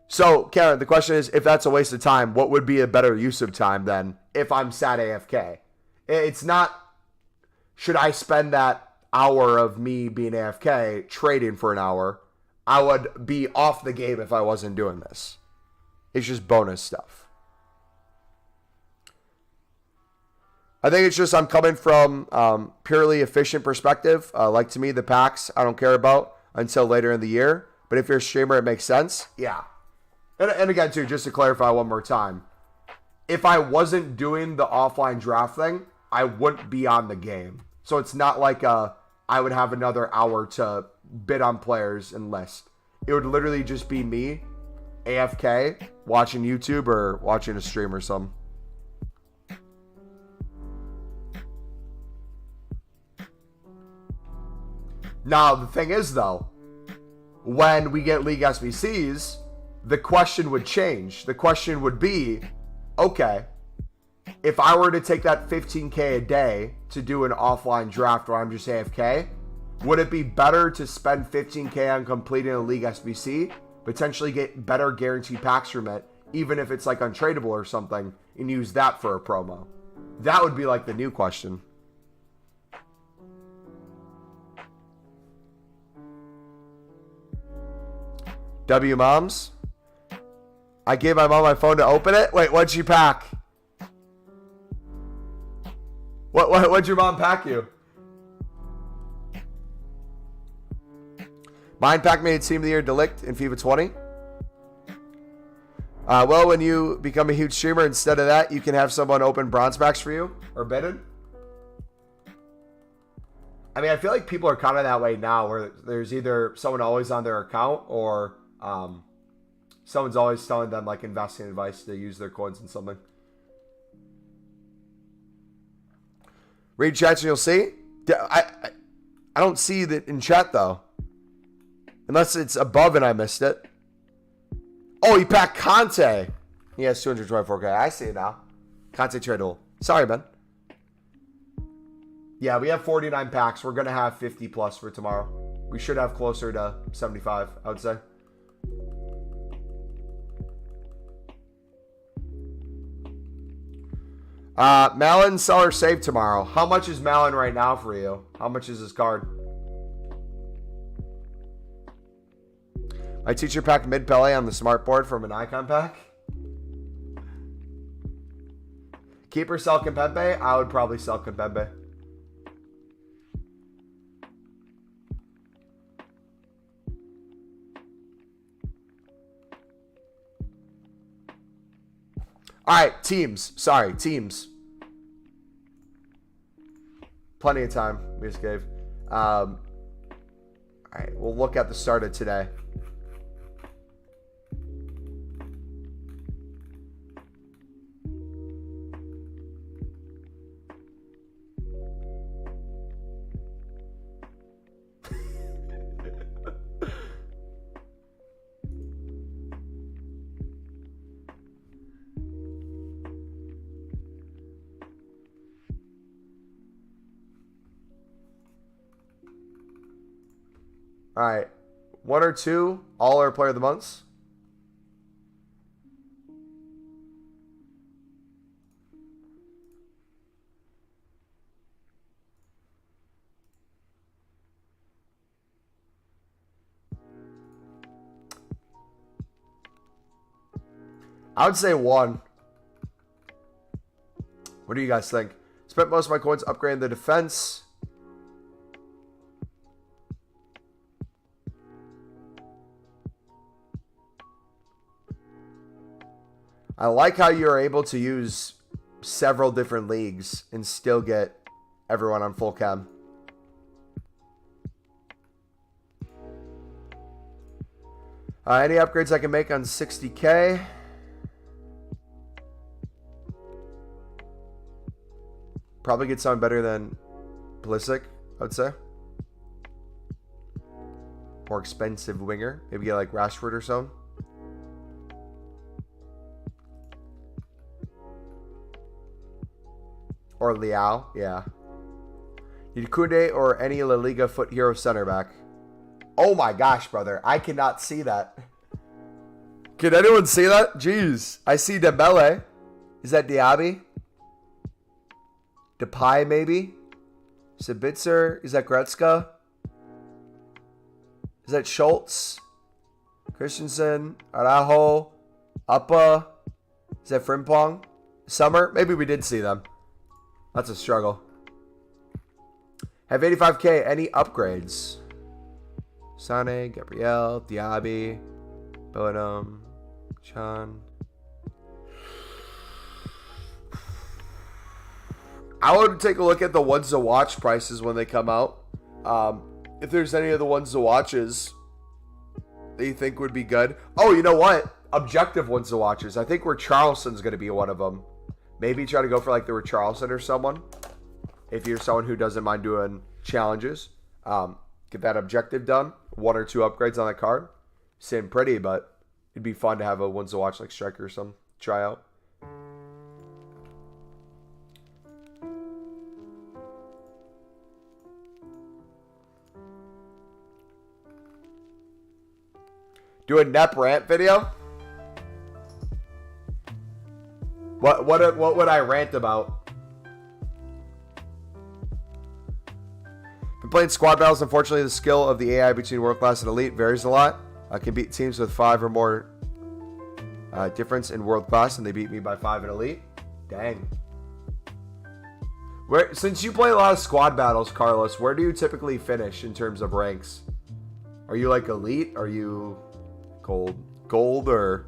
So, Karen, the question is, if that's a waste of time, what would be a better use of time then if I'm sat AFK? It's not, should I spend that hour of me being AFK trading for an hour? I would be off the game if I wasn't doing this. It's just bonus stuff. I think it's just I'm coming from purely efficient perspective. Like to me, the packs I don't care about until later in the year. But if you're a streamer, it makes sense. Yeah. And again, too, just to clarify one more time, if I wasn't doing the offline draft thing, I wouldn't be on the game. So it's not like I would have another hour to bid on players and list. It would literally just be me, AFK, watching YouTube or watching a stream or something. Now, the thing is, though, when we get League SBCs, the question would change. The question would be, okay, if I were to take that 15K a day to do an offline draft where I'm just AFK, would it be better to spend 15K on completing a League SBC, potentially get better guaranteed packs from it, even if it's like untradeable or something, and use that for a promo? That would be like the new question. W Moms? I gave my mom my phone to open it? Wait, what'd she pack? What'd your mom pack you? Mine packed me a Team of the Year Delict in FIFA 20. Well, when you become a huge streamer, instead of that, you can have someone open bronze packs for you or bidded. I mean, I feel like people are kind of that way now, where there's either someone always on their account or someone's always telling them like investing advice to use their coins in something. Read chats and you'll see. I don't see that in chat though, unless it's above and I missed it. Oh, he packed Conte. He has 224K. I see it now. Conte tradable. Sorry, man. Yeah, we have 49 packs. We're gonna have 50 plus for tomorrow. We should have closer to 75, I would say. Malin seller save tomorrow. How much is Malin right now for you? How much is his card? My teacher packed mid Pele on the smart board from an icon pack. Keep or sell Kimpembe? I would probably sell Kimpembe. All right, teams. Sorry, teams. Plenty of time we just gave. All right, we'll look at the start of today. All right. 1 or 2 all our player of the months. I would say 1. What do you guys think? Spent most of my coins upgrading the defense. I like how you're able to use several different leagues and still get everyone on full chem. Any upgrades I can make on 60K? Probably get something better than Pulisic, I would say. More expensive winger. Maybe get like Rashford or so. Or Leao, yeah. Need Kunde or any La Liga foot hero center back. Oh my gosh, brother. I cannot see that. Can anyone see that? Jeez. I see Dembele. Is that Diaby? Depay, maybe? Sabitzer? Is that Gretzka? Is that Schultz? Christensen? Araujo? Uppa? Is that Frimpong? Summer? Maybe we did see them. That's a struggle. Have 85K. Any upgrades? Sane, Gabriel, Diaby, Bonham, Chan. I would take a look at the ones to watch prices when they come out. If there's any of the ones to watches that you think would be good. Oh, you know what? Objective ones to watches. I think Richarlison's going to be one of them. Maybe try to go for like the Richarlison or someone. If you're someone who doesn't mind doing challenges. Get that objective done. 1 or 2 upgrades on that card. Seem pretty, but it'd be fun to have a ones to watch like striker or some tryout. Do a Nep rant video? What would I rant about? Been playing squad battles. Unfortunately, the skill of the AI between world class and elite varies a lot. I can beat teams with 5 or more difference in world class, and they beat me by 5 in elite. Dang. Since you play a lot of squad battles, Carlos, where do you typically finish in terms of ranks? Are you like elite? Are you gold or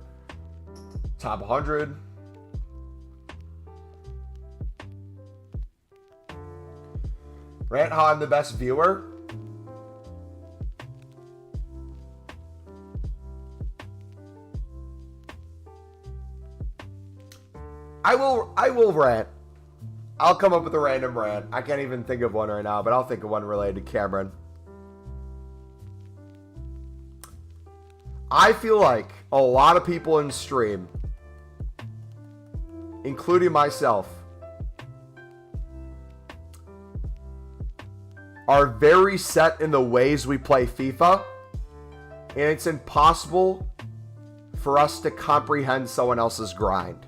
top 100? Rant how I'm the best viewer. I will rant. I'll come up with a random rant. I can't even think of one right now, but I'll think of one related to Cameron. I feel like a lot of people in stream, including myself, are very set in the ways we play FIFA, and it's impossible for us to comprehend someone else's grind.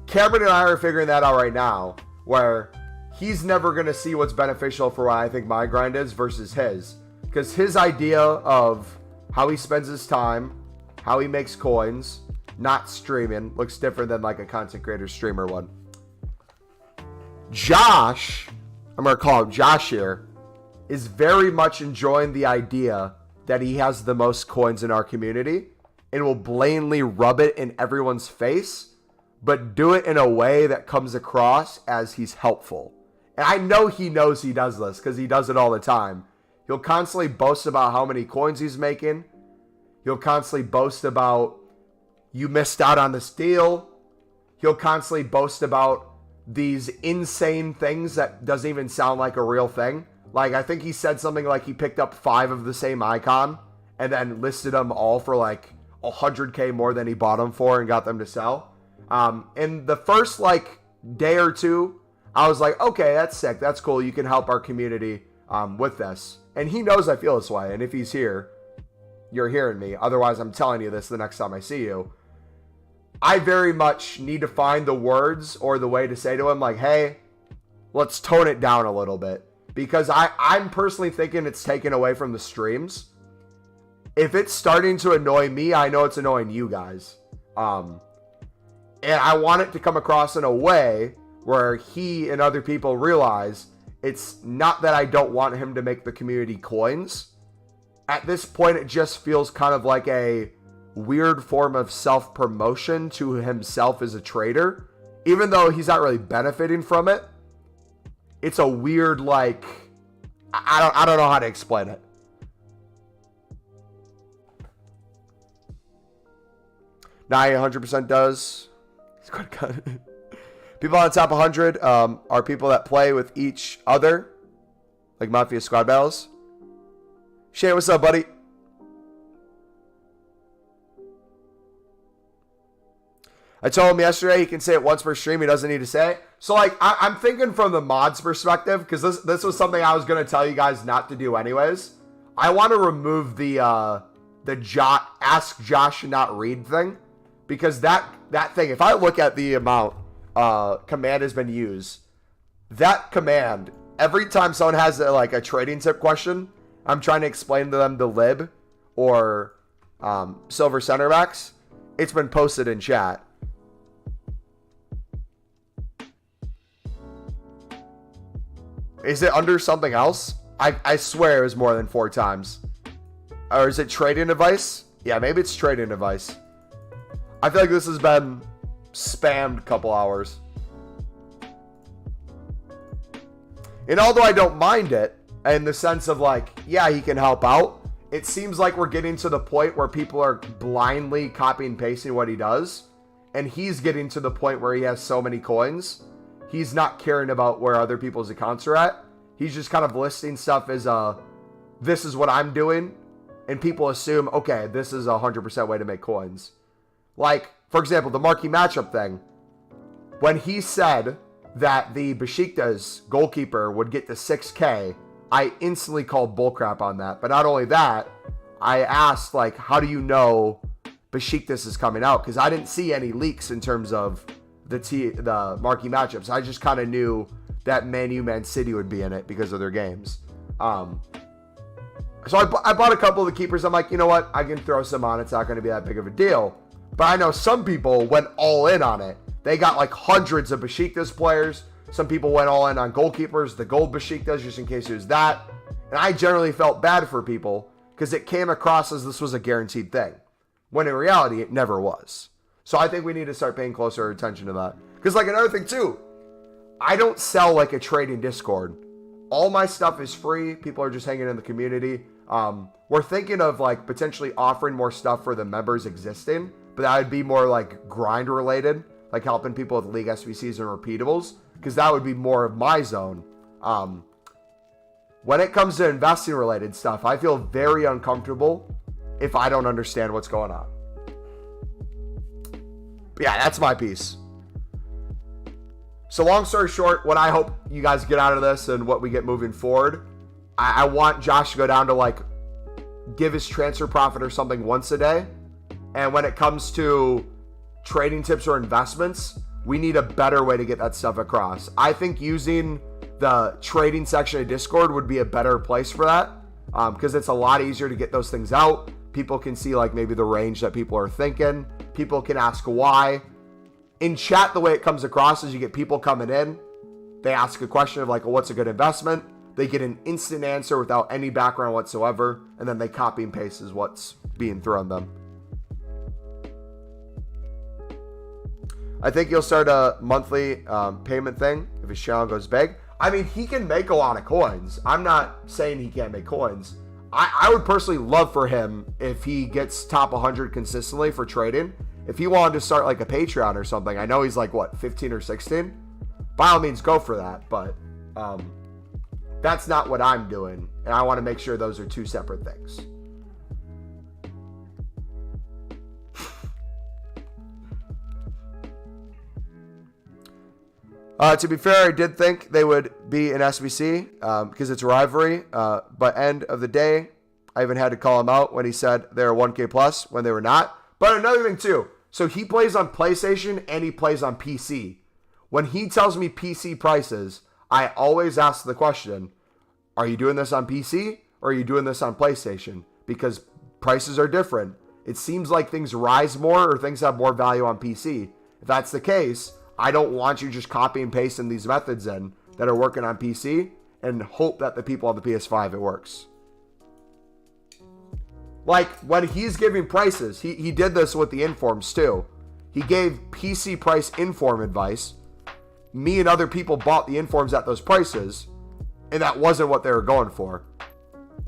Cameron and I are figuring that out right now, where he's never going to see what's beneficial for what I think my grind is versus his. Because his idea of how he spends his time, how he makes coins, not streaming, looks different than like a content creator streamer one. Josh, I'm going to call him Josh here, is very much enjoying the idea that he has the most coins in our community and will blatantly rub it in everyone's face, but do it in a way that comes across as he's helpful. And I know he knows he does this because he does it all the time. He'll constantly boast about how many coins he's making. He'll constantly boast about, you missed out on this deal. He'll constantly boast about these insane things that doesn't even sound like a real thing. Like, I think he said something like he picked up 5 of the same icon and then listed them all for like 100K more than he bought them for and got them to sell. In the first like day or two, I was like, okay, that's sick. That's cool. You can help our community with this. and he knows I feel this way, and if he's here, you're hearing me. Otherwise, I'm telling you this the next time I see you. I very much need to find the words or the way to say to him, like, hey, let's tone it down a little bit. Because I'm personally thinking it's taken away from the streams. If it's starting to annoy me, I know it's annoying you guys. And I want it to come across in a way where he and other people realize it's not that I don't want him to make the community coins. At this point, it just feels kind of like a weird form of self-promotion to himself as a trader. Even though he's not really benefiting from it. It's a weird, like, I don't know how to explain it. Nah, 100% does. People on the top 100 are people that play with each other, like Mafia squad battles. Shane, what's up, buddy? I told him yesterday he can say it once per stream. He doesn't need to say it. So, like, I'm thinking from the mods perspective, because this was something I was going to tell you guys not to do anyways. I want to remove the ask Josh not read thing. Because that thing, if I look at the amount command has been used, that command, every time someone has a trading tip question, I'm trying to explain to them the lib or silver center backs, it's been posted in chat. Is it under something else? I swear it was more than 4 times. Or is it trading advice? Yeah, maybe it's trading advice. I feel like this has been spammed a couple hours. And although I don't mind it, in the sense of like, yeah, he can help out, it seems like we're getting to the point where people are blindly copying and pasting what he does. And he's getting to the point where he has so many coins. He's not caring about where other people's accounts are at. He's just kind of listing stuff as this is what I'm doing. And people assume, okay, this is a 100% way to make coins. Like, for example, the marquee matchup thing. When he said that the Besiktas goalkeeper would get to 6K, I instantly called bullcrap on that. But not only that, I asked, like, how do you know Besiktas is coming out? Because I didn't see any leaks in terms of the marquee matchups. I just kind of knew that Man City would be in it because of their games. So I bought a couple of the keepers. I'm like, you know what? I can throw some on. It's not going to be that big of a deal. But I know some people went all in on it. They got like hundreds of Besiktas players. Some people went all in on goalkeepers, the gold Besiktas, just in case it was that. And I generally felt bad for people because it came across as this was a guaranteed thing. When in reality, it never was. So I think we need to start paying closer attention to that. Because like another thing too, I don't sell like a trading Discord. All my stuff is free. People are just hanging in the community. We're thinking of like potentially offering more stuff for the members existing, but that would be more like grind related, like helping people with league SBCs and repeatables, because that would be more of my zone. When it comes to investing related stuff, I feel very uncomfortable if I don't understand what's going on. But yeah, that's my piece. So long story short, what I hope you guys get out of this and what we get moving forward, I want Josh to go down to like give his transfer profit or something once a day. And when it comes to trading tips or investments, we need a better way to get that stuff across. I think using the trading section of Discord would be a better place for that, because it's a lot easier to get those things out. People can see like maybe the range that people are thinking. People can ask why. In chat, the way it comes across is you get people coming in. They ask a question of like, well, what's a good investment? They get an instant answer without any background whatsoever. And then they copy and paste is what's being thrown them. I think you'll start a monthly payment thing if his channel goes big. I mean, he can make a lot of coins. I'm not saying he can't make coins. I would personally love for him if he gets top 100 consistently for trading. If he wanted to start like a Patreon or something, I know he's like, what, 15 or 16? By all means, go for that. But that's not what I'm doing. And I want to make sure those are two separate things. To be fair, I did think they would be an SBC because it's a rivalry. But end of the day, I even had to call him out when he said they're 1K plus when they were not. But another thing too. So he plays on PlayStation and he plays on PC. When he tells me PC prices, I always ask the question, are you doing this on PC or are you doing this on PlayStation? Because prices are different. It seems like things rise more or things have more value on PC. If that's the case, I don't want you just copy and pasting these methods in that are working on PC and hope that the people on the PS5 it works. Like when he's giving prices, he did this with the informs too. He gave PC price inform advice. Me and other people bought the informs at those prices, and that wasn't what they were going for.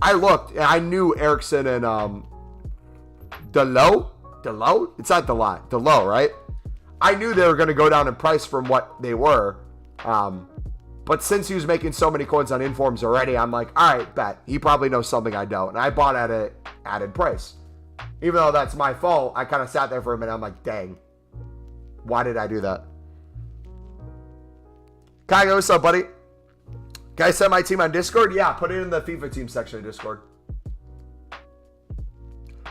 I looked and I knew Ericsson and Delo? It's not Delo, right? I knew they were going to go down in price from what they were. But since he was making so many coins on informs already, I'm like, all right, bet. He probably knows something I don't. And I bought at an added price. Even though that's my fault, I kind of sat there for a minute. I'm like, dang. Why did I do that? Kaigo, what's up, buddy? Can I send my team on Discord? Yeah, put it in the FIFA team section of Discord.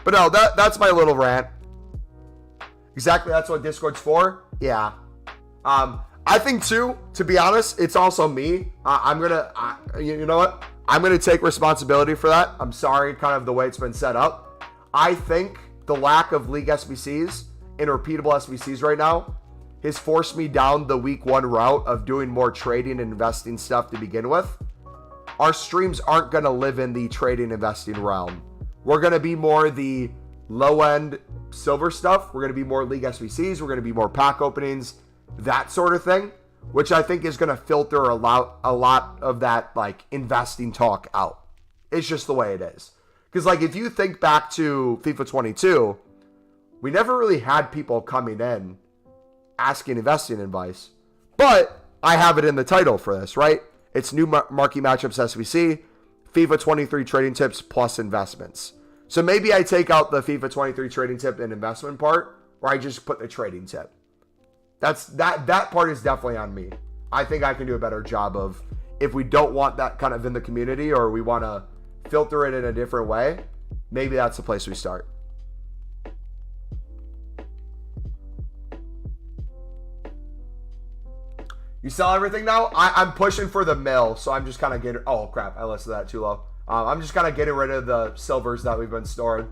But no, that's my little rant. Exactly, that's what Discord's for. Yeah. I think too, to be honest, it's also me. You know what? I'm gonna take responsibility for that. I'm sorry, kind of the way it's been set up. I think the lack of league SBCs and repeatable SBCs right now has forced me down the week one route of doing more trading and investing stuff to begin with. Our streams aren't gonna live in the trading investing realm. We're gonna be more the low end silver stuff. We're gonna be more league SBCs. We're gonna be more pack openings, that sort of thing, which I think is going to filter a lot of that like investing talk out. It's just the way it is. Because like if you think back to FIFA 22, we never really had people coming in asking investing advice. But I have it in the title for this, right? It's new marquee matchups SBC, FIFA 23 trading tips plus investments. So maybe I take out the FIFA 23 trading tip and investment part, or I just put the trading tip. That part is definitely on me. I think I can do a better job of, if we don't want that kind of in the community or we want to filter it in a different way, maybe that's the place we start. You sell everything now? I'm pushing for the mill, so I'm just kind of getting... Oh, crap. I listed that too low. I'm just kind of getting rid of the silvers that we've been storing.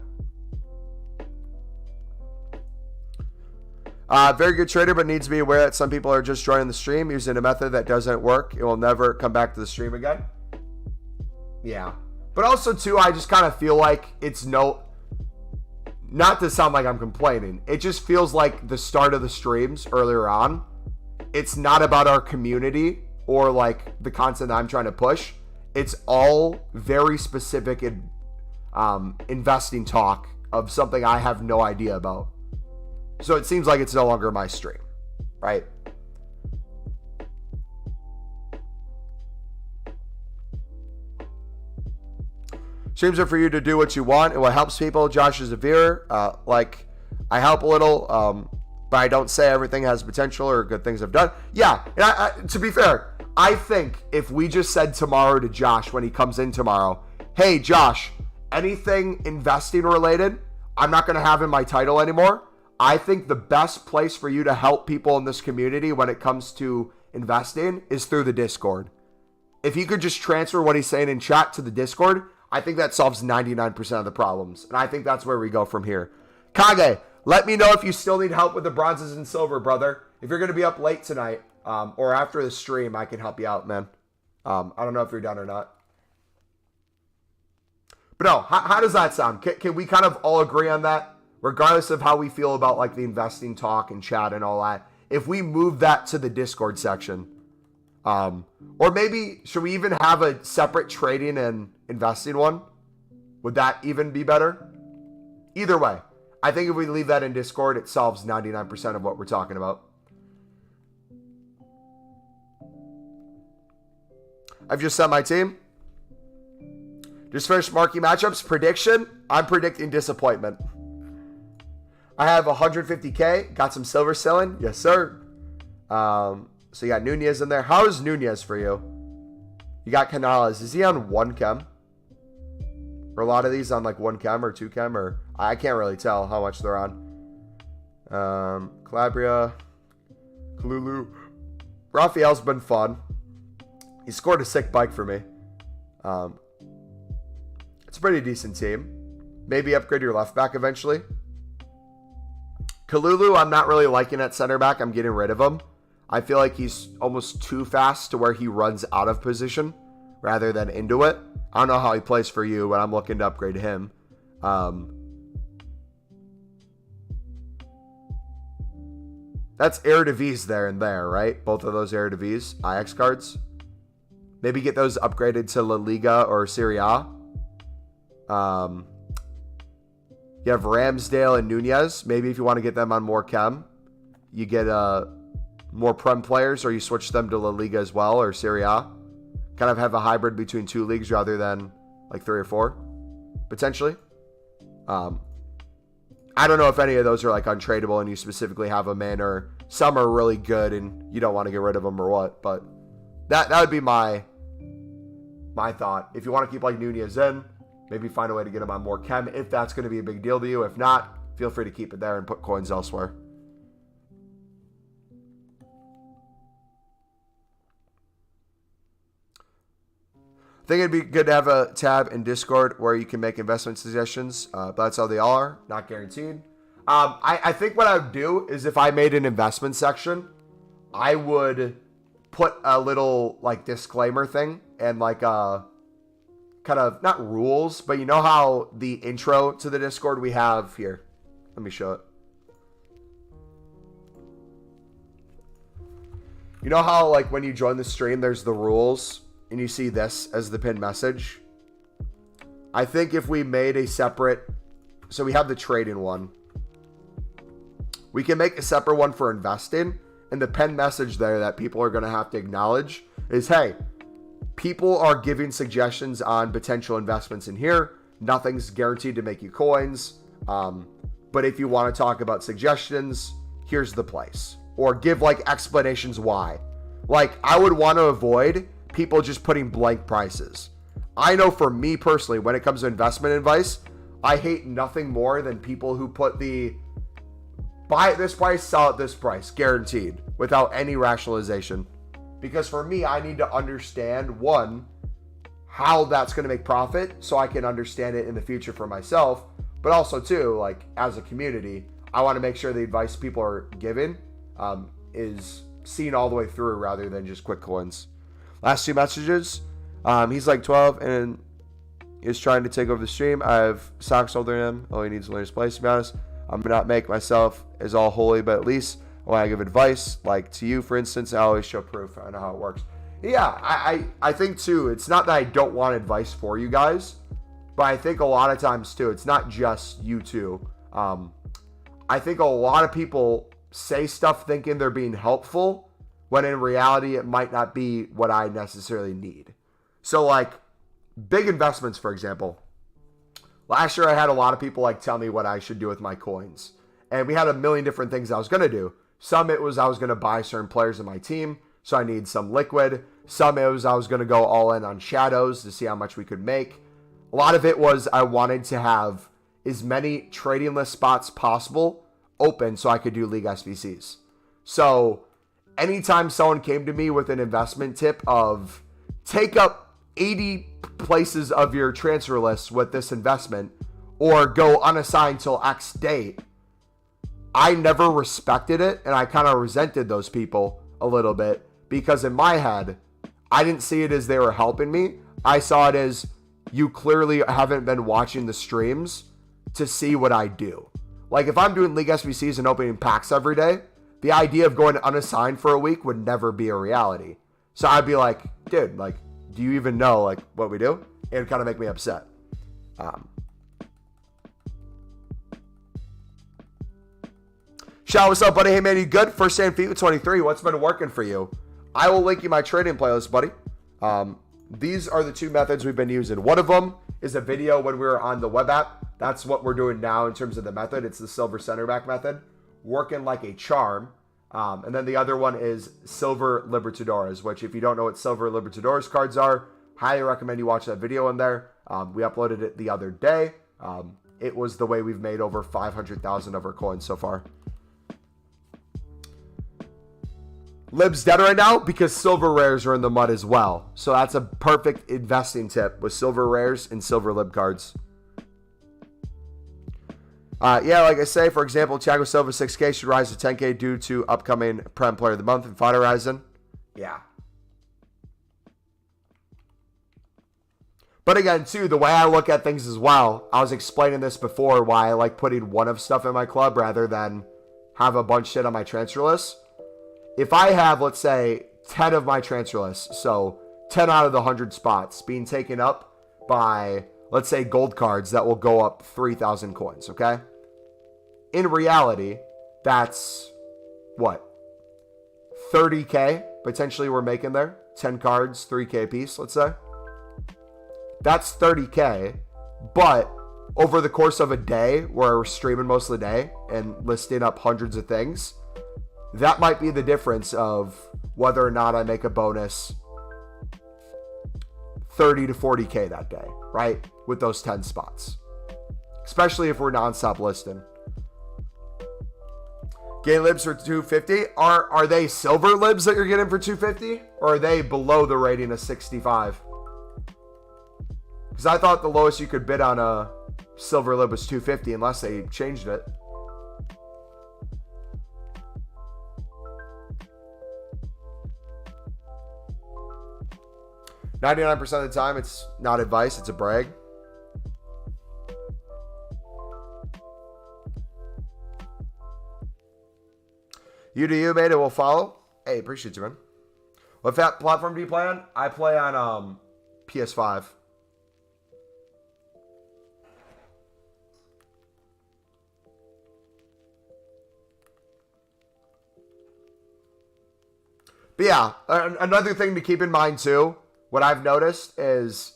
Very good trader, but needs to be aware that some people are just joining the stream using a method that doesn't work. It will never come back to the stream again. Yeah. But also, too, I just kind of feel like it's not to sound like I'm complaining. It just feels like the start of the streams earlier on, it's not about our community or like the content that I'm trying to push. It's all very specific investing talk of something I have no idea about. So it seems like it's no longer my stream, right? Streams are for you to do what you want and what helps people. Josh is a viewer. Like, I help a little, but I don't say everything has potential or good things I've done. Yeah, and to be fair, I think if we just said tomorrow to Josh when he comes in tomorrow, hey, Josh, anything investing related, I'm not going to have in my title anymore. I think the best place for you to help people in this community when it comes to investing is through the Discord. If you could just transfer what he's saying in chat to the Discord, I think that solves 99% of the problems. And I think that's where we go from here. Kage, let me know if you still need help with the bronzes and silver, brother. If you're going to be up late tonight or after the stream, I can help you out, man. I don't know if you're done or not. But no, how does that sound? Can we kind of all agree on that? Regardless of how we feel about like the investing talk and chat and all that, if we move that to the Discord section, or maybe should we even have a separate trading and investing one? Would that even be better? Either way, I think if we leave that in Discord, it solves 99% of what we're talking about. I've just set my team. Just finished marquee matchups. Prediction, I'm predicting disappointment. I have 150K. Got some silver selling. Yes, sir. So you got Nunez in there. How is Nunez for you? You got Canales. Is he on 1 chem? Or a lot of these on like 1 chem or 2 chem? Or I can't really tell how much they're on. Calabria. Kalulu. Raphael's been fun. He scored a sick bike for me. It's a pretty decent team. Maybe upgrade your left back eventually. Kalulu, I'm not really liking at center back. I'm getting rid of him. I feel like he's almost too fast to where he runs out of position rather than into it. I don't know how he plays for you, but I'm looking to upgrade him. That's Eredivisie there and there, right? Both of those Eredivisie Ajax cards. Maybe get those upgraded to La Liga or Serie A. You have Ramsdale and Nunez. Maybe if you want to get them on more chem, you get more Prem players, or you switch them to La Liga as well, or Serie A. Kind of have a hybrid between 2 leagues rather than like 3 or 4, potentially. I don't know if any of those are like untradeable and you specifically have them in, or some are really good and you don't want to get rid of them or what. But that would be my thought. If you want to keep like Nunez in, maybe find a way to get him on more chem if that's going to be a big deal to you. If not, feel free to keep it there and put coins elsewhere. I think it'd be good to have a tab in Discord where you can make investment suggestions. But that's how they all are. Not guaranteed. I think what I would do is if I made an investment section, I would put a little like disclaimer thing and like a kind of not rules, but you know how the intro to the Discord we have here. Let me show it. You know how like when you join the stream, there's the rules and you see this as the pinned message. I think if we made a separate, so we have the trading one. We can make a separate one for investing, and the pinned message there that people are going to have to acknowledge is, hey, people are giving suggestions on potential investments in here. Nothing's guaranteed to make you coins. But if you want to talk about suggestions, here's the place. Or give like explanations why. Like I would want to avoid people just putting blank prices. I know for me personally, when it comes to investment advice, I hate nothing more than people who put the buy at this price, sell at this price, guaranteed, without any rationalization. Because for me, I need to understand, one, how that's going to make profit so I can understand it in the future for myself. But also, two, like as a community, I want to make sure the advice people are giving is seen all the way through rather than just quick coins. Last 2 messages. He's like 12 and is trying to take over the stream. I have socks older than him. All he needs to learn his place, to be honest. I'm going to not make myself as all holy, but at least when I give advice, like to you, for instance, I always show proof. I know how it works. Yeah, I think, too, it's not that I don't want advice for you guys, but I think a lot of times, too, it's not just you two. I think a lot of people say stuff thinking they're being helpful, when in reality, it might not be what I necessarily need. So, like, big investments, for example. Last year, I had a lot of people, like, tell me what I should do with my coins. And we had a million different things I was going to do. Some it was I was going to buy certain players in my team, so I need some liquid. Some it was I was going to go all in on shadows to see how much we could make. A lot of it was I wanted to have as many trading list spots possible open so I could do League SBCs. So anytime someone came to me with an investment tip of take up 80 places of your transfer list with this investment or go unassigned till X date, I never respected it, and I kind of resented those people a little bit because in my head, I didn't see it as they were helping me. I saw it as you clearly haven't been watching the streams to see what I do. Like if I'm doing League SBCs and opening packs every day, the idea of going unassigned for a week would never be a reality. So I'd be like, dude, like, do you even know like what we do? It would kind of make me upset. Shao, what's up, buddy? Hey, man, you good? First day in FIFA 23. What's been working for you? I will link you my trading playlist, buddy. These are the 2 methods we've been using. One of them is a video when we were on the web app. That's what we're doing now in terms of the method. It's the silver center back method. Working like a charm. And then the other one is Silver Libertadores, which if you don't know what Silver Libertadores cards are, highly recommend you watch that video in there. We uploaded it the other day. It was the way we've made over 500,000 of our coins so far. Lib's dead right now because silver rares are in the mud as well. So that's a perfect investing tip with silver rares and silver lib cards. Yeah, like I say, for example, Thiago Silva 6K should rise to 10K due to upcoming Prem Player of the Month and Fight Horizon. Yeah. But again, too, the way I look at things as well, I was explaining this before, why I like putting one of stuff in my club rather than have a bunch of shit on my transfer list. If I have, let's say, 10 of my transfer lists, so 10 out of the 100 spots being taken up by, let's say, gold cards that will go up 3,000 coins, okay? In reality, that's, what, 30K potentially we're making there? 10 cards, 3K a piece, let's say. That's 30K, but over the course of a day where we're streaming most of the day and listing up hundreds of things, that might be the difference of whether or not I make a bonus 30 to 40K that day, right? With those 10 spots. Especially if we're non-stop listing. Gay libs for 250. Are they silver libs that you're getting for 250? Or are they below the rating of 65? Because I thought the lowest you could bid on a silver lib was 250 unless they changed it. "99% of the time, it's not advice, it's a brag." You do you, mate. It will follow. Hey, appreciate you, man. What platform do you play on? I play on PS5. But yeah, another thing to keep in mind too, what I've noticed is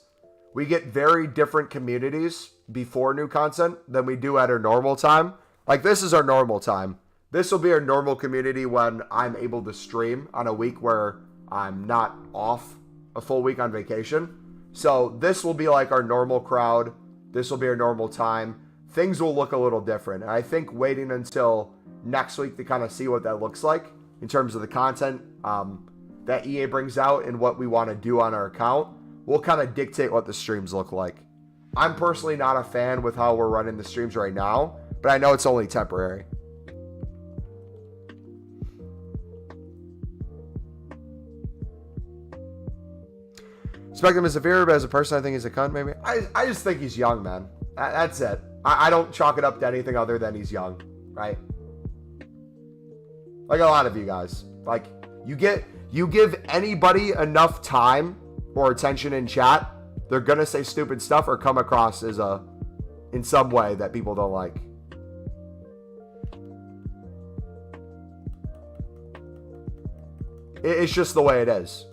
we get very different communities before new content than we do at our normal time. Like, this is our normal time. This will be our normal community when I'm able to stream on a week where I'm not off a full week on vacation. So this will be like our normal crowd. This will be our normal time. Things will look a little different. And I think waiting until next week to kind of see what that looks like in terms of the content that EA brings out and what we want to do on our account will kind of dictate what the streams look like. I'm personally not a fan with how we're running the streams right now, but I know it's only temporary. Expect him as a fear, but as a person, I think he's a cunt, maybe. I just think he's young, man. That's it. I don't chalk it up to anything other than he's young, right? Like a lot of you guys. Like, you give anybody enough time or attention in chat, they're gonna say stupid stuff or come across as in some way that people don't like. It's just the way it is.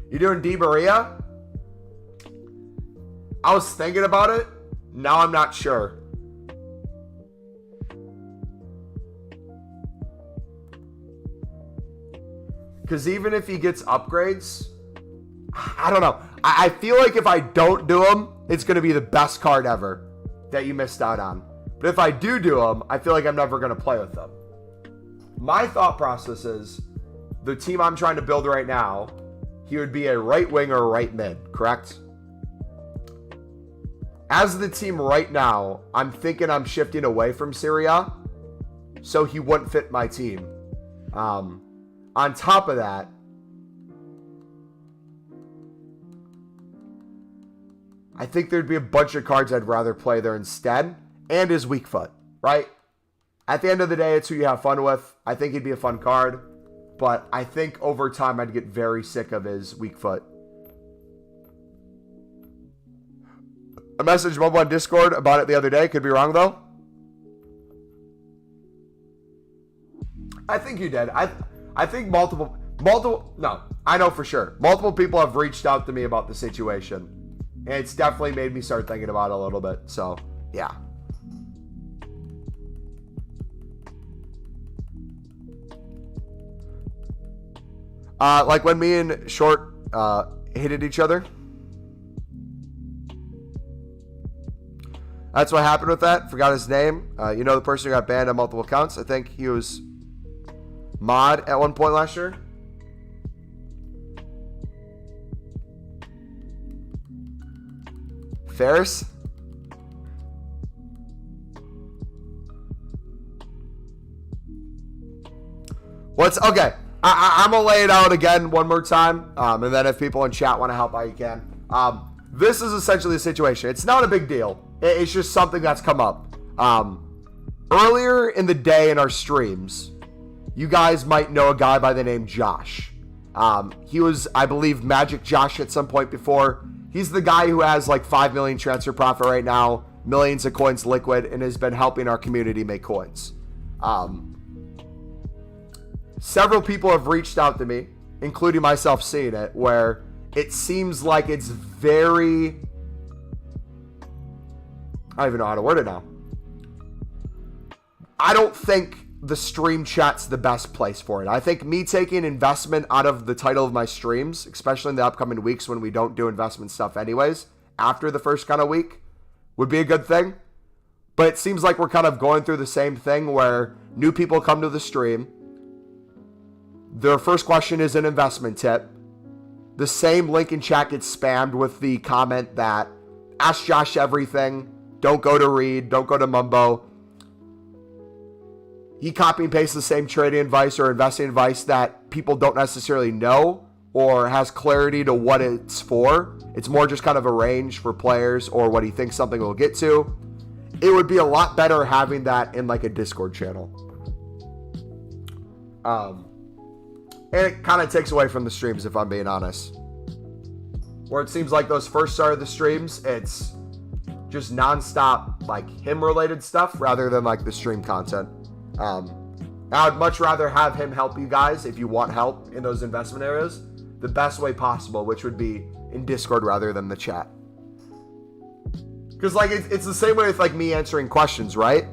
You doing Di Maria? I was thinking about it. Now I'm not sure. Because even if he gets upgrades, I don't know. I feel like if I don't do him, it's going to be the best card ever that you missed out on. But if I do him, I feel like I'm never going to play with them. My thought process is the team I'm trying to build right now, he would be a right wing or a right mid, correct? As the team right now, I'm thinking I'm shifting away from Syria, so he wouldn't fit my team. On top of that, I think there'd be a bunch of cards I'd rather play there instead, and his weak foot, right? At the end of the day, it's who you have fun with. I think he'd be a fun card, but I think over time I'd get very sick of his weak foot. I messaged Mumbo on Discord about it the other day. Could be wrong, though. I think you did. I think multiple, no, I know for sure. Multiple people have reached out to me about the situation. And it's definitely made me start thinking about it a little bit. So, yeah. Like when me and Short hated each other. That's what happened with that. Forgot his name. You know the person who got banned on multiple accounts? I think he was mod at one point last year. Ferris? Okay? I'm gonna lay it out again one more time, and then if people in chat want to help out, you can. This is essentially the situation. It's not a big deal. It's just something that's come up. Earlier in the day in our streams, you guys might know a guy by the name Josh. He was, I believe, Magic Josh at some point before. He's the guy who has like 5 million transfer profit right now, millions of coins liquid, and has been helping our community make coins. Several people have reached out to me, including myself seeing it, where it seems like it's very... I don't even know how to word it now. I don't think the stream chat's the best place for it. I think me taking investment out of the title of my streams, especially in the upcoming weeks when we don't do investment stuff anyways, after the first kind of week, would be a good thing. But it seems like we're kind of going through the same thing where new people come to the stream. Their first question is an investment tip. The same link in chat gets spammed with the comment that ask Josh everything. Don't go to Reed. Don't go to Mumbo. He copy and pastes the same trading advice or investing advice that people don't necessarily know or has clarity to what it's for. It's more just kind of a range for players or what he thinks something will get to. It would be a lot better having that in like a Discord channel. And it kind of takes away from the streams, if I'm being honest. Where it seems like those first start of the streams, it's just nonstop like him-related stuff rather than like the stream content. I would much rather have him help you guys if you want help in those investment areas the best way possible, which would be in Discord rather than the chat. Because like it's the same way with like me answering questions, right?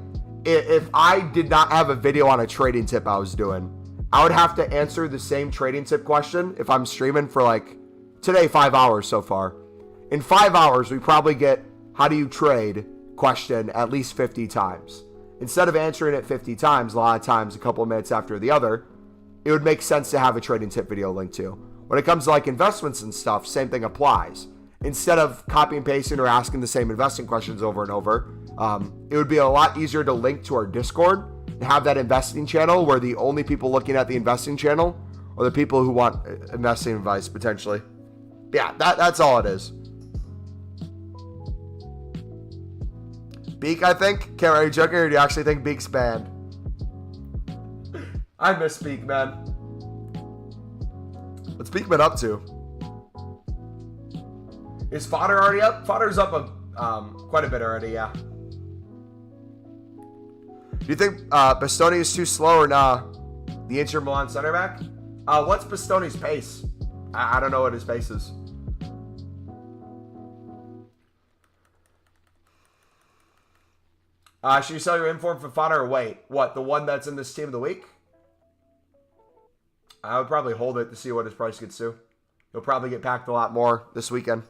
If I did not have a video on a trading tip I was doing, I would have to answer the same trading tip question if I'm streaming for like today 5 hours so far. In 5 hours, we probably get how do you trade question at least 50 times. Instead of answering it 50 times, a lot of times a couple of minutes after the other, it would make sense to have a trading tip video linked to. When it comes to like investments and stuff, same thing applies. Instead of copy and pasting or asking the same investing questions over and over, it would be a lot easier to link to our Discord and have that investing channel where the only people looking at the investing channel are the people who want investing advice potentially. Yeah, that's all it is. Beak, I think? Cameron, are you joking or do you actually think Beak's banned? I miss Beak, man. What's Beak been up to? Is Fodder already up? Fodder's up quite a bit already, yeah. Do you think Bastoni is too slow or nah? The Inter Milan center back? What's Bastoni's pace? I don't know what his pace is. Should you sell your inform for Fodder or wait? What, the one that's in this team of the week? I would probably hold it to see what his price gets to. He'll probably get packed a lot more this weekend.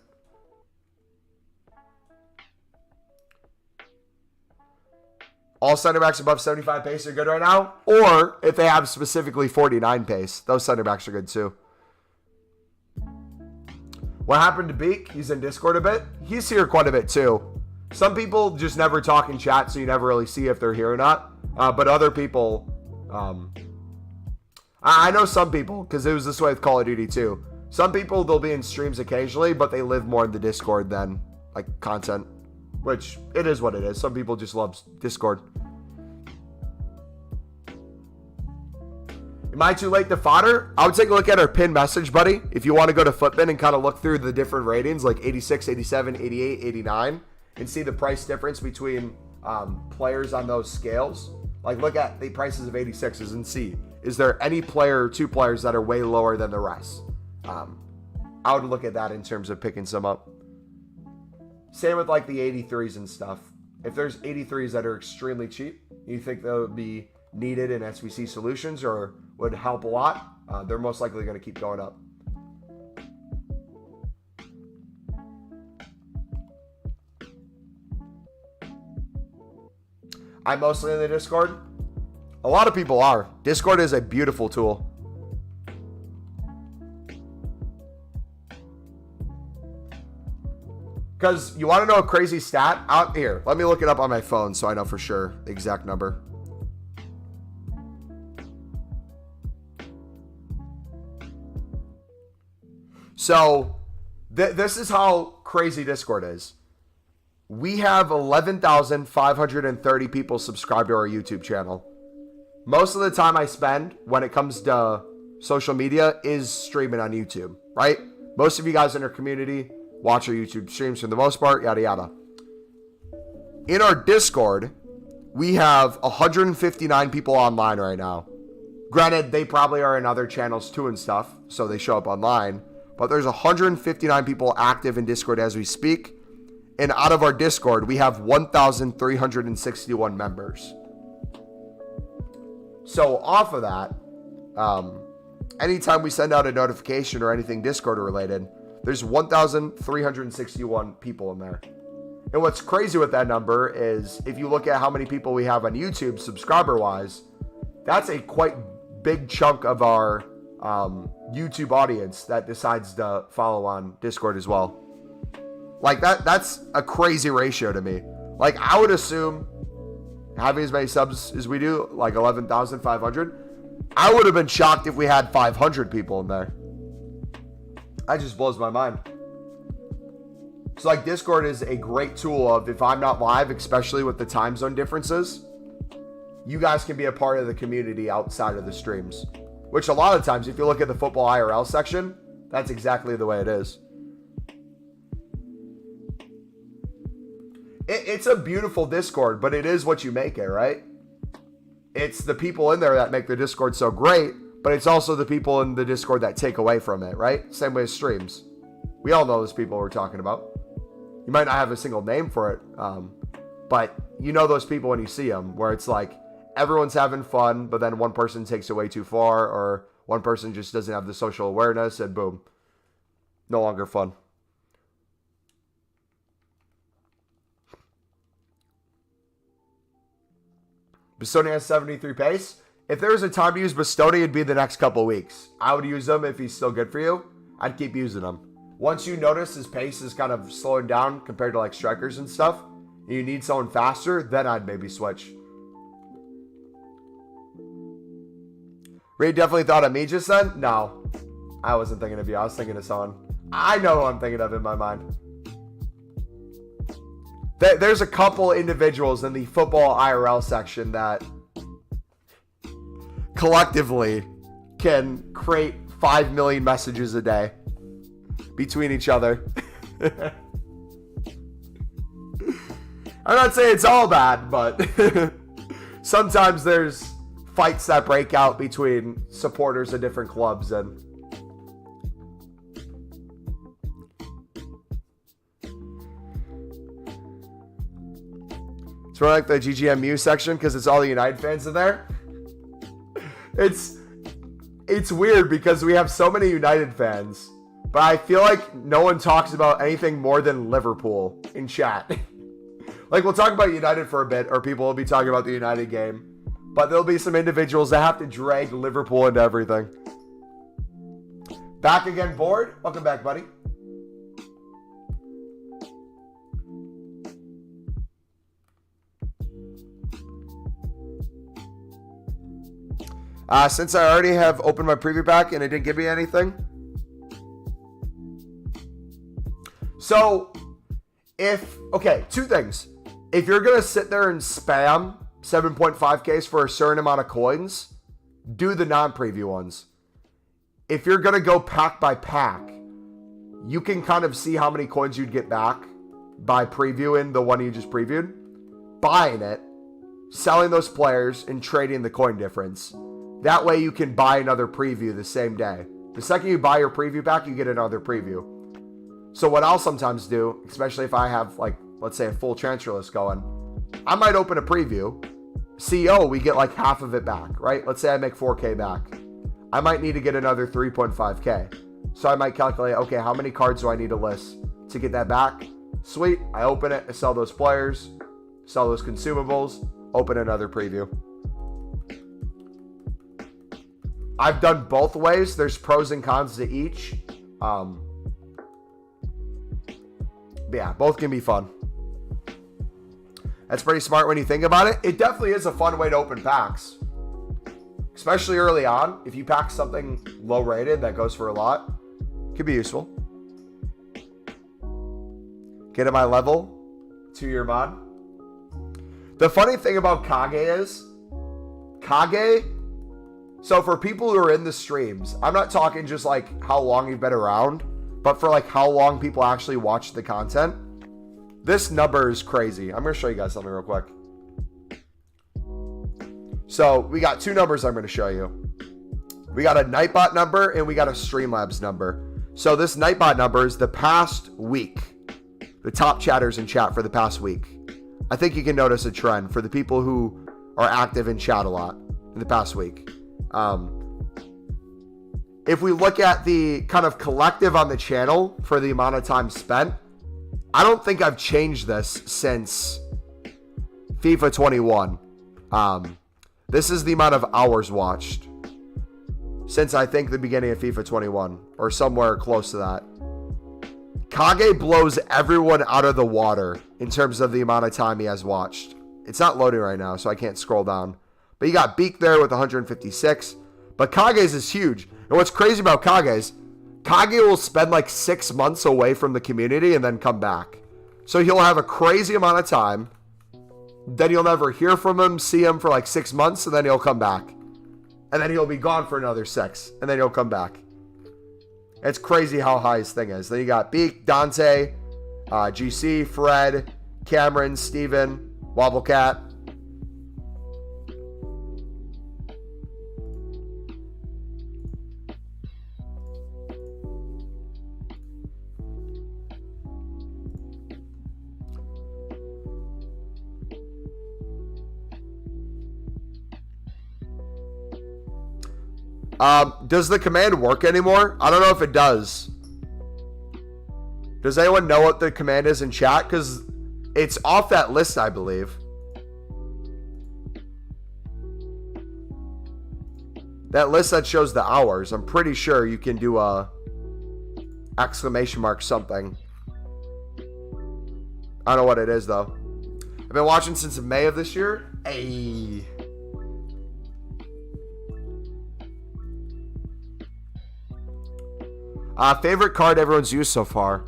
All center backs above 75 pace are good right now. Or if they have specifically 49 pace, those center backs are good too. What happened to Beak? He's in Discord a bit. He's here quite a bit too. Some people just never talk in chat, so you never really see if they're here or not. But other people, I know some people, because it was this way with Call of Duty too. Some people, they'll be in streams occasionally, but they live more in the Discord than like content, which it is what it is. Some people just love Discord. Am I too late to Fodder? I would take a look at our pinned message, buddy. If you want to go to Footbin and kind of look through the different ratings, like 86, 87, 88, 89. And see the price difference between players on those scales. Like look at the prices of 86s and see, is there any player or two players that are way lower than the rest? I would look at that in terms of picking some up. Same with like the 83s and stuff. If there's 83s that are extremely cheap, you think they would be needed in SBC solutions or would help a lot, they're most likely going to keep going up. I'm mostly in the Discord. A lot of people are. Discord is a beautiful tool. Because you want to know a crazy stat? Out here, let me look it up on my phone so I know for sure the exact number. So, this is how crazy Discord is. We have 11,530 people subscribed to our YouTube channel. Most of the time I spend when it comes to social media is streaming on YouTube, right? Most of you guys in our community watch our YouTube streams for the most part, yada yada. In our Discord, we have 159 people online right now. Granted, they probably are in other channels too and stuff, so they show up online. But there's 159 people active in Discord as we speak. And out of our Discord, we have 1,361 members. So off of that, anytime we send out a notification or anything Discord related, there's 1,361 people in there. And what's crazy with that number is if you look at how many people we have on YouTube subscriber-wise, that's a quite big chunk of our YouTube audience that decides to follow on Discord as well. Like that's a crazy ratio to me. Like I would assume having as many subs as we do, like 11,500, I would have been shocked if we had 500 people in there. That just blows my mind. So like Discord is a great tool of if I'm not live, especially with the time zone differences, you guys can be a part of the community outside of the streams. Which a lot of times, if you look at the football IRL section, that's exactly the way it is. It's a beautiful Discord, but it is what you make it, right? It's the people in there that make the Discord so great, but it's also the people in the Discord that take away from it, right? Same way as streams. We all know those people we're talking about. You might not have a single name for it, but you know those people when you see them, where it's like everyone's having fun, but then one person takes it way too far, or one person just doesn't have the social awareness, and boom, no longer fun. Bastoni has 73 pace. If there was a time to use Bastoni, it'd be the next couple weeks. I would use him if he's still good for you. I'd keep using him. Once you notice his pace is kind of slowing down compared to like strikers and stuff, and you need someone faster, then I'd maybe switch. Ray definitely thought of me just then? No. I wasn't thinking of you. I was thinking of someone. I know who I'm thinking of in my mind. There's a couple individuals in the football IRL section that collectively can create 5 million messages a day between each other. I'm not saying it's all bad, but sometimes there's fights that break out between supporters of different clubs, and it's more like the GGMU section because it's all the United fans in there. It's weird because we have so many United fans, but I feel like no one talks about anything more than Liverpool in chat. Like we'll talk about United for a bit, or people will be talking about the United game. But there'll be some individuals that have to drag Liverpool into everything. Back again, bored? Welcome back, buddy. Since I already have opened my preview pack and it didn't give me anything. So, okay, two things. If you're going to sit there and spam 7.5Ks for a certain amount of coins, do the non-preview ones. If you're going to go pack by pack, you can kind of see how many coins you'd get back by previewing the one you just previewed, buying it, selling those players, and trading the coin difference. That way you can buy another preview the same day. The second you buy your preview pack, you get another preview. So what I'll sometimes do, especially if I have, like, let's say a full transfer list going, I might open a preview. CO, we get like half of it back, right? Let's say I make 4K back. I might need to get another 3.5K. So I might calculate, okay, how many cards do I need to list to get that back? Sweet, I open it, I sell those players, sell those consumables, open another preview. I've done both ways. There's pros and cons to each. But yeah, both can be fun. That's pretty smart when you think about it. It definitely is a fun way to open packs. Especially early on. If you pack something low rated that goes for a lot, it could be useful. Get at my level, 2-year mod. The funny thing about Kage is, Kage, so for people who are in the streams, I'm not talking just like how long you've been around, but for like how long people actually watch the content. This number is crazy. I'm going to show you guys something real quick. So we got two numbers I'm going to show you. We got a Nightbot number and we got a Streamlabs number. So this Nightbot number is the past week. The top chatters in chat for the past week. I think you can notice a trend for the people who are active in chat a lot in the past week. If we look at the kind of collective on the channel for the amount of time spent, I don't think I've changed this since FIFA 21. This is the amount of hours watched since I think the beginning of FIFA 21 or somewhere close to that. Kage blows everyone out of the water in terms of the amount of time he has watched. It's not loading right now, so I can't scroll down. But you got Beak there with 156. But Kage's is huge. And what's crazy about Kage's, Kage will spend like 6 months away from the community and then come back. So he'll have a crazy amount of time. Then you'll never hear from him, see him for like 6 months, and then he'll come back. And then he'll be gone for another 6, and then he'll come back. It's crazy how high his thing is. Then you got Beak, Dante, GC, Fred, Cameron, Steven, Wobblecat. Does the command work anymore? I don't know if it does. Does anyone know what the command is in chat? Because it's off that list, I believe. That list that shows the hours. I'm pretty sure you can do a exclamation mark something. I don't know what it is, though. I've been watching since May of this year. Ayy. Favorite card everyone's used so far.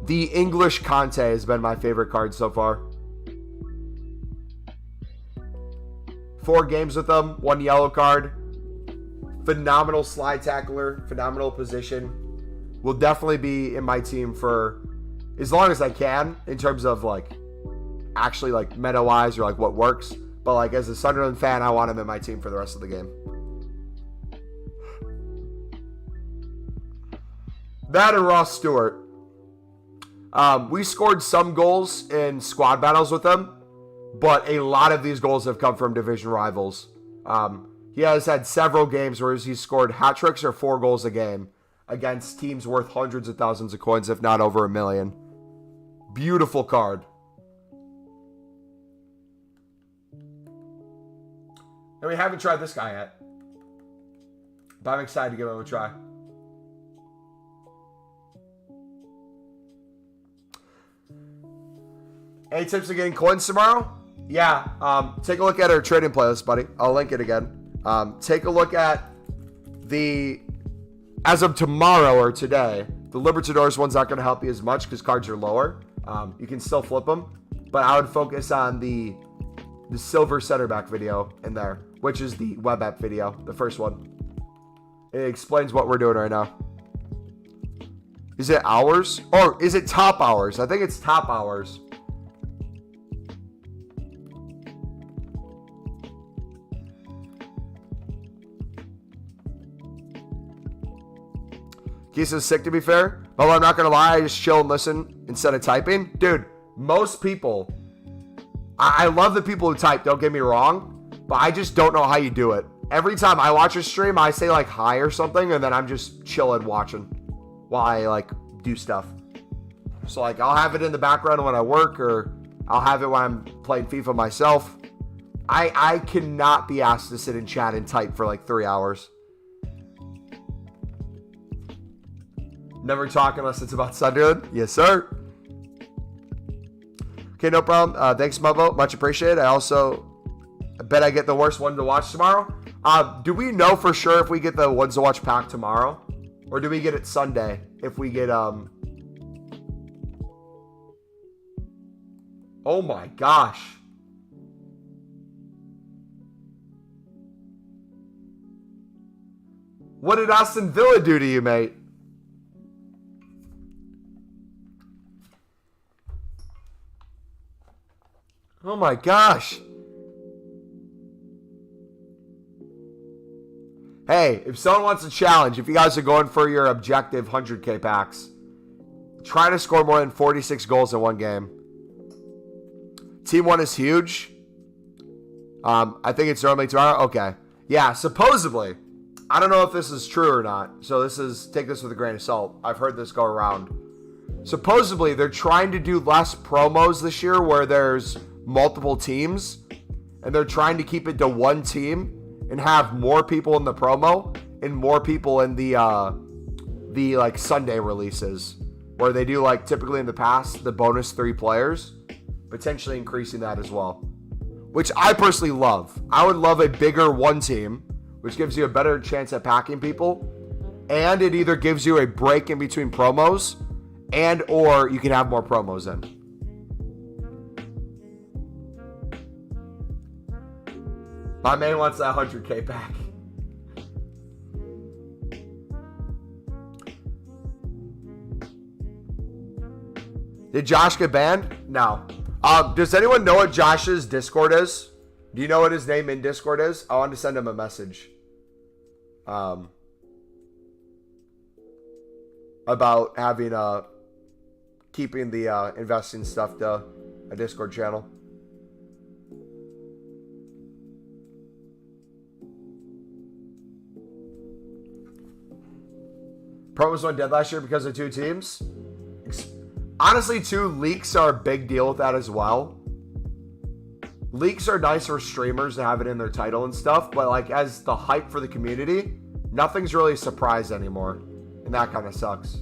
The English Conte has been my favorite card so far. 4 games with them, 1 yellow card. Phenomenal slide tackler, phenomenal position. Will definitely be in my team for as long as I can in terms of like actually like meta-wise or like what works. But like as a Sunderland fan, I want him in my team for the rest of the game. That and Ross Stewart. We scored some goals in squad battles with them, but a lot of these goals have come from division rivals. He has had several games where he's scored hat tricks or 4 goals a game against teams worth hundreds of thousands of coins, if not over $1 million. Beautiful card. And we haven't tried this guy yet, but I'm excited to give him a try. Any tips on getting coins tomorrow? Yeah, take a look at our trading playlist, buddy. I'll link it again. Take a look at the, as of tomorrow or today, the Libertadores one's not going to help you as much because cards are lower. You can still flip them, but I would focus on the silver center back video in there, which is the web app video, the first one. It explains what we're doing right now. Is it hours? Or is it top hours? I think it's top hours. Kisa's sick, to be fair. But I'm not going to lie, I just chill and listen instead of typing. Dude, most people, I love the people who type, don't get me wrong, but I just don't know how you do it. Every time I watch a stream, I say like hi or something, and then I'm just chilling watching while I like do stuff. So like I'll have it in the background when I work, or I'll have it when I'm playing FIFA myself. I cannot be asked to sit and chat and type for like 3 hours. Never talk unless it's about Sunderland. Yes, sir. Okay, no problem. Thanks, Mumbo. Much appreciated. I bet I get the worst one to watch tomorrow. Do we know for sure if we get the ones to watch pack tomorrow? Or do we get it Sunday if we get... Oh my gosh. What did Aston Villa do to you, mate? Oh my gosh. Hey, if someone wants a challenge, if you guys are going for your objective 100K packs, try to score more than 46 goals in one game. Team 1 is huge. I think it's normally tomorrow. Okay. Yeah, supposedly. I don't know if this is true or not. So take this with a grain of salt. I've heard this go around. Supposedly, they're trying to do less promos this year where there's multiple teams. And they're trying to keep it to one team and have more people in the promo and more people in the like Sunday releases. Where they do like typically in the past, the bonus 3 players. Potentially increasing that as well. Which I personally love. I would love a bigger one team, which gives you a better chance at packing people. And it either gives you a break in between promos, and or you can have more promos in. My man wants that 100K pack. Did Josh get banned? No. Does anyone know what Josh's Discord is? Do you know what his name in Discord is? I wanted to send him a message. About having keeping the investing stuff to a Discord channel. Promos went dead last year because of 2 teams. Honestly, 2 leaks are a big deal with that as well. Leaks are nice for streamers to have it in their title and stuff, but like as the hype for the community, nothing's really a surprise anymore. And that kind of sucks.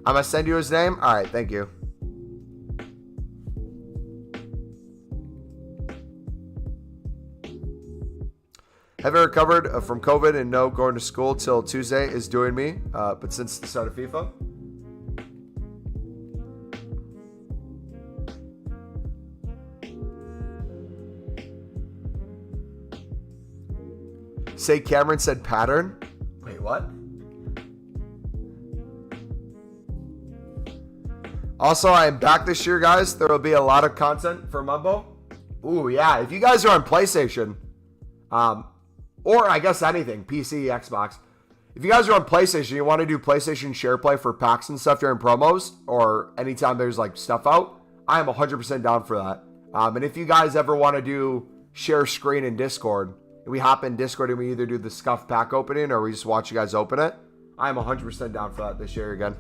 I'm going to send you his name. All right, thank you. Have you recovered from COVID and no going to school till Tuesday is doing me, but since the start of FIFA? Say Cameron said pattern. Wait, what? Also, I am back this year, guys. There will be a lot of content for Mumbo. Ooh, yeah. If you guys are on PlayStation, or I guess anything, PC, Xbox. If you guys are on PlayStation, you want to do PlayStation share play for packs and stuff during promos, or anytime there's like stuff out, I am 100% down for that. And if you guys ever want to do share screen in Discord, and we hop in Discord and we either do the scuff pack opening or we just watch you guys open it, I am 100% down for that this year again.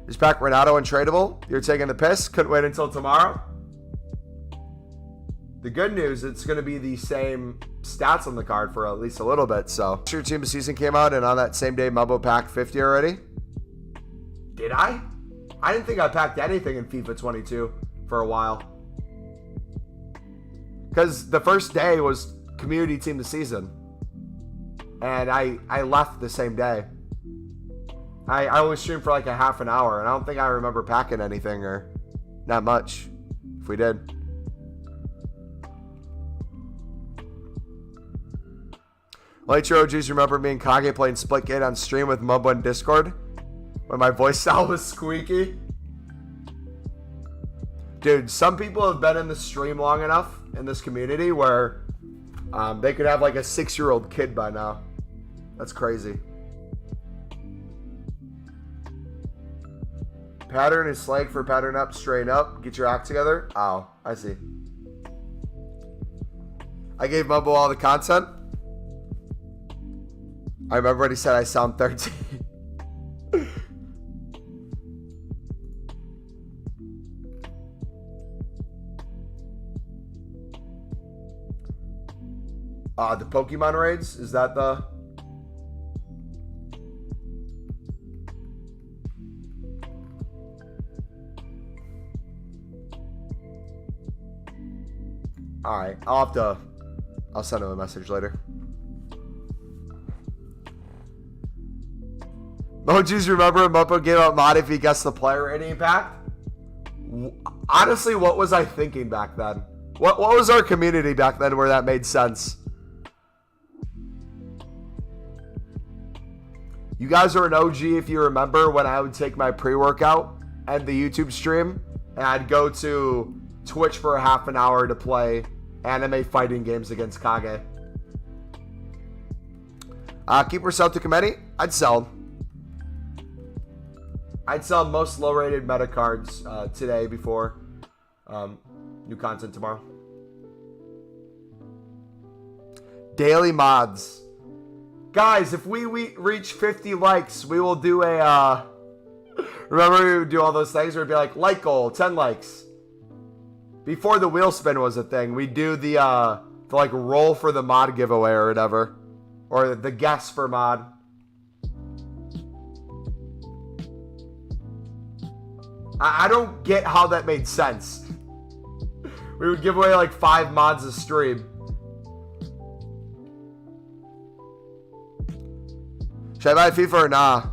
Is pack Renato untradeable? You're taking the piss? Couldn't wait until tomorrow? The good news, it's going to be the same stats on the card for at least a little bit, so. Your team of season came out and on that same day, Mumbo packed 50 already? Did I? I didn't think I packed anything in FIFA 22 for a while. Because the first day was community team of the season. And I left the same day. I only streamed for like a half an hour, and I don't think I remember packing anything, or not much, if we did. Like your OGs remember me and Kage playing Splitgate on stream with Mumbo in Discord when my voice style was squeaky. Dude, some people have been in the stream long enough in this community where they could have like a 6-year-old kid by now. That's crazy. Pattern is slang for pattern up, straighten up, get your act together. Oh, I see. I gave Mumbo all the content. I remember when he said I sound 13. The Pokemon raids? Is that the... Alright, I'll send him a message later. Mojis, remember when Mopo gave out mod if he guessed the player rating impact? Honestly, what was I thinking back then? What was our community back then where that made sense? You guys are an OG if you remember when I would take my pre-workout and the YouTube stream, and I'd go to Twitch for a half an hour to play anime fighting games against Kage. Keeper sell to Comedy? I'd sell. I'd sell most low-rated meta cards today before new content tomorrow. Daily mods. Guys, if we reach 50 likes, we will do a... remember we would do all those things where it'd be like goal, 10 likes. Before the wheel spin was a thing, we'd do the like roll for the mod giveaway or whatever. Or the guess for mod. I don't get how that made sense. We would give away like 5 mods a stream. Should I buy FIFA or nah?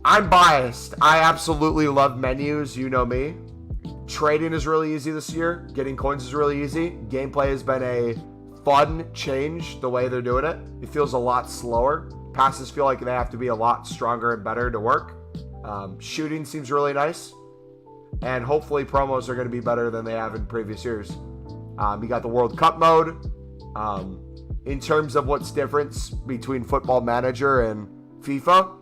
I'm biased. I absolutely love menus. You know me. Trading is really easy this year. Getting coins is really easy. Gameplay has been a fun change the way they're doing it. It feels a lot slower. Passes feel like they have to be a lot stronger and better to work. Shooting seems really nice. And hopefully promos are going to be better than they have in previous years. You got the World Cup mode. In terms of what's difference between Football Manager and FIFA,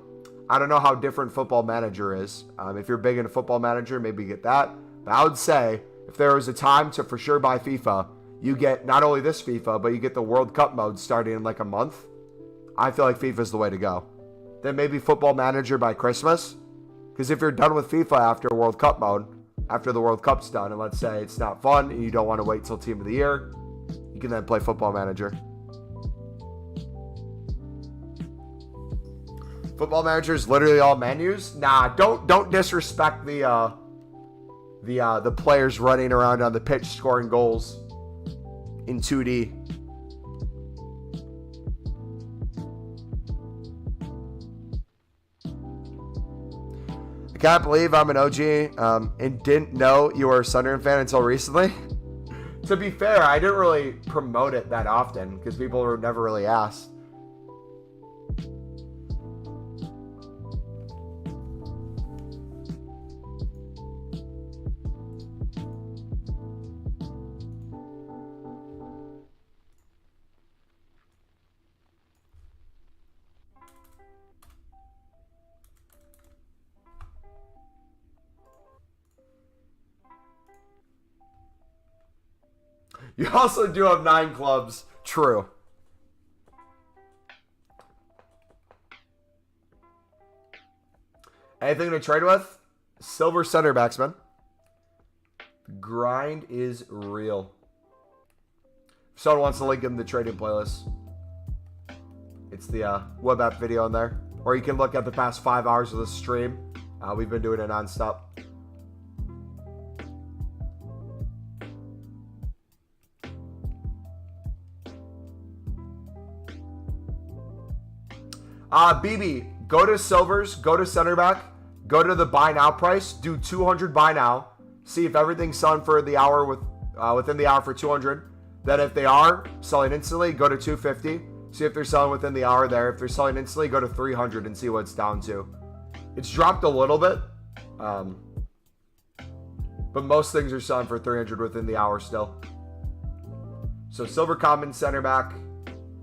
I don't know how different Football Manager is. If you're big into Football Manager, maybe get that. But I would say if there was a time to for sure buy FIFA, you get not only this FIFA, but you get the World Cup mode starting in like a month. I feel like FIFA is the way to go. Then maybe Football Manager by Christmas. Because if you're done with FIFA after World Cup mode, after the World Cup's done, and let's say it's not fun and you don't want to wait till Team of the Year, you can then play Football Manager. Football Manager is literally all menus. Nah, don't disrespect the players running around on the pitch scoring goals in 2D. I can't believe I'm an OG and didn't know you were a Sunderland fan until recently. To be fair, I didn't really promote it that often because people were never really asked. You also do have 9 clubs. True. Anything to trade with? Silver center backsman. The grind is real. If someone wants to link in the trading playlist, it's the web app video in there. Or you can look at the past 5 hours of the stream. We've been doing it nonstop. BB, go to silvers, go to center back, go to the buy now price, do 200 buy now, see if everything's selling for the hour within the hour for 200. Then if they are selling instantly, go to 250. See if they're selling within the hour there. If they're selling instantly, go to 300 and see what it's down to. It's dropped a little bit, but most things are selling for 300 within the hour still. So silver common center back,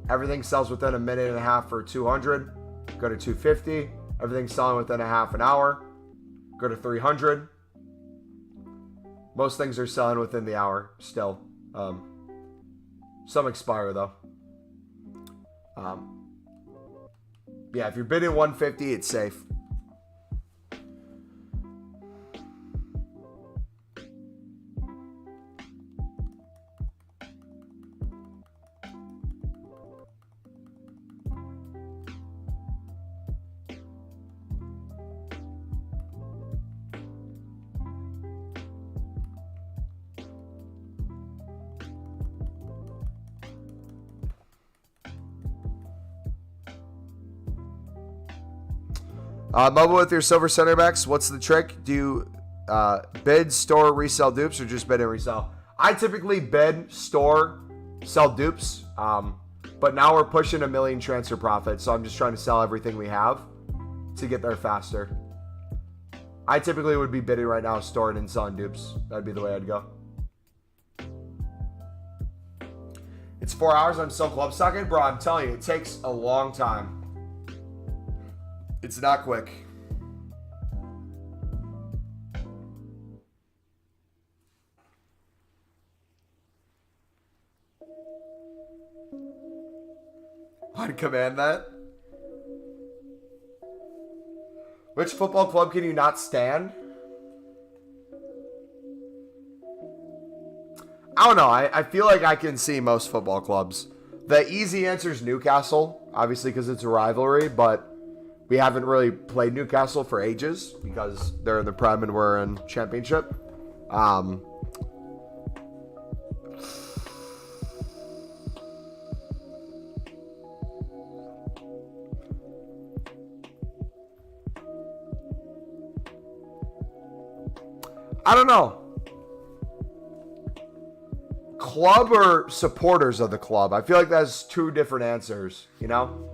Everything sells within a minute and a half for 200. Go to 250. Everything's selling within a half an hour. Go to 300. Most things are selling within the hour still. Some expire though. Yeah, if you're bidding 150, it's safe. Mobile with your silver center backs, what's the trick? Do you bid, store, resell dupes, or just bid and resell? I typically bid, store, sell dupes, but now we're pushing 1 million transfer profit, so I'm just trying to sell everything we have to get there faster. I typically would be bidding right now, storing and selling dupes. That'd be the way I'd go. It's 4 hours, I'm still club stocking? Bro, I'm telling you, it takes a long time. It's not quick. On command that? Which football club can you not stand? I don't know. I feel like I can see most football clubs. The easy answer is Newcastle, obviously because it's a rivalry, but we haven't really played Newcastle for ages because they're in the Prem and we're in Championship. I don't know. Club or supporters of the club? I feel like that's two different answers, you know?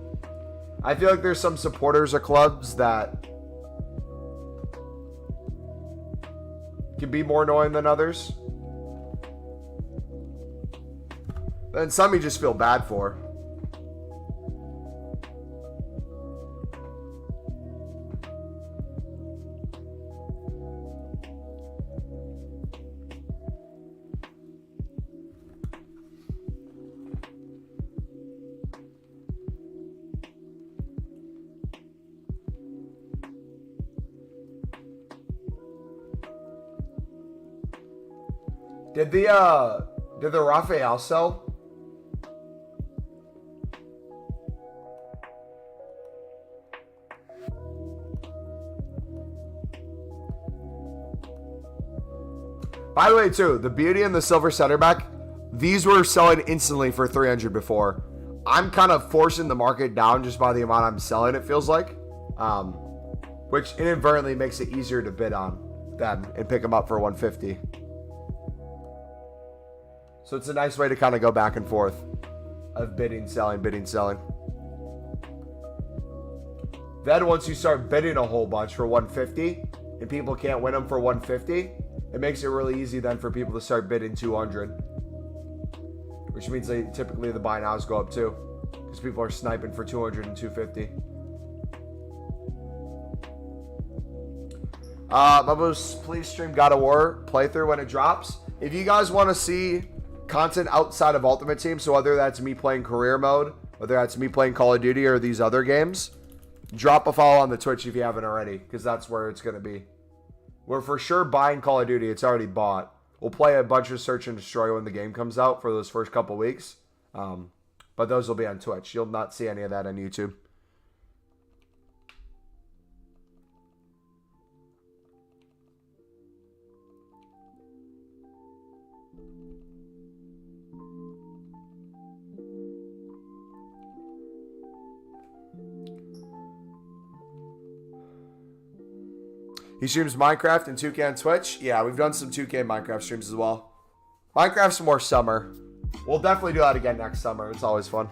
I feel like there's some supporters of clubs that can be more annoying than others. Then some you just feel bad for. Did the Raphael sell? By the way, too, the beauty and the silver center back, these were selling instantly for 300 before. I'm kind of forcing the market down just by the amount I'm selling, it feels like. Which inadvertently makes it easier to bid on them and pick them up for 150. So it's a nice way to kind of go back and forth of bidding, selling, bidding, selling. Then once you start bidding a whole bunch for 150 and people can't win them for 150, it makes it really easy then for people to start bidding 200. Which means they typically the buy nows go up too. Because people are sniping for 200 and 250. Mumbo's, please stream God of War playthrough when it drops. If you guys want to see content outside of Ultimate Team, so whether that's me playing career mode, whether that's me playing Call of Duty or these other games, drop a follow on the Twitch if you haven't already, because that's where it's going to be. We're for sure buying Call of Duty. It's already bought. We'll play a bunch of Search and Destroy when the game comes out for those first couple weeks. But those will be on Twitch. You'll not see any of that on YouTube. He streams Minecraft and 2K on Twitch. Yeah, we've done some 2K Minecraft streams as well. Minecraft's more summer. We'll definitely do that again next summer. It's always fun.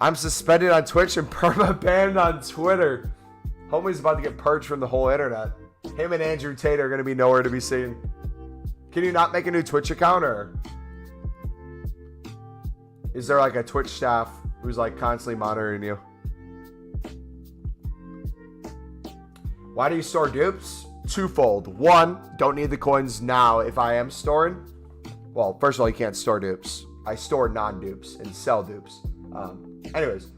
I'm suspended on Twitch and perma-banned on Twitter. Homie's about to get purged from the whole internet. Him and Andrew Tate are going to be nowhere to be seen. Can you not make a new Twitch account or? Is there like a Twitch staff who's like constantly monitoring you? Why do you store dupes? Twofold. One, don't need the coins now if I am storing. Well, first of all, you can't store dupes. I store non-dupes and sell dupes. Anyways,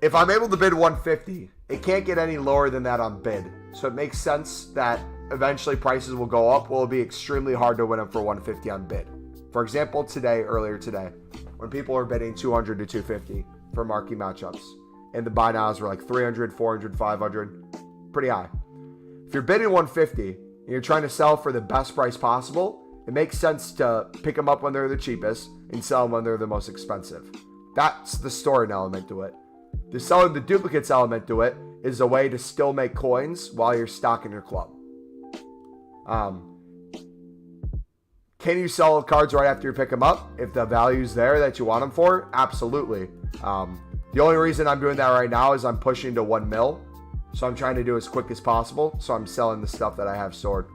if I'm able to bid 150, it can't get any lower than that on bid. So it makes sense that eventually prices will go up. Well, it'll be extremely hard to win them for 150 on bid. For example, earlier today, when people were bidding 200 to 250 for marquee matchups, and the buy nows were like 300, 400, 500, pretty high. If you're bidding 150 and you're trying to sell for the best price possible, it makes sense to pick them up when they're the cheapest and sell them when they're the most expensive. That's the storing element to it. The selling the duplicates element to it is a way to still make coins while you're stocking your club. Can you sell cards right after you pick them up if the value's there that you want them for? Absolutely. The only reason I'm doing that right now is I'm pushing to 1 mil. So I'm trying to do as quick as possible. So I'm selling the stuff that I have stored.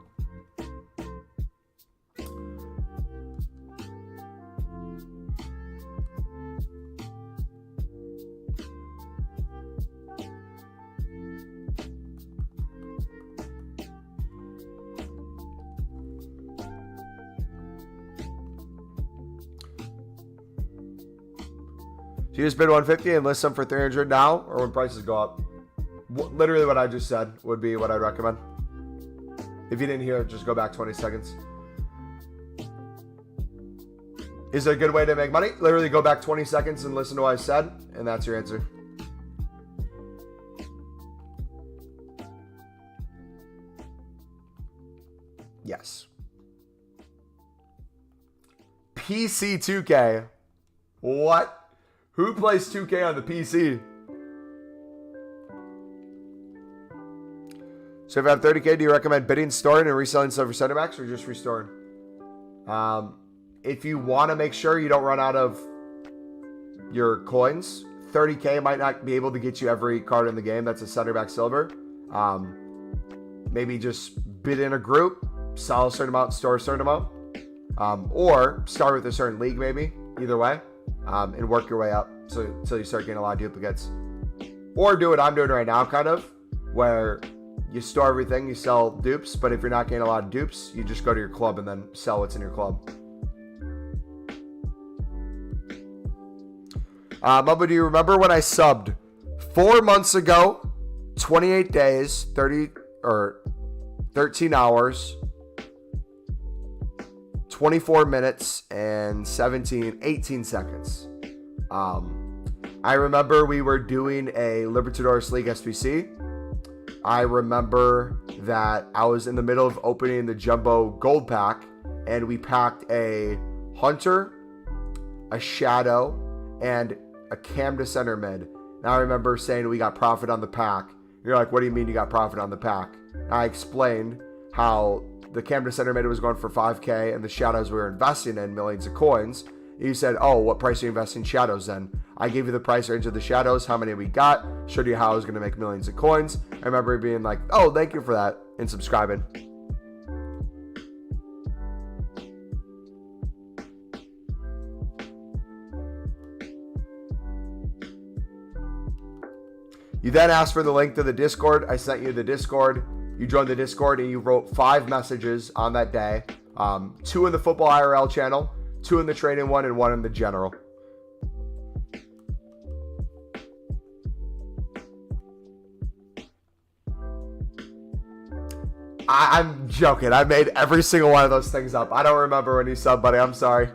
Do you just bid 150 and list them for 300 now, or when prices go up? Literally what I just said would be what I'd recommend. If you didn't hear it, just go back 20 seconds. Is it a good way to make money? Literally go back 20 seconds and listen to what I said, and that's your answer. Yes. PC 2K. What? Who plays 2K on the PC? So if I have 30K, do you recommend bidding, storing, and reselling silver center backs, or just restoring? If you want to make sure you don't run out of your coins, 30K might not be able to get you every card in the game that's a center back silver. Maybe just bid in a group, sell a certain amount, store a certain amount. Or start with a certain league maybe, either way. And work your way up until you start getting a lot of duplicates. Or do what I'm doing right now, kind of, where you store everything, you sell dupes, but if you're not getting a lot of dupes, you just go to your club and then sell what's in your club. Mumbo, do you remember when I subbed 4 months ago, 28 days, 13 hours, 24 minutes and 18 seconds. I remember we were doing a Libertadores League SBC. I remember that I was in the middle of opening the Jumbo Gold Pack, and we packed a Hunter, a Shadow, and a Cam to center mid. Now I remember saying we got profit on the pack. You're like, what do you mean you got profit on the pack? And I explained how the Cam to center mid was going for 5K, and the shadows we were investing in millions of coins. You said, oh, what price are you investing in shadows then? I gave you the price range of the shadows, how many we got, showed you how I was going to make millions of coins. I remember being like, oh, thank you for that, and subscribing. You then asked for the link to the Discord. I sent you the Discord. You joined the Discord and you wrote 5 messages on that day. 2 in the Football IRL channel, 2 in the trading one, and 1 in the general. I'm joking. I made every single one of those things up. I don't remember when you subbed, buddy. I'm sorry.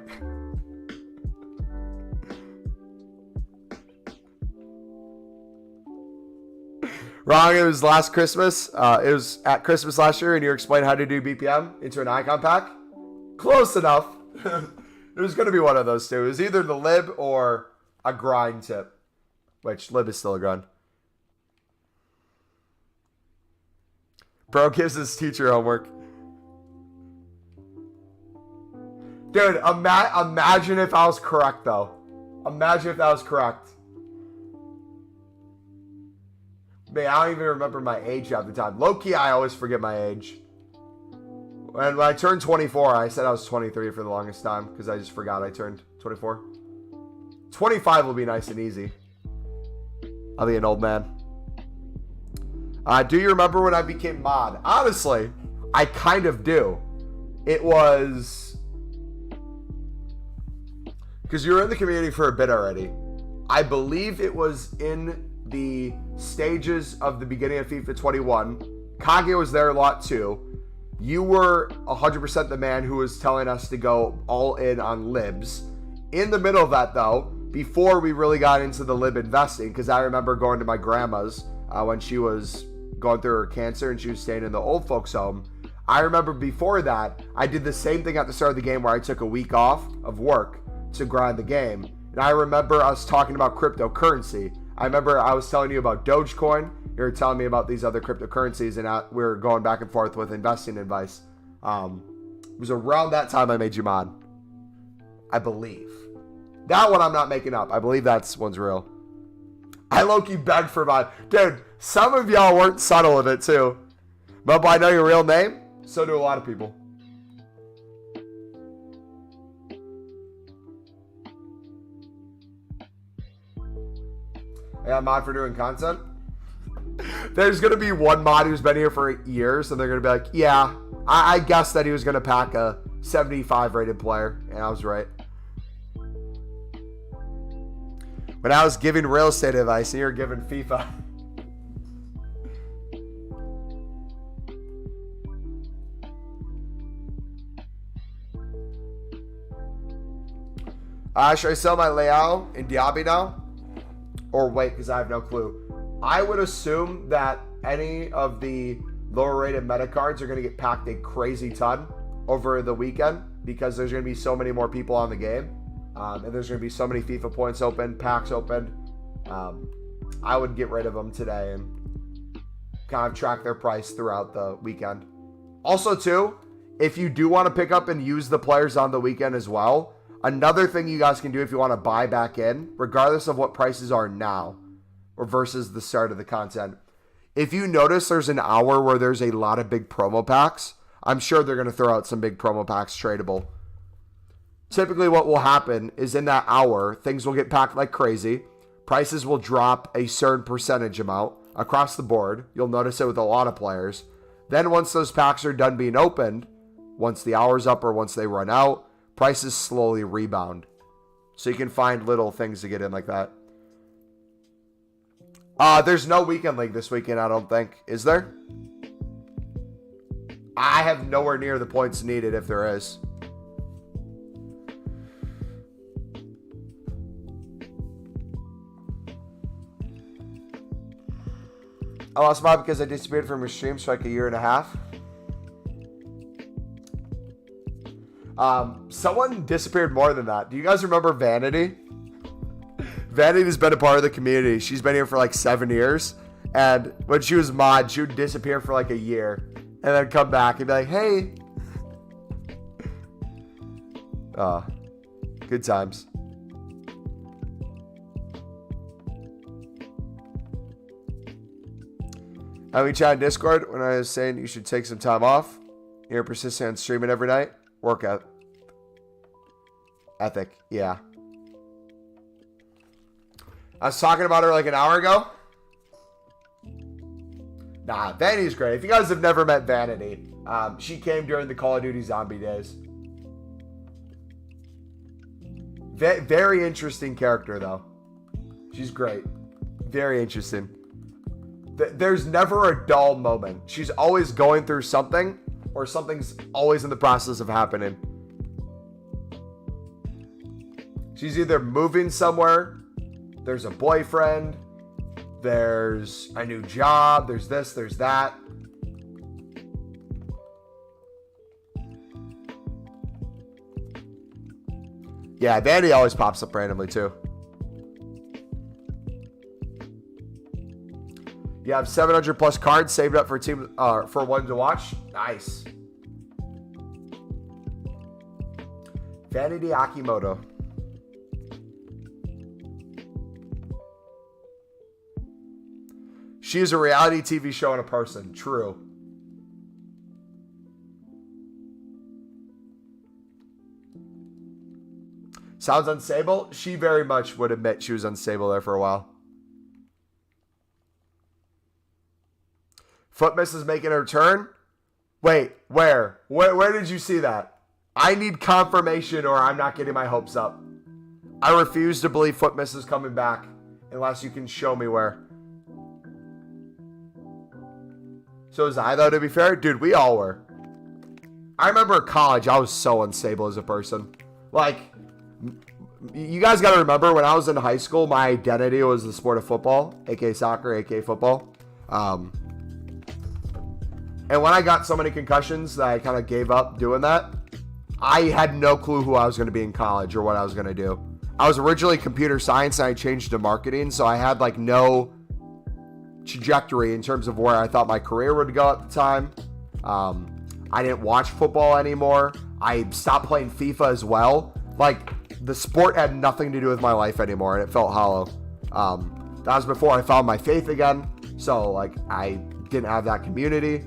Wrong, it was last Christmas. It was at Christmas last year, and you explained how to do BPM into an icon pack. Close enough. It was going to be one of those two. It was either the lib or a grind tip, which lib is still a grind. Bro gives his teacher homework. Dude, imagine if I was correct, though. Imagine if that was correct. Man, I don't even remember my age half the time. Low-key, I always forget my age. When I turned 24, I said I was 23 for the longest time because I just forgot I turned 24. 25 will be nice and easy. I'll be an old man. Do you remember when I became mod? Honestly, I kind of do. It was because you were in the community for a bit already. I believe it was in the stages of the beginning of FIFA 21. Kage was there a lot too. You were 100% the man who was telling us to go all in on libs. In the middle of that, though, before we really got into the lib investing, because I remember going to my grandma's when she was going through her cancer and she was staying in the old folks home. I remember before that, I did the same thing at the start of the game where I took a week off of work to grind the game. And I remember us talking about cryptocurrency. I remember I was telling you about Dogecoin. You were telling me about these other cryptocurrencies, and we were going back and forth with investing advice. It was around that time I made you mod. I believe. That one I'm not making up. I believe that one's real. I low-key begged for mod. Dude, some of y'all weren't subtle with it too. But I know your real name. So do a lot of people. I got a mod for doing content. There's going to be one mod who's been here for years, and they're going to be like, yeah, I guessed that he was going to pack a 75 rated player, and I was right. When I was giving real estate advice, and you were giving FIFA. Should I sell my Leao in Diaby now? Or wait, because I have no clue. I would assume that any of the lower rated meta cards are going to get packed a crazy ton over the weekend because there's going to be so many more people on the game. And there's going to be so many FIFA points open, packs open. I would get rid of them today and kind of track their price throughout the weekend. Also, too, if you do want to pick up and use the players on the weekend as well, another thing you guys can do if you want to buy back in, regardless of what prices are now or versus the start of the content. If you notice there's an hour where there's a lot of big promo packs, I'm sure they're going to throw out some big promo packs tradable. Typically what will happen is in that hour, things will get packed like crazy. Prices will drop a certain percentage amount across the board. You'll notice it with a lot of players. Then once those packs are done being opened, once the hour's up or once they run out, prices slowly rebound. So you can find little things to get in like that. There's no weekend league this weekend, I don't think. Is there? I have nowhere near the points needed if there is. I lost mine because I disappeared from your streams for like a year and a half. Someone disappeared more than that. Do you guys remember Vanity? Vanity has been a part of the community. She's been here for like 7 years. And when she was mod, she would disappear for like a year. And then come back and be like, hey. Good times. Have we chatted Discord when I was saying you should take some time off? You're persistent on streaming every night. Workout. Ethic. Yeah. I was talking about her like an hour ago. Nah, Vanity's great. If you guys have never met Vanity, she came during the Call of Duty zombie days. Very interesting character, though. She's great. Very interesting. There's never a dull moment. She's always going through something, or something's always in the process of happening. She's either moving somewhere, there's a boyfriend, there's a new job, there's this, there's that. Yeah, Vanity always pops up randomly too. You have 700 plus cards saved up for team for one to watch. Nice. Vanity Akimoto. She is a reality TV show and a person. True. Sounds unstable. She very much would admit she was unstable there for a while. Footmiss is making a return. Wait, where? Where did you see that? I need confirmation or I'm not getting my hopes up. I refuse to believe Footmiss is coming back unless you can show me where. So was I, though, to be fair? Dude, we all were. I remember in college, I was so unstable as a person. Like, you guys got to remember, when I was in high school, my identity was the sport of football, aka soccer, aka football. And when I got so many concussions that I kind of gave up doing that, I had no clue who I was going to be in college or what I was going to do. I was originally computer science and I changed to marketing, so I had like no trajectory in terms of where I thought my career would go at the time. I didn't watch football anymore. I stopped playing FIFA as well. Like, the sport had nothing to do with my life anymore, and it felt hollow. That was before I found my faith again, so like I didn't have that community.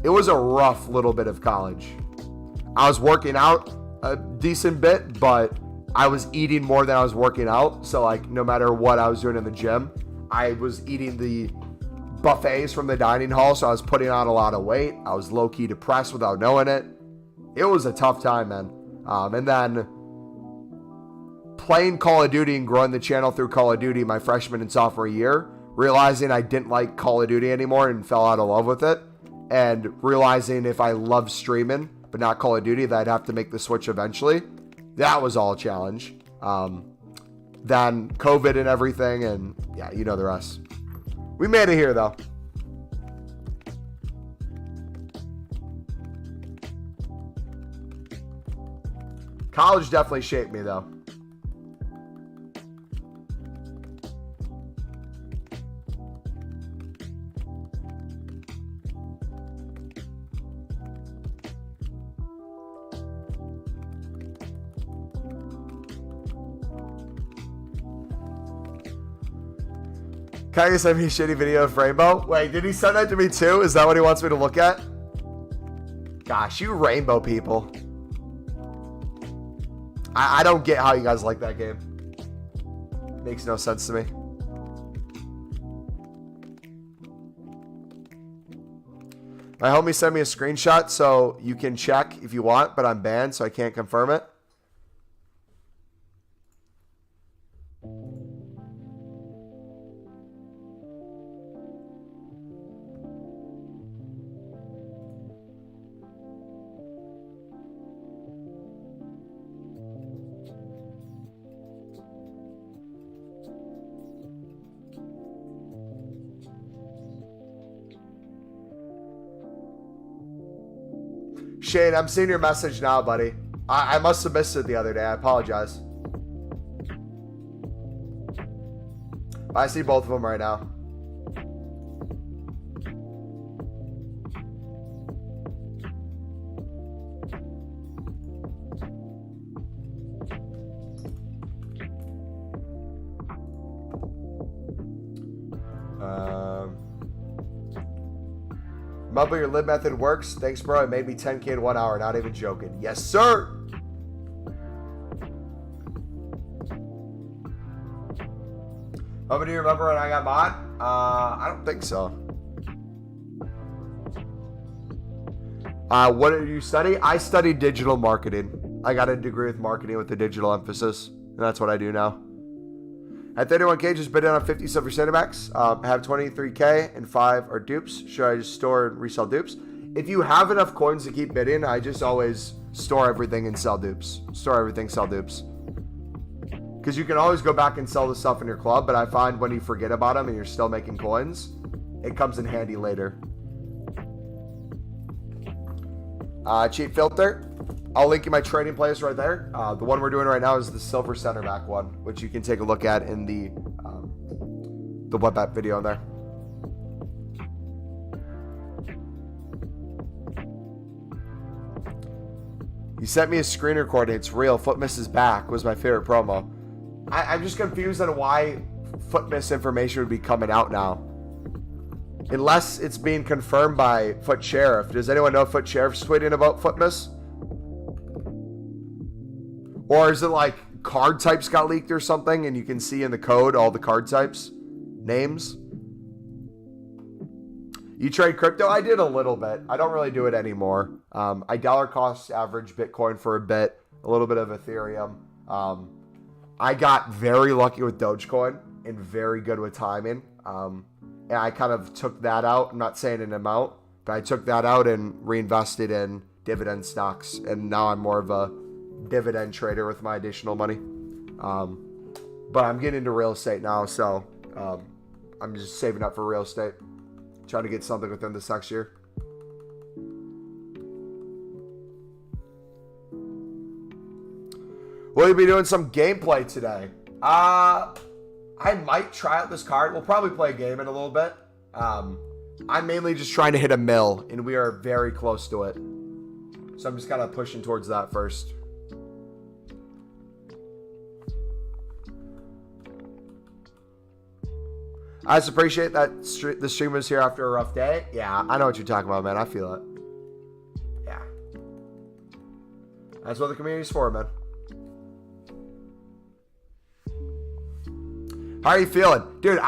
It was a rough little bit of college. I was working out a decent bit, but I was eating more than I was working out. So like, no matter what I was doing in the gym, I was eating the buffets from the dining hall, so I was putting on a lot of weight. I was low-key depressed without knowing it. It was a tough time, man. And then playing Call of Duty and growing the channel through Call of Duty my freshman and sophomore year, realizing I didn't like Call of Duty anymore and fell out of love with it, and realizing if I love streaming but not Call of Duty, that I'd have to make the switch eventually. That was all a challenge. Then COVID and everything, and yeah, you know the rest. We made it here, though. College definitely shaped me, though. Kanye sent me a shitty video of Rainbow. Wait, did he send that to me too? Is that what he wants me to look at? Gosh, you Rainbow people. I don't get how you guys like that game. Makes no sense to me. My homie sent me a screenshot so you can check if you want, but I'm banned, so I can't confirm it. Shane, I'm seeing your message now, buddy. I must have missed it the other day. I apologize. I see both of them right now. Mumbo, your lib method works. Thanks, bro. It made me 10K in 1 hour. Not even joking. Yes, sir. Mumbo, do you remember when I got mod? I don't think so. What did you study? I studied digital marketing. I got a degree with marketing with a digital emphasis. And that's what I do now. At 31K, just bid in on 50 silver Cinemax. I have 23K and 5 are dupes. Should I just store and resell dupes? If you have enough coins to keep bidding, I just always store everything and sell dupes. Store everything, sell dupes. Because you can always go back and sell the stuff in your club, but I find when you forget about them and you're still making coins, it comes in handy later. Cheap filter. I'll link you my trading playlist right there. The one we're doing right now is the silver center back one, which you can take a look at in the web app video there. You sent me a screen recording. It's real. Footmiss is back was my favorite promo. I'm just confused on why Footmiss information would be coming out now. Unless it's being confirmed by Foot Sheriff. Does anyone know if Foot Sheriff's tweeting about Footmiss? Or is it like card types got leaked or something and you can see in the code all the card types? Names? You trade crypto? I did a little bit. I don't really do it anymore. I dollar cost average Bitcoin for a bit. A little bit of Ethereum. I got very lucky with Dogecoin and very good with timing. And I kind of took that out. I'm not saying an amount, but I took that out and reinvested in dividend stocks. And now I'm more of a dividend trader with my additional money. But I'm getting into real estate now, so I'm just saving up for real estate. Trying to get something within this next year. Will you be doing some gameplay today? I might try out this card. We'll probably play a game in a little bit. I'm mainly just trying to hit a mill, and we are very close to it. So I'm just kind of pushing towards that first. I just appreciate that the streamer's here after a rough day. Yeah, I know what you're talking about, man. I feel it. Yeah. That's what the community's for, man. How are you feeling? Dude,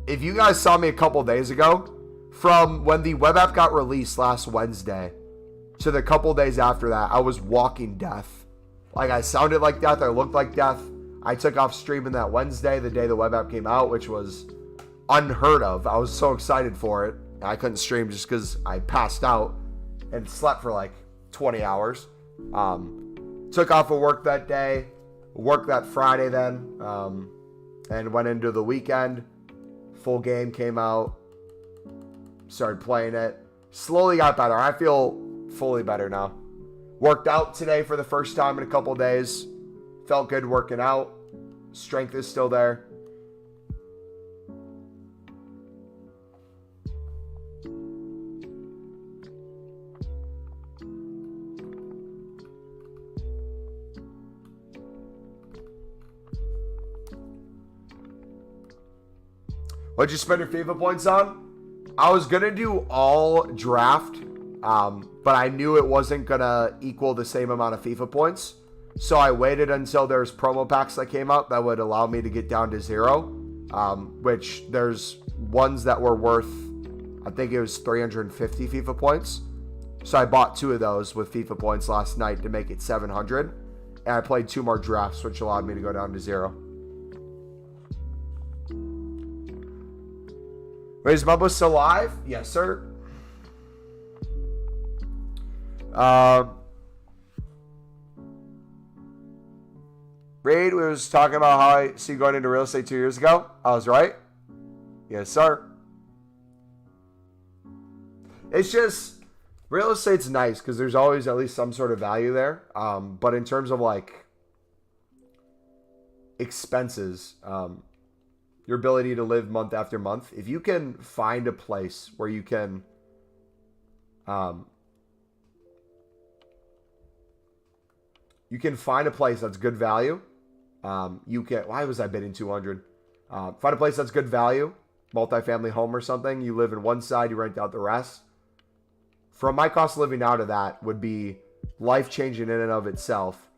if you guys saw me a couple days ago, from when the web app got released last Wednesday to the couple days after that, I was walking death. Like, I sounded like death. I looked like death. I took off streaming that Wednesday, the day the web app came out, which was unheard of. I was so excited for it. I couldn't stream just because I passed out and slept for like 20 hours. Took off of work that day, worked that Friday then, and went into the weekend. Full game came out, started playing it. Slowly got better. I feel fully better now. Worked out today for the first time in a couple days. Felt good working out. Strength is still there. What'd you spend your FIFA points on? I was going to do all draft, but I knew it wasn't going to equal the same amount of FIFA points. So I waited until there's promo packs that came out that would allow me to get down to 0, which there's ones that were worth, I think it was 350 FIFA points. So I bought 2 of those with FIFA points last night to make it 700. And I played 2 more drafts, which allowed me to go down to 0. Wait, is Mumbo still live? Yes, sir. Reed was talking about how I see going into real estate 2 years ago. I was right. Yes, sir. It's just, real estate's nice because there's always at least some sort of value there. But in terms of like expenses, your ability to live month after month, if you can find a place where you can find a place that's good value. You can, why was I bidding 200? Find a place that's good value, multifamily home or something. You live in one side, you rent out the rest. From my cost of living now to that would be life-changing in and of itself.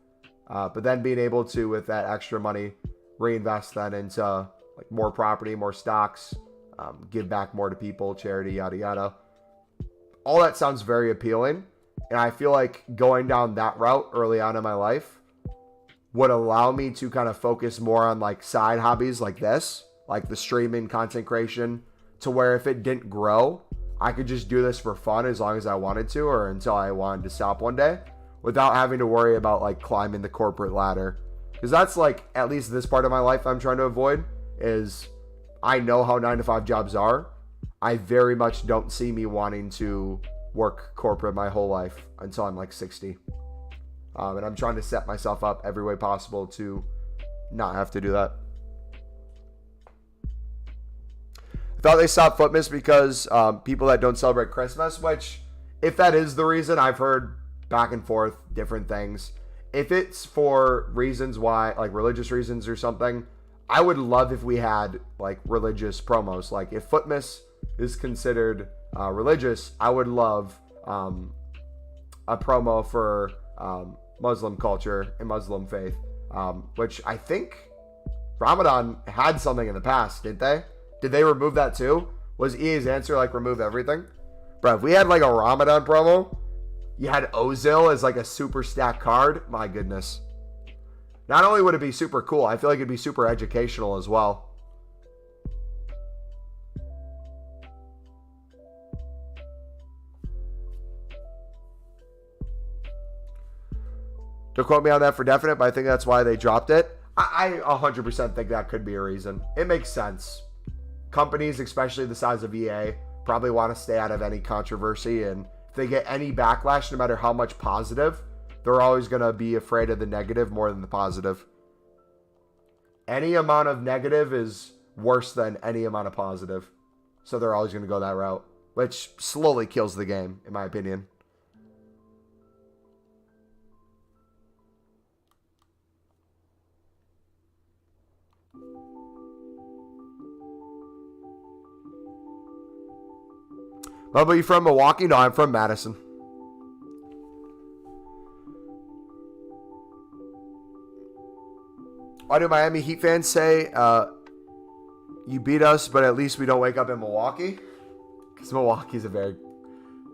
But then being able to, with that extra money, reinvest that into like more property, more stocks, give back more to people, charity, yada, yada. All that sounds very appealing. And I feel like going down that route early on in my life would allow me to kind of focus more on like side hobbies like this, like the streaming, content creation, to where if it didn't grow, I could just do this for fun as long as I wanted to, or until I wanted to stop one day, without having to worry about like climbing the corporate ladder. Because that's like, at least this part of my life I'm trying to avoid, is I know how 9-to-5 jobs are. I very much don't see me wanting to work corporate my whole life until I'm like 60. And I'm trying to set myself up every way possible to not have to do that. I thought they stopped Footmas because people that don't celebrate Christmas, which if that is the reason, I've heard back and forth different things. If it's for reasons why, like religious reasons or something, I would love if we had like religious promos. Like if Footmas is considered religious, I would love a promo for Muslim culture and Muslim faith, which I think Ramadan had something in the past, didn't they? Did they remove that too? Was EA's answer like remove everything? Bro, if we had like a Ramadan promo, you had Ozil as like a super stack card, my goodness. Not only would it be super cool, I feel like it'd be super educational as well. Don't quote me on that for definite, but I think that's why they dropped it. I 100% think that could be a reason. It makes sense. Companies, especially the size of EA, probably want to stay out of any controversy, and if they get any backlash, no matter how much positive, they're always going to be afraid of the negative more than the positive. Any amount of negative is worse than any amount of positive. So they're always going to go that route, which slowly kills the game, in my opinion. But you from Milwaukee? No, I'm from Madison. Why do Miami Heat fans say you beat us, but at least we don't wake up in Milwaukee? Because Milwaukee's a very...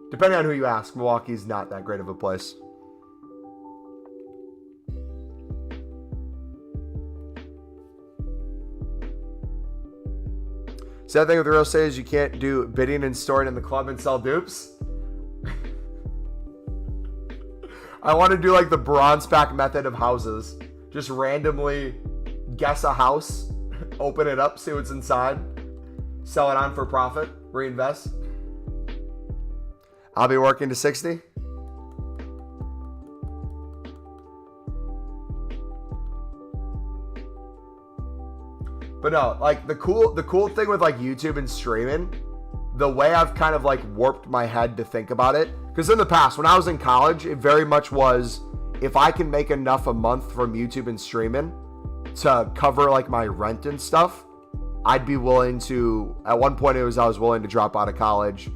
Depending on who you ask, Milwaukee's not that great of a place. Sad thing with the real estate is you can't do bidding and storing in the club and sell dupes. I want to do like the bronze pack method of houses. Just randomly guess a house, open it up, see what's inside, sell it on for profit, reinvest. I'll be working to 60. But no, like the cool thing with like YouTube and streaming, the way I've kind of like warped my head to think about it, because in the past when I was in college, it very much was, if I can make enough a month from YouTube and streaming to cover like my rent and stuff, I'd be willing to, at one point it was I was willing to drop out of college.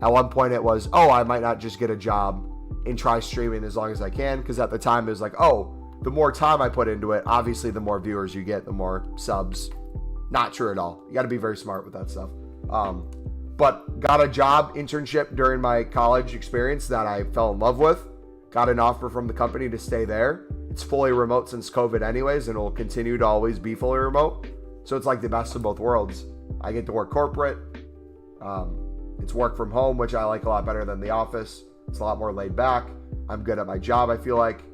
At one point it was, oh, I might not just get a job and try streaming as long as I can, because at the time it was like, oh, the more time I put into it, obviously the more viewers you get, the more subs. Not true at all. You got to be very smart with that stuff. But got a job internship during my college experience that I fell in love with. Got an offer from the company to stay there. It's fully remote since COVID anyways, and it will continue to always be fully remote. So it's like the best of both worlds. I get to work corporate. It's work from home, which I like a lot better than the office. It's a lot more laid back. I'm good at my job, I feel like.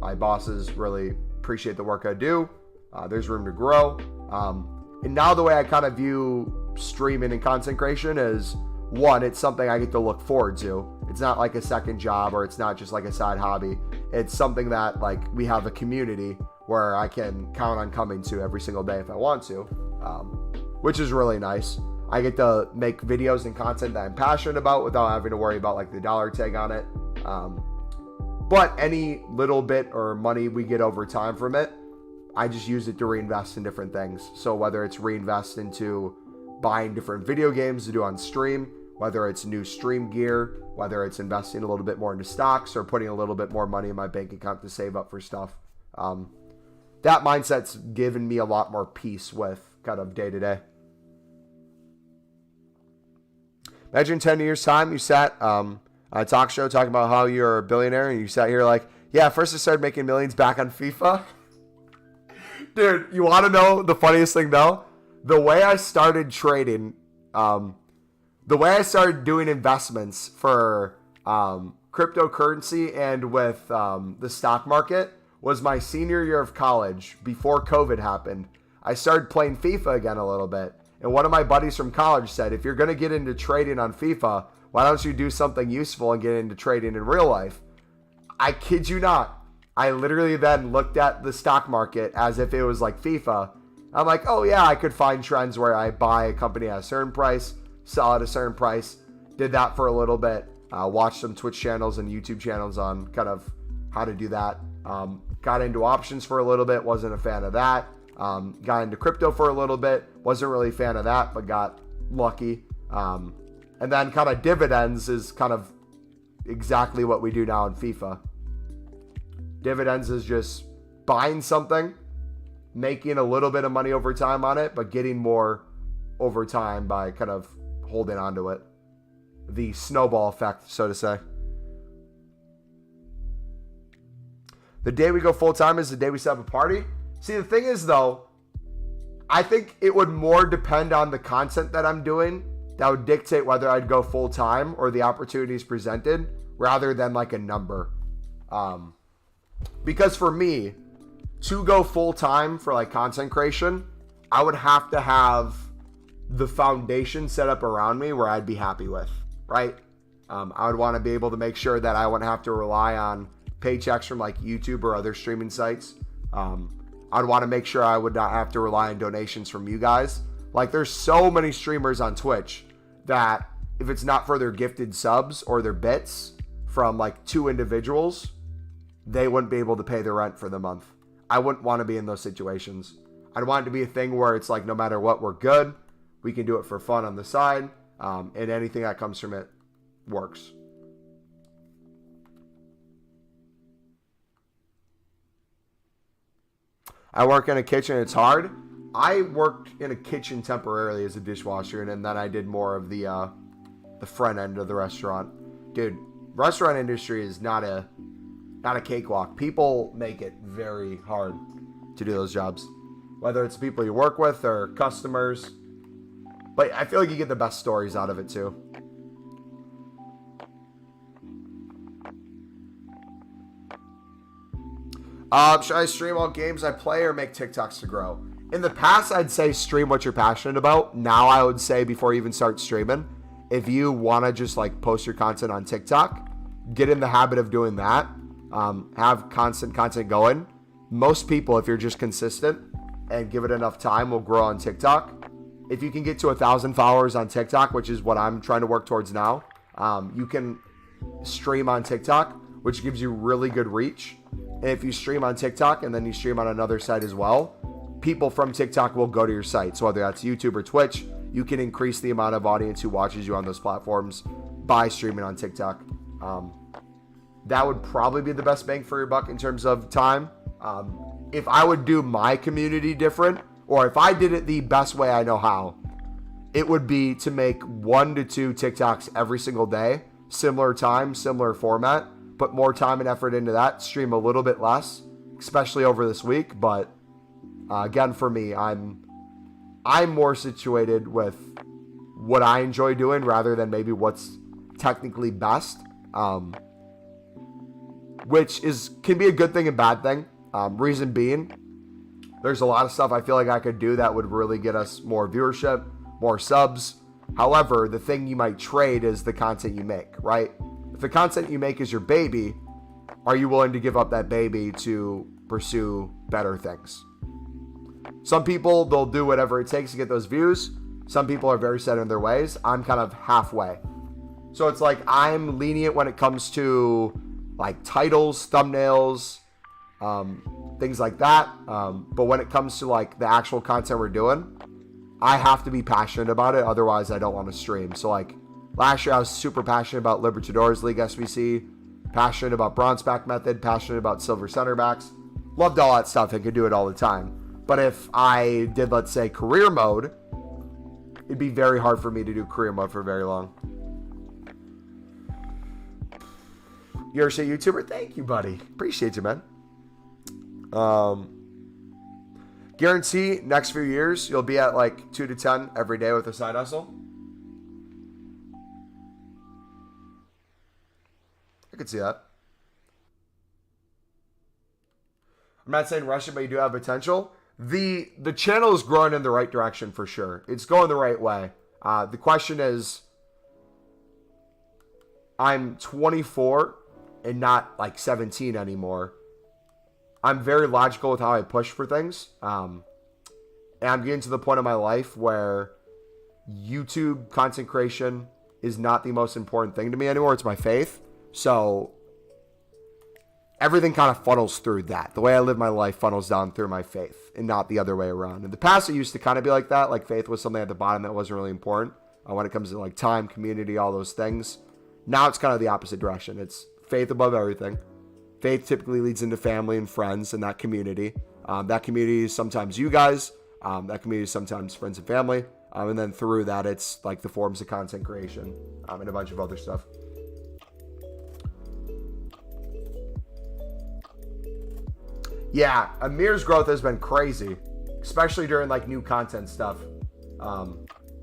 My bosses really appreciate the work I do. There's room to grow. And now the way I kind of view streaming and content creation is, one, it's something I get to look forward to. It's not like a second job, or it's not just like a side hobby. It's something that like we have a community where I can count on coming to every single day if I want to, which is really nice. I get to make videos and content that I'm passionate about without having to worry about like the dollar tag on it. But any little bit or money we get over time from it, I just use it to reinvest in different things. So whether it's reinvest into buying different video games to do on stream, whether it's new stream gear, whether it's investing a little bit more into stocks or putting a little bit more money in my bank account to save up for stuff. That mindset's given me a lot more peace with kind of day to day. Imagine 10 years time, you sat on a talk show talking about how you're a billionaire, and you sat here like, yeah, first I started making millions back on FIFA. Dude, you want to know the funniest thing though? The way I started trading, the way I started doing investments for cryptocurrency and with the stock market was my senior year of college before COVID happened. I started playing FIFA again a little bit. And one of my buddies from college said, if you're going to get into trading on FIFA, why don't you do something useful and get into trading in real life? I kid you not. I literally then looked at the stock market as if it was like FIFA. I'm like, oh yeah, I could find trends where I buy a company at a certain price, sell at a certain price. Did that for a little bit. Watched some Twitch channels and YouTube channels on kind of how to do that. Got into options for a little bit. Wasn't a fan of that. Got into crypto for a little bit. Wasn't really a fan of that, but got lucky. And then kind of dividends is kind of exactly what we do now in FIFA. Dividends is just buying something, making a little bit of money over time on it, but getting more over time by kind of holding on to it. The snowball effect, so to say. The day we go full-time is the day we set up a party. See, the thing is, though, I think it would more depend on the content that I'm doing that would dictate whether I'd go full-time or the opportunities presented rather than like a number. Because for me, to go full-time for like content creation, I would have to have the foundation set up around me where I'd be happy with, right? I would want to be able to make sure that I wouldn't have to rely on paychecks from like YouTube or other streaming sites. I'd want to make sure I would not have to rely on donations from you guys. Like, there's so many streamers on Twitch that if it's not for their gifted subs or their bits from like 2 individuals, they wouldn't be able to pay their rent for the month. I wouldn't want to be in those situations. I'd want it to be a thing where it's like, no matter what, we're good. We can do it for fun on the side. And anything that comes from it works. I work in a kitchen. It's hard. I worked in a kitchen temporarily as a dishwasher, and then I did more of the front end of the restaurant. Dude, restaurant industry is not a cakewalk. People make it very hard to do those jobs, whether it's people you work with or customers. But I feel like you get the best stories out of it too. Should I stream all games I play or make TikToks to grow? In the past, I'd say stream what you're passionate about. Now I would say before you even start streaming, if you want to just like post your content on TikTok, get in the habit of doing that. Have constant content going. Most people, if you're just consistent and give it enough time, will grow on TikTok. If you can get to 1,000 followers on TikTok, which is what I'm trying to work towards now, you can stream on TikTok, which gives you really good reach. And if you stream on TikTok and then you stream on another site as well, people from TikTok will go to your site. So whether that's YouTube or Twitch, you can increase the amount of audience who watches you on those platforms by streaming on TikTok. That would probably be the best bang for your buck in terms of time. If I would do my community different, or if I did it the best way I know how, it would be to make 1 to 2 TikToks every single day, similar time, similar format, put more time and effort into that, stream a little bit less, especially over this week. But again, for me, I'm more situated with what I enjoy doing rather than maybe what's technically best, which can be a good thing and bad thing. Reason being, there's a lot of stuff I feel like I could do that would really get us more viewership, more subs. However, the thing you might trade is the content you make, right? If the content you make is your baby, are you willing to give up that baby to pursue better things? Some people, they'll do whatever it takes to get those views. Some people are very set in their ways. I'm kind of halfway. So it's like I'm lenient when it comes to like titles, thumbnails, things like that. But when it comes to like the actual content we're doing, I have to be passionate about it. Otherwise, I don't want to stream. So like last year, I was super passionate about Libertadores League SBC, passionate about bronze back method, passionate about silver center backs. Loved all that stuff and could do it all the time. But if I did, let's say, career mode, it'd be very hard for me to do career mode for very long. You're a YouTuber? Thank you, buddy. Appreciate you, man. Guarantee next few years you'll be at like 2 to 10 every day with a side hustle. I could see that. I'm not saying rush it, but you do have potential. The channel is growing in the right direction for sure. It's going the right way. The question is, I'm 24 and not like 17 anymore. I'm very logical with how I push for things. And I'm getting to the point in my life where YouTube content creation is not the most important thing to me anymore. It's my faith. So everything kind of funnels through that. The way I live my life funnels down through my faith and not the other way around. In the past, it used to kind of be like that. Like faith was something at the bottom that wasn't really important when it comes to like time, community, all those things. Now it's kind of the opposite direction. It's faith above everything. Faith typically leads into family and friends and that community. That community is sometimes you guys. That community is sometimes friends and family. And then through that, it's like the forms of content creation and a bunch of other stuff. Yeah, Amir's growth has been crazy, especially during like new content stuff.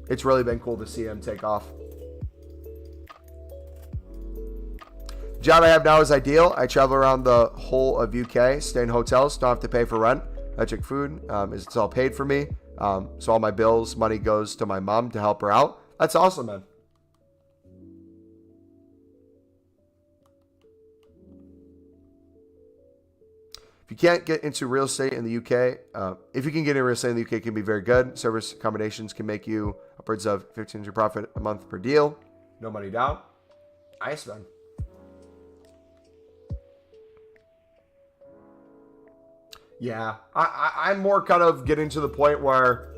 It's really been cool to see him take off. The job I have now is ideal. I travel around the whole of UK, stay in hotels, don't have to pay for rent. Electric food, it's all paid for me. So all my bills, money goes to my mom to help her out. That's awesome, man. If you can't get into real estate in the UK, if you can get into real estate in the UK, it can be very good. Service accommodations can make you upwards of 1,500 profit a month per deal. No money down. Nice, man. Yeah, I'm more kind of getting to the point where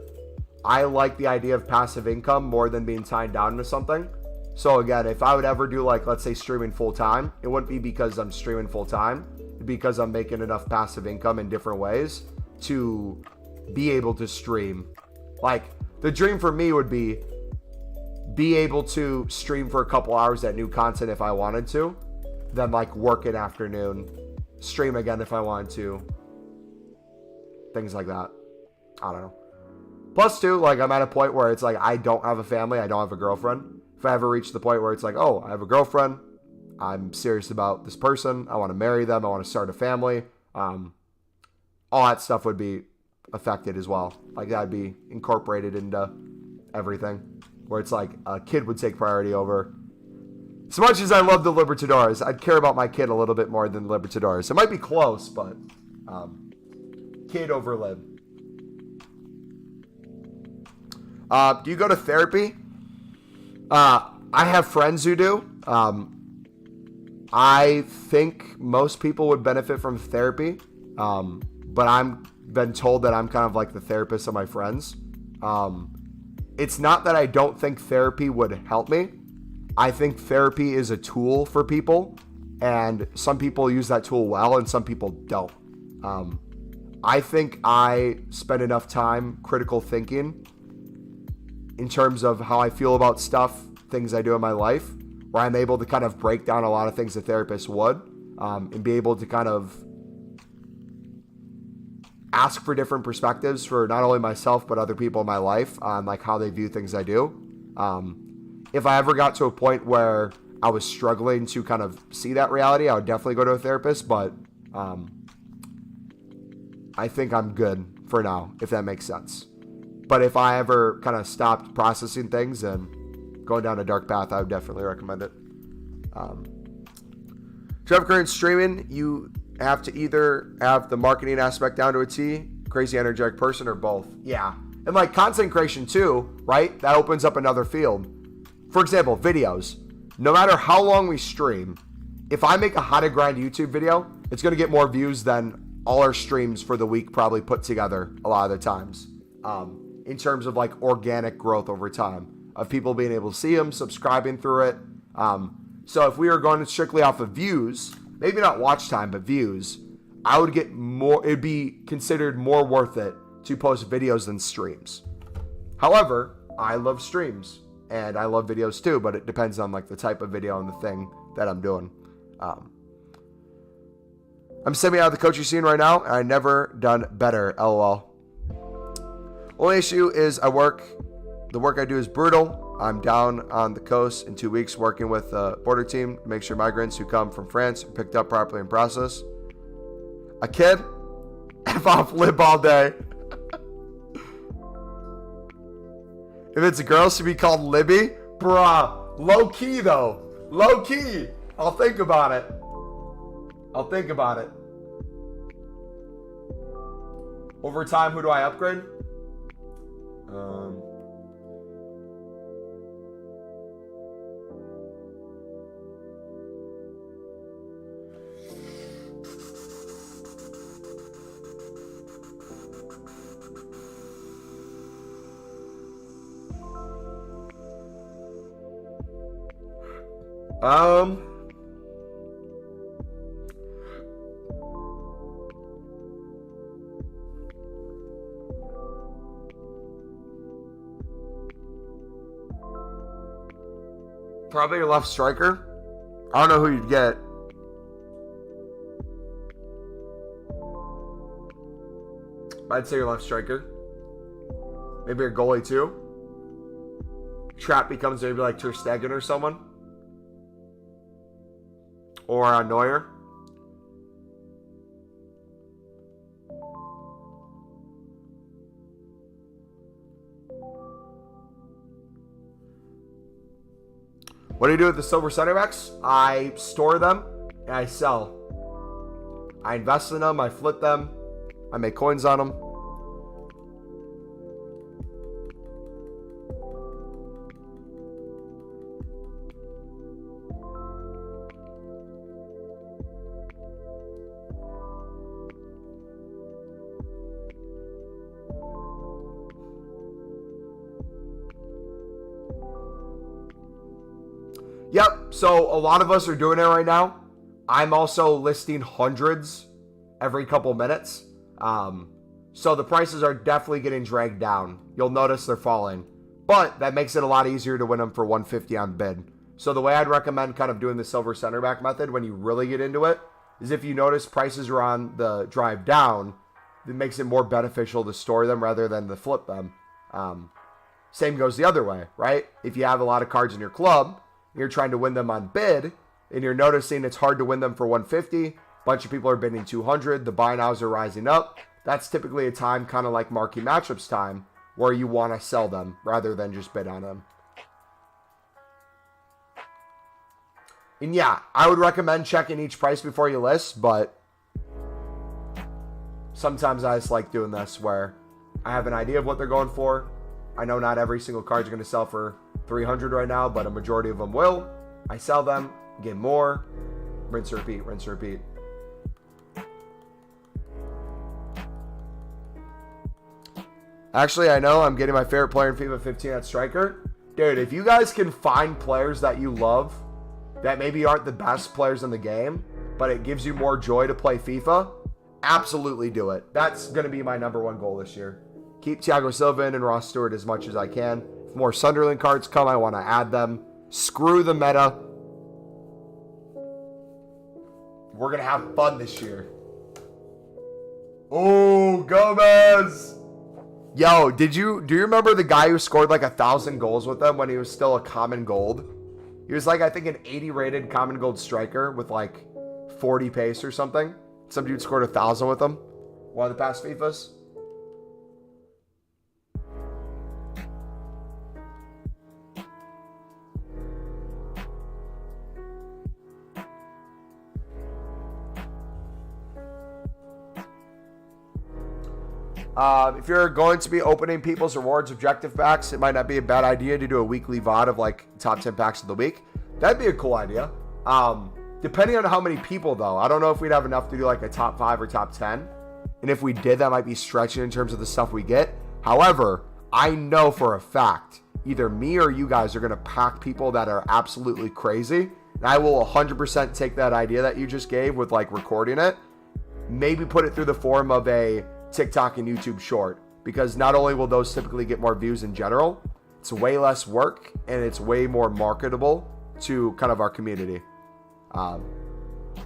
I like the idea of passive income more than being tied down to something. So again, if I would ever do like, let's say streaming full time, it wouldn't be because I'm streaming full time. It'd be because I'm making enough passive income in different ways to be able to stream. Like the dream for me would be able to stream for a couple hours that new content if I wanted to, then like work an afternoon, stream again if I wanted to. Things like that. I don't know. Plus, too, like, I'm at a point where it's like, I don't have a family. I don't have a girlfriend. If I ever reach the point where it's like, oh, I have a girlfriend. I'm serious about this person. I want to marry them. I want to start a family. All that stuff would be affected as well. Like, that would be incorporated into everything. Where it's like, a kid would take priority over. As much as I love the Libertadores, I'd care about my kid a little bit more than the Libertadores. It might be close, but... kid over lib. Do you go to therapy? I have friends who do. I think most people would benefit from therapy, but I'm been told that I'm kind of like the therapist of my friends. It's not that I don't think therapy would help me. I think therapy is a tool for people, and some people use that tool well, and some people don't. I think I spend enough time critical thinking in terms of how I feel about stuff, things I do in my life, where I'm able to kind of break down a lot of things a therapist would, and be able to kind of ask for different perspectives for not only myself, but other people in my life on like how they view things I do. If I ever got to a point where I was struggling to kind of see that reality, I would definitely go to a therapist, but I think I'm good for now, if that makes sense. But if I ever kind of stopped processing things and going down a dark path, I would definitely recommend it. To have current streaming, you have to either have the marketing aspect down to a T, crazy energetic person, or both. Yeah. And like content creation too, right? That opens up another field. For example, videos. No matter how long we stream, if I make a how to grind YouTube video, it's going to get more views than all our streams for the week probably put together a lot of the times, in terms of like organic growth over time of people being able to see them, subscribing through it. So if we were going strictly off of views, maybe not watch time, but views, I would get more, it'd be considered more worth it to post videos than streams. However, I love streams and I love videos too, but it depends on like the type of video and the thing that I'm doing. I'm semi out of the coaching scene right now, and I never done better, LOL. Only issue is the work I do is brutal. I'm down on the coast in 2 weeks working with a border team to make sure migrants who come from France are picked up properly and processed. A kid? F off, lib all day. If it's a girl, she'd be called Libby? Bruh, low key though. Low key. I'll think about it. Over time, who do I upgrade? Probably your left striker. I don't know who you'd get. I'd say your left striker. Maybe your goalie too. Trap becomes maybe like Ter Stegen or someone. Or Neuer. What do you do with the silver center backs? I store them and I sell. I invest in them, I flip them, I make coins on them. Yep, so a lot of us are doing it right now. I'm also listing hundreds every couple minutes. So the prices are definitely getting dragged down. You'll notice they're falling. But that makes it a lot easier to win them for 150 on bid. So the way I'd recommend kind of doing the silver center back method when you really get into it is if you notice prices are on the drive down, it makes it more beneficial to store them rather than to flip them. Same goes the other way, right? If you have a lot of cards in your club, you're trying to win them on bid, and you're noticing it's hard to win them for 150. A bunch of people are bidding 200. The buy nows are rising up. That's typically a time, kind of like marquee matchups time, where you want to sell them rather than just bid on them. And yeah, I would recommend checking each price before you list, but sometimes I just like doing this where I have an idea of what they're going for. I know not every single card is going to sell for 300 right now, but a majority of them will. I sell them, get more, rinse, repeat, rinse, repeat. Actually, I know I'm getting my favorite player in FIFA 15 at striker. Dude, if you guys can find players that you love that maybe aren't the best players in the game, but it gives you more joy to play FIFA, absolutely do it. That's going to be my #1 goal this year. Keep Thiago Silva and Ross Stewart as much as I can. If more Sunderland cards come, I want to add them. Screw the meta. We're going to have fun this year. Oh, Gomez. Yo, do you remember the guy who scored like 1,000 goals with them when he was still a common gold? He was like, I think, an 80 rated common gold striker with like 40 pace or something. Some dude scored 1,000 with him. One of the past FIFAs. If you're going to be opening people's rewards objective packs, it might not be a bad idea to do a weekly VOD of like top 10 packs of the week. That'd be a cool idea. Depending on how many people though, I don't know if we'd have enough to do like a top 5 or top 10. And if we did, that might be stretching in terms of the stuff we get. However, I know for a fact, either me or you guys are going to pack people that are absolutely crazy. And I will 100% take that idea that you just gave with like recording it. Maybe put it through the form of a TikTok and YouTube short, because not only will those typically get more views in general, it's way less work and it's way more marketable to kind of our community. So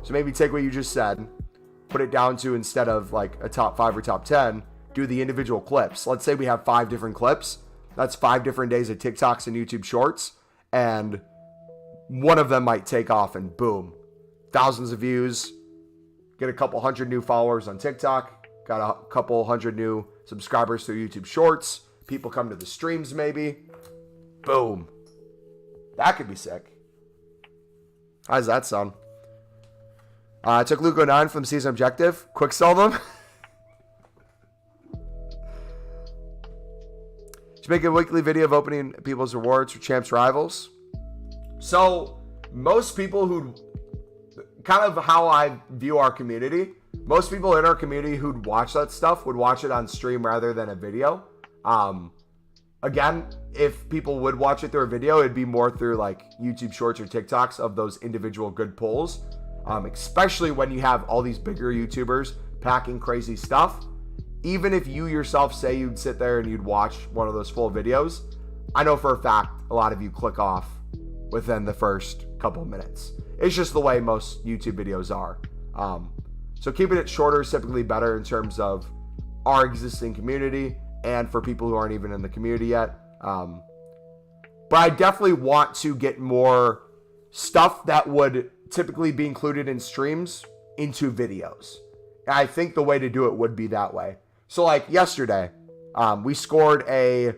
maybe take what you just said, put it down to, instead of like a top 5 or top 10, do the individual clips. Let's say we have 5 different clips. That's 5 different days of TikToks and YouTube shorts, and one of them might take off and boom, thousands of views, get a couple hundred new followers on TikTok, got a couple hundred new subscribers through YouTube Shorts. People come to the streams maybe. Boom. That could be sick. How does that sound? I took Luke 09 from the season objective. Quick sell them. Should make a weekly video of opening people's rewards for champs rivals. So most people who, kind of how I view our community, most people in our community who'd watch that stuff would watch it on stream rather than a video. Again, if people would watch it through a video, it'd be more through like YouTube Shorts or TikToks of those individual good pulls. Especially when you have all these bigger YouTubers packing crazy stuff. Even if you yourself say you'd sit there and you'd watch one of those full videos, I know for a fact a lot of you click off within the first couple minutes. It's just the way most YouTube videos are. So keeping it shorter is typically better in terms of our existing community and for people who aren't even in the community yet. But I definitely want to get more stuff that would typically be included in streams into videos. And I think the way to do it would be that way. So like yesterday, we scored a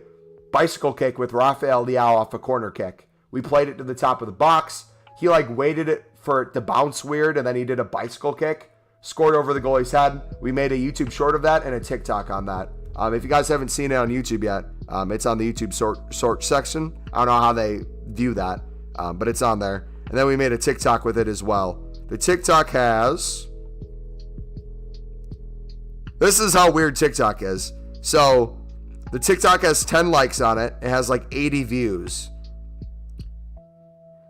bicycle kick with Rafael Leao off a corner kick. We played it to the top of the box. He like waited it for it to bounce weird, and then he did a bicycle kick, scored over the goalie's head. We made a YouTube short of that and a TikTok on that. If you guys haven't seen it on YouTube yet, it's on the YouTube sort section. I don't know how they view that, but it's on there. And then we made a TikTok with it as well. The TikTok has... This is how weird TikTok is. So, the TikTok has 10 likes on it. It has like 80 views.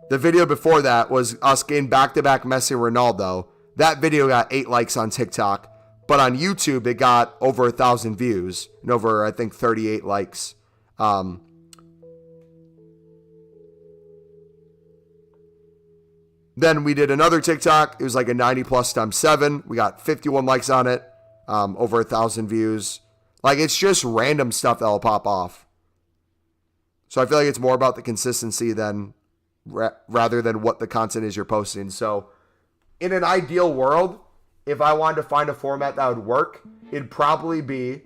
The video before that was us getting back-to-back Messi Ronaldo. That video got 8 likes on TikTok. But on YouTube, it got over 1,000 views and over, I think, 38 likes. Then we did another TikTok. It was like a 90 plus times 7. We got 51 likes on it, over 1,000 views. Like, it's just random stuff that'll pop off. So I feel like it's more about the consistency than rather than what the content is you're posting. So in an ideal world, if I wanted to find a format that would work, it'd probably be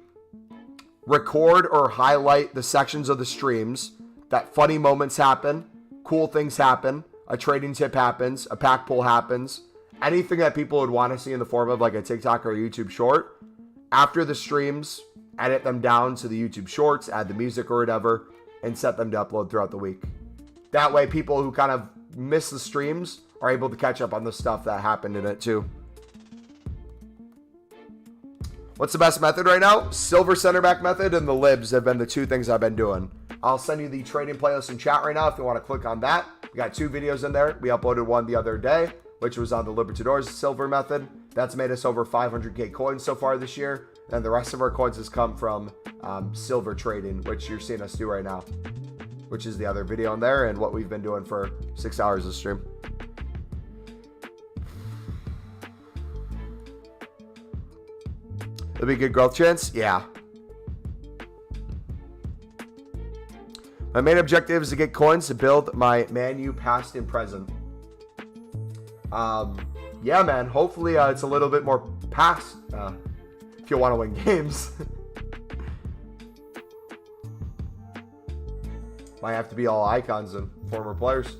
record or highlight the sections of the streams that funny moments happen, cool things happen, a trading tip happens, a pack pull happens, anything that people would want to see in the form of like a TikTok or a YouTube short. After the streams, edit them down to the YouTube shorts, add the music or whatever, and set them to upload throughout the week. That way people who kind of miss the streams are able to catch up on the stuff that happened in it too. What's the best method right now? Silver center back method and the libs have been the two things I've been doing. I'll send you the trading playlist in chat right now if you want to click on that. We got 2 videos in there. We uploaded one the other day, which was on the Libertadores silver method. That's made us over 500k coins so far this year. And the rest of our coins has come from silver trading, which you're seeing us do right now, which is the other video on there and what we've been doing for 6 hours of stream. It'll be a good growth chance? Yeah. My main objective is to get coins to build my Man U past and present. Yeah, man. Hopefully it's a little bit more past if you want to win games. Might have to be all icons and former players.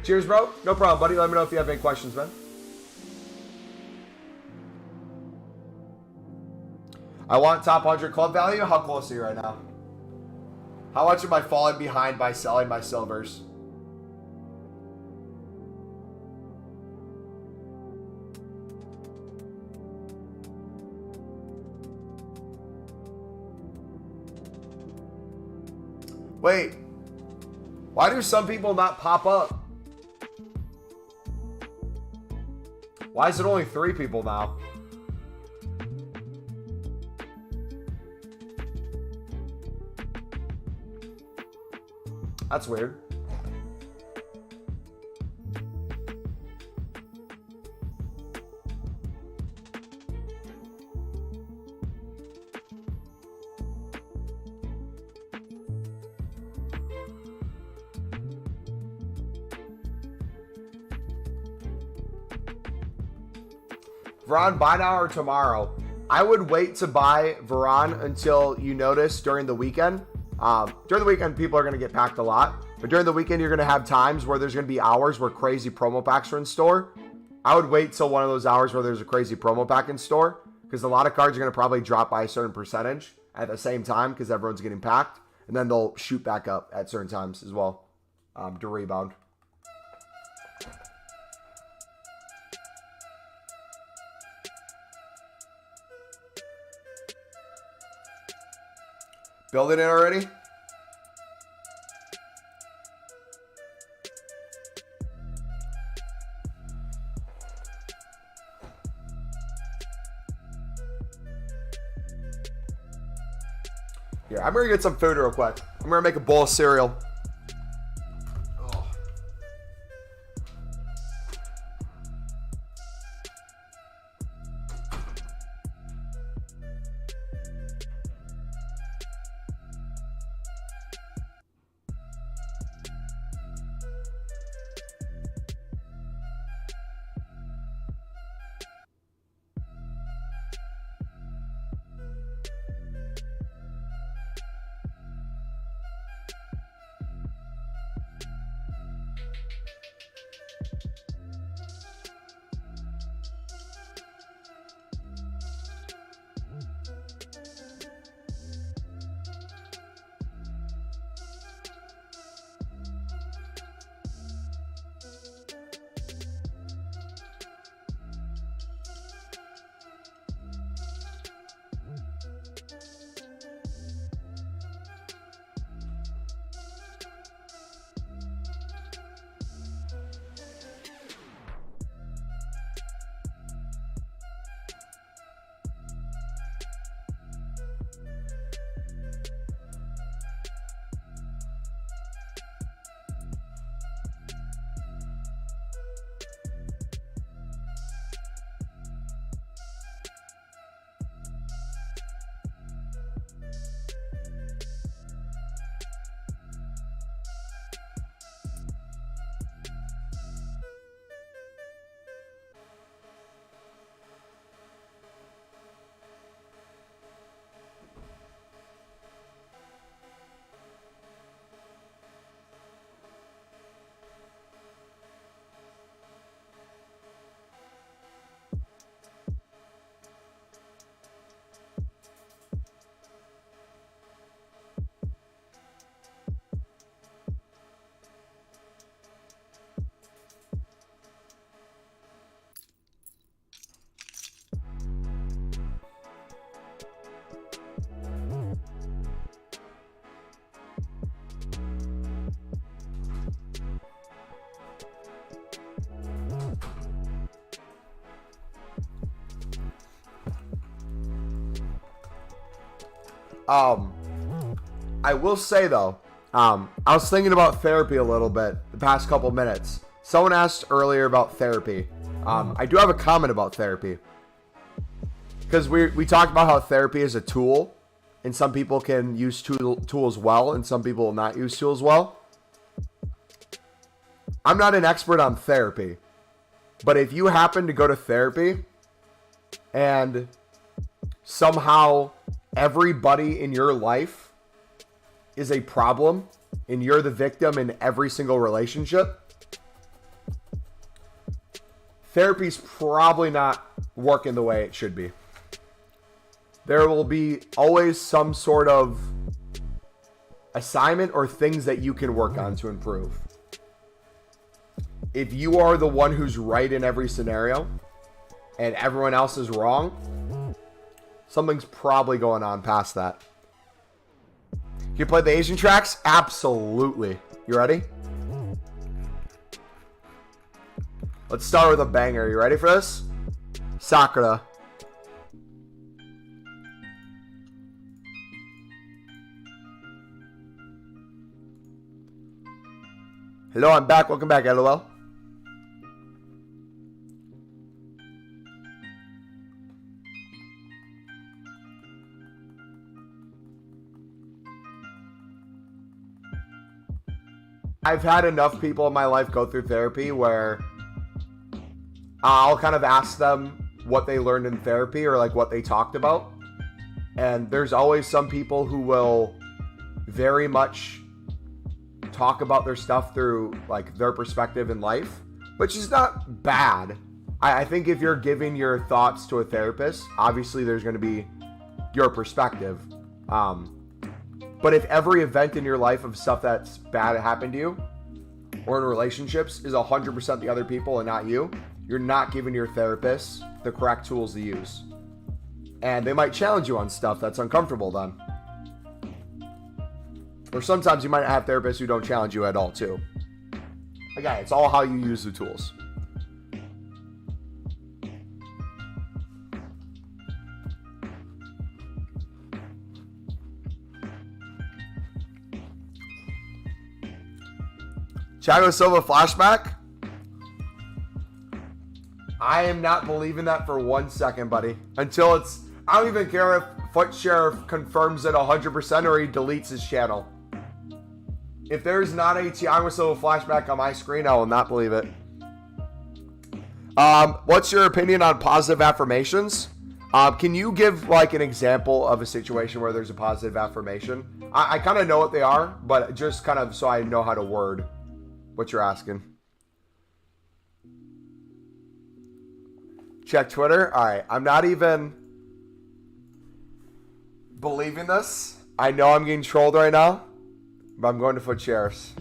Cheers, bro. No problem, buddy. Let me know if you have any questions, man. I want top 100 club value. How close are you right now? How much am I falling behind by selling my silvers? Wait. Why do some people not pop up? Why is it only 3 people now? That's weird. Varane, buy now or tomorrow? I would wait to buy Varane until you notice during the weekend. During the weekend, people are going to get packed a lot. But during the weekend, you're going to have times where there's going to be hours where crazy promo packs are in store. I would wait till one of those hours where there's a crazy promo pack in store, because a lot of cards are going to probably drop by a certain percentage at the same time because everyone's getting packed. And then they'll shoot back up at certain times as well to rebound. Building it already? Here, I'm gonna get some food real quick. I'm gonna make a bowl of cereal. I will say though, I was thinking about therapy a little bit the past couple minutes. Someone asked earlier about therapy. I do have a comment about therapy. Because we talked about how therapy is a tool, and some people can use tools well, and some people will not use tools well. I'm not an expert on therapy, but if you happen to go to therapy and somehow everybody in your life is a problem and you're the victim in every single relationship, therapy's probably not working the way it should be. There will be always some sort of assignment or things that you can work on to improve. If you are the one who's right in every scenario and everyone else is wrong, something's probably going on past that. Can you play the Asian tracks? Absolutely. You ready? Let's start with a banger. You ready for this? Sakura. Hello, I'm back. Welcome back, LOL. I've had enough people in my life go through therapy where I'll kind of ask them what they learned in therapy or like what they talked about. And there's always some people who will very much talk about their stuff through like their perspective in life, which is not bad. I think if you're giving your thoughts to a therapist, obviously there's going to be your perspective. But if every event in your life of stuff that's bad happened to you or in relationships is 100% the other people and not you, you're not giving your therapist the correct tools to use. And they might challenge you on stuff that's uncomfortable then. Or sometimes you might have therapists who don't challenge you at all too. Again, it's all how you use the tools. Thiago Silva flashback? I am not believing that for 1 second, buddy. Until it's... I don't even care if Foot Sheriff confirms it 100% or he deletes his channel. If there's not a Thiago Silva flashback on my screen, I will not believe it. What's your opinion on positive affirmations? Can you give like an example of a situation where there's a positive affirmation? I kind of know what they are, but just kind of so I know how to word what you're asking. Check Twitter. All right. I'm not even believing this. I know I'm getting trolled right now, but I'm going to Foot Sheriffs.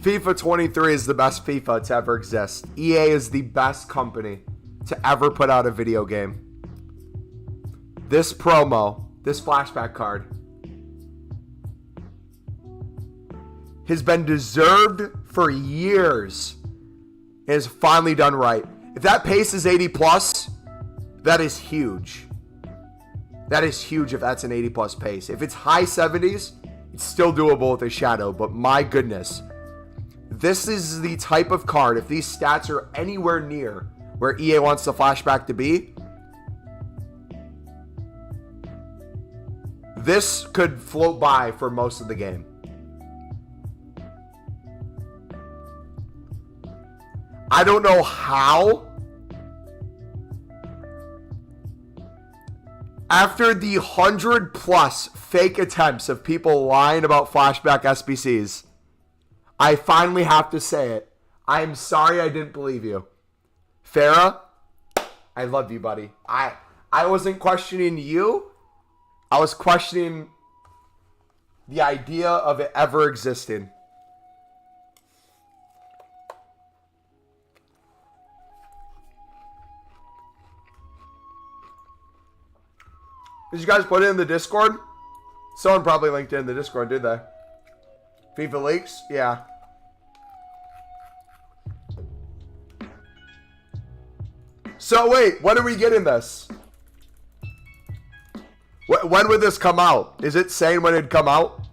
FIFA 23 is the best FIFA to ever exist. EA is the best company to ever put out a video game. This promo, this flashback card, has been deserved for years. It is finally done right. If that pace is 80 plus, that is huge. That is huge if that's an 80 plus pace. If it's high 70s, it's still doable with a shadow, but my goodness. This is the type of card, if these stats are anywhere near where EA wants the flashback to be, this could float by for most of the game. I don't know how. After the 100 plus fake attempts of people lying about flashback SBCs, I finally have to say it. I'm sorry I didn't believe you. Farah, I love you, buddy. I wasn't questioning you. I was questioning the idea of it ever existing. Did you guys put it in the Discord? Someone probably linked it in the Discord, did they? FIFA leaks? Yeah. So wait, when are we getting this? When would this come out? Is it saying when it'd come out?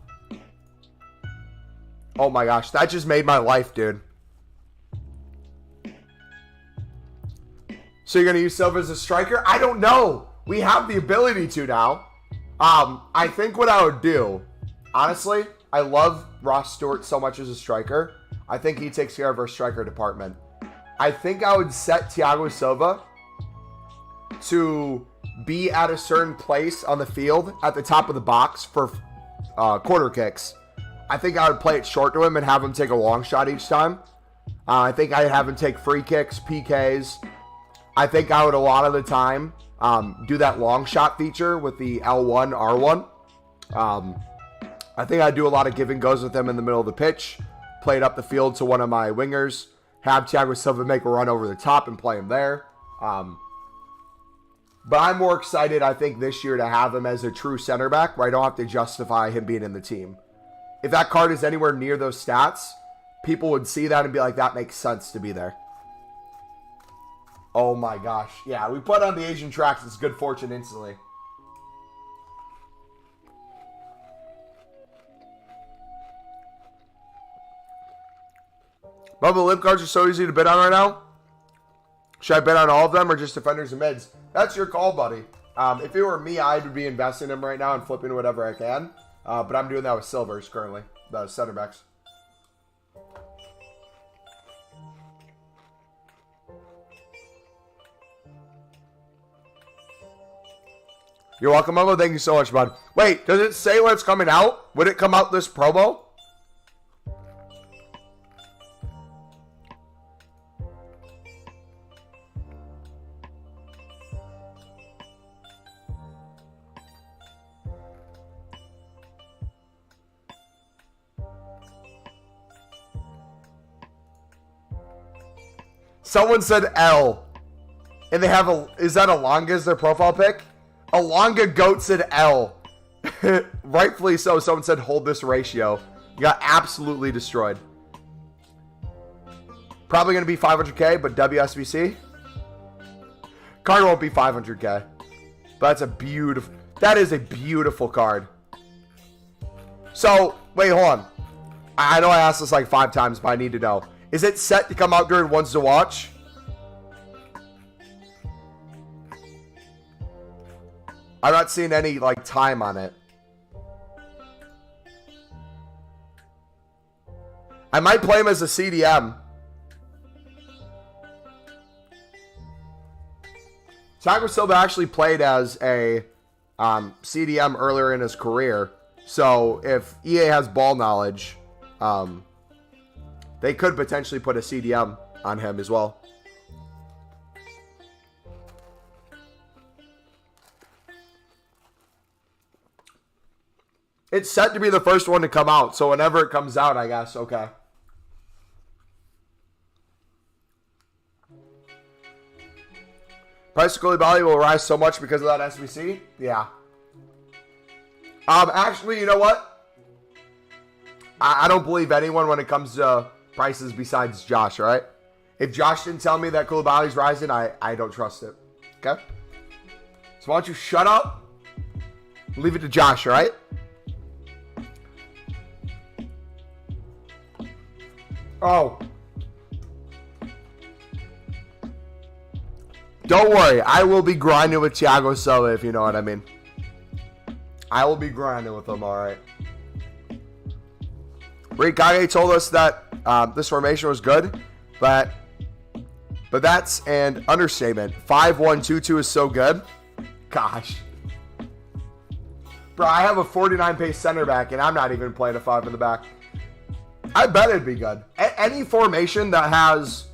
Oh my gosh, that just made my life, dude. So you're going to use Silva as a striker? I don't know. We have the ability to now. I think what I would do, honestly, I love Ross Stewart so much as a striker. I think he takes care of our striker department. I think I would set Thiago Silva to be at a certain place on the field at the top of the box for corner kicks. I think I would play it short to him and have him take a long shot each time. I think I'd have him take free kicks, PKs. I think I would a lot of the time do that long shot feature with the L1, R1. I think I'd do a lot of give and goes with him in the middle of the pitch, play it up the field to one of my wingers, have Thiago Silva make a run over the top and play him there. But I'm more excited, I think, this year to have him as a true center back where I don't have to justify him being in the team. If that card is anywhere near those stats, people would see that and be like, that makes sense to be there. Oh my gosh. Yeah, we put on the Asian tracks. It's good fortune instantly. Bubba, limp cards are so easy to bid on right now. Should I bet on all of them or just defenders and mids? That's your call, buddy. If it were me, I would be investing in them right now and flipping whatever I can. But I'm doing that with silvers currently, the center backs. You're welcome, Mumbo. Thank you so much, bud. Wait, does it say when it's coming out? Would it come out this promo? Someone said L. And they have a... Is that Alonga as their profile pic? Alonga Goat said L. Rightfully so. Someone said hold this ratio. You got absolutely destroyed. Probably going to be 500k, but WSBC. Card won't be 500k. But that's a beautiful... That is a beautiful card. So, wait, hold on. I know I asked this like 5 times, but I need to know. Is it set to come out during Ones to Watch? I'm not seeing any, like, time on it. I might play him as a CDM. Thiago Silva actually played as a CDM earlier in his career. So, if EA has ball knowledge, they could potentially put a CDM on him as well. It's set to be the first one to come out, so whenever it comes out, I guess, okay. Price of Koulibaly will rise so much because of that SBC? Yeah. Actually, you know what? I don't believe anyone when it comes to prices besides Josh, right? If Josh didn't tell me that Koulibaly's rising, I don't trust it. Okay? So why don't you shut up? Leave it to Josh, all right? Oh. Don't worry. I will be grinding with Thiago Silva, if you know what I mean. I will be grinding with him, all right. Rikage told us that this formation was good, but that's an understatement. 5-1-2-2 is so good. Gosh. Bro, I have a 49 pace center back, and I'm not even playing a 5 in the back. I bet it'd be good. Any formation that has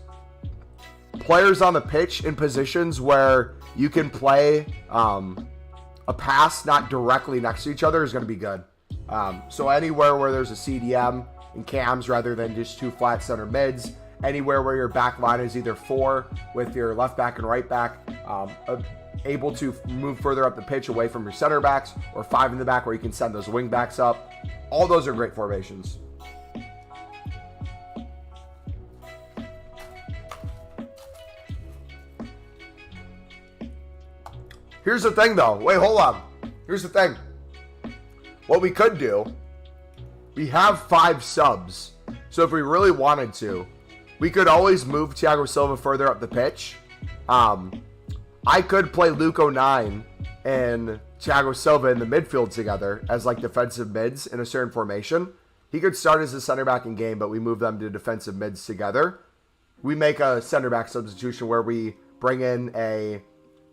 players on the pitch in positions where you can play a pass not directly next to each other is going to be good. So anywhere where there's a CDM and cams rather than just 2 flat center mids, anywhere where your back line is either 4 with your left back and right back, able to move further up the pitch away from your center backs, or 5 in the back where you can send those wing backs up. All those are great formations. Here's the thing, though. Wait, hold on. Here's the thing. What we could do, we have 5 subs. So if we really wanted to, we could always move Thiago Silva further up the pitch. I could play Luke 09 and Thiago Silva in the midfield together as like defensive mids in a certain formation. He could start as a center back in game, but we move them to defensive mids together. We make a center back substitution where we bring in a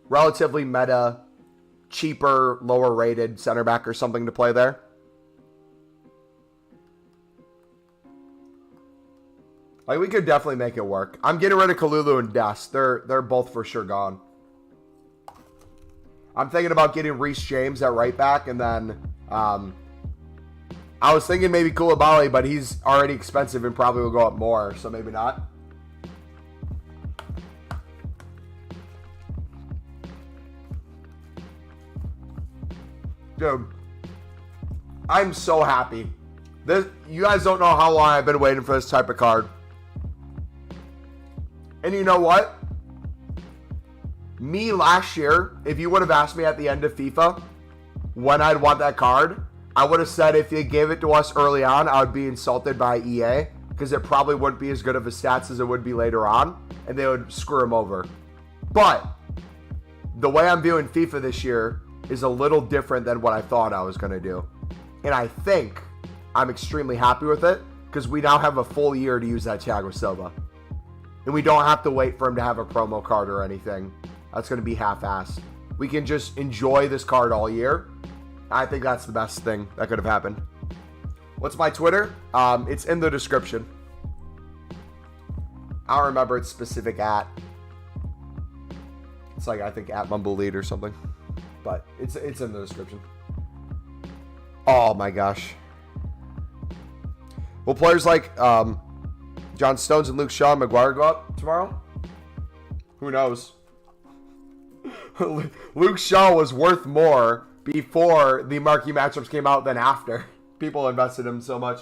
relatively meta, cheaper, lower rated center back or something to play there. Like, we could definitely make it work. I'm getting rid of Kalulu and Dest. They're both for sure gone. I'm thinking about getting Reece James at right back, and then I was thinking maybe Koulibaly, but he's already expensive and probably will go up more, so maybe not. Dude, I'm so happy. You guys don't know how long I've been waiting for this type of card. And you know what? Me last year, if you would have asked me at the end of FIFA when I'd want that card, I would have said if you gave it to us early on, I would be insulted by EA because it probably wouldn't be as good of a stats as it would be later on, and they would screw him over. But the way I'm viewing FIFA this year is a little different than what I thought I was going to do. And I think I'm extremely happy with it because we now have a full year to use that Thiago Silva. And we don't have to wait for him to have a promo card or anything. That's going to be half-assed. we can just enjoy this card all year. I think that's the best thing that could have happened. What's my Twitter? It's in the description. I don't remember its specific at. It's like, I think, at Mumble Lead or something. But it's in the description. Oh my gosh. Will players like John Stones and Luke Shaw and McGuire go up tomorrow? Who knows? Luke Shaw was worth more before the marquee matchups came out than after. People invested in him so much.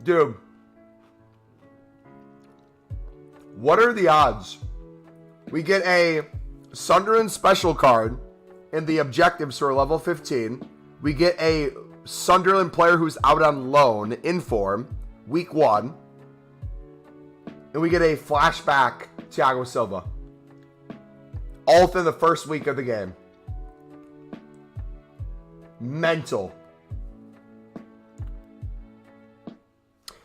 Dude, what are the odds we get a Sunderland special card in the objectives for level 15? We get a Sunderland player who's out on loan in form, week 1. And we get a flashback Thiago Silva. All within the first week of the game. Mental.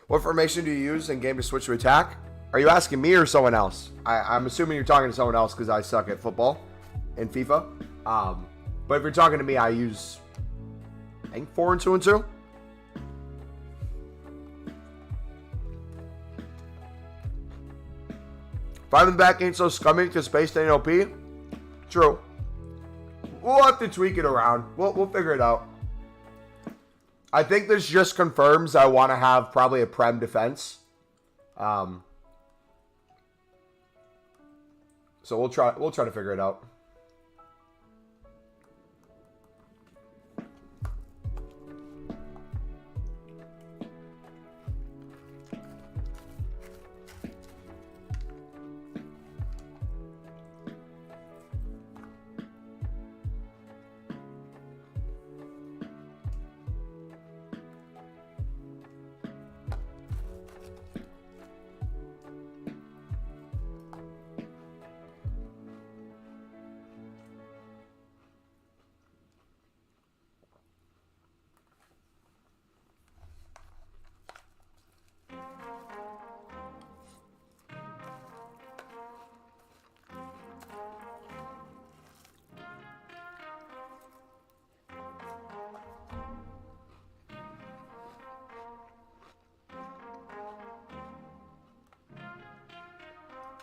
What formation do you use in game to switch to attack? Are you asking me or someone else? I'm assuming you're talking to someone else because I suck at football in FIFA. But if you're talking to me, I use, I think, 4-2-2. Five in the back ain't so scummy because space ain't OP. True. We'll have to tweak it around. We'll figure it out. I think this just confirms I want to have probably a Prem defense. So we'll try to figure it out.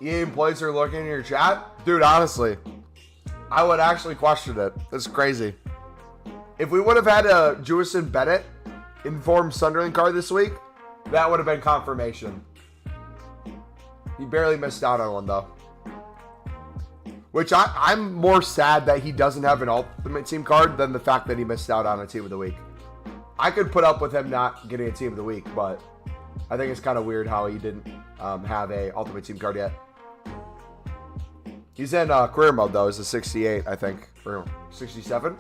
EA employees are looking in your chat? Dude, honestly, I would actually question it. That's crazy. If we would have had a Jewison Bennett informed Sunderland card this week, that would have been confirmation. He barely missed out on one, though. Which I'm more sad that he doesn't have an Ultimate Team card than the fact that he missed out on a Team of the Week. I could put up with him not getting a Team of the Week, but I think it's kind of weird how he didn't have a Ultimate Team card yet. He's in career mode, though. He's a 68, I think. Or 67?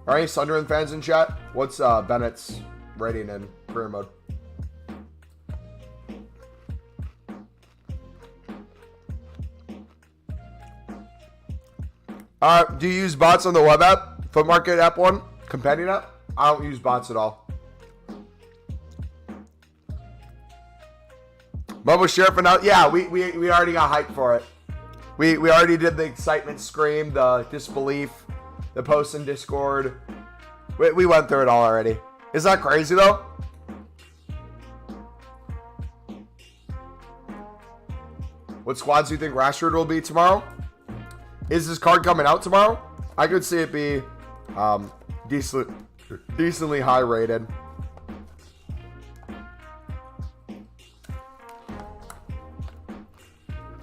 Are any Sunderland fans in chat? What's Bennett's rating in career mode? Do you use bots on the web app? Foot Market app 1? Companion app? I don't use bots at all. Mumbo Sheriff announced. Yeah, we already got hyped for it. We already did the excitement scream, the disbelief, the post in Discord. We went through it all already. Is that crazy, though? What squads do you think Rashford will be tomorrow? Is this card coming out tomorrow? I could see it be decently high rated.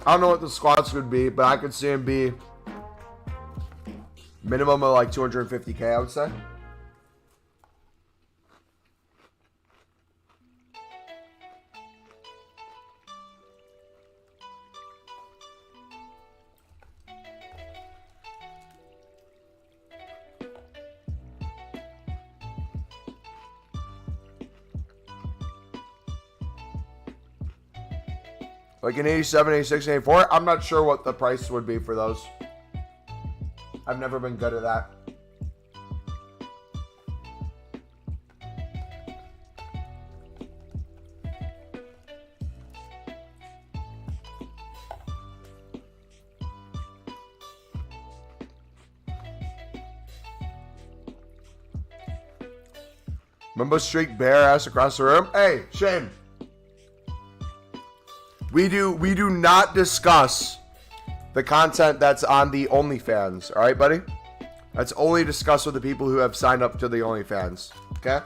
I don't know what the squads would be, but I could see him be minimum of like 250k, I would say. Like an 87, 86, 84. I'm not sure what the price would be for those. I've never been good at that. Mumbo streak bare ass across the room. Hey, Shane. We do not discuss the content that's on the OnlyFans. All right, buddy? That's only discussed with the people who have signed up to the OnlyFans. Okay?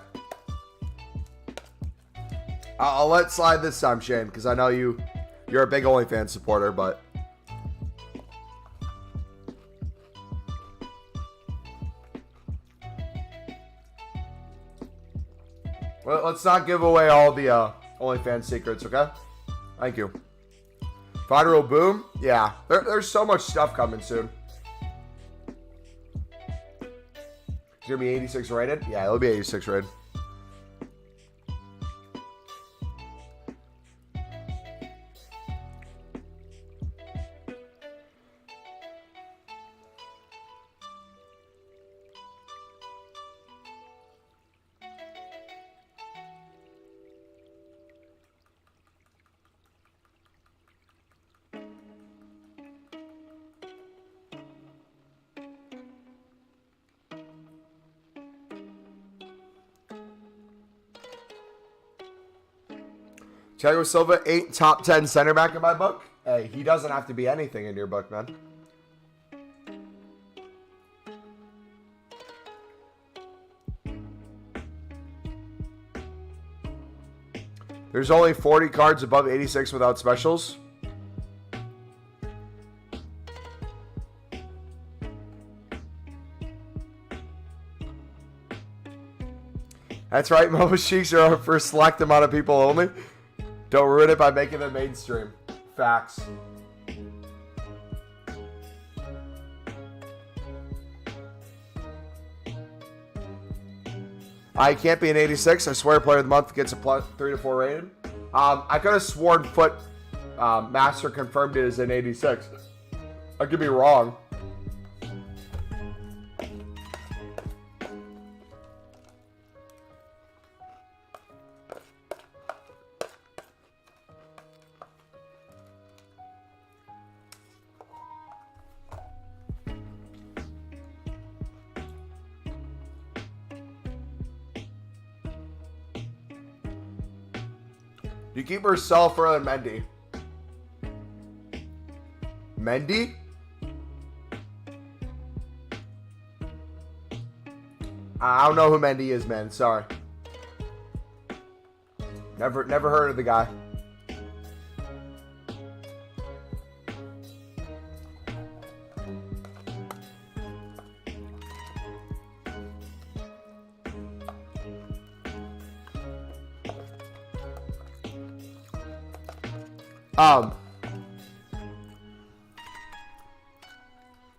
I'll let slide this time, Shane, because I know you're a big OnlyFans supporter, but well, let's not give away all the OnlyFans secrets, okay? Thank you. Viral boom? Yeah. There's so much stuff coming soon. It's going to be 86 rated? Yeah, it'll be 86 rated. Thiago Silva ain't top 10 center back in my book. Hey, he doesn't have to be anything in your book, man. There's only 40 cards above 86 without specials. That's right, Mumbo Sheiks are for a select amount of people only. Don't ruin it by making them mainstream. Facts. I can't be an 86. I swear player of the month gets a plus 3 to 4 rated. I could have sworn Foot Master confirmed it as an 86. I could be wrong. Do you keep her sell further than Mendy? Mendy? I don't know who Mendy is, man. Sorry. Never heard of the guy.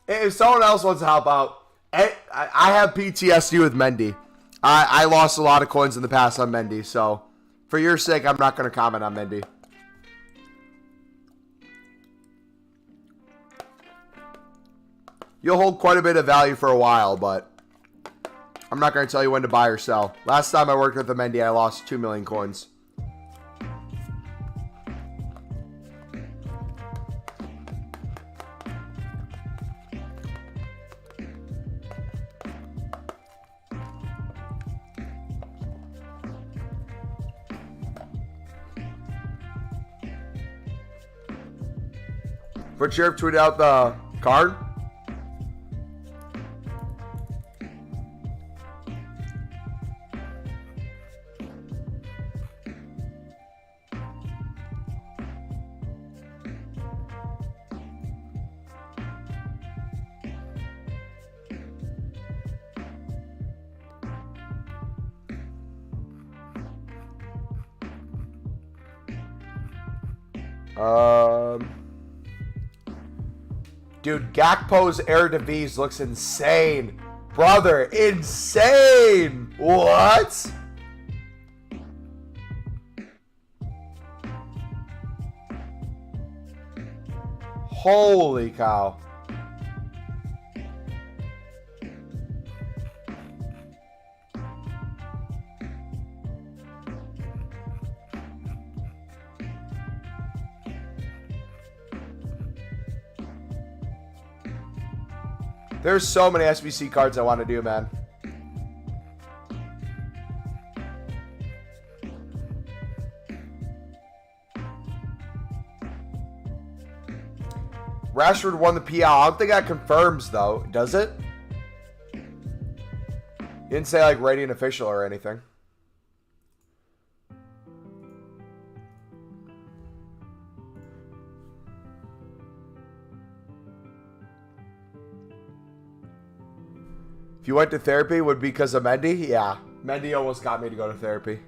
If someone else wants to help out, I have PTSD with Mendy. I lost a lot of coins in the past on Mendy, so for your sake, I'm not going to comment on Mendy. You'll hold quite a bit of value for a while, but I'm not going to tell you when to buy or sell. Last time I worked with the Mendy, I lost 2 million coins. But Sheriff tweeted out the card. Dude, Gakpo's Air Devise looks insane. Brother, insane! What? Holy cow. There's so many SBC cards I want to do, man. Rashford won the PL. I don't think that confirms, though. Does it? He didn't say, like, rating official or anything. If you went to therapy, would be because of Mendy? Yeah. Mendy almost got me to go to therapy.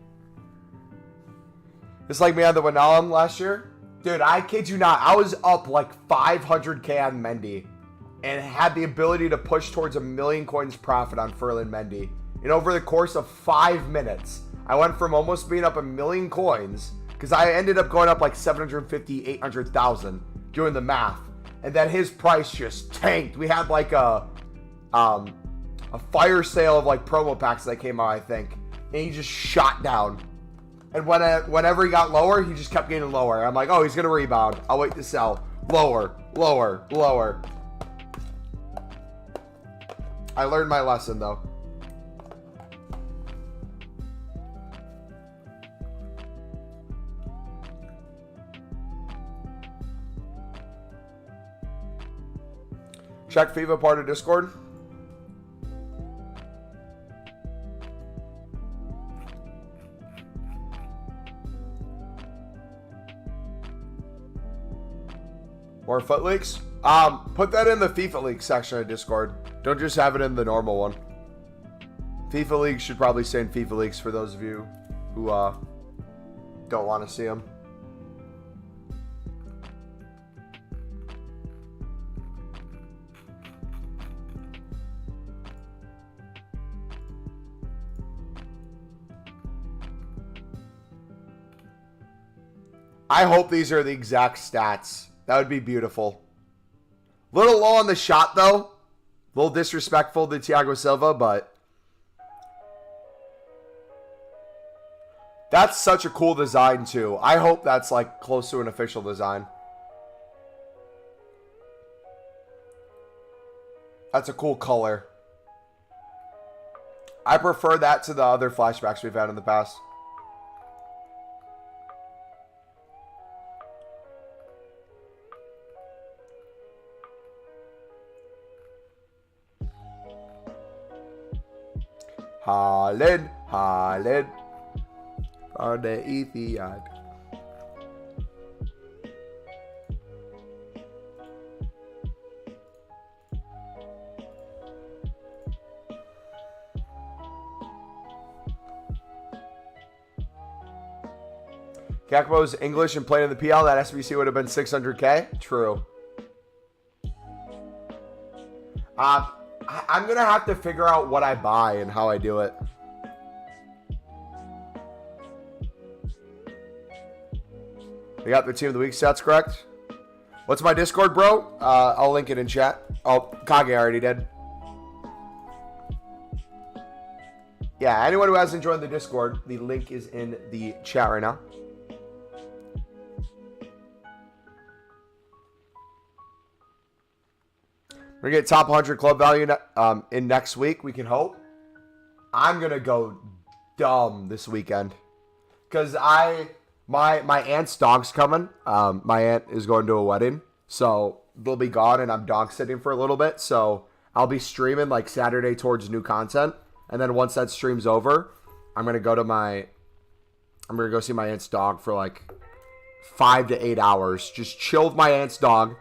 Just like me on the Wijnaldum last year. Dude, I kid you not. I was up like 500k on Mendy and had the ability to push towards 1,000,000 coins profit on Ferland Mendy. And over the course of 5 minutes, I went from almost being up 1,000,000 coins because I ended up going up like 750, 800,000 doing the math. And then his price just tanked. We had like a fire sale of like promo packs that came out, I think. And he just shot down. And whenever he got lower, he just kept getting lower. I'm like, oh, he's going to rebound. I'll wait to sell. Lower, lower, lower. I learned my lesson, though. Check FIFA part of Discord. More foot leaks? Put that in the FIFA League section of Discord. Don't just have it in the normal one. FIFA League should probably stay in FIFA Leagues for those of you who don't want to see them. I hope these are the exact stats. That would be beautiful. Little low on the shot, though. A little disrespectful to Thiago Silva, but that's such a cool design, too. I hope that's, like, close to an official design. That's a cool color. I prefer that to the other flashbacks we've had in the past. Haaland, Haaland, on the Etihad. Gakpo's English and playing in the PL, that SBC would have been 600k? True. I'm going to have to figure out what I buy and how I do it. We got the Team of the Week stats correct. What's my Discord, bro? I'll link it in chat. Oh, Kage already did. Yeah, anyone who hasn't joined the Discord, the link is in the chat right now. We're going to get top 100 club value in next week, we can hope. I'm going to go dumb this weekend. Because my aunt's dog's coming. My aunt is going to a wedding. So they'll be gone and I'm dog sitting for a little bit. So I'll be streaming like Saturday towards new content. And then once that stream's over, I'm going to go see my aunt's dog for like 5 to 8 hours. Just chill with my aunt's dog.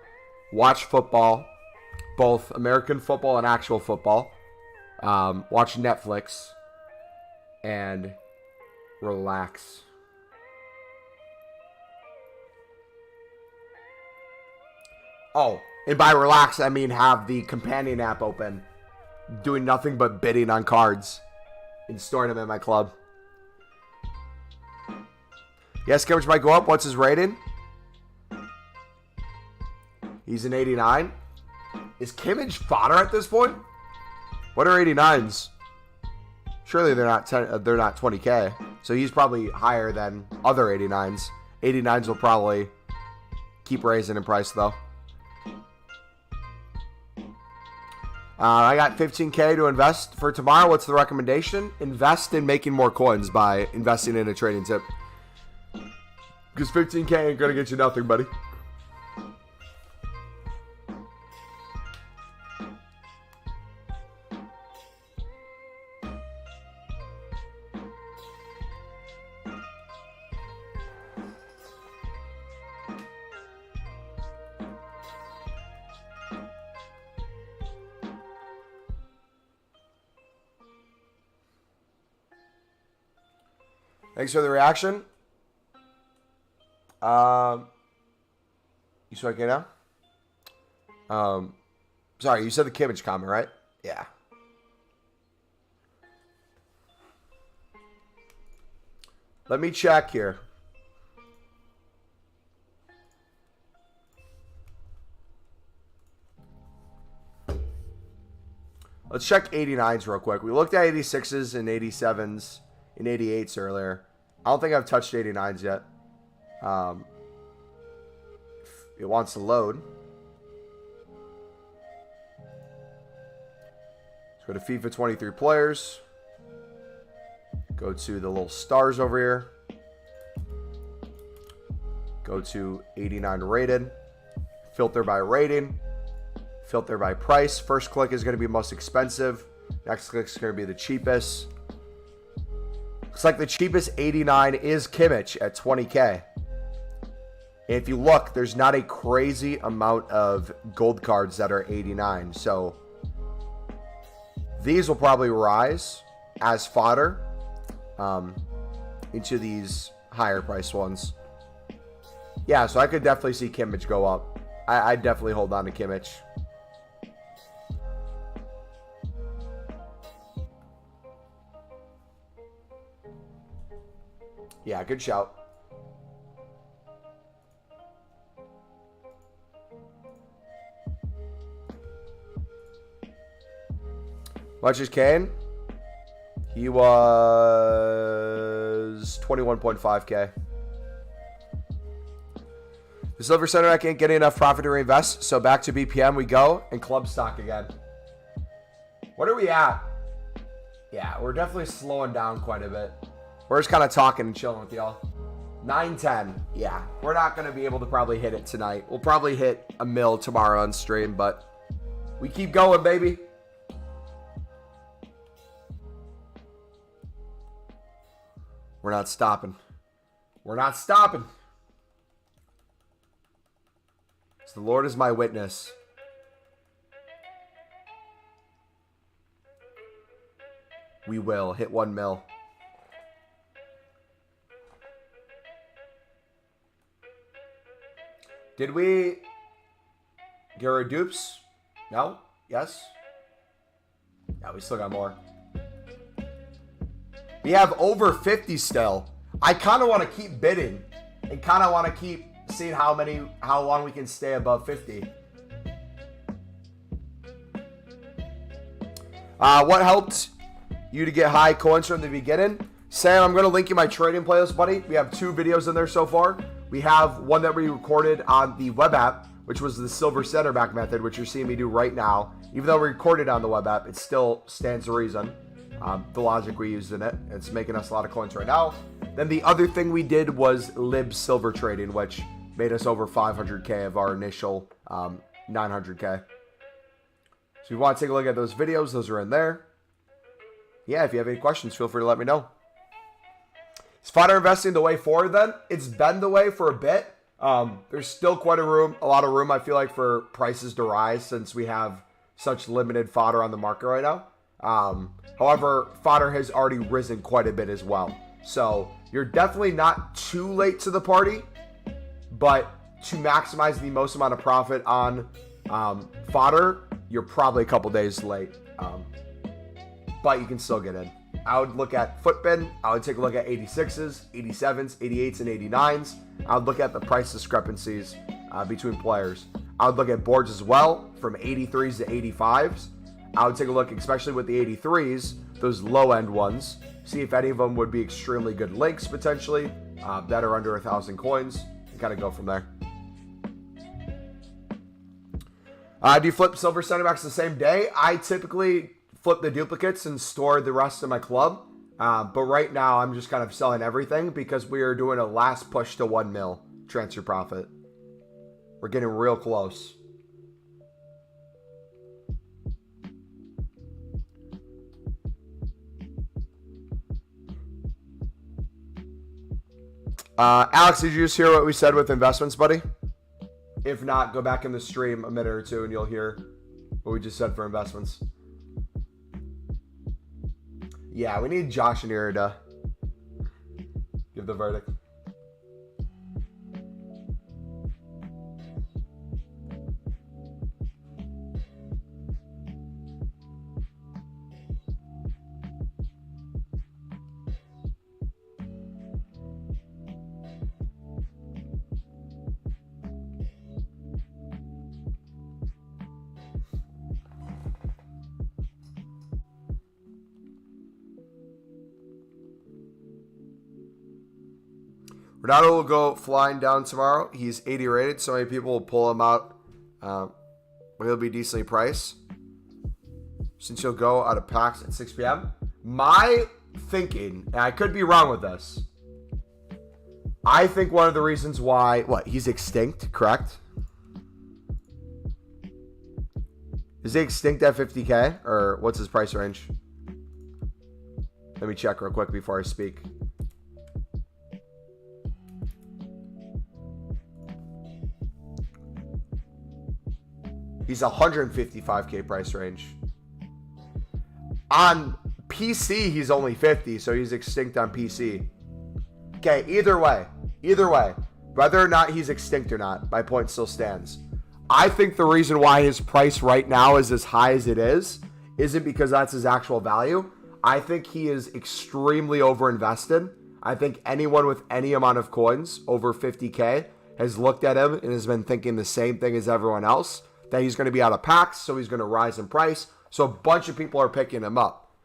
Watch football. Both American football and actual football. Watch Netflix. And relax. Oh, and by relax, I mean have the companion app open. Doing nothing but bidding on cards. And storing them in my club. Yes, coverage might go up. What's his rating? He's an 89. Is Kimmich fodder at this point? What are 89s? Surely they're not 20K. So he's probably higher than other 89s. 89s will probably keep raising in price though. I got 15K to invest for tomorrow. What's the recommendation? Invest in making more coins by investing in a trading tip. Because 15K ain't going to get you nothing, buddy. Thanks for the reaction. You still okay now? Sorry, you said the Kimmich comment, right? Yeah. Let me check here. Let's check 89s real quick. We looked at 86s and 87s and 88s earlier. I don't think I've touched 89s yet. It wants to load. Let's go to FIFA 23 players. Go to the little stars over here. Go to 89 rated. Filter by rating. Filter by price. First click is going to be most expensive. Next click is going to be the cheapest. Looks like the cheapest 89 is Kimmich at 20K. If you look, there's not a crazy amount of gold cards that are 89. So these will probably rise as fodder into these higher priced ones. Yeah, so I could definitely see Kimmich go up. I'd definitely hold on to Kimmich. Yeah, good shout. Much as Kane, he was 21.5K. The Silver Center I can't get enough profit to reinvest, so back to BPM we go, and club stock again. What are we at? Yeah, we're definitely slowing down quite a bit. We're just kind of talking and chilling with y'all. 910. Yeah, we're not going to be able to probably hit it tonight. We'll probably hit a mil tomorrow on stream, but we keep going, baby. We're not stopping. We're not stopping. So the Lord is my witness. We will hit 1 mil. Did we get our dupes? No? Yes? Yeah, we still got more. We have over 50 still. I kind of want to keep bidding and kind of want to keep seeing how long we can stay above 50. What helped you to get high coins from the beginning? Sam, I'm going to link you my trading playlist, buddy. We have 2 videos in there so far. We have one that we recorded on the web app, which was the silver center back method, which you're seeing me do right now. Even though we recorded on the web app, it still stands to reason. The logic we used in it. It's making us a lot of coins right now. Then the other thing we did was lib silver trading, which made us over 500K of our initial 900K. So if you want to take a look at those videos, those are in there. Yeah, if you have any questions, feel free to let me know. Is fodder investing the way forward then? It's been the way for a bit. There's still quite a lot of room, I feel like, for prices to rise since we have such limited fodder on the market right now. However, fodder has already risen quite a bit as well. So you're definitely not too late to the party, but to maximize the most amount of profit on fodder, you're probably a couple days late. But you can still get in. I would look at footbin. I would take a look at 86s, 87s, 88s, and 89s. I would look at the price discrepancies between players. I would look at boards as well, from 83s to 85s. I would take a look, especially with the 83s, those low-end ones, see if any of them would be extremely good links, potentially, that are under 1,000 coins, and kind of go from there. Do you flip silver center backs the same day? I typically flip the duplicates and store the rest of my club. But right now, I'm just kind of selling everything because we are doing a last push to 1 mil transfer profit. We're getting real close. Alex, did you just hear what we said with investments, buddy? If not, go back in the stream a minute or two and you'll hear what we just said for investments. Yeah, we need Josh and Ira to give the verdict. Ronaldo will go flying down tomorrow. He's 80 rated. So many people will pull him out. But he'll be decently priced. Since he'll go out of packs at 6 p.m. My thinking, and I could be wrong with this. I think one of the reasons why, he's extinct, correct? Is he extinct at 50K? Or what's his price range? Let me check real quick before I speak. He's 155K price range. On PC, he's only 50, so he's extinct on PC. Okay, either way, whether or not he's extinct or not, my point still stands. I think the reason why his price right now is as high as it is isn't because that's his actual value. I think he is extremely overinvested. I think anyone with any amount of coins over 50K has looked at him and has been thinking the same thing as everyone else, that he's going to be out of packs, so he's going to rise in price. So a bunch of people are picking him up.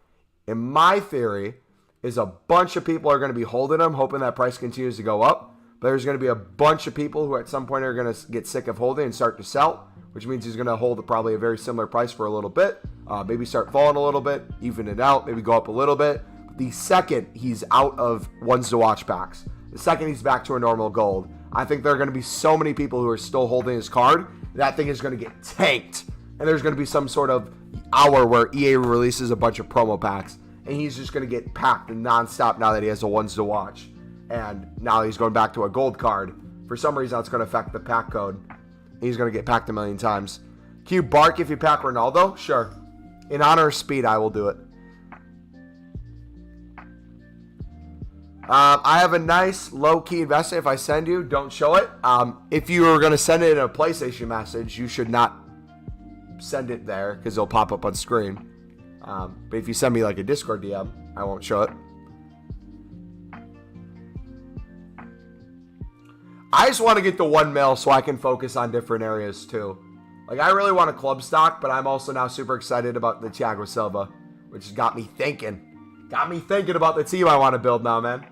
And my theory is a bunch of people are going to be holding him, hoping that price continues to go up. But there's going to be a bunch of people who at some point are going to get sick of holding and start to sell, which means he's going to hold probably a very similar price for a little bit. Maybe start falling a little bit, even it out, maybe go up a little bit. The second he's out of ones to watch packs, the second he's back to a normal gold, I think there are going to be so many people who are still holding his card, that thing is going to get tanked. And there's going to be some sort of hour where EA releases a bunch of promo packs, and he's just going to get packed nonstop now that he has the ones to watch. And now he's going back to a gold card. For some reason, that's going to affect the pack code. He's going to get packed a million times. Can you bark if you pack Ronaldo? Sure. In honor of speed, I will do it. I have a nice low-key investment. If I send you, don't show it. If you are going to send it in a PlayStation message, you should not send it there because it'll pop up on screen. But if you send me like a Discord DM, I won't show it. I just want to get the 1 mil so I can focus on different areas too. Like, I really want a club stock, but I'm also now super excited about the Thiago Silva, which has got me thinking. Got me thinking about the team I want to build now, man.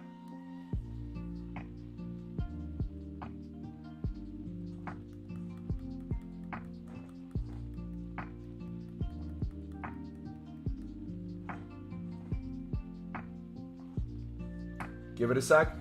Give it a sec.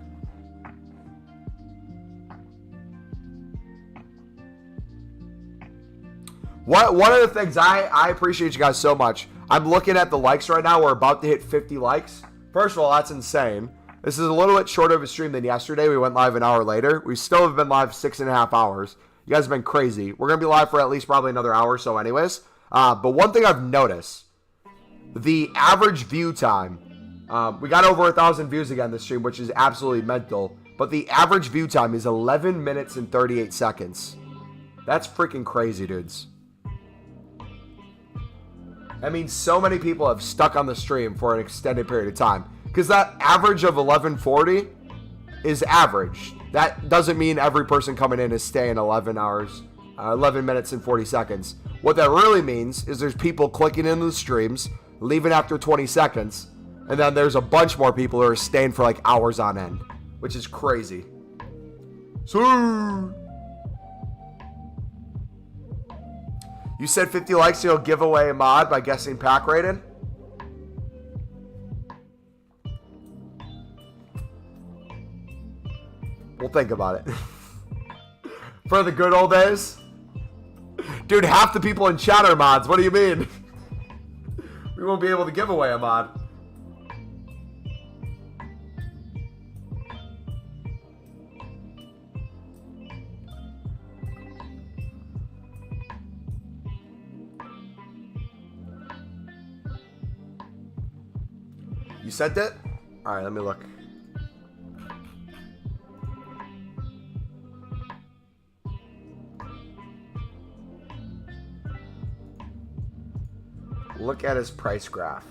One of the things I appreciate you guys so much. I'm looking at the likes right now. We're about to hit 50 likes. First of all, that's insane. This is a little bit shorter of a stream than yesterday. We went live an hour later. We still have been live 6.5 hours. You guys have been crazy. We're going to be live for at least probably another hour or so anyways. But one thing I've noticed, the average view time, we got over 1,000 views again this stream, which is absolutely mental. But the average view time is 11 minutes and 38 seconds. That's freaking crazy, dudes. I mean, so many people have stuck on the stream for an extended period of time. Because that average of 1140 is average. That doesn't mean every person coming in is staying 11 minutes and 40 seconds. What that really means is there's people clicking into the streams, leaving after 20 seconds, and then there's a bunch more people who are staying for like hours on end, which is crazy. So, you said 50 likes, you'll give away a mod by guessing pack rating? We'll think about it. For the good old days? Dude, half the people in chat are mods. What do you mean? We won't be able to give away a mod. You sent it? Alright, let me look. Look at his price graph.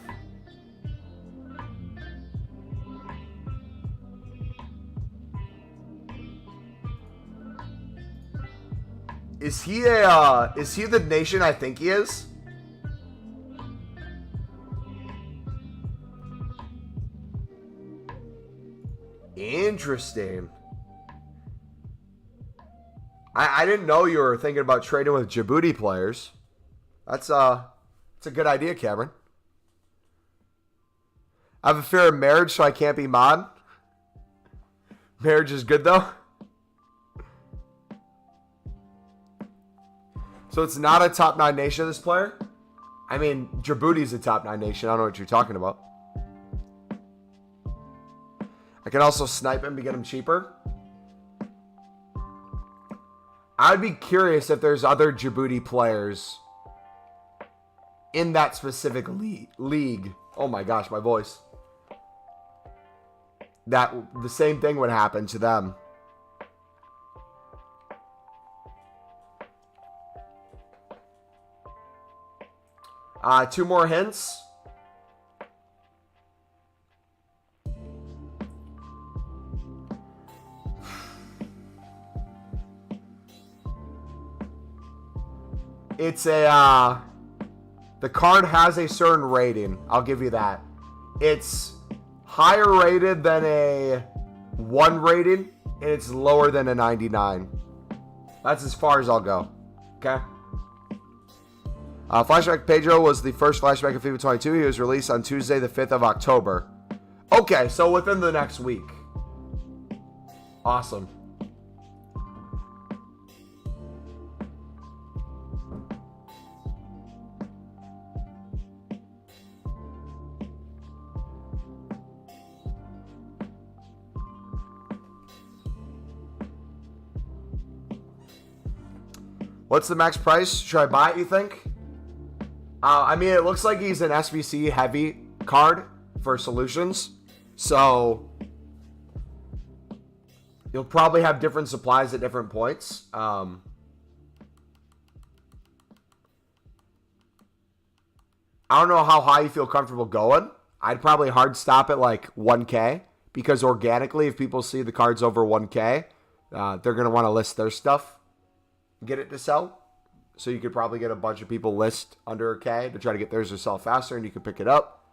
Is he the nation I think he is? Interesting. I didn't know you were thinking about trading with Djibouti players. That's a good idea, Cameron. I have a fear of marriage, so I can't be mod. Marriage is good, though. So it's not a top 9 nation, this player? I mean, Djibouti's a top 9 nation. I don't know what you're talking about. I can also snipe him to get him cheaper. I'd be curious if there's other Djibouti players in that specific league. Oh my gosh, my voice. That the same thing would happen to them. Two more hints. It's a the card has a certain rating. I'll give you that. It's higher rated than a 1 rating, and it's lower than a 99. That's as far as I'll go. Okay? Flashback Pedro was the first flashback of FIFA 22. He was released on Tuesday, the 5th of October. Okay, so within the next week. Awesome. What's the max price? Should I buy it, you think? I mean, it looks like he's an SBC heavy card for solutions. So, you'll probably have different supplies at different points. I don't know how high you feel comfortable going. I'd probably hard stop at like 1K. Because organically, if people see the cards over 1K, they're going to want to list their stuff. Get it to sell. So you could probably get a bunch of people list under a K to try to get theirs to sell faster, and you can pick it up.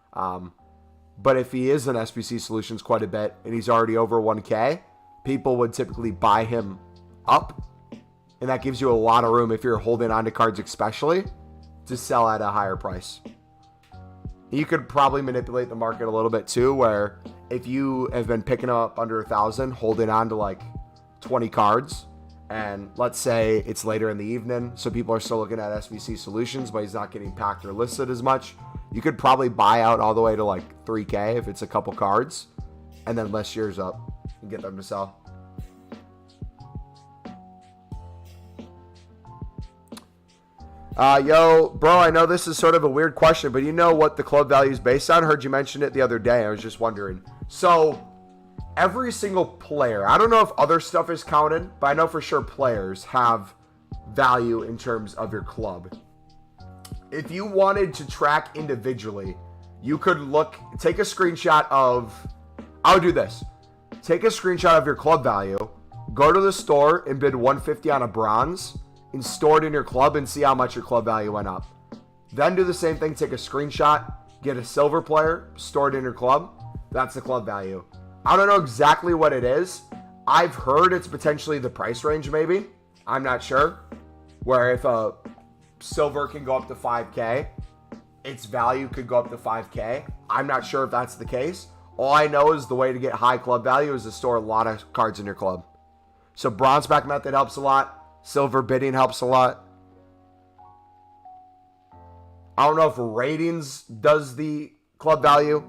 But if he is in SBC Solutions quite a bit and he's already over 1K, people would typically buy him up, and that gives you a lot of room if you're holding on to cards especially to sell at a higher price. You could probably manipulate the market a little bit too, where if you have been picking up under 1,000, holding on to like 20 cards, and let's say it's later in the evening, so people are still looking at SBC Solutions, but he's not getting packed or listed as much, you could probably buy out all the way to like 3K if it's a couple cards, and then list yours up and get them to sell. Yo, bro, I know this is sort of a weird question, but you know what the club value is based on? I heard you mention it the other day. I was just wondering. So, every single player, I don't know if other stuff is counted, but I know for sure players have value in terms of your club. If you wanted to track individually, you could take a screenshot of, I'll do this. Take a screenshot of your club value Go to the store and bid 150 on a bronze and store it in your club and see how much your club value went up. Then do the same thing. Take a screenshot, get a silver player, store it in your club. That's the club value. I don't know exactly what it is. I've heard it's potentially the price range maybe. I'm not sure. Where if a silver can go up to 5K, its value could go up to 5K. I'm not sure if that's the case. All I know is the way to get high club value is to store a lot of cards in your club. So bronze back method helps a lot. Silver bidding helps a lot. I don't know if ratings does the club value.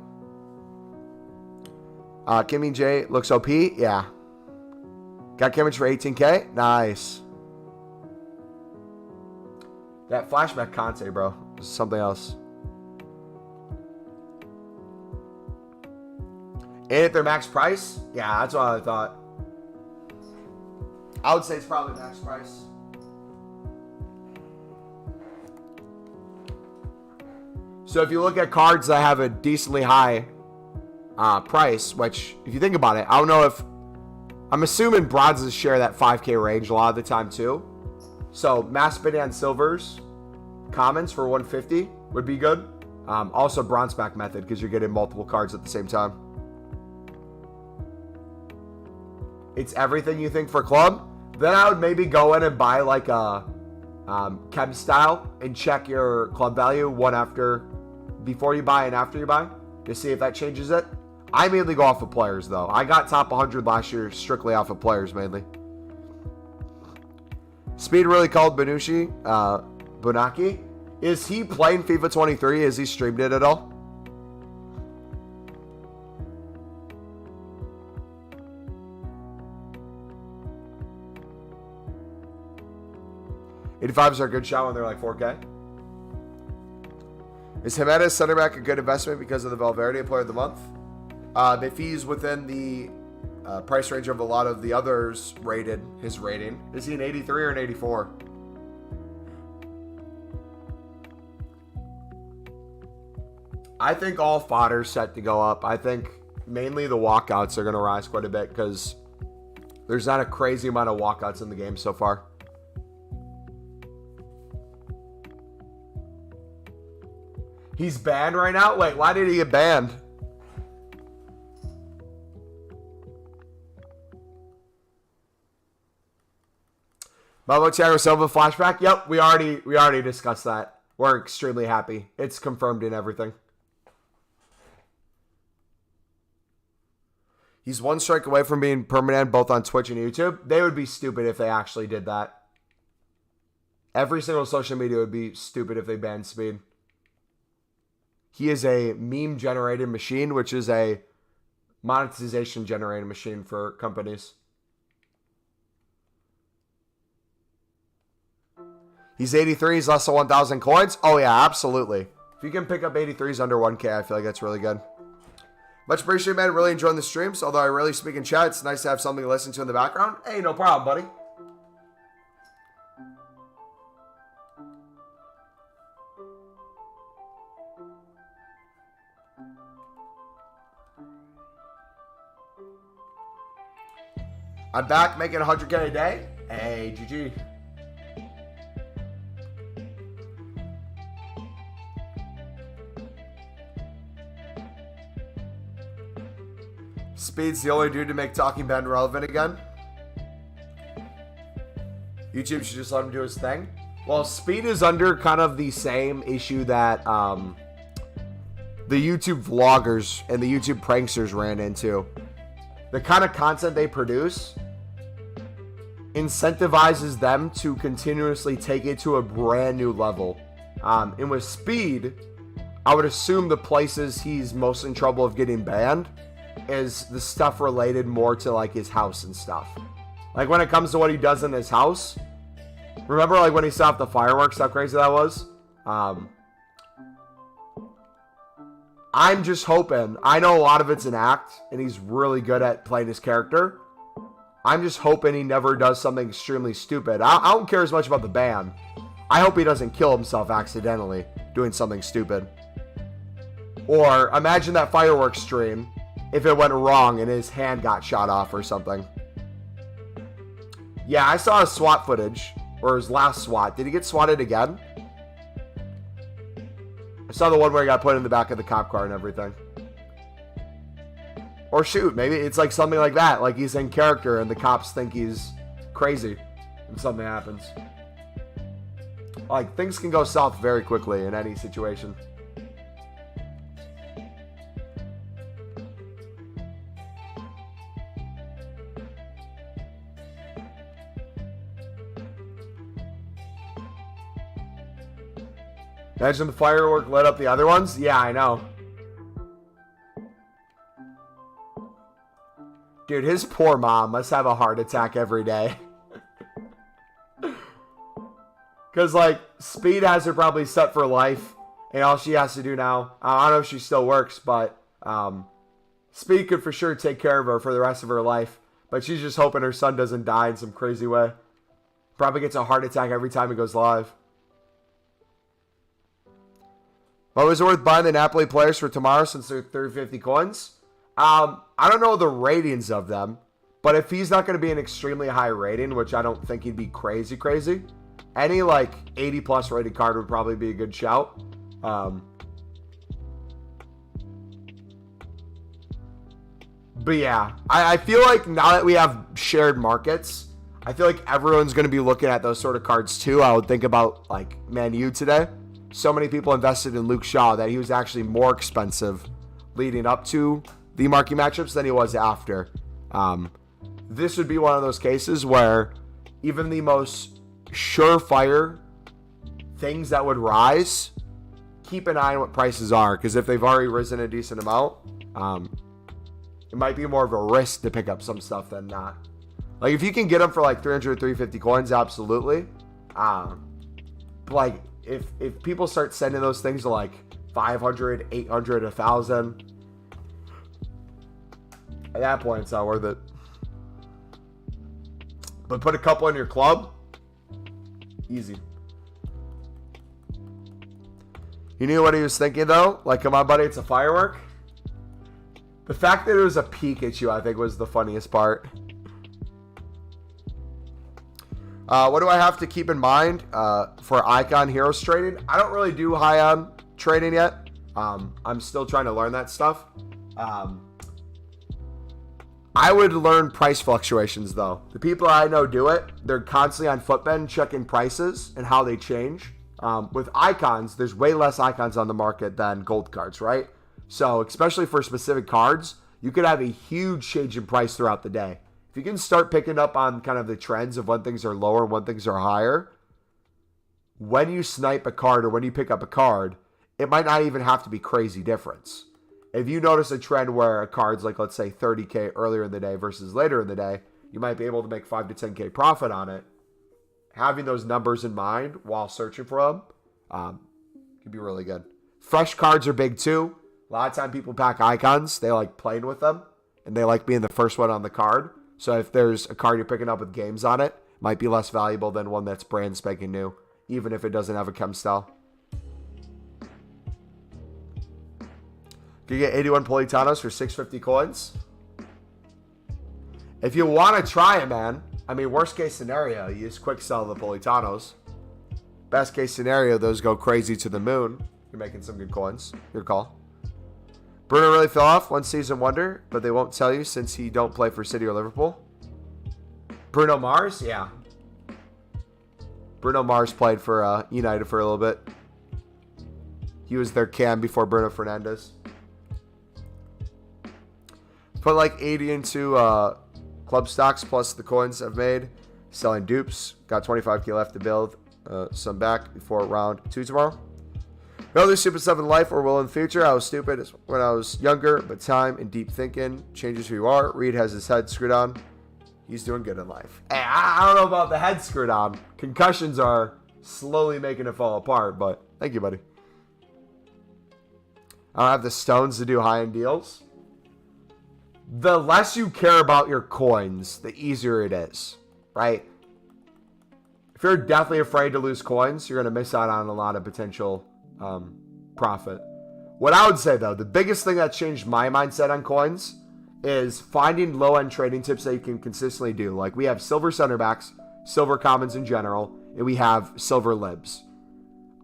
Kimmy J looks OP. Yeah. Got Kimmich for 18K. Nice. That flashback Conte, bro. Is something else. And at their max price? Yeah, that's what I thought. I would say it's probably max price. So if you look at cards that have a decently high price, which if you think about it, I don't know if, I'm assuming bronzes share that 5K range a lot of the time too. So mass bidding on silvers, commons for 150 would be good. Also bronze back method because you're getting multiple cards at the same time. It's everything you think for club. Then I would maybe go in and buy like a chem style and check your club value before you buy and after you buy to see if that changes it. I mainly go off of players though. I got top 100 last year strictly off of players mainly. Speed really called Benucci, Bunaki. Is he playing FIFA 23? Has he streamed it at all? $85s are a good shot when they're like 4K. Is Jimenez center back a good investment because of the Valverde player of the month? If he's within the price range of a lot of the others rated, his rating. Is he an 83 or an 84? I think all fodder's set to go up. I think mainly the walkouts are going to rise quite a bit because there's not a crazy amount of walkouts in the game so far. He's banned right now? Wait, why did he get banned? Bubba Thiago Silva flashback? Yep, we already discussed that. We're extremely happy. It's confirmed in everything. He's one strike away from being permanent both on Twitch and YouTube. They would be stupid if they actually did that. Every single social media would be stupid if they banned Speed. He is a meme generated machine, which is a monetization generated machine for companies. He's 83. He's less than 1,000 coins. Oh, yeah, absolutely. If you can pick up 83s under 1K, I feel like that's really good. Much appreciated, man. Really enjoying the streams. Although I rarely speak in chat, it's nice to have something to listen to in the background. Hey, no problem, buddy. I'm back making 100K a day. Hey, GG. Speed's the only dude to make Talking Ben relevant again. YouTube should just let him do his thing. Well, Speed is under kind of the same issue that the YouTube vloggers and the YouTube pranksters ran into. The kind of content they produce incentivizes them to continuously take it to a brand new level. And with Speed, I would assume the places he's most in trouble of getting banned is the stuff related more to like his house and stuff. Like when it comes to what he does in his house, remember like when he stopped the fireworks, how crazy that was? I'm just hoping, I know a lot of it's an act and he's really good at playing his character. I'm just hoping he never does something extremely stupid. I don't care as much about the ban. I hope he doesn't kill himself accidentally doing something stupid. Or imagine that fireworks stream if it went wrong and his hand got shot off or something. Yeah, I saw his SWAT footage, or his last SWAT. Did he get swatted again? I saw the one where he got put in the back of the cop car and everything. Or shoot, maybe it's like something like that. Like he's in character and the cops think he's crazy and something happens. Like, things can go south very quickly in any situation. Imagine the firework lit up the other ones? Yeah, I know. Dude, his poor mom must have a heart attack every day. Because, like, Speed has her probably set for life. And all she has to do now, I don't know if she still works, but Speed could for sure take care of her for the rest of her life. But she's just hoping her son doesn't die in some crazy way. Probably gets a heart attack every time he goes live. But was it worth buying the Napoli players for tomorrow since they're 350 coins? I don't know the ratings of them. But if he's not going to be an extremely high rating, which I don't think he'd be crazy, any like 80 plus rated card would probably be a good shout. But yeah, I feel like now that we have shared markets, I feel like everyone's going to be looking at those sort of cards too. I would think about like Man U today. So many people invested in Luke Shaw that he was actually more expensive leading up to the marquee matchups than he was after. This would be one of those cases where even the most surefire things that would rise, keep an eye on what prices are, because if they've already risen a decent amount, it might be more of a risk to pick up some stuff than not. Like if you can get them for like 300 350 coins, absolutely. But like if people start sending those things to like 500 800 1,000, at that point it's not worth it. But put a couple in your club, easy. You knew what he was thinking though? Like, come on, buddy, it's a firework. The fact that it was a Pikachu, I think, was the funniest part. What do I have to keep in mind for icon heroes trading? I don't really do high on trading yet. I'm still trying to learn that stuff. I would learn price fluctuations though. The people I know do it. They're constantly on Footbend checking prices and how they change. With icons, there's way less icons on the market than gold cards, right? So especially for specific cards, you could have a huge change in price throughout the day. If you can start picking up on kind of the trends of when things are lower and when things are higher, when you snipe a card or when you pick up a card, it might not even have to be crazy difference. If you notice a trend where a card's like, let's say 30K earlier in the day versus later in the day, you might be able to make 5 to 10K profit on it. Having those numbers in mind while searching for them could be really good. Fresh cards are big too. A lot of time people pack icons. They like playing with them and they like being the first one on the card. So if there's a card you're picking up with games on it, might be less valuable than one that's brand spanking new, even if it doesn't have a chem style. You get 81 Politanos for 650 coins. If you want to try it, man, I mean, worst case scenario, you just quick sell the Politanos. Best case scenario, those go crazy to the moon. You're making some good coins. Your call. Bruno really fell off, one season wonder, but they won't tell you since he don't play for City or Liverpool. Bruno Mars? Yeah. Bruno Mars played for United for a little bit. He was their cam before Bruno Fernandes. Put like 80 into club stocks plus the coins I've made. Selling dupes. Got 25K left to build some back before round 2 tomorrow. No, there's stupid stuff in life or will in the future. I was stupid when I was younger, but time and deep thinking changes who you are. Reed has his head screwed on. He's doing good in life. Hey, I don't know about the head screwed on. Concussions are slowly making it fall apart, but thank you, buddy. I don't have the stones to do high-end deals. The less you care about your coins, the easier it is, right? If you're deathly afraid to lose coins, you're going to miss out on a lot of potential profit. What I would say, though, the biggest thing that changed my mindset on coins is finding low-end trading tips that you can consistently do. Like we have silver center backs, silver commons in general, and we have silver libs.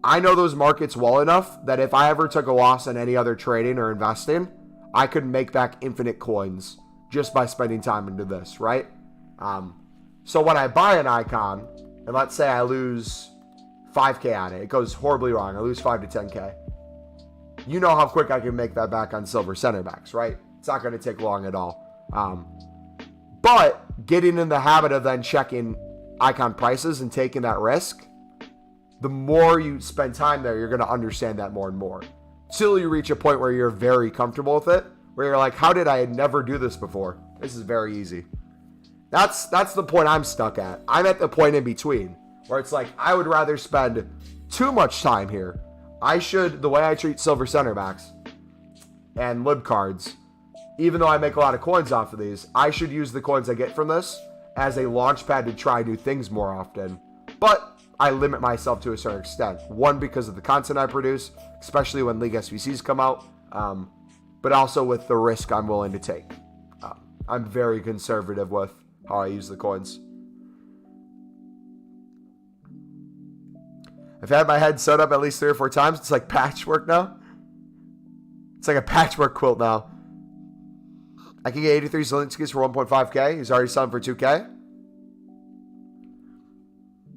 I know those markets well enough that if I ever took a loss on any other trading or investing, I could make back infinite coins just by spending time into this, right? So when I buy an icon, and let's say I lose 5K on it, it goes horribly wrong. I lose 5 to 10K. You know how quick I can make that back on silver center backs, right? It's not going to take long at all. But getting in the habit of then checking icon prices and taking that risk, the more you spend time there, you're going to understand that more and more. Till you reach a point where you're very comfortable with it, where you're like, how did I never do this before? This is very easy. That's the point I'm stuck at. I'm at the point in between, where it's like, I would rather spend too much time here. The way I treat silver center backs and lib cards, even though I make a lot of coins off of these, I should use the coins I get from this as a launch pad to try new things more often. But I limit myself to a certain extent. One, because of the content I produce, especially when League SBCs come out, but also with the risk I'm willing to take. I'm very conservative with how I use the coins. I've had my head sewed up at least 3 or 4 times. It's like patchwork now. It's like a patchwork quilt now. I can get 83 Zelensky's for 1.5K. He's already selling for 2K.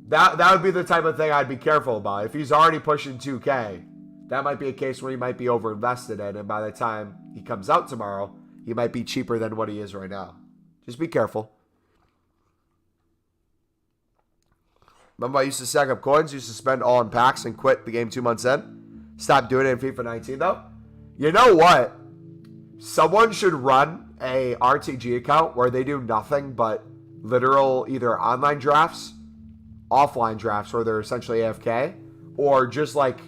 That would be the type of thing I'd be careful about. If he's already pushing 2K, that might be a case where he might be overinvested in, and by the time he comes out tomorrow, he might be cheaper than what he is right now. Just be careful. Remember I used to stack up coins, used to spend all in packs and quit the game 2 months in? Stopped doing it in FIFA 19 though. You know what? Someone should run a RTG account where they do nothing but literal either online drafts, offline drafts where they're essentially AFK, or just like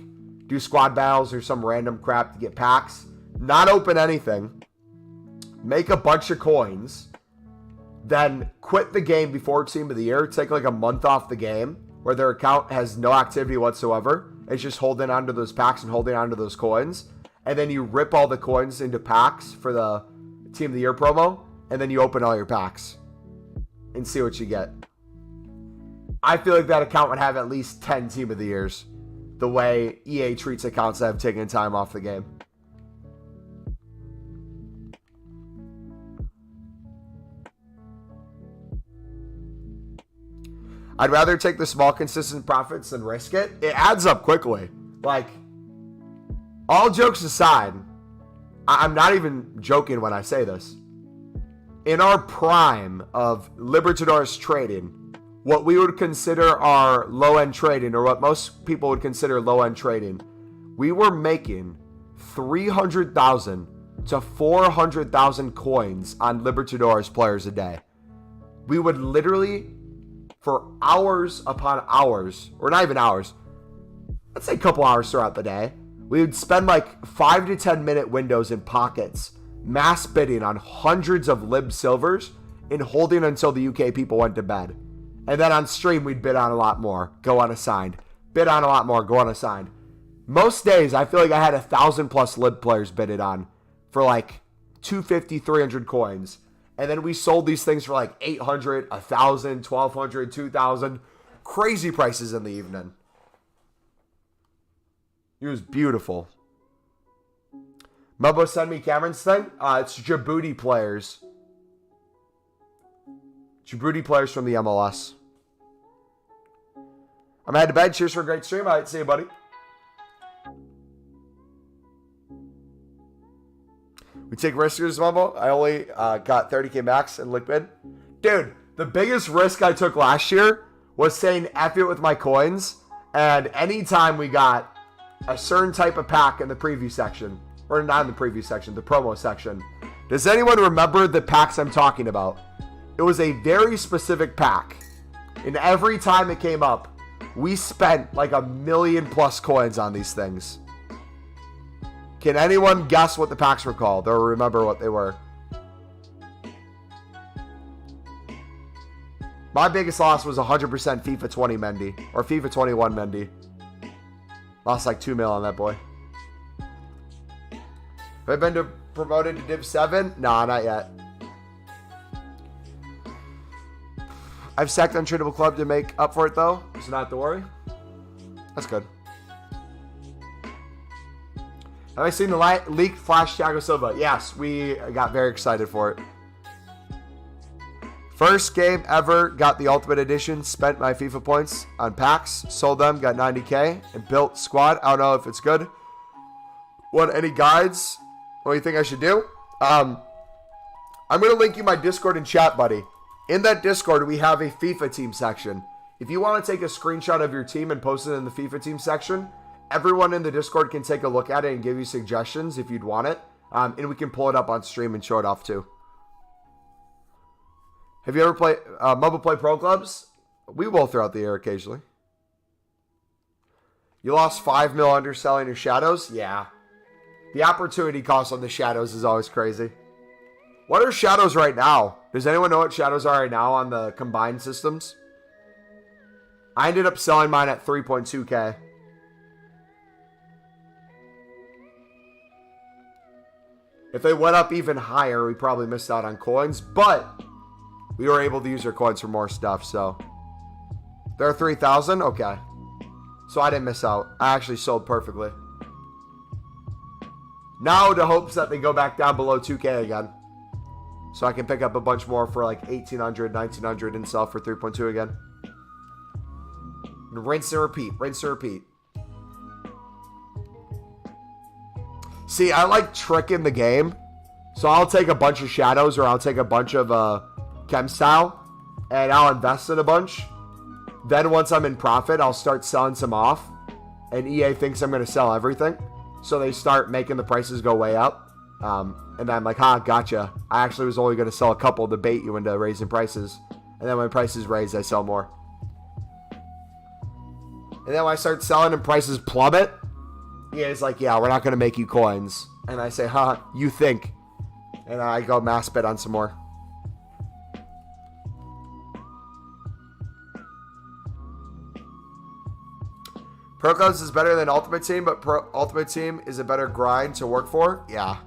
do squad battles or some random crap to get packs. Not open anything. Make a bunch of coins. Then quit the game before Team of the Year. Take like a month off the game where their account has no activity whatsoever. It's just holding onto those packs and holding onto those coins. And then you rip all the coins into packs for the Team of the Year promo. And then you open all your packs and see what you get. I feel like that account would have at least 10 Team of the Years. The way EA treats accounts that have taken time off the game. I'd rather take the small consistent profits than risk it. It adds up quickly. Like, all jokes aside, I'm not even joking when I say this. In our prime of Libertadores trading, what we would consider our low-end trading, or what most people would consider low-end trading, we were making 300,000 to 400,000 coins on Libertadores players a day. We would literally, for hours upon hours, or not even hours, let's say a couple hours throughout the day, we would spend like 5 to 10 minute windows in pockets, mass bidding on hundreds of lib silvers and holding until the UK people went to bed. And then on stream, we'd bid on a lot more, go unassigned. Bid on a lot more, go unassigned. Most days, I feel like I had 1,000 plus lib players bidded on for like 250, 300 coins. And then we sold these things for like 800, 1,000, 1,200, 2,000. Crazy prices in the evening. It was beautiful. Mumbo sent me Cameron's thing. It's Djibouti players. Djibouti players from the MLS. I'm headed to bed. Cheers for a great stream. All right, see you, buddy. We take risks, Mumbo. I only got 30K max in liquid. Dude, the biggest risk I took last year was saying F it with my coins. And anytime we got a certain type of pack in the preview section, or not in the preview section, the promo section. Does anyone remember the packs I'm talking about? It was a very specific pack. And every time it came up, we spent like 1 million plus coins on these things. Can anyone guess what the packs were called or remember what they were? My biggest loss was 100% FIFA 20 Mendy or FIFA 21 Mendy. Lost like 2 mil on that boy. Have I been to promoted to Div 7? Nah, not yet. I've sacked Untradeable Club to make up for it, though, so not to worry. That's good. Have I seen the leaked Flash Thiago Silva? Yes, we got very excited for it. First game ever, got the Ultimate Edition, spent my FIFA points on packs, sold them, got 90k, and built squad. I don't know if it's good. Want any guides? What do you think I should do? I'm going to link you my Discord and chat, buddy. In that Discord, we have a FIFA team section. If you want to take a screenshot of your team and post it in the FIFA team section, everyone in the Discord can take a look at it and give you suggestions if you'd want it. And we can pull it up on stream and show it off too. Have you ever played Mumbo Play Pro Clubs? We will throughout the year occasionally. You lost 5 mil underselling your shadows? Yeah. The opportunity cost on the shadows is always crazy. What are shadows right now? Does anyone know what shadows are right now on the combined systems? I ended up selling mine at 3.2k. If they went up even higher, we probably missed out on coins, but we were able to use our coins for more stuff, so. They're 3,000? Okay. So I didn't miss out. I actually sold perfectly. Now the hopes that they go back down below 2k again. So I can pick up a bunch more for like 1,800, 1,900 and sell for 3.2 again. And rinse and repeat. Rinse and repeat. See, I like tricking the game. So I'll take a bunch of shadows or I'll take a bunch of chem style and I'll invest in a bunch. Then once I'm in profit, I'll start selling some off. And EA thinks I'm going to sell everything. So they start making the prices go way up. And then I'm like, gotcha. I actually was only going to sell a couple to bait you into raising prices. And then when prices raise, I sell more. And then when I start selling and prices plummet, EA's like, yeah, we're not going to make you coins. And I say, you think. And I go mass bet on some more. Pro Clubs is better than Ultimate Team, but Ultimate Team is a better grind to work for? Yeah.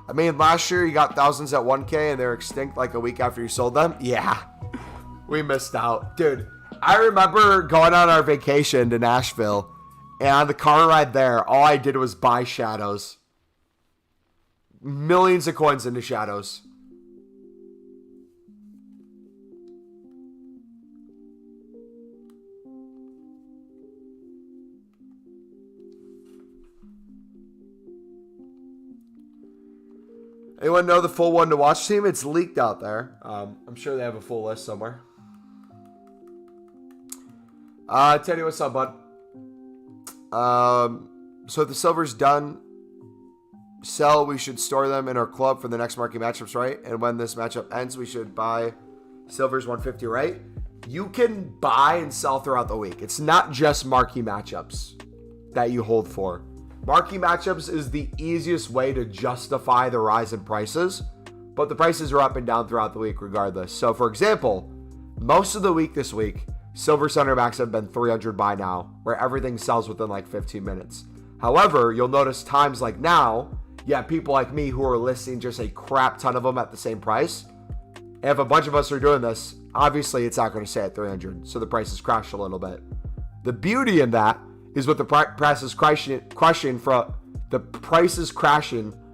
I mean, last year you got thousands at 1K and they're extinct like a week after you sold them. Yeah, we missed out. Dude, I remember going on our vacation to Nashville and on the car ride there, all I did was buy shadows. Millions of coins into shadows. Anyone know the full one to watch team? It's leaked out there. I'm sure they have a full list somewhere. Teddy, what's up, bud? So if the silver's done, sell, we should store them in our club for the next marquee matchups, right? And when this matchup ends, we should buy silver's 150, right? You can buy and sell throughout the week. It's not just marquee matchups that you hold for. Marquee matchups is the easiest way to justify the rise in prices, but the prices are up and down throughout the week regardless. So for example, most of the week this week, silver center backs have been 300 by now, where everything sells within like 15 minutes. However, you'll notice times like now, you have people like me who are listing just a crap ton of them at the same price. And if a bunch of us are doing this, obviously it's not going to stay at 300, so the prices crash a little bit. The beauty in that is with the prices crashing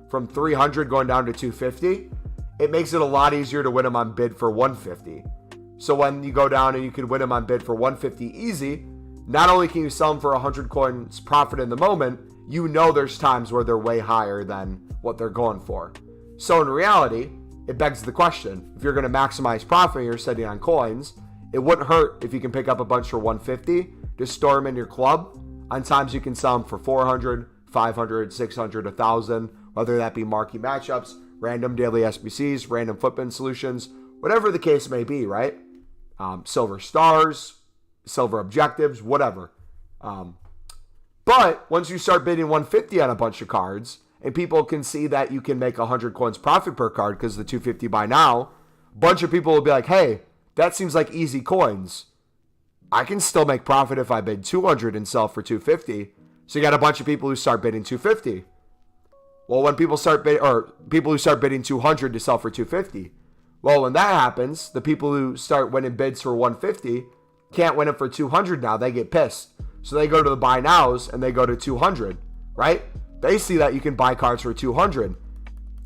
from 300 going down to 250, it makes it a lot easier to win them on bid for 150. So when you go down and you can win them on bid for 150 easy, not only can you sell them for 100 coins profit in the moment, you know there's times where they're way higher than what they're going for. So in reality, it begs the question, if you're going to maximize profit and you're sitting on coins, it wouldn't hurt if you can pick up a bunch for 150 to store them in your club. On times you can sell them for 400, 500, 600, 1,000, whether that be marquee matchups, random daily SBCs, random footbin solutions, whatever the case may be, right? Silver stars, silver objectives, whatever. But once you start bidding 150 on a bunch of cards, and people can see that you can make 100 coins profit per card because the 250 by now, a bunch of people will be like, hey, that seems like easy coins. I can still make profit if I bid 200 and sell for 250. So you got a bunch of people who start bidding 250. Well, when people start people who start bidding 200 to sell for 250. Well, when that happens, the people who start winning bids for 150 can't win it for 200 now. They get pissed. So they go to the buy nows and they go to 200, right? They see that you can buy cards for 200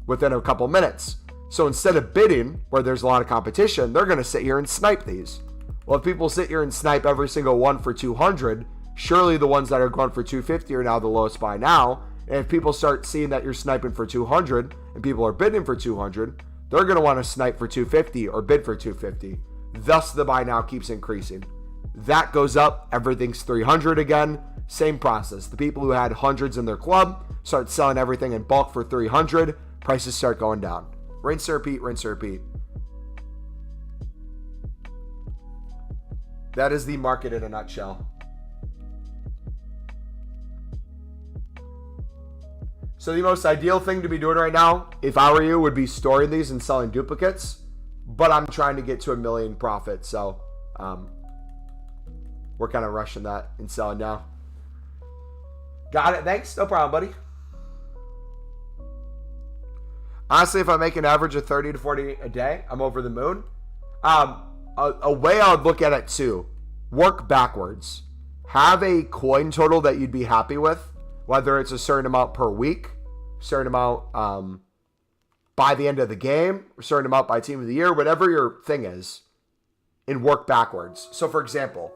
within a couple minutes. So instead of bidding where there's a lot of competition, they're going to sit here and snipe these. Well, if people sit here and snipe every single one for 200, surely the ones that are going for 250 are now the lowest buy now. And if people start seeing that you're sniping for 200 and people are bidding for 200, they're going to want to snipe for 250 or bid for 250. Thus, the buy now keeps increasing. That goes up, everything's 300 again. Same process. The people who had hundreds in their club start selling everything in bulk for 300. Prices start going down. Rinse and repeat, rinse and repeat. That is the market in a nutshell. So the most ideal thing to be doing right now, if I were you, would be storing these and selling duplicates. But I'm trying to get to 1 million profit, so we're kind of rushing that and selling now. Got it. Thanks. No problem, buddy. Honestly, if I make an average of 30 to 40 a day, I'm over the moon. A way I would look at it too, work backwards. Have a coin total that you'd be happy with, whether it's a certain amount per week, certain amount by the end of the game, a certain amount by team of the year, whatever your thing is, and work backwards. So for example,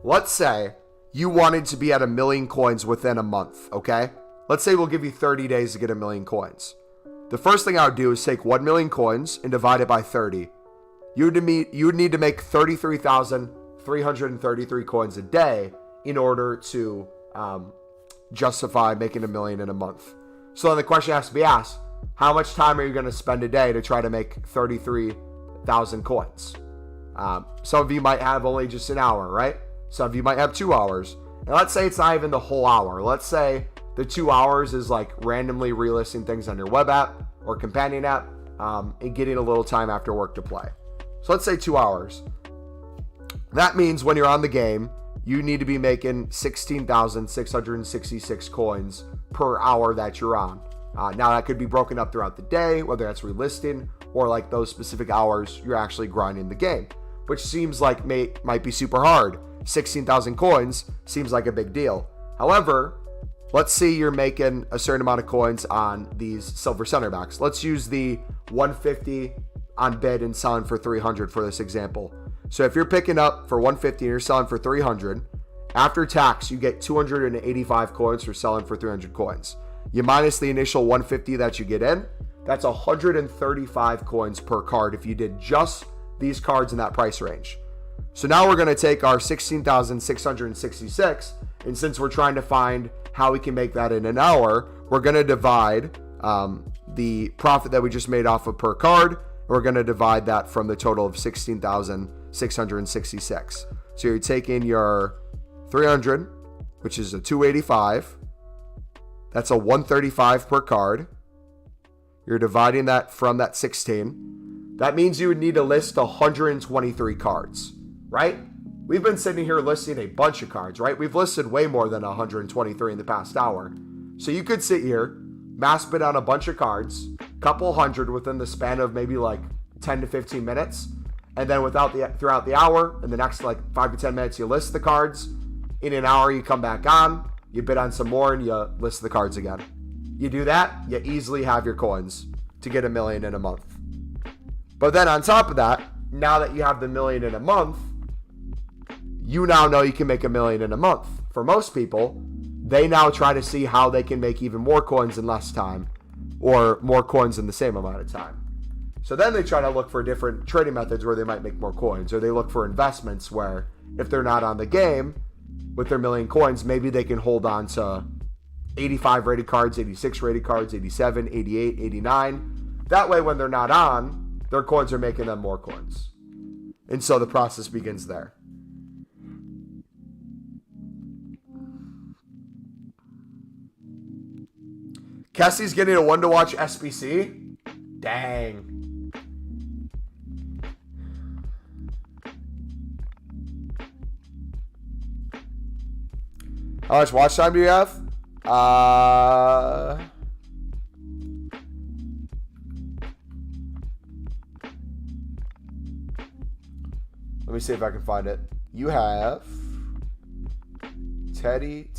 let's say you wanted to be at 1 million coins within a month, okay? Let's say we'll give you 30 days to get 1 million coins. The first thing I would do is take 1 million coins and divide it by 30. You would need to make 33,333 coins a day in order to justify making 1 million in a month. So then the question has to be asked, how much time are you going to spend a day to try to make 33,000 coins? Some of you might have only just an hour, right? Some of you might have 2 hours. And let's say it's not even the whole hour. Let's say the 2 hours is like randomly relisting things on your web app or companion app and getting a little time after work to play. So let's say 2 hours. That means when you're on the game, you need to be making 16,666 coins per hour that you're on. Now that could be broken up throughout the day, whether that's relisting or like those specific hours you're actually grinding the game, which seems like might be super hard. 16,000 coins seems like a big deal. However, let's say you're making a certain amount of coins on these silver center backs. Let's use the 150 on bid and selling for 300 for this example. So if you're picking up for 150 and you're selling for 300, after tax, you get 285 coins for selling for 300 coins. You minus the initial 150 that you get in, that's 135 coins per card if you did just these cards in that price range. So now we're going to take our 16,666, and since we're trying to find how we can make that in an hour, we're going to divide the profit that we just made off of per card. We're going to divide that from the total of 16,666. So you're taking your 300, which is a 285. That's a 135 per card. You're dividing that from that 16. That means you would need to list 123 cards, right? We've been sitting here listing a bunch of cards, right? We've listed way more than 123 in the past hour. So you could sit here, mass bid on a bunch of cards, couple hundred within the span of maybe like 10 to 15 minutes. And then throughout the hour, in the next like 5 to 10 minutes, you list the cards. In an hour, you come back on, you bid on some more, and you list the cards again. You do that, you easily have your coins to get 1 million in a month. But then on top of that, now that you have the 1 million in a month, you now know you can make 1 million in a month. For most people, they now try to see how they can make even more coins in less time or more coins in the same amount of time. So then they try to look for different trading methods where they might make more coins, or they look for investments where if they're not on the game with their 1 million coins, maybe they can hold on to 85 rated cards, 86 rated cards, 87, 88, 89. That way when they're not on, their coins are making them more coins. And so the process begins there. Kessie's getting a 1-to-watch SBC? Dang. How much watch time do you have? Let me see if I can find it. You have Teddy.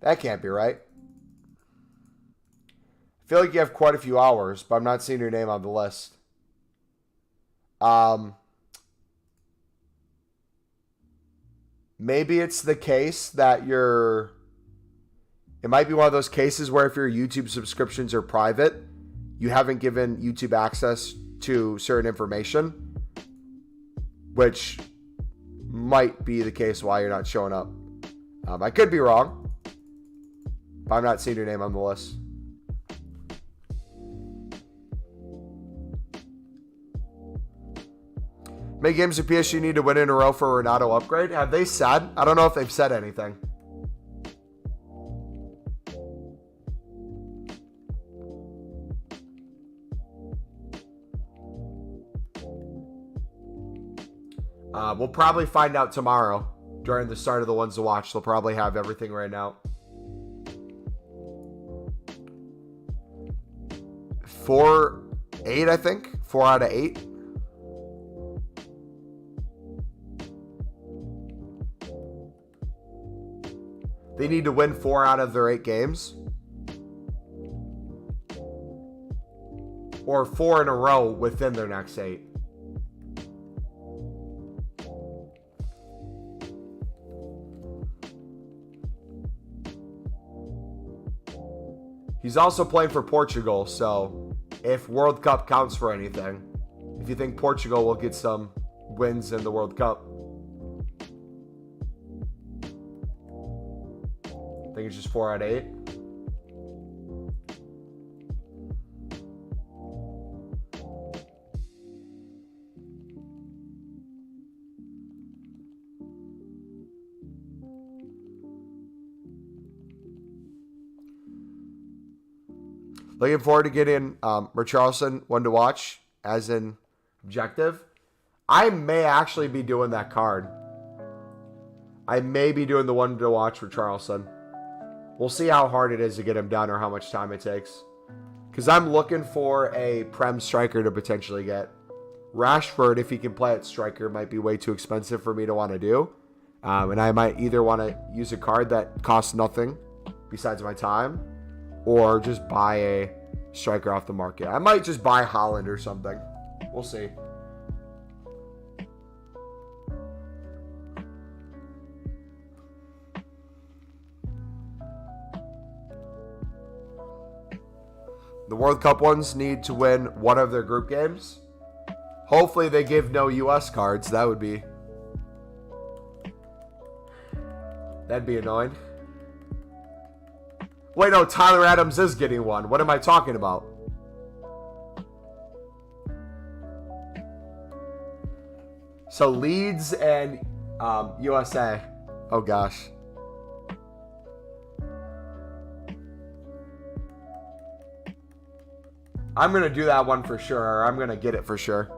That can't be right. I feel like you have quite a few hours, but I'm not seeing your name on the list. Maybe it's the case that you're... It might be one of those cases where if your YouTube subscriptions are private, you haven't given YouTube access to certain information, which might be the case why you're not showing up. I could be wrong. I'm not seeing your name on the list. How many games of PSG need to win in a row for a Ronaldo upgrade? Have they said? I don't know if they've said anything. We'll probably find out tomorrow during the start of the ones to watch. They'll probably have everything right now. 4-8, I think. 4 out of 8. They need to win 4 out of their 8 games. Or 4 in a row within their next 8. He's also playing for Portugal, so if World Cup counts for anything, if you think Portugal will get some wins in the World Cup, I think it's just 4 out of 8. Looking forward to getting Richarlison one to watch as an objective. I may actually be doing that card. I may be doing the one to watch for Richarlison. We'll see how hard it is to get him done or how much time it takes. Because I'm looking for a Prem striker to potentially get. Rashford, if he can play at striker, might be way too expensive for me to want to do. And I might either want to use a card that costs nothing besides my time, or just buy a striker off the market. I might just buy Holland or something. We'll see. The World Cup ones need to win one of their group games. Hopefully they give no US cards. That'd be annoying. Wait, no, Tyler Adams is getting one. What am I talking about? So Leeds and USA. Oh, gosh. I'm going to do that one for sure. I'm going to get it for sure.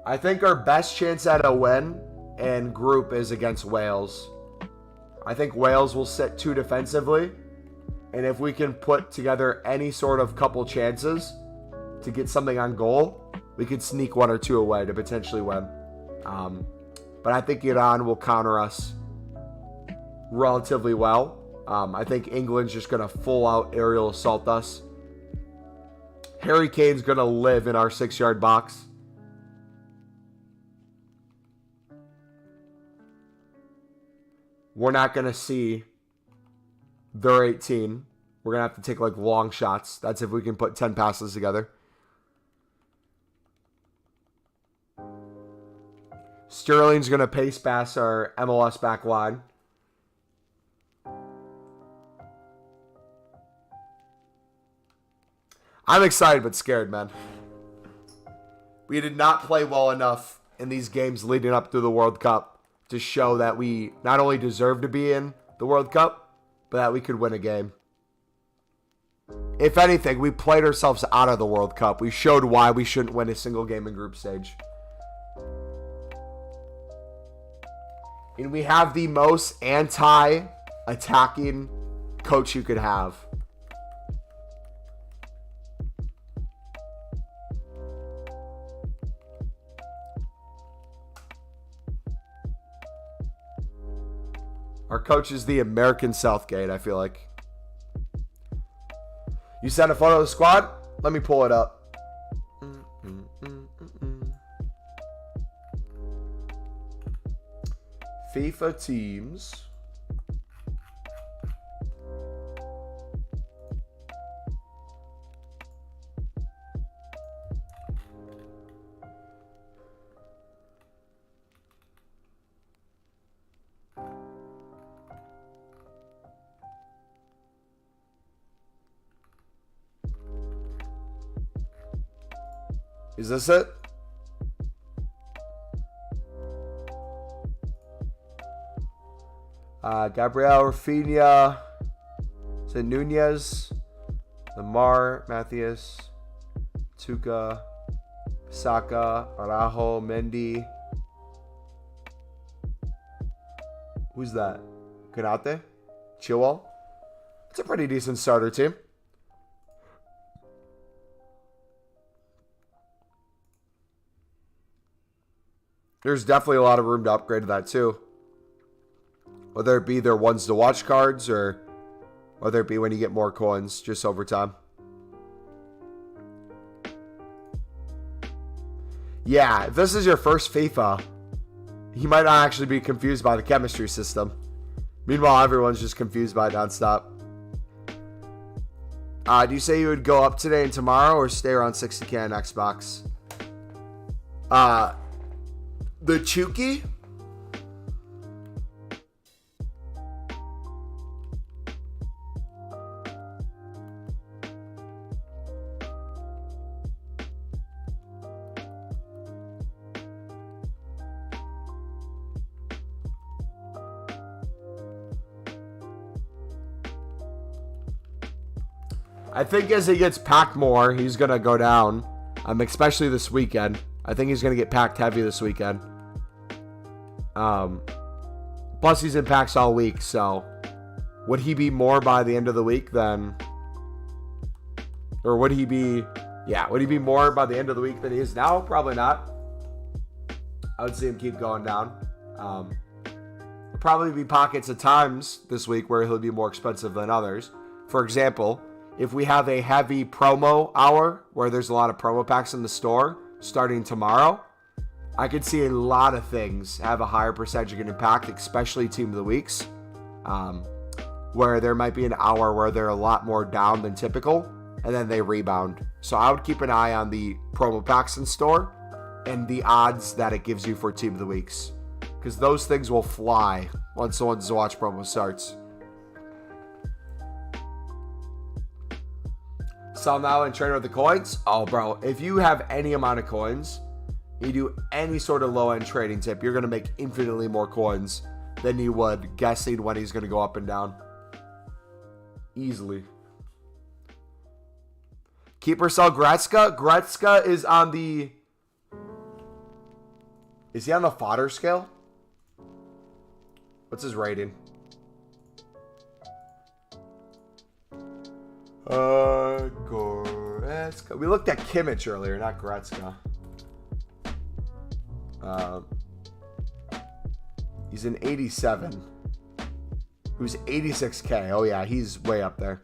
I think our best chance at a win and group is against Wales. I think Wales will sit 2 defensively, and if we can put together any sort of couple chances to get something on goal, we could sneak 1 or 2 away to potentially win. But I think Iran will counter us relatively well. I think England's just going to full out aerial assault us. Harry Kane's going to live in our 6-yard box. We're not going to see their 18. We're going to have to take like long shots. That's if we can put 10 passes together. Sterling's going to pace pass our MLS back line. I'm excited but scared, man. We did not play well enough in these games leading up to the World Cup to show that we not only deserve to be in the World Cup, but that we could win a game. If anything, we played ourselves out of the World Cup. We showed why we shouldn't win a single game in group stage. And we have the most anti-attacking coach you could have. Our coach is the American Southgate, I feel like. You sent a photo of the squad? Let me pull it up. FIFA teams. Is this it? Gabriel, Rafinha, is it Nunez, Lamar, Matthias, Tuca, Saka, Araujo, Mendy. Who's that? Konate? Chilwell? It's a pretty decent starter team. There's definitely a lot of room to upgrade to that too. Whether it be their ones to watch cards or whether it be when you get more coins just over time. Yeah, if this is your first FIFA, you might not actually be confused by the chemistry system. Meanwhile, everyone's just confused by it nonstop. Do you say you would go up today and tomorrow or stay around 60k on Xbox? The Chuki? I think as it gets packed more, he's going to go down. Especially this weekend. I think he's going to get packed heavy this weekend. Plus, he's in packs all week, so would he be more by the end of the week than... Or would he be... Yeah, would he be more by the end of the week than he is now? Probably not. I would see him keep going down. There'll probably be pockets of times this week where he'll be more expensive than others. For example, if we have a heavy promo hour where there's a lot of promo packs in the store starting tomorrow, I could see a lot of things have a higher percentage of impact, especially Team of the Weeks, where there might be an hour where they're a lot more down than typical, and then they rebound. So I would keep an eye on the promo packs in store and the odds that it gives you for Team of the Weeks, because those things will fly once the ones to watch promo starts. Sell now and trade with the coins? Oh, bro, if you have any amount of coins, you do any sort of low-end trading tip, you're going to make infinitely more coins than you would guessing when he's going to go up and down. Easily. Keep or sell Gretzka? Gretzka is on the... Is he on the fodder scale? What's his rating? Goretzka. We looked at Kimmich earlier, not Gretzka. He's an 87. Who's 86k? Oh yeah, he's way up there.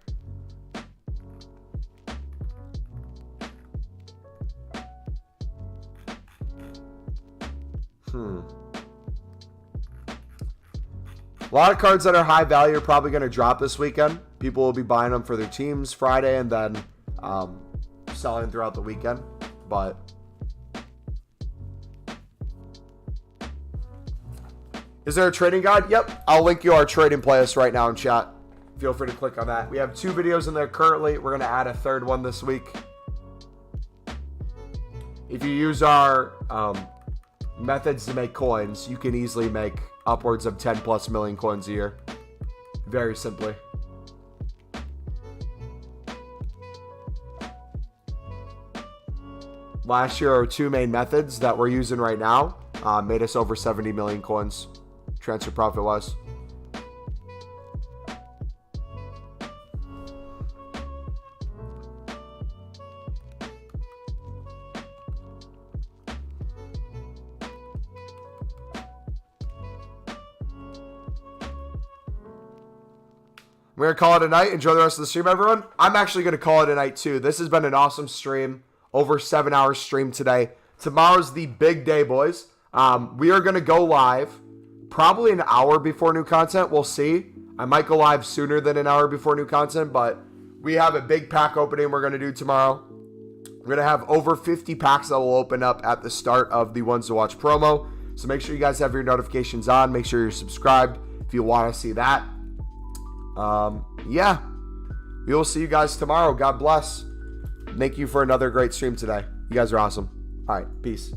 A lot of cards that are high value are probably going to drop this weekend. People will be buying them for their teams Friday and then selling throughout the weekend. But Is there a trading guide? Yep. I'll link you our trading playlist right now in chat. Feel free to click on that. We have 2 videos in there currently. We're going to add a 3rd one this week. If you use our methods to make coins, you can easily make upwards of 10 plus million coins a year. Very simply. Last year, our 2 main methods that we're using right now made us over 70 million coins, transfer profit wise. We're going to call it a night. Enjoy the rest of the stream, everyone. I'm actually going to call it a night, too. This has been an awesome stream. Over 7 hours stream today. Tomorrow's the big day, boys. We are going to go live probably an hour before new content. We'll see. I might go live sooner than an hour before new content, but we have a big pack opening we're going to do tomorrow. We're going to have over 50 packs that will open up at the start of the Ones to Watch promo. So make sure you guys have your notifications on. Make sure you're subscribed if you want to see that. Yeah, we will see you guys tomorrow. God bless. Thank you for another great stream today. You guys are awesome. All right, peace.